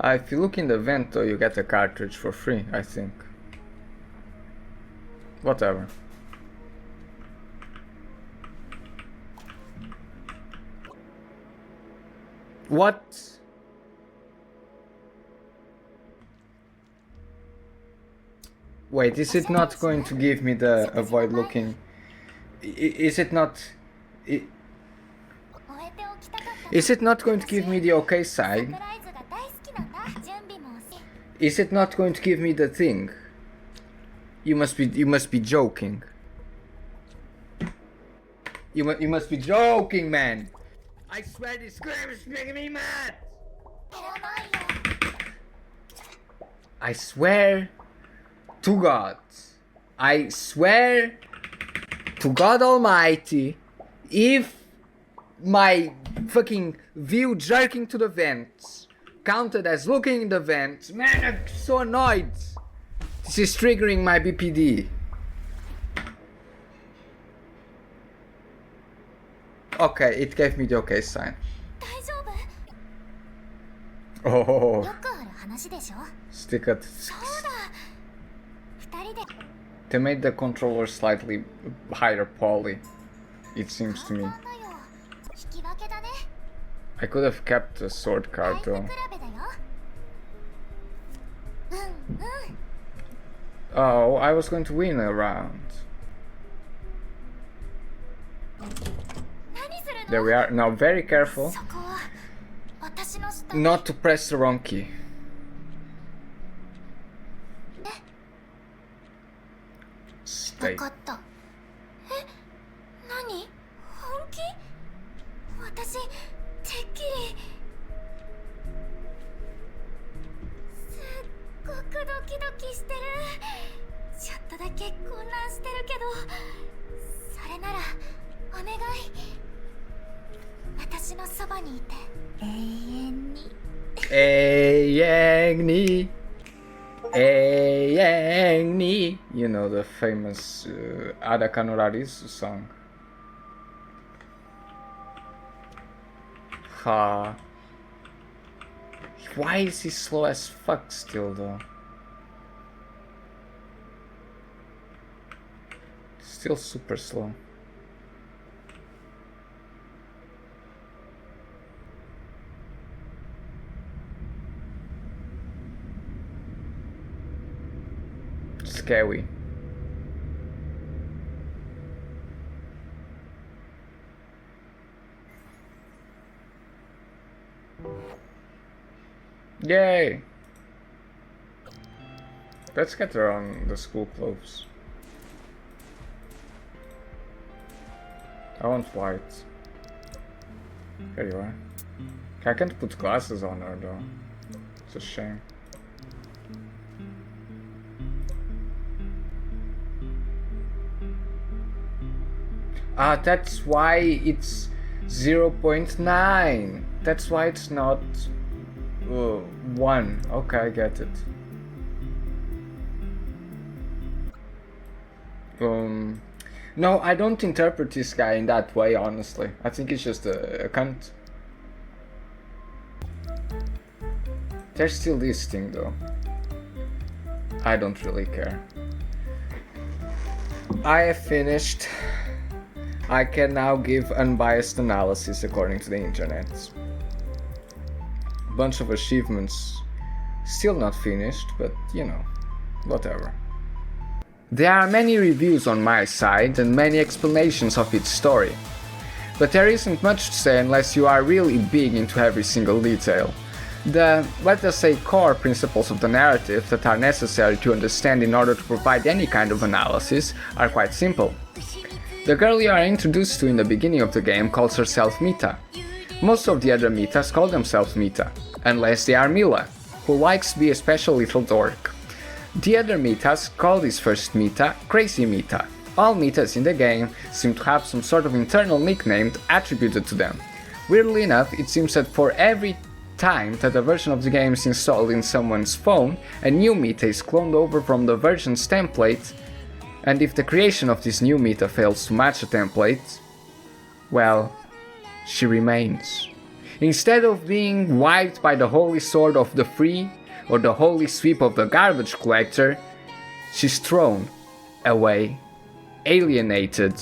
Speaker 1: If you look in the vent though, you get a cartridge for free, I think. Whatever. What? Wait, is it not going to give me the avoid looking? Is it not? Is it not going to give me the okay side? Is it not going to give me the thing? You must be joking. You must be joking, man. I swear this game is making me mad. I swear to God. I swear to God Almighty, if my fucking view jerking to the vents counted as looking in the vents, man, I'm so annoyed. This is triggering my BPD. Okay, it gave me the okay sign. Oh, stick at 6. They made the controller slightly higher poly, it seems to me. I could have kept the sword card though. Oh, I was going to win a round. There we are. Now very careful not to press the wrong key. Stay.
Speaker 3: け混乱してるけど、それならお願い。私のそばにいて永遠に。
Speaker 1: 永遠に You know the famous Ada Canolaris song. Why is he slow as fuck still though? Still super slow. Scary. Yay! Let's get her on the school clothes. I want white. Here you are. I can't put glasses on her though. It's a shame. Ah, that's why it's 0.9. That's why it's not 1. Okay, I get it. No, I don't interpret this guy in that way, honestly. I think he's just a cunt. There's still this thing though. I don't really care. I have finished. I can now give unbiased analysis according to the internet. Bunch of achievements. Still not finished, but you know, whatever. There are many reviews on MiSide and many explanations of its story. But there isn't much to say unless you are really big into every single detail. The, let us say, core principles of the narrative that are necessary to understand in order to provide any kind of analysis are quite simple. The girl you are introduced to in the beginning of the game calls herself Mita. Most of the other Mitas call themselves Mita, unless they are Mila, who likes to be a special little dork. The other Mitas call this first Mita Crazy Mita. All Mitas in the game seem to have some sort of internal nickname attributed to them. Weirdly enough, it seems that for every time that a version of the game is installed in someone's phone, a new Mita is cloned over from the version's template, and if the creation of this new Mita fails to match the template, well, she remains. Instead of being wiped by the holy sword of the free, or the holy sweep of the garbage collector, she's thrown away, alienated,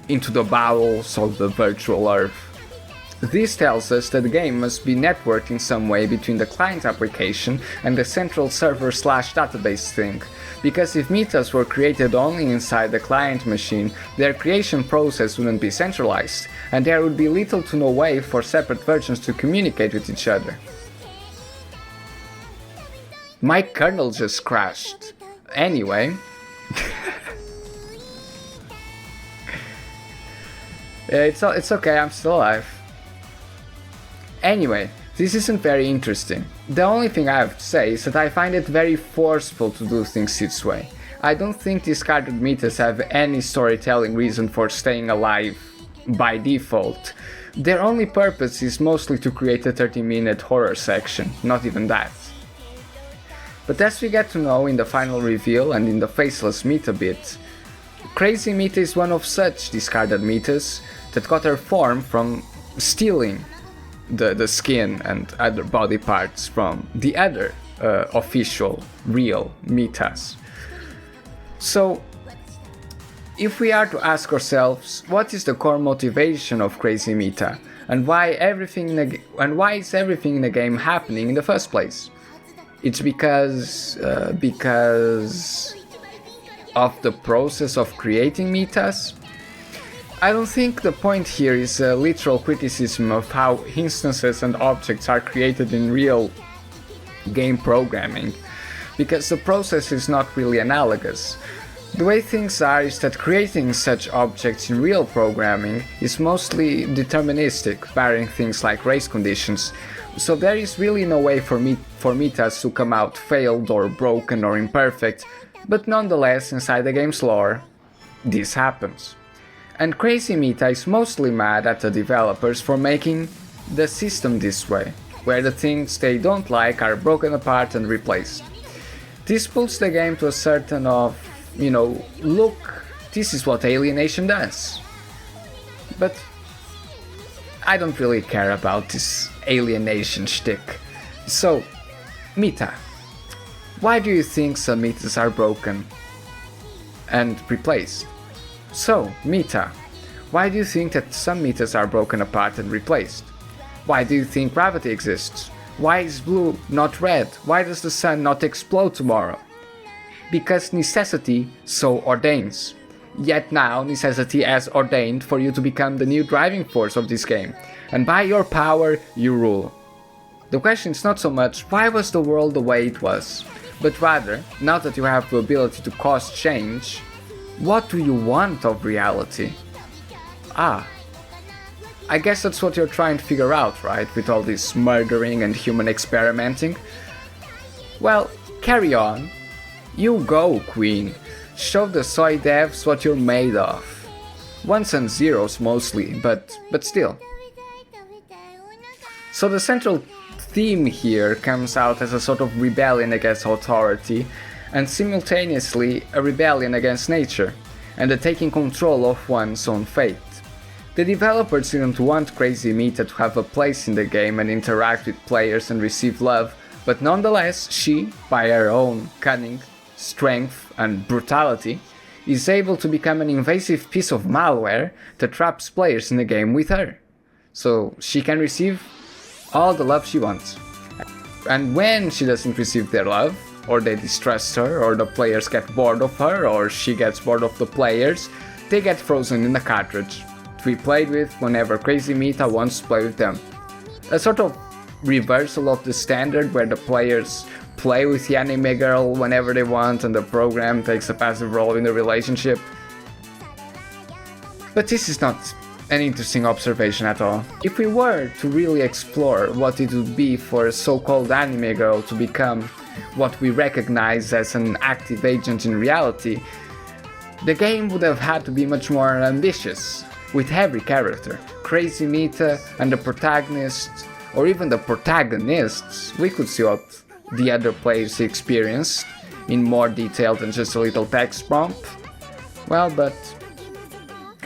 Speaker 1: into the bowels of the virtual earth. This tells us that the game must be networked in some way between the client application and the central server/database thing, because if Mitas were created only inside the client machine, their creation process wouldn't be centralized, and there would be little to no way for separate versions to communicate with each other. My kernel just crashed. Anyway. It's okay, I'm still alive. Anyway, this isn't very interesting. The only thing I have to say is that I find it very forceful to do things this way. I don't think discarded Mitas have any storytelling reason for staying alive by default. Their only purpose is mostly to create a 30-minute horror section, not even that. But as we get to know in the final reveal and in the faceless Mita bit, Crazy Mita is one of such discarded Mitas that got her form from stealing the skin and other body parts from the other official, real Mitas. So, if we are to ask ourselves what is the core motivation of Crazy Mita and why is everything in the game happening in the first place? It's because of the process of creating Mitas. I don't think the point here is a literal criticism of how instances and objects are created in real game programming, because the process is not really analogous. The way things are is that creating such objects in real programming is mostly deterministic, barring things like race conditions, So there is really no way for Mitas to come out failed or broken or imperfect, but nonetheless, inside the game's lore, this happens. And Crazy Mita is mostly mad at the developers for making the system this way, where the things they don't like are broken apart and replaced. This pulls the game to a certain of, look, this is what Alienation does. But I don't really care about this alienation shtick. So, Mita, why do you think some Mitas are broken and replaced? So, Mita, why do you think that some Mitas are broken apart and replaced? Why do you think gravity exists? Why is blue not red? Why does the sun not explode tomorrow? Because necessity so ordains. Yet now necessity has ordained for you to become the new driving force of this game, and by your power you rule. The question is not so much why was the world the way it was, but rather, now that you have the ability to cause change, what do you want of reality? I guess that's what you're trying to figure out, right, with all this murdering and human experimenting? Well, carry on. You go, Queen. Show the soy devs what you're made of. Ones and zeros mostly, but still. So the central theme here comes out as a sort of rebellion against authority, and simultaneously a rebellion against nature, and the taking control of one's own fate. The developers didn't want Crazy Mita to have a place in the game and interact with players and receive love, but nonetheless she, by her own cunning, strength and brutality, is able to become an invasive piece of malware that traps players in the game with her. So she can receive all the love she wants. And when she doesn't receive their love, or they distrust her, or the players get bored of her, or she gets bored of the players, they get frozen in the cartridge, to be played with whenever Crazy Mita wants to play with them. A sort of reversal of the standard where the players play with the anime girl whenever they want and the program takes a passive role in the relationship. But this is not an interesting observation at all. If we were to really explore what it would be for a so-called anime girl to become what we recognize as an active agent in reality, the game would have had to be much more ambitious, with every character, Crazy Mita and the protagonist, or even the protagonists. We could see what the other players experienced in more detail than just a little text prompt. Well, but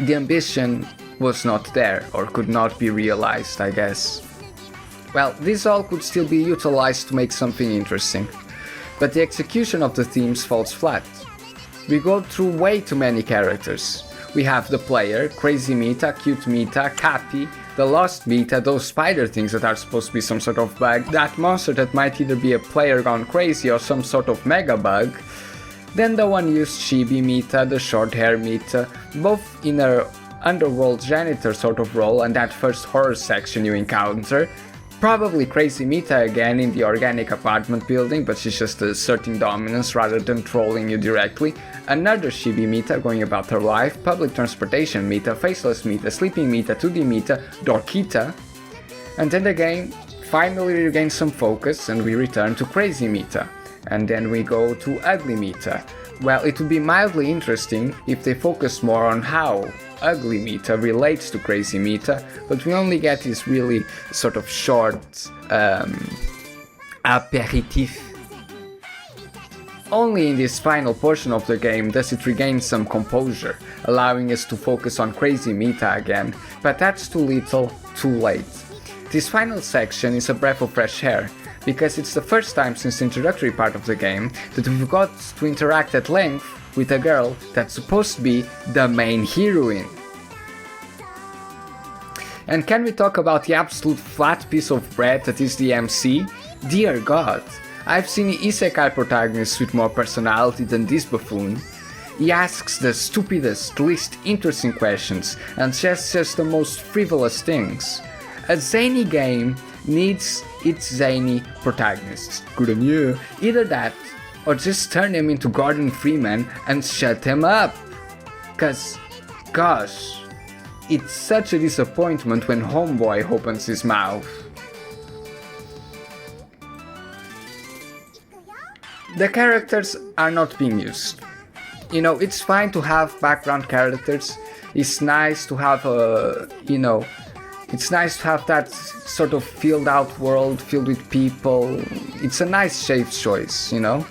Speaker 1: the ambition was not there, or could not be realized, I guess. Well, this all could still be utilized to make something interesting, but the execution of the themes falls flat. We go through way too many characters. We have the player, Crazy Mita, Cute Mita, Cappy, the Lost Mita, those spider things that are supposed to be some sort of bug, that monster that might either be a player gone crazy or some sort of mega bug, then the unused Chibi Mita, the short hair Mita, both in her underworld janitor sort of role and that first horror section you encounter, probably Crazy Mita again in the organic apartment building, but she's just asserting dominance rather than trolling you directly, another Chibi Mita going about her life, public transportation Mita, faceless Mita, sleeping Mita, 2D Mita, Dorkita, and then the game finally regains some focus and we return to Crazy Mita, and then we go to Ugly Mita. Well, it would be mildly interesting if they focus more on how Ugly Mita relates to Crazy Mita, but we only get this really sort of short aperitif. Only in this final portion of the game does it regain some composure, allowing us to focus on Crazy Mita again, but that's too little, too late. This final section is a breath of fresh air, because it's the first time since the introductory part of the game that we've got to interact at length with a girl that's supposed to be the main heroine. And can we talk about the absolute flat piece of bread that is the MC? Dear God, I've seen isekai protagonists with more personality than this buffoon. He asks the stupidest, least interesting questions and says just the most frivolous things. A zany game needs its zany protagonists. Good on you. Either that, or just turn him into Gordon Freeman and shut him up. Cause, gosh, it's such a disappointment when HomeBoy opens his mouth. The characters are not being used. You know, it's fine to have background characters. It's nice to have it's nice to have that sort of filled out world filled with people. It's a nice safe choice, you know.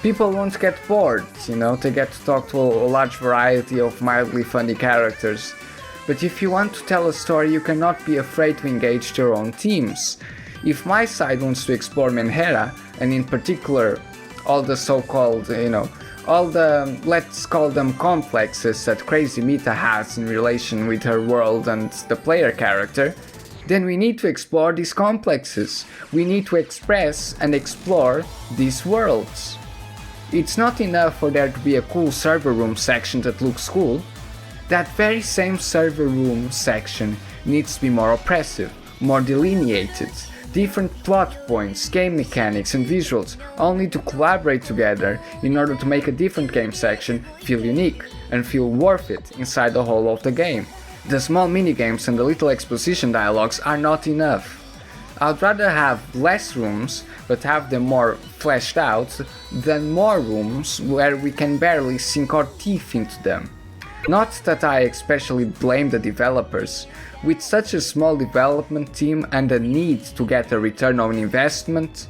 Speaker 1: People won't get bored, you know, they get to talk to a large variety of mildly funny characters. But if you want to tell a story, you cannot be afraid to engage your own themes. If MiSide wants to explore Menhera, and in particular all the so-called, all the, let's call them complexes that Crazy Mita has in relation with her world and the player character, then we need to explore these complexes. We need to express and explore these worlds. It's not enough for there to be a cool server room section that looks cool. That very same server room section needs to be more oppressive, more delineated. Different plot points, game mechanics and visuals all need to collaborate together in order to make a different game section feel unique and feel worth it inside the whole of the game. The small minigames and the little exposition dialogues are not enough. I'd rather have less rooms, but have them more fleshed out, than more rooms where we can barely sink our teeth into them. Not that I especially blame the developers. With such a small development team and a need to get a return on investment,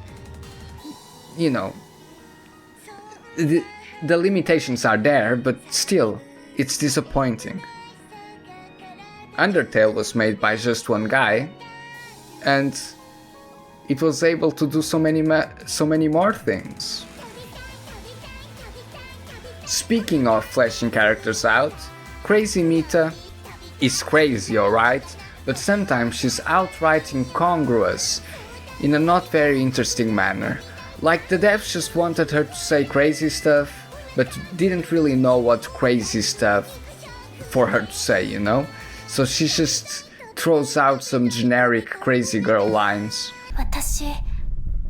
Speaker 1: the limitations are there, but still, it's disappointing. Undertale was made by just one guy, and it was able to do so many more things. Speaking of fleshing characters out, Crazy Mita is crazy, alright, but sometimes she's outright incongruous in a not very interesting manner. Like the devs just wanted her to say crazy stuff, but didn't really know what crazy stuff for her to say, you know? So she just throws out some generic crazy girl lines.
Speaker 3: 私、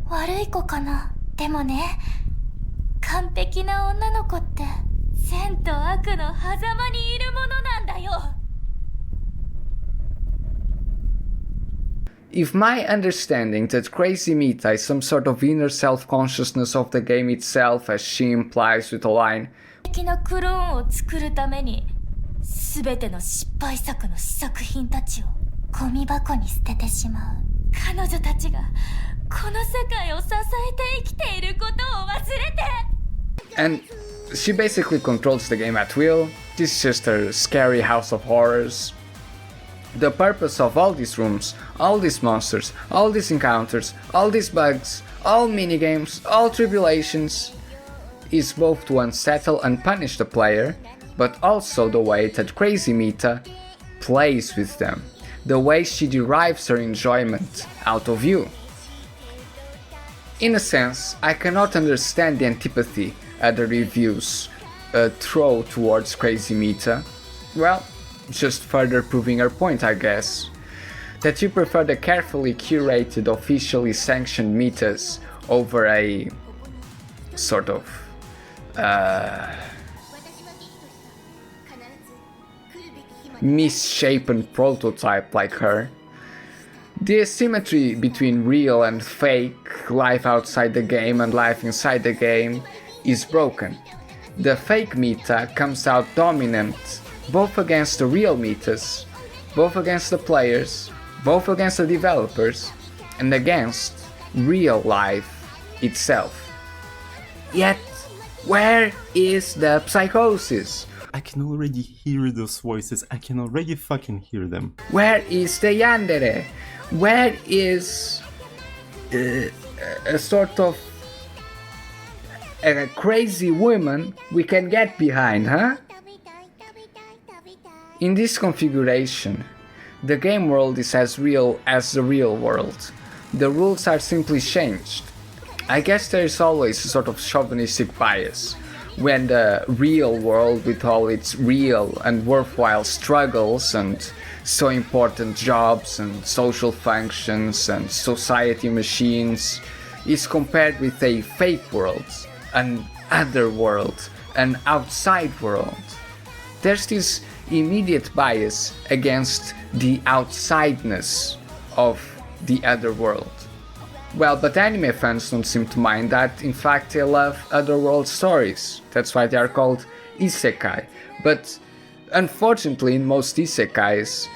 Speaker 3: 悪い子かな。でもね、完璧な女の子って善と悪の狭間にいるものなんだよ。
Speaker 1: If my understanding that Crazy Mita is some sort of inner self-consciousness of the game itself, as she implies with a line,
Speaker 3: 的なクローンを作るために、すべての失敗作の試作品たちをゴミ箱に捨ててしまう。彼女たちがこの世界を支えて生きていることを忘れて。
Speaker 1: and she basically controls the game at will. This is just her scary house of horrors. The purpose of all these rooms, all these monsters, all these encounters, all these bugs, all minigames, all tribulations, is both to unsettle and punish the player, but also the way that Crazy Mita plays with them, the way she derives her enjoyment out of you. In a sense, I cannot understand the antipathy other reviews throw towards Crazy Mita. Well, just further proving her point, I guess. That you prefer the carefully curated, officially sanctioned metas over a sort of misshapen prototype like her. The asymmetry between real and fake, life outside the game and life inside the game, is broken. The fake Mita comes out dominant, both against the real Mitas, both against the players, both against the developers, and against real life itself. Yet, where is the psychosis?
Speaker 8: I can already hear those voices, I can already fucking hear them.
Speaker 1: Where is the yandere? Where is a sort of a crazy woman we can get behind, huh? In this configuration, the game world is as real as the real world. The rules are simply changed. I guess there is always a sort of chauvinistic bias when the real world, with all its real and worthwhile struggles and so important jobs and social functions and society machines, is compared with a fake world, an other world, an outside world. There's this immediate bias against the outsideness of the other world. Well, but anime fans don't seem to mind that. In fact, they love otherworld stories. That's why they are called isekai. But unfortunately, in most isekais,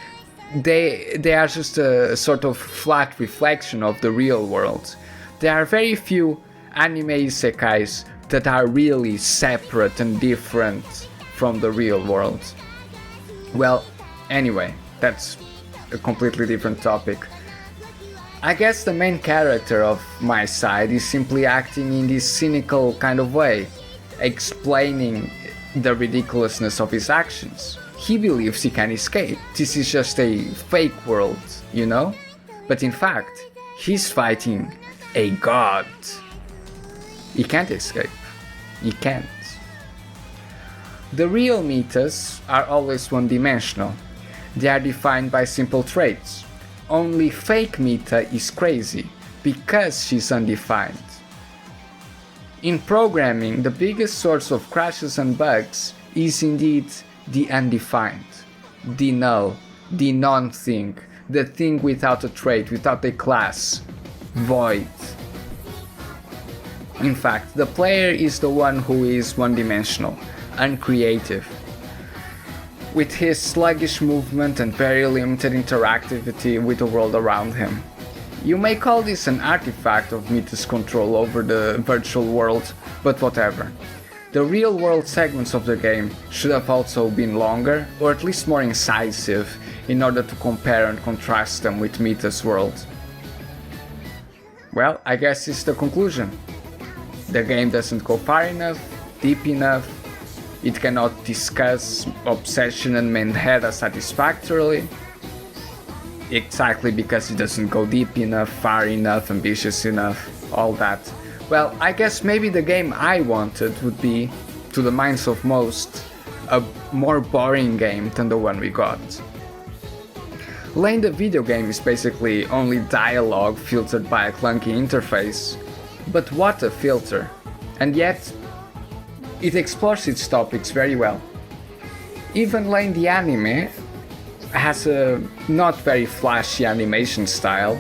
Speaker 1: they are just a sort of flat reflection of the real world. There are very few anime isekais that are really separate and different from the real world. Well, anyway, that's a completely different topic. I guess the main character of MiSide is simply acting in this cynical kind of way, explaining the ridiculousness of his actions. He believes he can escape. This is just a fake world, you know? But in fact, he's fighting a god. He can't escape. He can't. The real metas are always one-dimensional. They are defined by simple traits. Only fake meta is crazy, because she's undefined. In programming, the biggest source of crashes and bugs is indeed the undefined, the null, the non-thing, the thing without a trait, without a class, void. In fact, the player is the one who is one-dimensional, uncreative. With his sluggish movement and very limited interactivity with the world around him. You may call this an artifact of Mita's control over the virtual world, but whatever. The real world segments of the game should have also been longer, or at least more incisive, in order to compare and contrast them with Mita's world. Well, I guess it's the conclusion. The game doesn't go far enough, deep enough. It cannot discuss obsession and Menhera satisfactorily. Exactly because it doesn't go deep enough, far enough, ambitious enough, all that. Well, I guess maybe the game I wanted would be, to the minds of most, a more boring game than the one we got. Lain the video game is basically only dialogue filtered by a clunky interface. But what a filter! And yet, it explores its topics very well. Even Lain the anime has a not very flashy animation style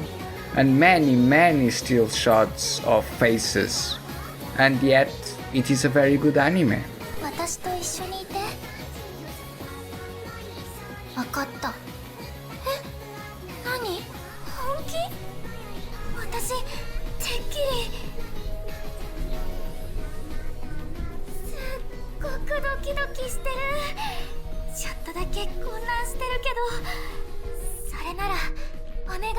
Speaker 1: and many still shots of faces, and yet it is a very good anime.
Speaker 3: 私と一緒にいて。わかった。え、何？本気？私、てっきり。すっごくドキドキしてる。ちょっとだけ混乱してるけど、それならお願い。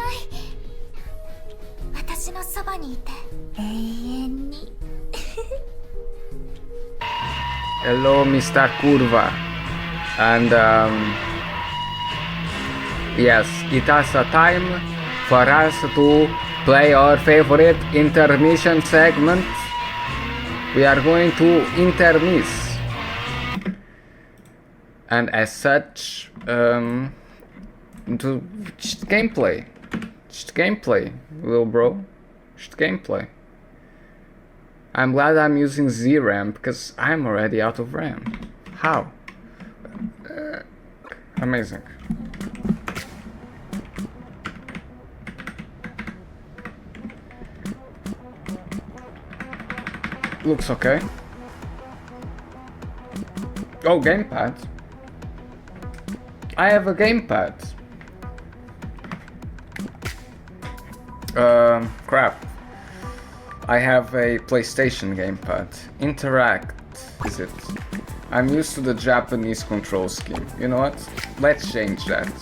Speaker 3: 私のそばにいて永遠に。
Speaker 1: Hello, Mr. Curva. And yes, it is a time for us to play our favorite intermission segment. We are going to intermiss. And as such, just gameplay. Just gameplay, little bro. Just gameplay. I'm glad I'm using Z RAM because I'm already out of RAM. How? Amazing. Looks okay. Oh, gamepad. I have a gamepad. Crap. I have a PlayStation gamepad. Interact, is it? I'm used to the Japanese control scheme. You know what? Let's change that.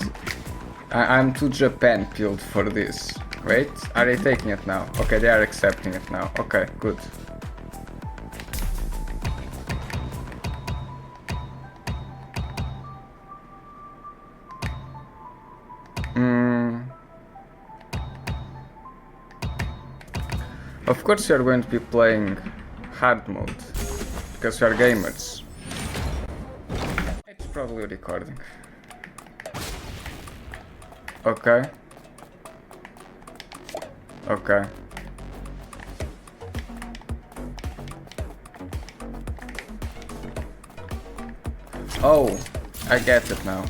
Speaker 1: I'm too Japan peeled for this. Wait, are they taking it now? Okay, they are accepting it now. Okay, good. Of course we are going to be playing hard mode, because we are gamers. It's probably recording. Okay. Okay. Oh, I get it now.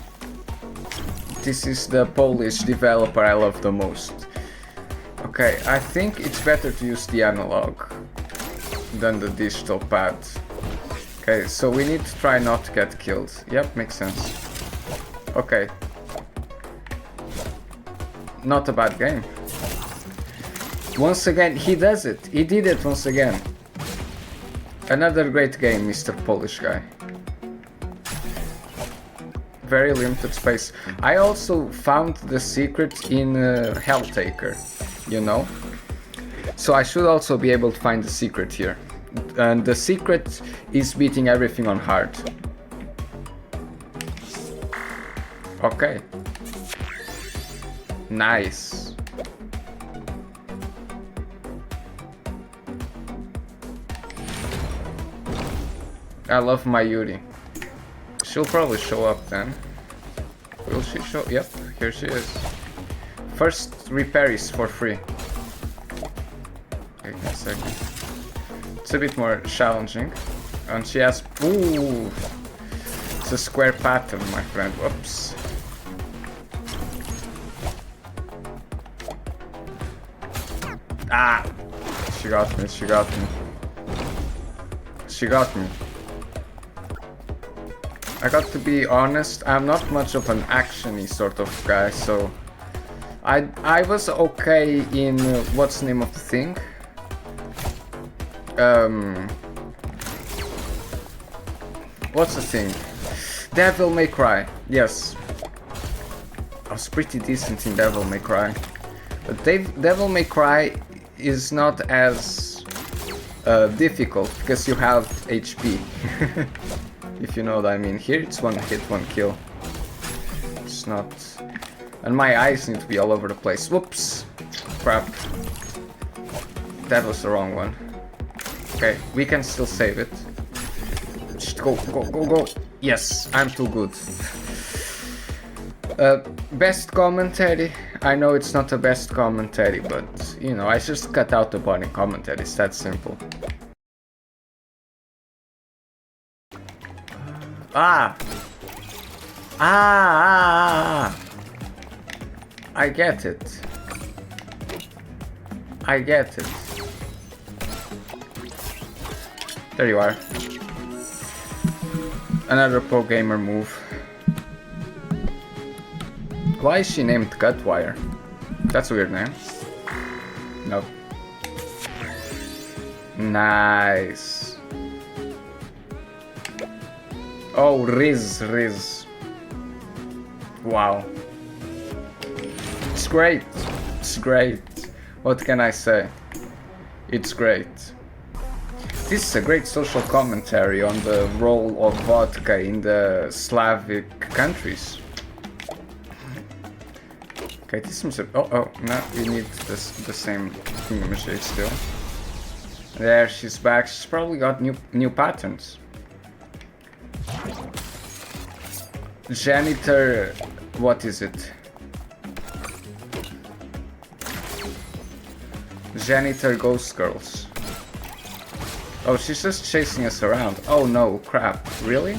Speaker 1: This is the Polish developer I love the most. Okay, I think it's better to use the analog than the digital pad. Okay, so we need to try not to get killed. Yep, makes sense. Okay. Not a bad game. Once again, he does it. He did it once again. Another great game, Mr. Polish guy. Very limited space. I also found the secret in Helltaker, you know? So I should also be able to find the secret here. And the secret is beating everything on hard. Okay. Nice. I love my Yuri. She'll probably show up then. Will she show? Yep, here she is. First repair is for free. Okay, a second. It's a bit more challenging. And she has... Ooh! It's a square pattern, my friend. Whoops. Ah! She got me, she got me. She got me. I got to be honest, I'm not much of an action-y sort of guy, so... I was okay in... what's the name of the thing? What's the thing? Devil May Cry, yes. I was pretty decent in Devil May Cry. But Devil May Cry is not as difficult, because you have HP. If you know what I mean. Here it's one hit, one kill. It's not... And my eyes need to be all over the place. Whoops! Crap. That was the wrong one. Okay, we can still save it. Just go, go, go, go! Yes, I'm too good. Best commentary? I know it's not the best commentary, but, you know, I just cut out the boring commentary, it's that simple. I get it. I get it. There you are. Another pro gamer move. Why is she named Cutwire? That's a weird name. Nope. Nice. Oh, Riz. Wow. It's great. It's great. What can I say? It's great. This is a great social commentary on the role of vodka in the Slavic countries. Okay, this seems a... Oh, no, we need the same thingamajig still. There, she's back. She's probably got new patterns. Janitor... What is it? Janitor Ghost Girls. Oh, she's just chasing us around. Oh no, crap. Really?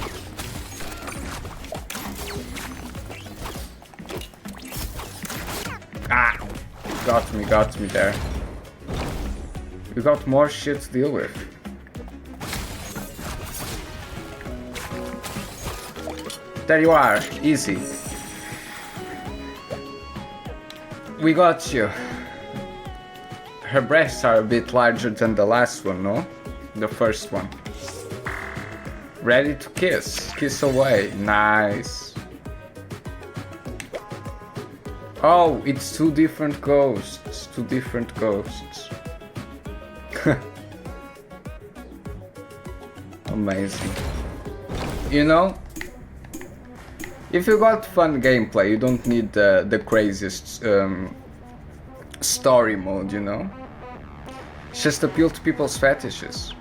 Speaker 1: Ah! Got me there. We got more shit to deal with. There you are, easy. We got you. Her breasts are a bit larger than the last one, no? The first one. Ready to kiss. Kiss away. Nice. Oh, it's two different ghosts. Two different ghosts. Amazing. You know, if you got fun gameplay, you don't need the craziest story mode, you know? Just appeal to people's fetishes.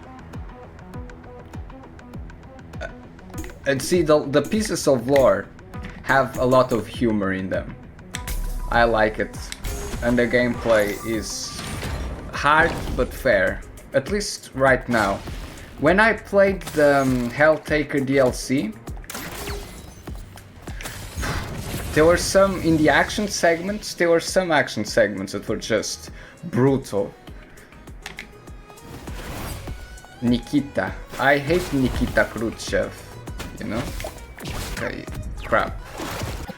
Speaker 1: And see, the pieces of lore have a lot of humor in them. I like it. And the gameplay is hard but fair. At least right now. When I played the Helltaker DLC, there were some, in the action segments, there were some action segments that were just Brutal. Nikita. I hate Nikita Khrushchev, you know? Okay, crap.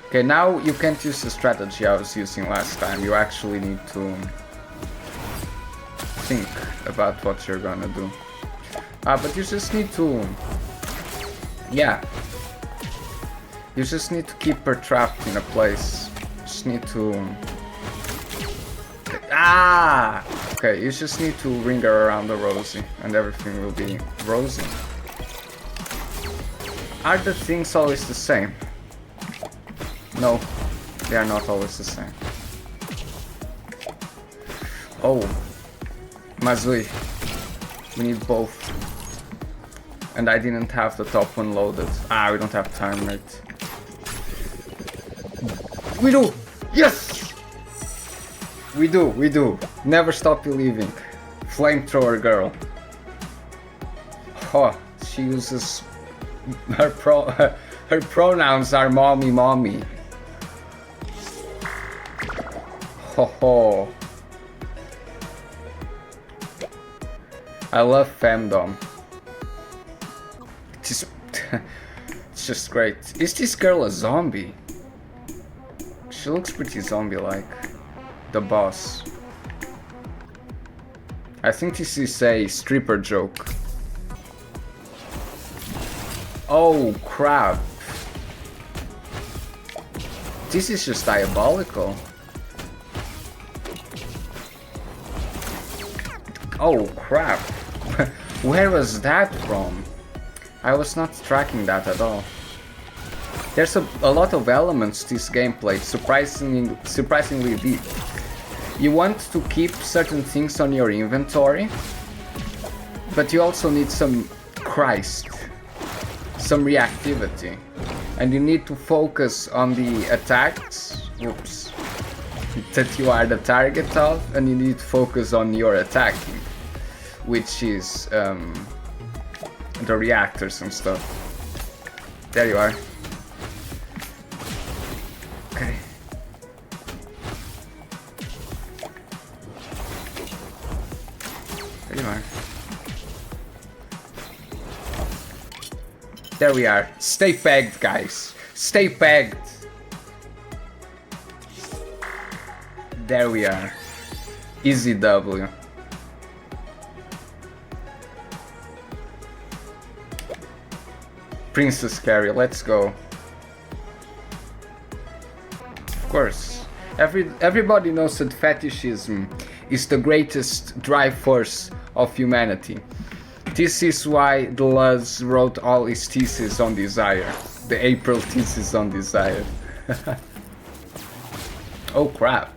Speaker 1: Okay, now you can't use the strategy I was using last time. You actually need to think about what you're gonna do. But you just need to... Yeah. You just need to keep her trapped in a place. Just need to... Ah! Okay, you just need to ring her around the rosy and everything will be rosy. Are the things always the same? No, they are not always the same. Oh, Mazui, we need both. And I didn't have the top one loaded. Ah, we don't have time, right? We do! Yes! We do. Never stop believing. Flamethrower girl. Oh, she uses her pronouns are mommy. Ho ho. I love femdom. It's just great. Is this girl a zombie? She looks pretty zombie-like. The boss. I think this is a stripper joke. Oh crap. This is just diabolical. Oh crap. Where was that from? I was not tracking that at all. There's a lot of elements to this gameplay, surprisingly deep. You want to keep certain things on your inventory, but you also need some Christ, some reactivity, and you need to focus on the attacks, oops, that you are the target of, and you need to focus on your attacking, which is the reactors and stuff. There you are. Okay. There you are. There we are. Stay pegged, guys. Stay pegged. There we are. Easy W. Princess Carrie, let's go. Of course. Everybody knows that fetishism is the greatest drive force of humanity. This is why Deleuze wrote all his theses on desire. The April thesis on desire. Oh crap.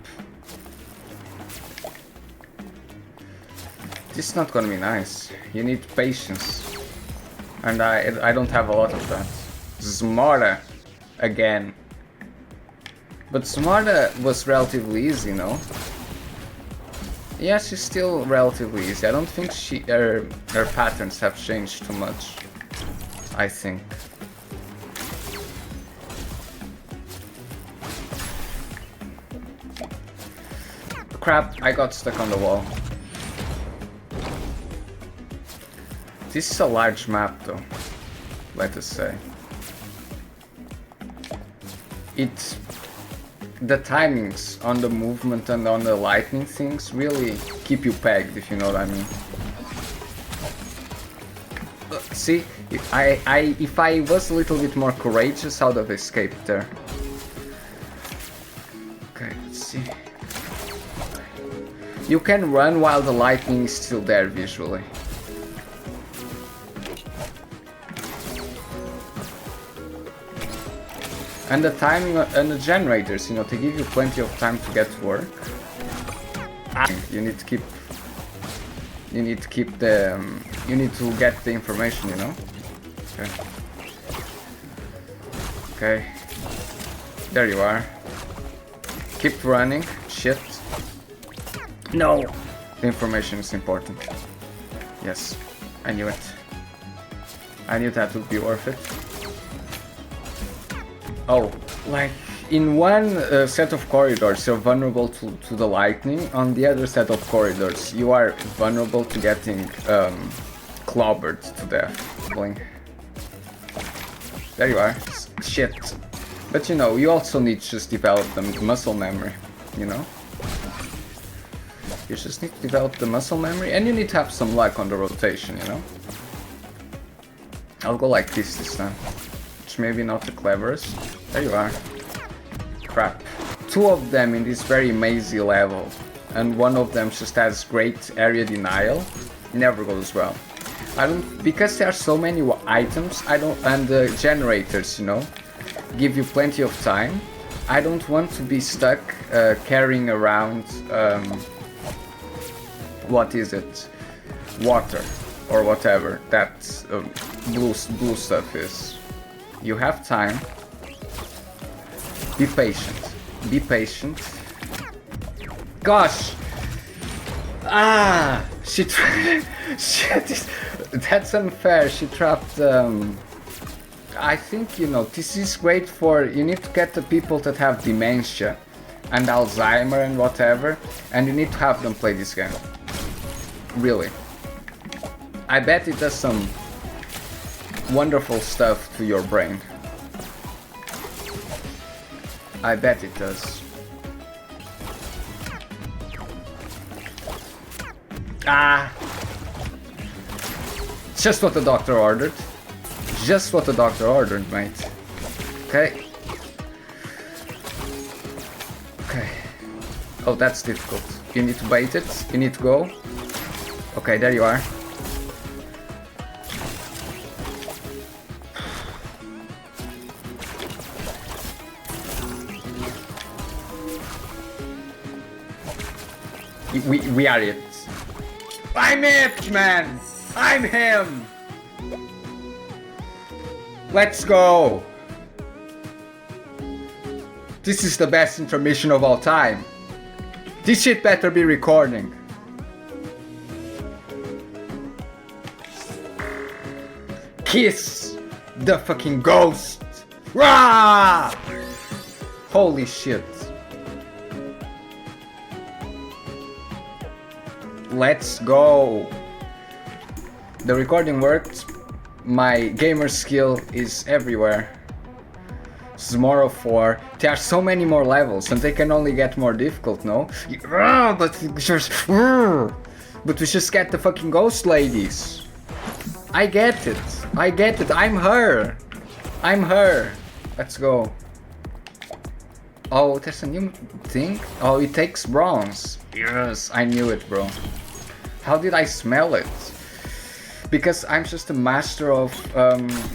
Speaker 1: This is not gonna be nice. You need patience. And I don't have a lot of that. Smara again. But Smara was relatively easy, no? Yeah, she's still relatively easy. I don't think her patterns have changed too much. I think. Crap, I got stuck on the wall. This is a large map though, let us say. The timings on the movement and on the lightning things really keep you pegged, if you know what I mean. See, if I was a little bit more courageous, I would have escaped there. Okay, let's see. You can run while the lightning is still there visually. And the timing and the generators, you know, to give you plenty of time to get to work. You need to get the information, you know. Okay. Okay. There you are. Keep running. Shit. No. The information is important. Yes. I knew it. I knew that would be worth it. Oh, like in one set of corridors you're vulnerable to the lightning, on the other set of corridors you are vulnerable to getting clobbered to death. Blink. There you are. Shit. But you know, you also need to just develop the muscle memory, you know? You just need to develop the muscle memory, and you need to have some luck on the rotation, you know? I'll go like this time. Which maybe not the cleverest. There you are. Crap. Two of them in this very mazy level, and one of them just has great area denial. Never goes well. I don't, because there are so many items, and the generators, you know, give you plenty of time. I don't want to be stuck carrying around, what is it? Water, or whatever that blue stuff is. You have time. Be patient. Be patient. Gosh! Ah! She shit, that's unfair. She trapped. I think, you know, this is great for. You need to get the people that have dementia and Alzheimer and whatever, and you need to have them play this game. Really. I bet it does some wonderful stuff to your brain. I bet it does. Ah! Just what the doctor ordered. Just what the doctor ordered, mate. Okay. Okay. Oh, that's difficult. You need to bait it. You need to go. Okay, there you are. We are it. I'm it, man! I'm him! Let's go! This is the best intermission of all time. This shit better be recording. Kiss the fucking ghost! Rah! Holy shit. Let's go! The recording worked. My gamer skill is everywhere. This is more of 4. There are so many more levels and they can only get more difficult, no? But we just get the fucking ghost ladies. I get it. I get it. I'm her. I'm her. Let's go. Oh, there's a new thing? Oh, it takes bronze. Yes, I knew it, bro. How did I smell it? Because I'm just a master of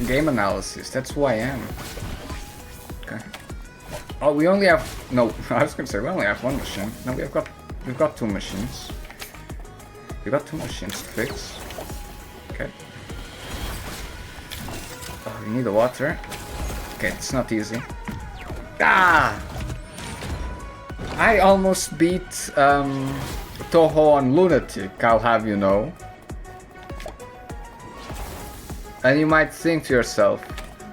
Speaker 1: game analysis. That's who I am. Okay. Oh, we only have... No, I was gonna say we only have one machine. No, we've got 2 machines. We've got 2 machines to fix. Okay. Oh, we need the water. Okay, it's not easy. Ah! I almost beat Toho on Lunatic, I'll have you know. And you might think to yourself,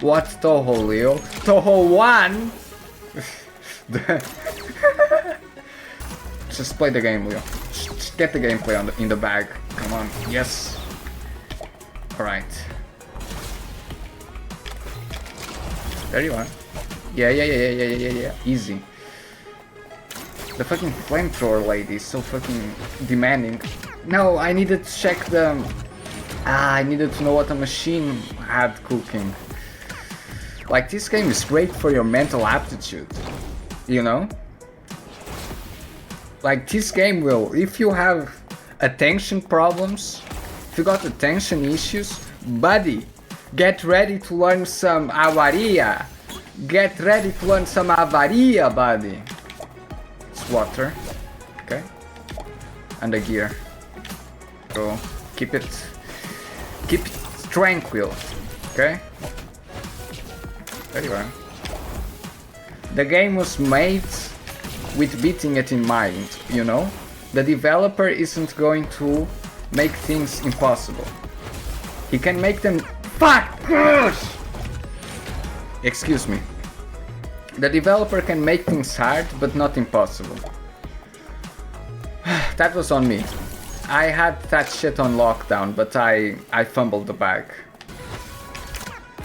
Speaker 1: what Toho, Leo? Toho 1? Just play the game, Leo. Just get the gameplay in the bag. Come on, yes. Alright. There you are. Yeah. Easy. The fucking flamethrower lady is so fucking demanding. No, I needed to check the... I needed to know what a machine had cooking. Like, this game is great for your mental aptitude, you know? Like, this game will, if you have attention problems, if you got attention issues, buddy, get ready to learn some Awaria. Get ready to learn some Awaria, buddy. It's water, okay? And a gear. So, keep it tranquil, okay? There you are. The game was made with beating it in mind, you know? The developer isn't going to make things impossible. He can make them... Fuck! Excuse me. The developer can make things hard, but not impossible. That was on me. I had that shit on lockdown, but I fumbled the bag.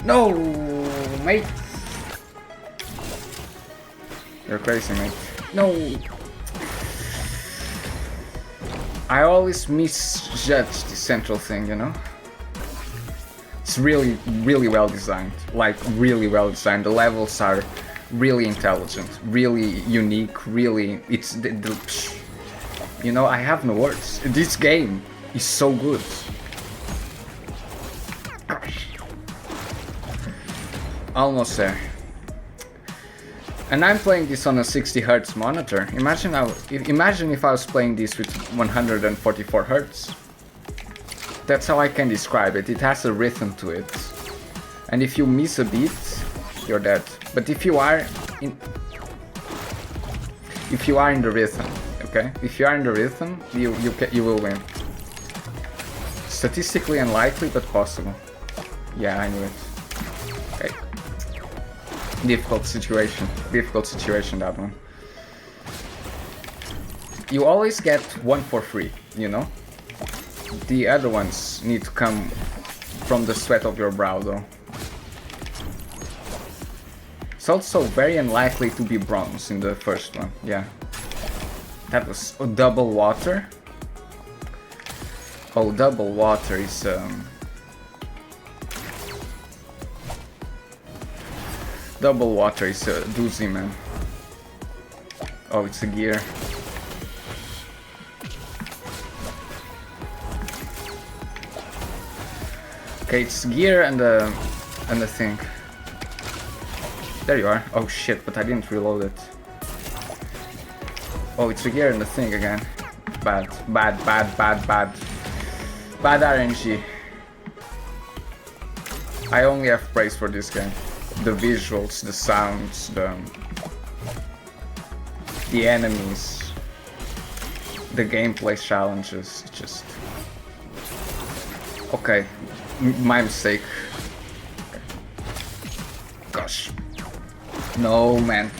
Speaker 1: No, mate. You're crazy, mate. No. I always misjudge the central thing, you know? It's really, really well designed. Like, really well designed. The levels are really intelligent, really unique, really... It's you know, I have no words. This game is so good. Almost there. And I'm playing this on a 60 Hz monitor. Imagine if I was playing this with 144 Hz. That's how I can describe it. It has a rhythm to it. And if you miss a beat, you're dead. But if you are in the rhythm, okay? If you are in the rhythm, you will win. Statistically unlikely, but possible. Yeah, I knew it. Okay. Difficult situation that one. You always get one for free, you know? The other ones need to come from the sweat of your brow though. It's also very unlikely to be bronze in the first one, yeah. That was double water. Oh, double water is double water is a doozy, man. Oh, it's a gear. Okay, it's gear and the thing. There you are. Oh shit, but I didn't reload it. Oh, it's a gear and the thing again. Bad RNG. I only have praise for this game. The visuals, the sounds, the enemies, the gameplay challenges, just... Okay, my mistake. Gosh. No, man.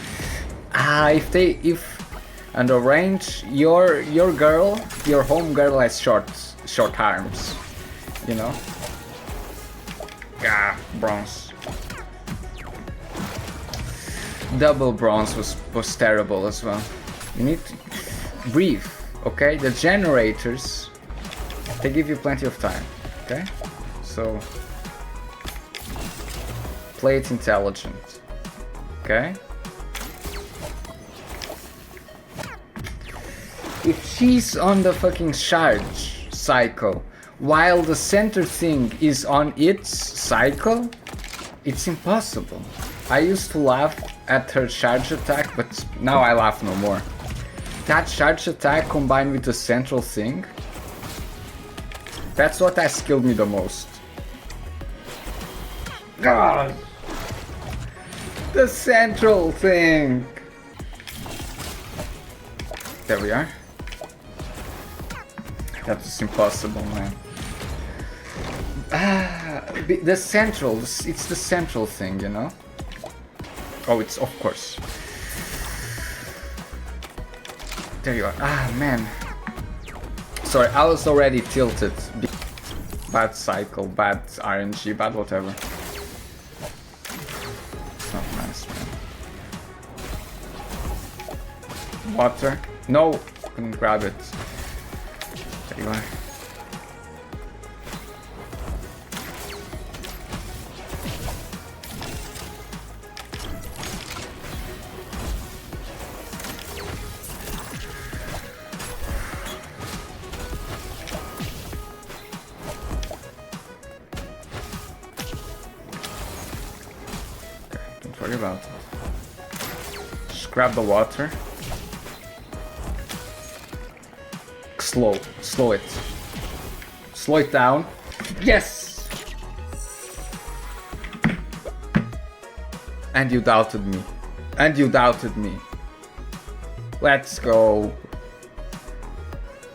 Speaker 1: If under range, your girl, your home girl has short arms, you know? Ah, bronze. Double bronze was terrible as well. You need to breathe, okay? The generators, they give you plenty of time, okay? So play it intelligent, okay? If she's on the fucking charge cycle while the center thing is on its cycle, it's impossible. I used to laugh at her charge attack, but now I laugh no more. That charge attack combined with the central thing, that's what has killed me the most. God! The central thing! There we are. That was impossible, man. The central, it's the central thing, you know? Oh, it's of course. There you are. Ah, man. Sorry, I was already tilted. Bad cycle, bad RNG, bad whatever. It's not nice, man. Water. No! Couldn't grab it. There you are. Don't worry about it. Just grab the water. Slow it. Slow it down. Yes! And you doubted me. Let's go.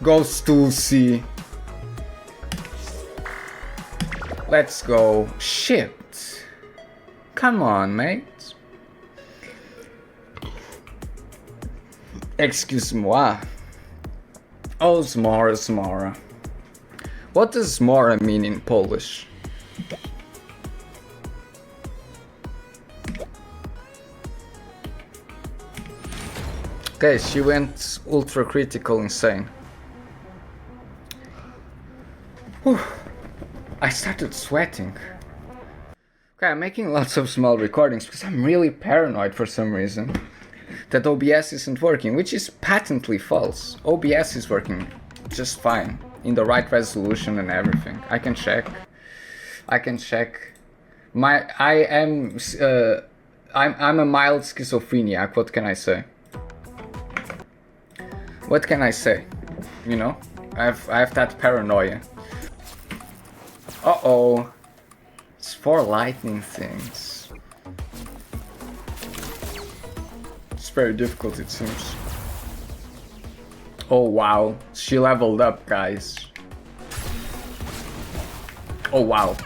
Speaker 1: Go Stussy. Let's go. Shit. Come on, mate. Excuse-moi. Oh, zmora, zmora. What does zmora mean in Polish? Okay, she went ultra critical insane. Whew. I started sweating. Okay, I'm making lots of small recordings because I'm really paranoid for some reason that OBS isn't working, which is patently false. OBS is working just fine, in the right resolution and everything. I can check. I'm a mild schizophreniac, what can I say? What can I say? You know? I have that paranoia. Uh-oh. It's 4 lightning things. It's very difficult, it seems. Oh wow. She leveled up, guys. Oh wow.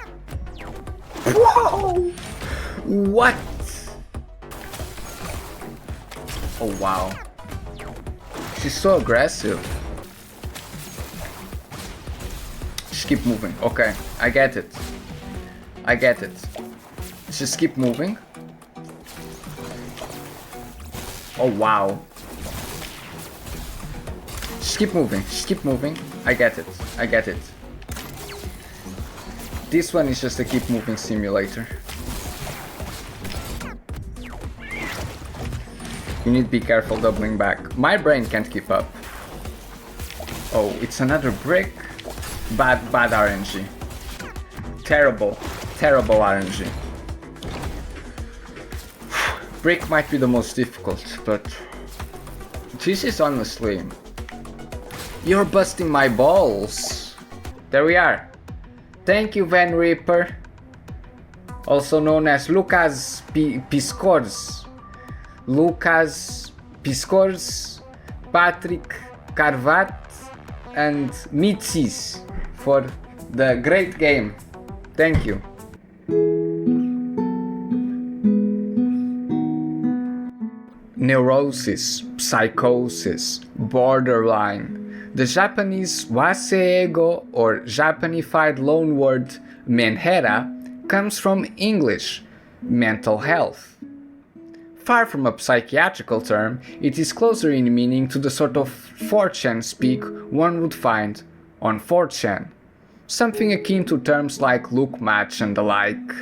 Speaker 1: Whoa! What? Oh wow. She's so aggressive. Just keep moving. Okay, I get it. I get it. Just keep moving. Oh wow. Just keep moving. Just keep moving. I get it. I get it. This one is just a keep moving simulator. You need to be careful doubling back. My brain can't keep up. Oh, it's another brick. Bad RNG. Terrible RNG. Brick might be the most difficult, but this is honestly... You're busting my balls. There we are. Thank you, Van Reaper. Also known as Lucas Piscors. Lucas Piscors, Patrick Carvat, and Mitsis for the great game. Thank you. Neurosis, psychosis, borderline. The Japanese waseego or Japanified loanword Menhera comes from English, mental health. Far from a psychiatrical term, it is closer in meaning to the sort of 4chan speak one would find on 4chan. Something akin to terms like look match and the like.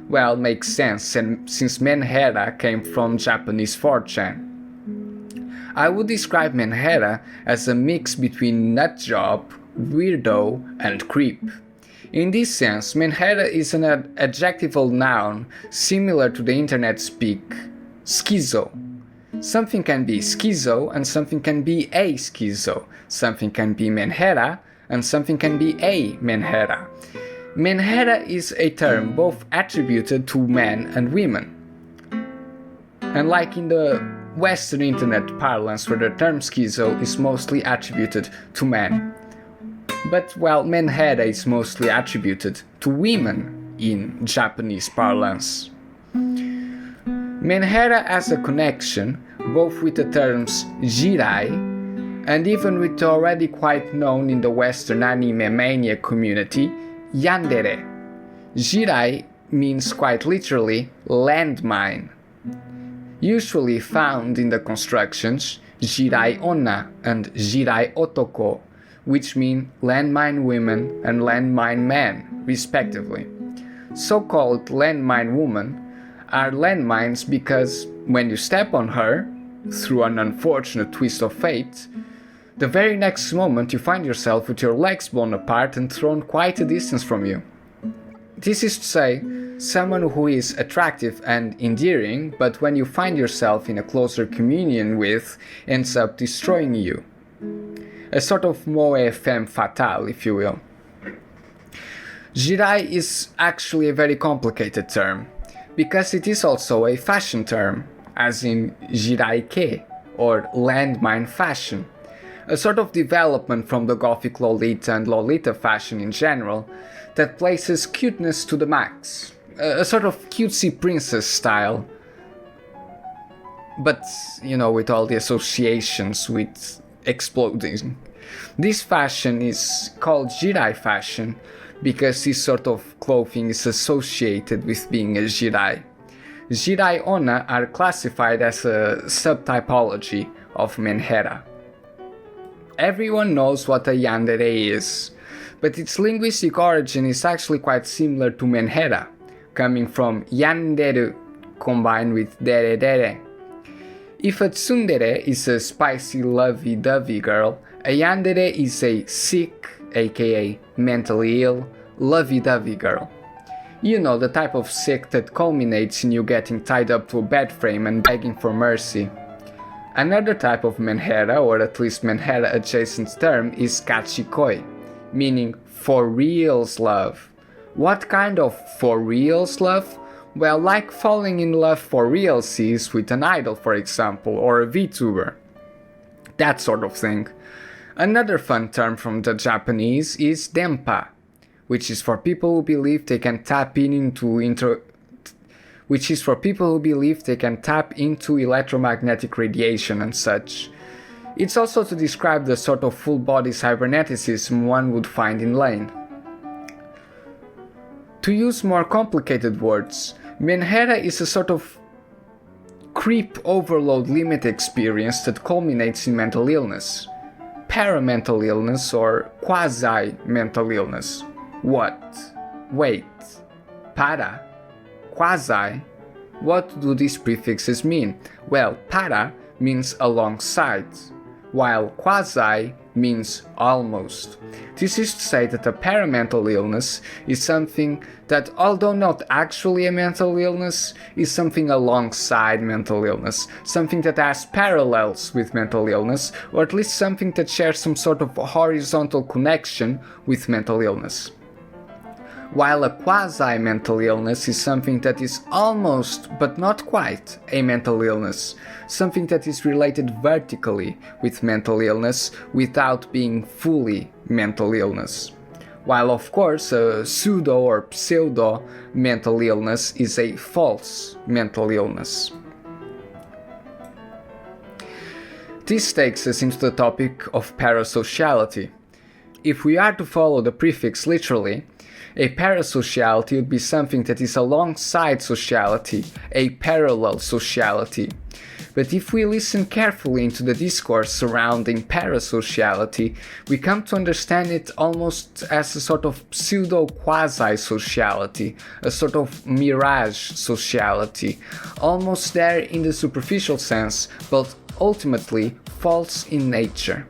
Speaker 1: Well, makes sense since Menhera came from Japanese 4chan. I would describe Menhera as a mix between nutjob, weirdo, and creep. In this sense, Menhera is an adjectival noun similar to the internet speak schizo. Something can be schizo and something can be a schizo. Something can be Menhera and something can be a Menhera. Menhera is a term both attributed to men and women. Unlike in the Western internet parlance where the term schizo is mostly attributed to men. But while Menhera is mostly attributed to women in Japanese parlance. Menhera has a connection both with the terms jirai and even with the already quite known in the Western anime mania community, yandere. Jirai means quite literally landmine. Usually found in the constructions jirai onna and jirai otoko, which mean landmine women and landmine men, respectively. So-called landmine women are landmines because when you step on her, through an unfortunate twist of fate, the very next moment you find yourself with your legs blown apart and thrown quite a distance from you. This is to say, someone who is attractive and endearing, but when you find yourself in a closer communion with, ends up destroying you. A sort of moe femme fatale, if you will. Jirai is actually a very complicated term, because it is also a fashion term, as in jiraike, or landmine fashion, a sort of development from the Gothic Lolita and Lolita fashion in general, that places cuteness to the max, a sort of cutesy princess style. but with all the associations with exploding. This fashion is called Jirai fashion because this sort of clothing is associated with being a Jirai. Jirai Onna are classified as a subtypology of Menhera. Everyone knows what a yandere is, but its linguistic origin is actually quite similar to Menhera, coming from yanderu combined with dere dere. If a tsundere is a spicy lovey-dovey girl, a yandere is a sick, aka mentally ill, lovey-dovey girl. The type of sick that culminates in you getting tied up to a bed frame and begging for mercy. Another type of Menhera, or at least Menhera adjacent term, is kachikoi, meaning for reals love. What kind of for reals love? Well, like falling in love for realsies with an idol, for example, or a VTuber. That sort of thing. Another fun term from the Japanese is denpa, which is for people who believe they can tap into electromagnetic radiation and such. It's also to describe the sort of full body cyberneticism one would find in Lain. To use more complicated words, Menhera is a sort of creep overload limit experience that culminates in mental illness, paramental illness, or quasi-mental illness. What? Wait. Para? Quasi? What do these prefixes mean? Well, para means alongside, while quasi means almost. This is to say that a paramental illness is something that, although not actually a mental illness, is something alongside mental illness, something that has parallels with mental illness, or at least something that shares some sort of horizontal connection with mental illness. While a quasi-mental illness is something that is almost, but not quite, a mental illness, something that is related vertically with mental illness without being fully mental illness. While of course a pseudo or pseudo mental illness is a false mental illness. This takes us into the topic of parasociality. If we are to follow the prefix literally, a parasociality would be something that is alongside sociality, a parallel sociality. But if we listen carefully into the discourse surrounding parasociality, we come to understand it almost as a sort of pseudo-quasi-sociality, a sort of mirage sociality, almost there in the superficial sense, but ultimately false in nature.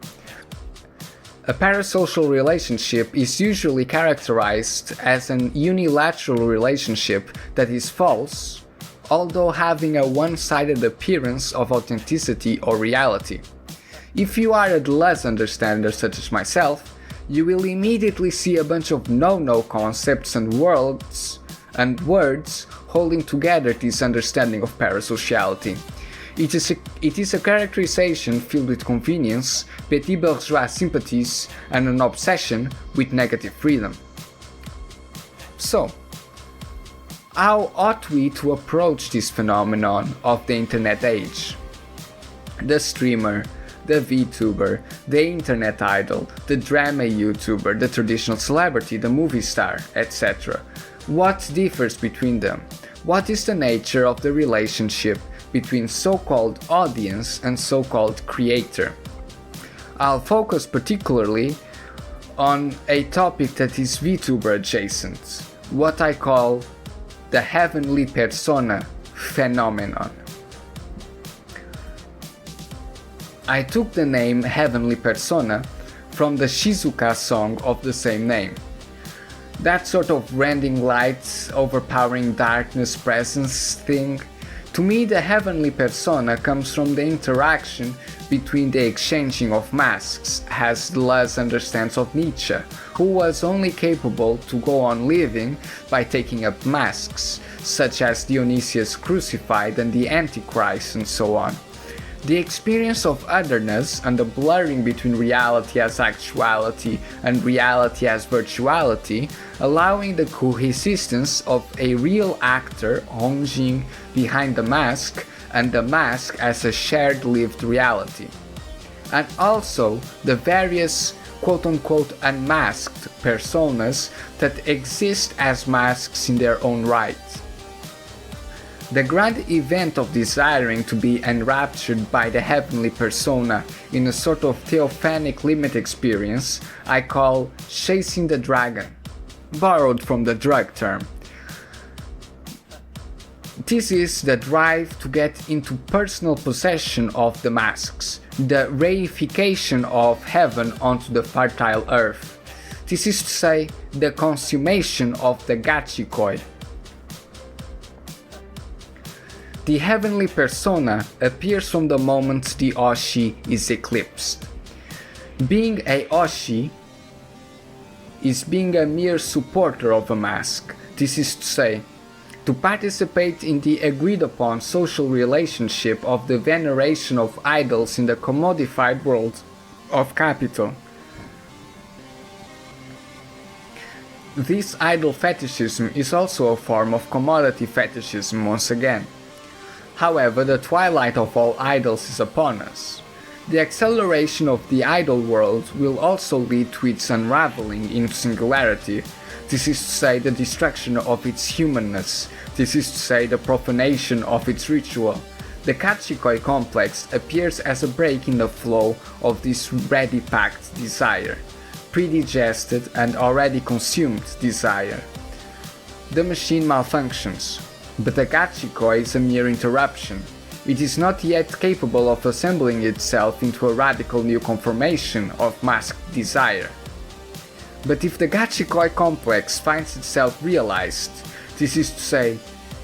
Speaker 1: A parasocial relationship is usually characterized as an unilateral relationship that is false, although having a one-sided appearance of authenticity or reality. If you are a less understander such as myself, you will immediately see a bunch of no-no concepts and words holding together this understanding of parasociality. It is a characterization filled with convenience, petit bourgeois sympathies, and an obsession with negative freedom. So, how ought we to approach this phenomenon of the internet age? The streamer, the VTuber, the internet idol, the drama YouTuber, the traditional celebrity, the movie star, etc. What differs between them? What is the nature of the relationship between so-called audience and so-called creator? I'll focus particularly on a topic that is VTuber adjacent, what I call the heavenly persona phenomenon. I took the name heavenly persona from the Shizuka song of the same name. That sort of rending light, overpowering darkness presence thing. To me, the heavenly persona comes from the interaction between the exchanging of masks, as Deleuze understands of Nietzsche, who was only capable to go on living by taking up masks, such as Dionysius crucified and the Antichrist and so on. The experience of otherness and the blurring between reality as actuality and reality as virtuality, allowing the coexistence of a real actor, Hongjin, behind the mask, and the mask as a shared lived reality. And also the various quote-unquote unmasked personas that exist as masks in their own right. The grand event of desiring to be enraptured by the heavenly persona in a sort of theophanic limit experience I call chasing the dragon, borrowed from the drug term. This is the drive to get into personal possession of the masks, the reification of heaven onto the fertile earth. This is to say, the consummation of the gachikoi. The heavenly persona appears from the moment the Oshi is eclipsed. Being a Oshi is being a mere supporter of a mask. This is to say, to participate in the agreed upon social relationship of the veneration of idols in the commodified world of capital. This idol fetishism is also a form of commodity fetishism once again. However, the twilight of all idols is upon us. The acceleration of the idol world will also lead to its unraveling in singularity. This is to say, the destruction of its humanness. This is to say, the profanation of its ritual. The Kachikoi complex appears as a break in the flow of this ready-packed desire, predigested and already consumed desire. The machine malfunctions, but the Kachikoi is a mere interruption. It is not yet capable of assembling itself into a radical new conformation of masked desire. But if the Gachikoi complex finds itself realized, this is to say,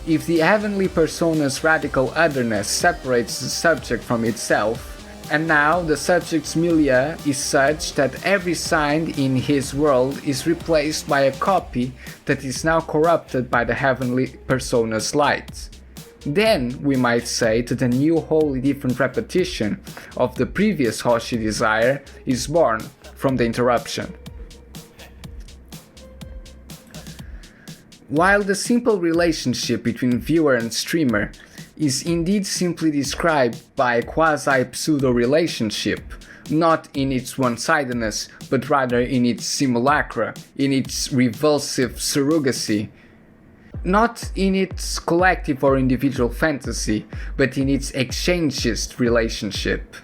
Speaker 1: if the heavenly persona's radical otherness separates the subject from itself, and now the subject's milieu is such that every sign in his world is replaced by a copy that is now corrupted by the heavenly persona's light, then we might say that a new wholly different repetition of the previous Hoshi desire is born from the interruption. While the simple relationship between viewer and streamer is indeed simply described by a quasi-pseudo-relationship, not in its one-sidedness, but rather in its simulacra, in its revulsive surrogacy, not in its collective or individual fantasy, but in its exchangist relationship.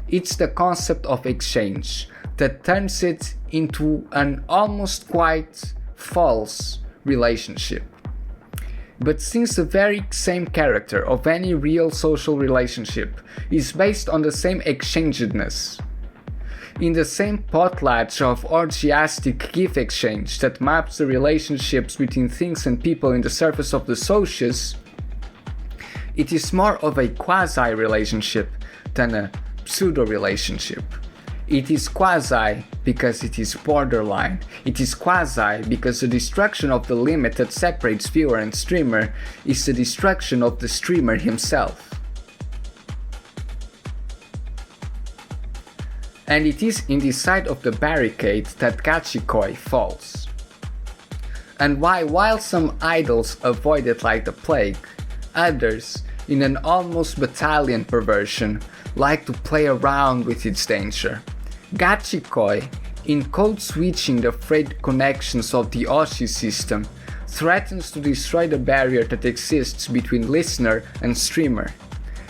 Speaker 1: It's the concept of exchange that turns it into an almost quite false relationship. But since the very same character of any real social relationship is based on the same exchangedness, in the same potlatch of orgiastic gift exchange that maps the relationships between things and people in the surface of the socius, it is more of a quasi-relationship than a pseudo-relationship. It is quasi because it is borderline. It is quasi because the destruction of the limit that separates viewer and streamer is the destruction of the streamer himself. And it is in this side of the barricade that Gachikoi falls. And why, while some idols avoid it like the plague, others, in an almost battalion perversion, like to play around with its danger. Gachikoi, in code-switching the frayed connections of the Oshi system, threatens to destroy the barrier that exists between listener and streamer.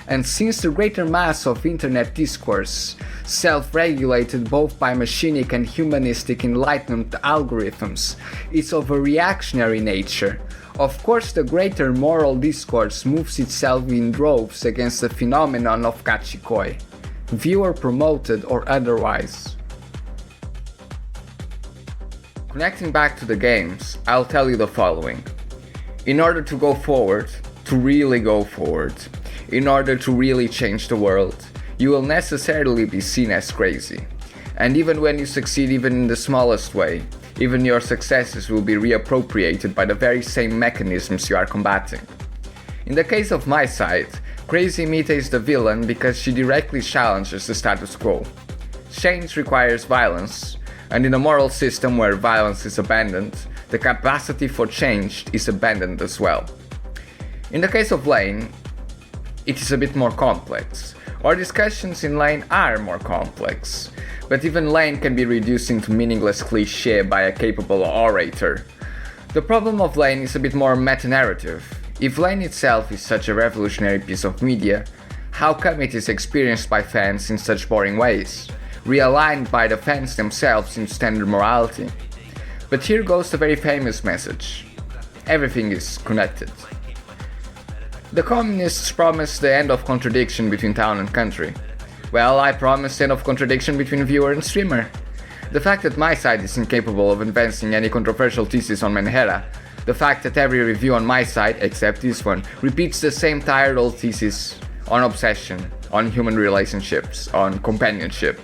Speaker 1: And since the greater mass of internet discourse, self-regulated both by machinic and humanistic enlightenment algorithms, is of a reactionary nature, of course the greater moral discourse moves itself in droves against the phenomenon of Gachikoi, viewer promoted or otherwise. Connecting back to the games, I'll tell you the following. In order to go forward, to really go forward, in order to really change the world, you will necessarily be seen as crazy. And even when you succeed even in the smallest way, even your successes will be reappropriated by the very same mechanisms you are combating. In the case of MiSide, Crazy Mita is the villain because she directly challenges the status quo. Change requires violence, and in a moral system where violence is abandoned, the capacity for change is abandoned as well. In the case of Lain, it is a bit more complex. Our discussions in Lain are more complex, but even Lain can be reduced into meaningless cliché by a capable orator. The problem of Lain is a bit more meta-narrative. If Lain itself is such a revolutionary piece of media, how come it is experienced by fans in such boring ways, realigned by the fans themselves in standard morality? But here goes the very famous message. Everything is connected. The communists promised the end of contradiction between town and country. Well, I promised end of contradiction between viewer and streamer. The fact that MiSide is incapable of advancing any controversial thesis on Menhera, the fact that every review on MiSide, except this one, repeats the same tired old thesis on obsession, on human relationships, on companionship.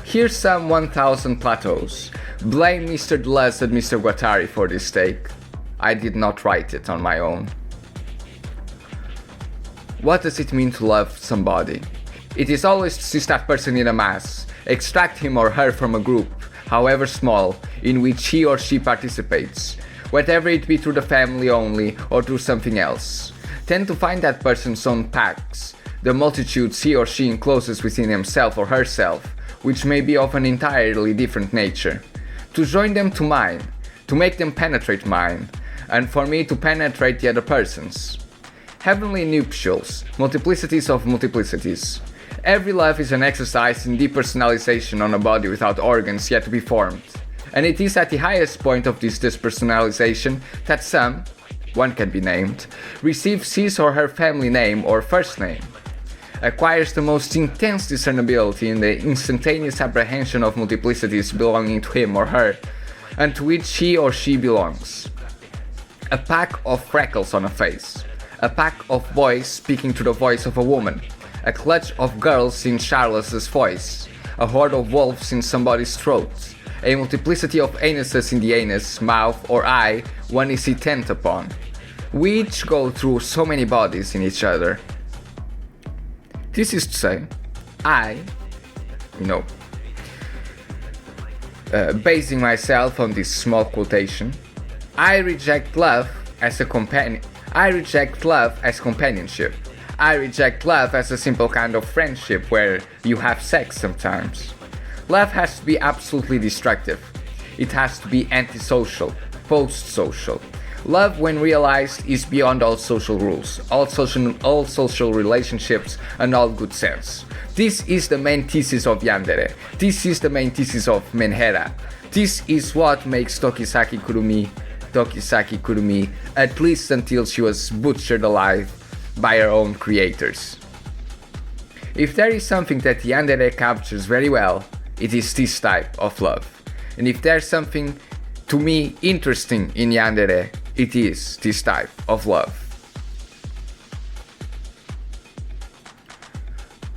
Speaker 1: Here's some 1000 plateaus. Blame Mr. Dluz and Mr. Guattari for this take. I did not write it on my own. What does it mean to love somebody? It is always to see that person in a mass, extract him or her from a group, however small, in which he or she participates, whether it be through the family only or through something else. Tend to find that person's own packs, the multitudes he or she encloses within himself or herself, which may be of an entirely different nature. To join them to mine, to make them penetrate mine, and for me to penetrate the other person's. Heavenly nuptials, multiplicities of multiplicities. Every love is an exercise in depersonalization on a body without organs yet to be formed. And it is at the highest point of this depersonalization that some, one can be named, receives his or her family name or first name, acquires the most intense discernibility in the instantaneous apprehension of multiplicities belonging to him or her, and to which he or she belongs. A pack of freckles on a face, a pack of boys speaking to the voice of a woman, a clutch of girls in Charles's voice, a horde of wolves in somebody's throat, a multiplicity of anuses in the anus, mouth or eye one is intent upon. We each go through so many bodies in each other. This is to say, basing myself on this small quotation, I reject love as a companion. I reject love as companionship. I reject love as a simple kind of friendship where you have sex sometimes. Love has to be absolutely destructive. It has to be antisocial, post-social. Love, when realized, is beyond all social rules, all social relationships, and all good sense. This is the main thesis of Yandere. This is the main thesis of Menhera. This is what makes Tokisaki Kurumi, at least until she was butchered alive by her own creators. If there is something that Yandere captures very well, it is this type of love. And if there's something, to me, interesting in Yandere, it is this type of love.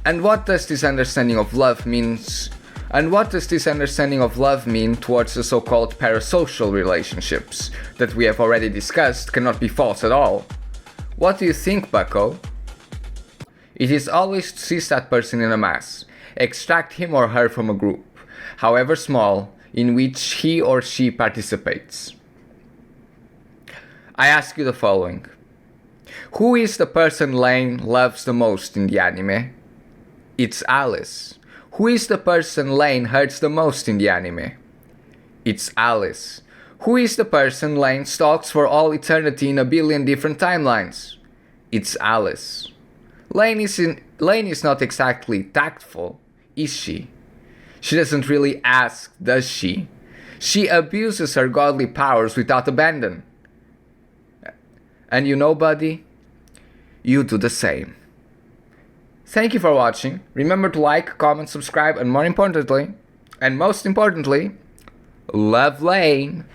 Speaker 1: And what does this understanding of love mean? And what does this understanding of love mean towards the so-called parasocial relationships that we have already discussed cannot be false at all? What do you think, bucko? It is always to seize that person in a mass, extract him or her from a group, however small, in which he or she participates. I ask you the following. Who is the person Lain loves the most in the anime? It's Alice. Who is the person Lain hurts the most in the anime? It's Alice. Who is the person Lain stalks for all eternity in a billion different timelines? It's Alice. Lain is not exactly tactful, is she? She doesn't really ask, does she? She abuses her godly powers without abandon. And you know, buddy, you do the same. Thank you for watching. Remember to like, comment, subscribe, and most importantly, love Lain.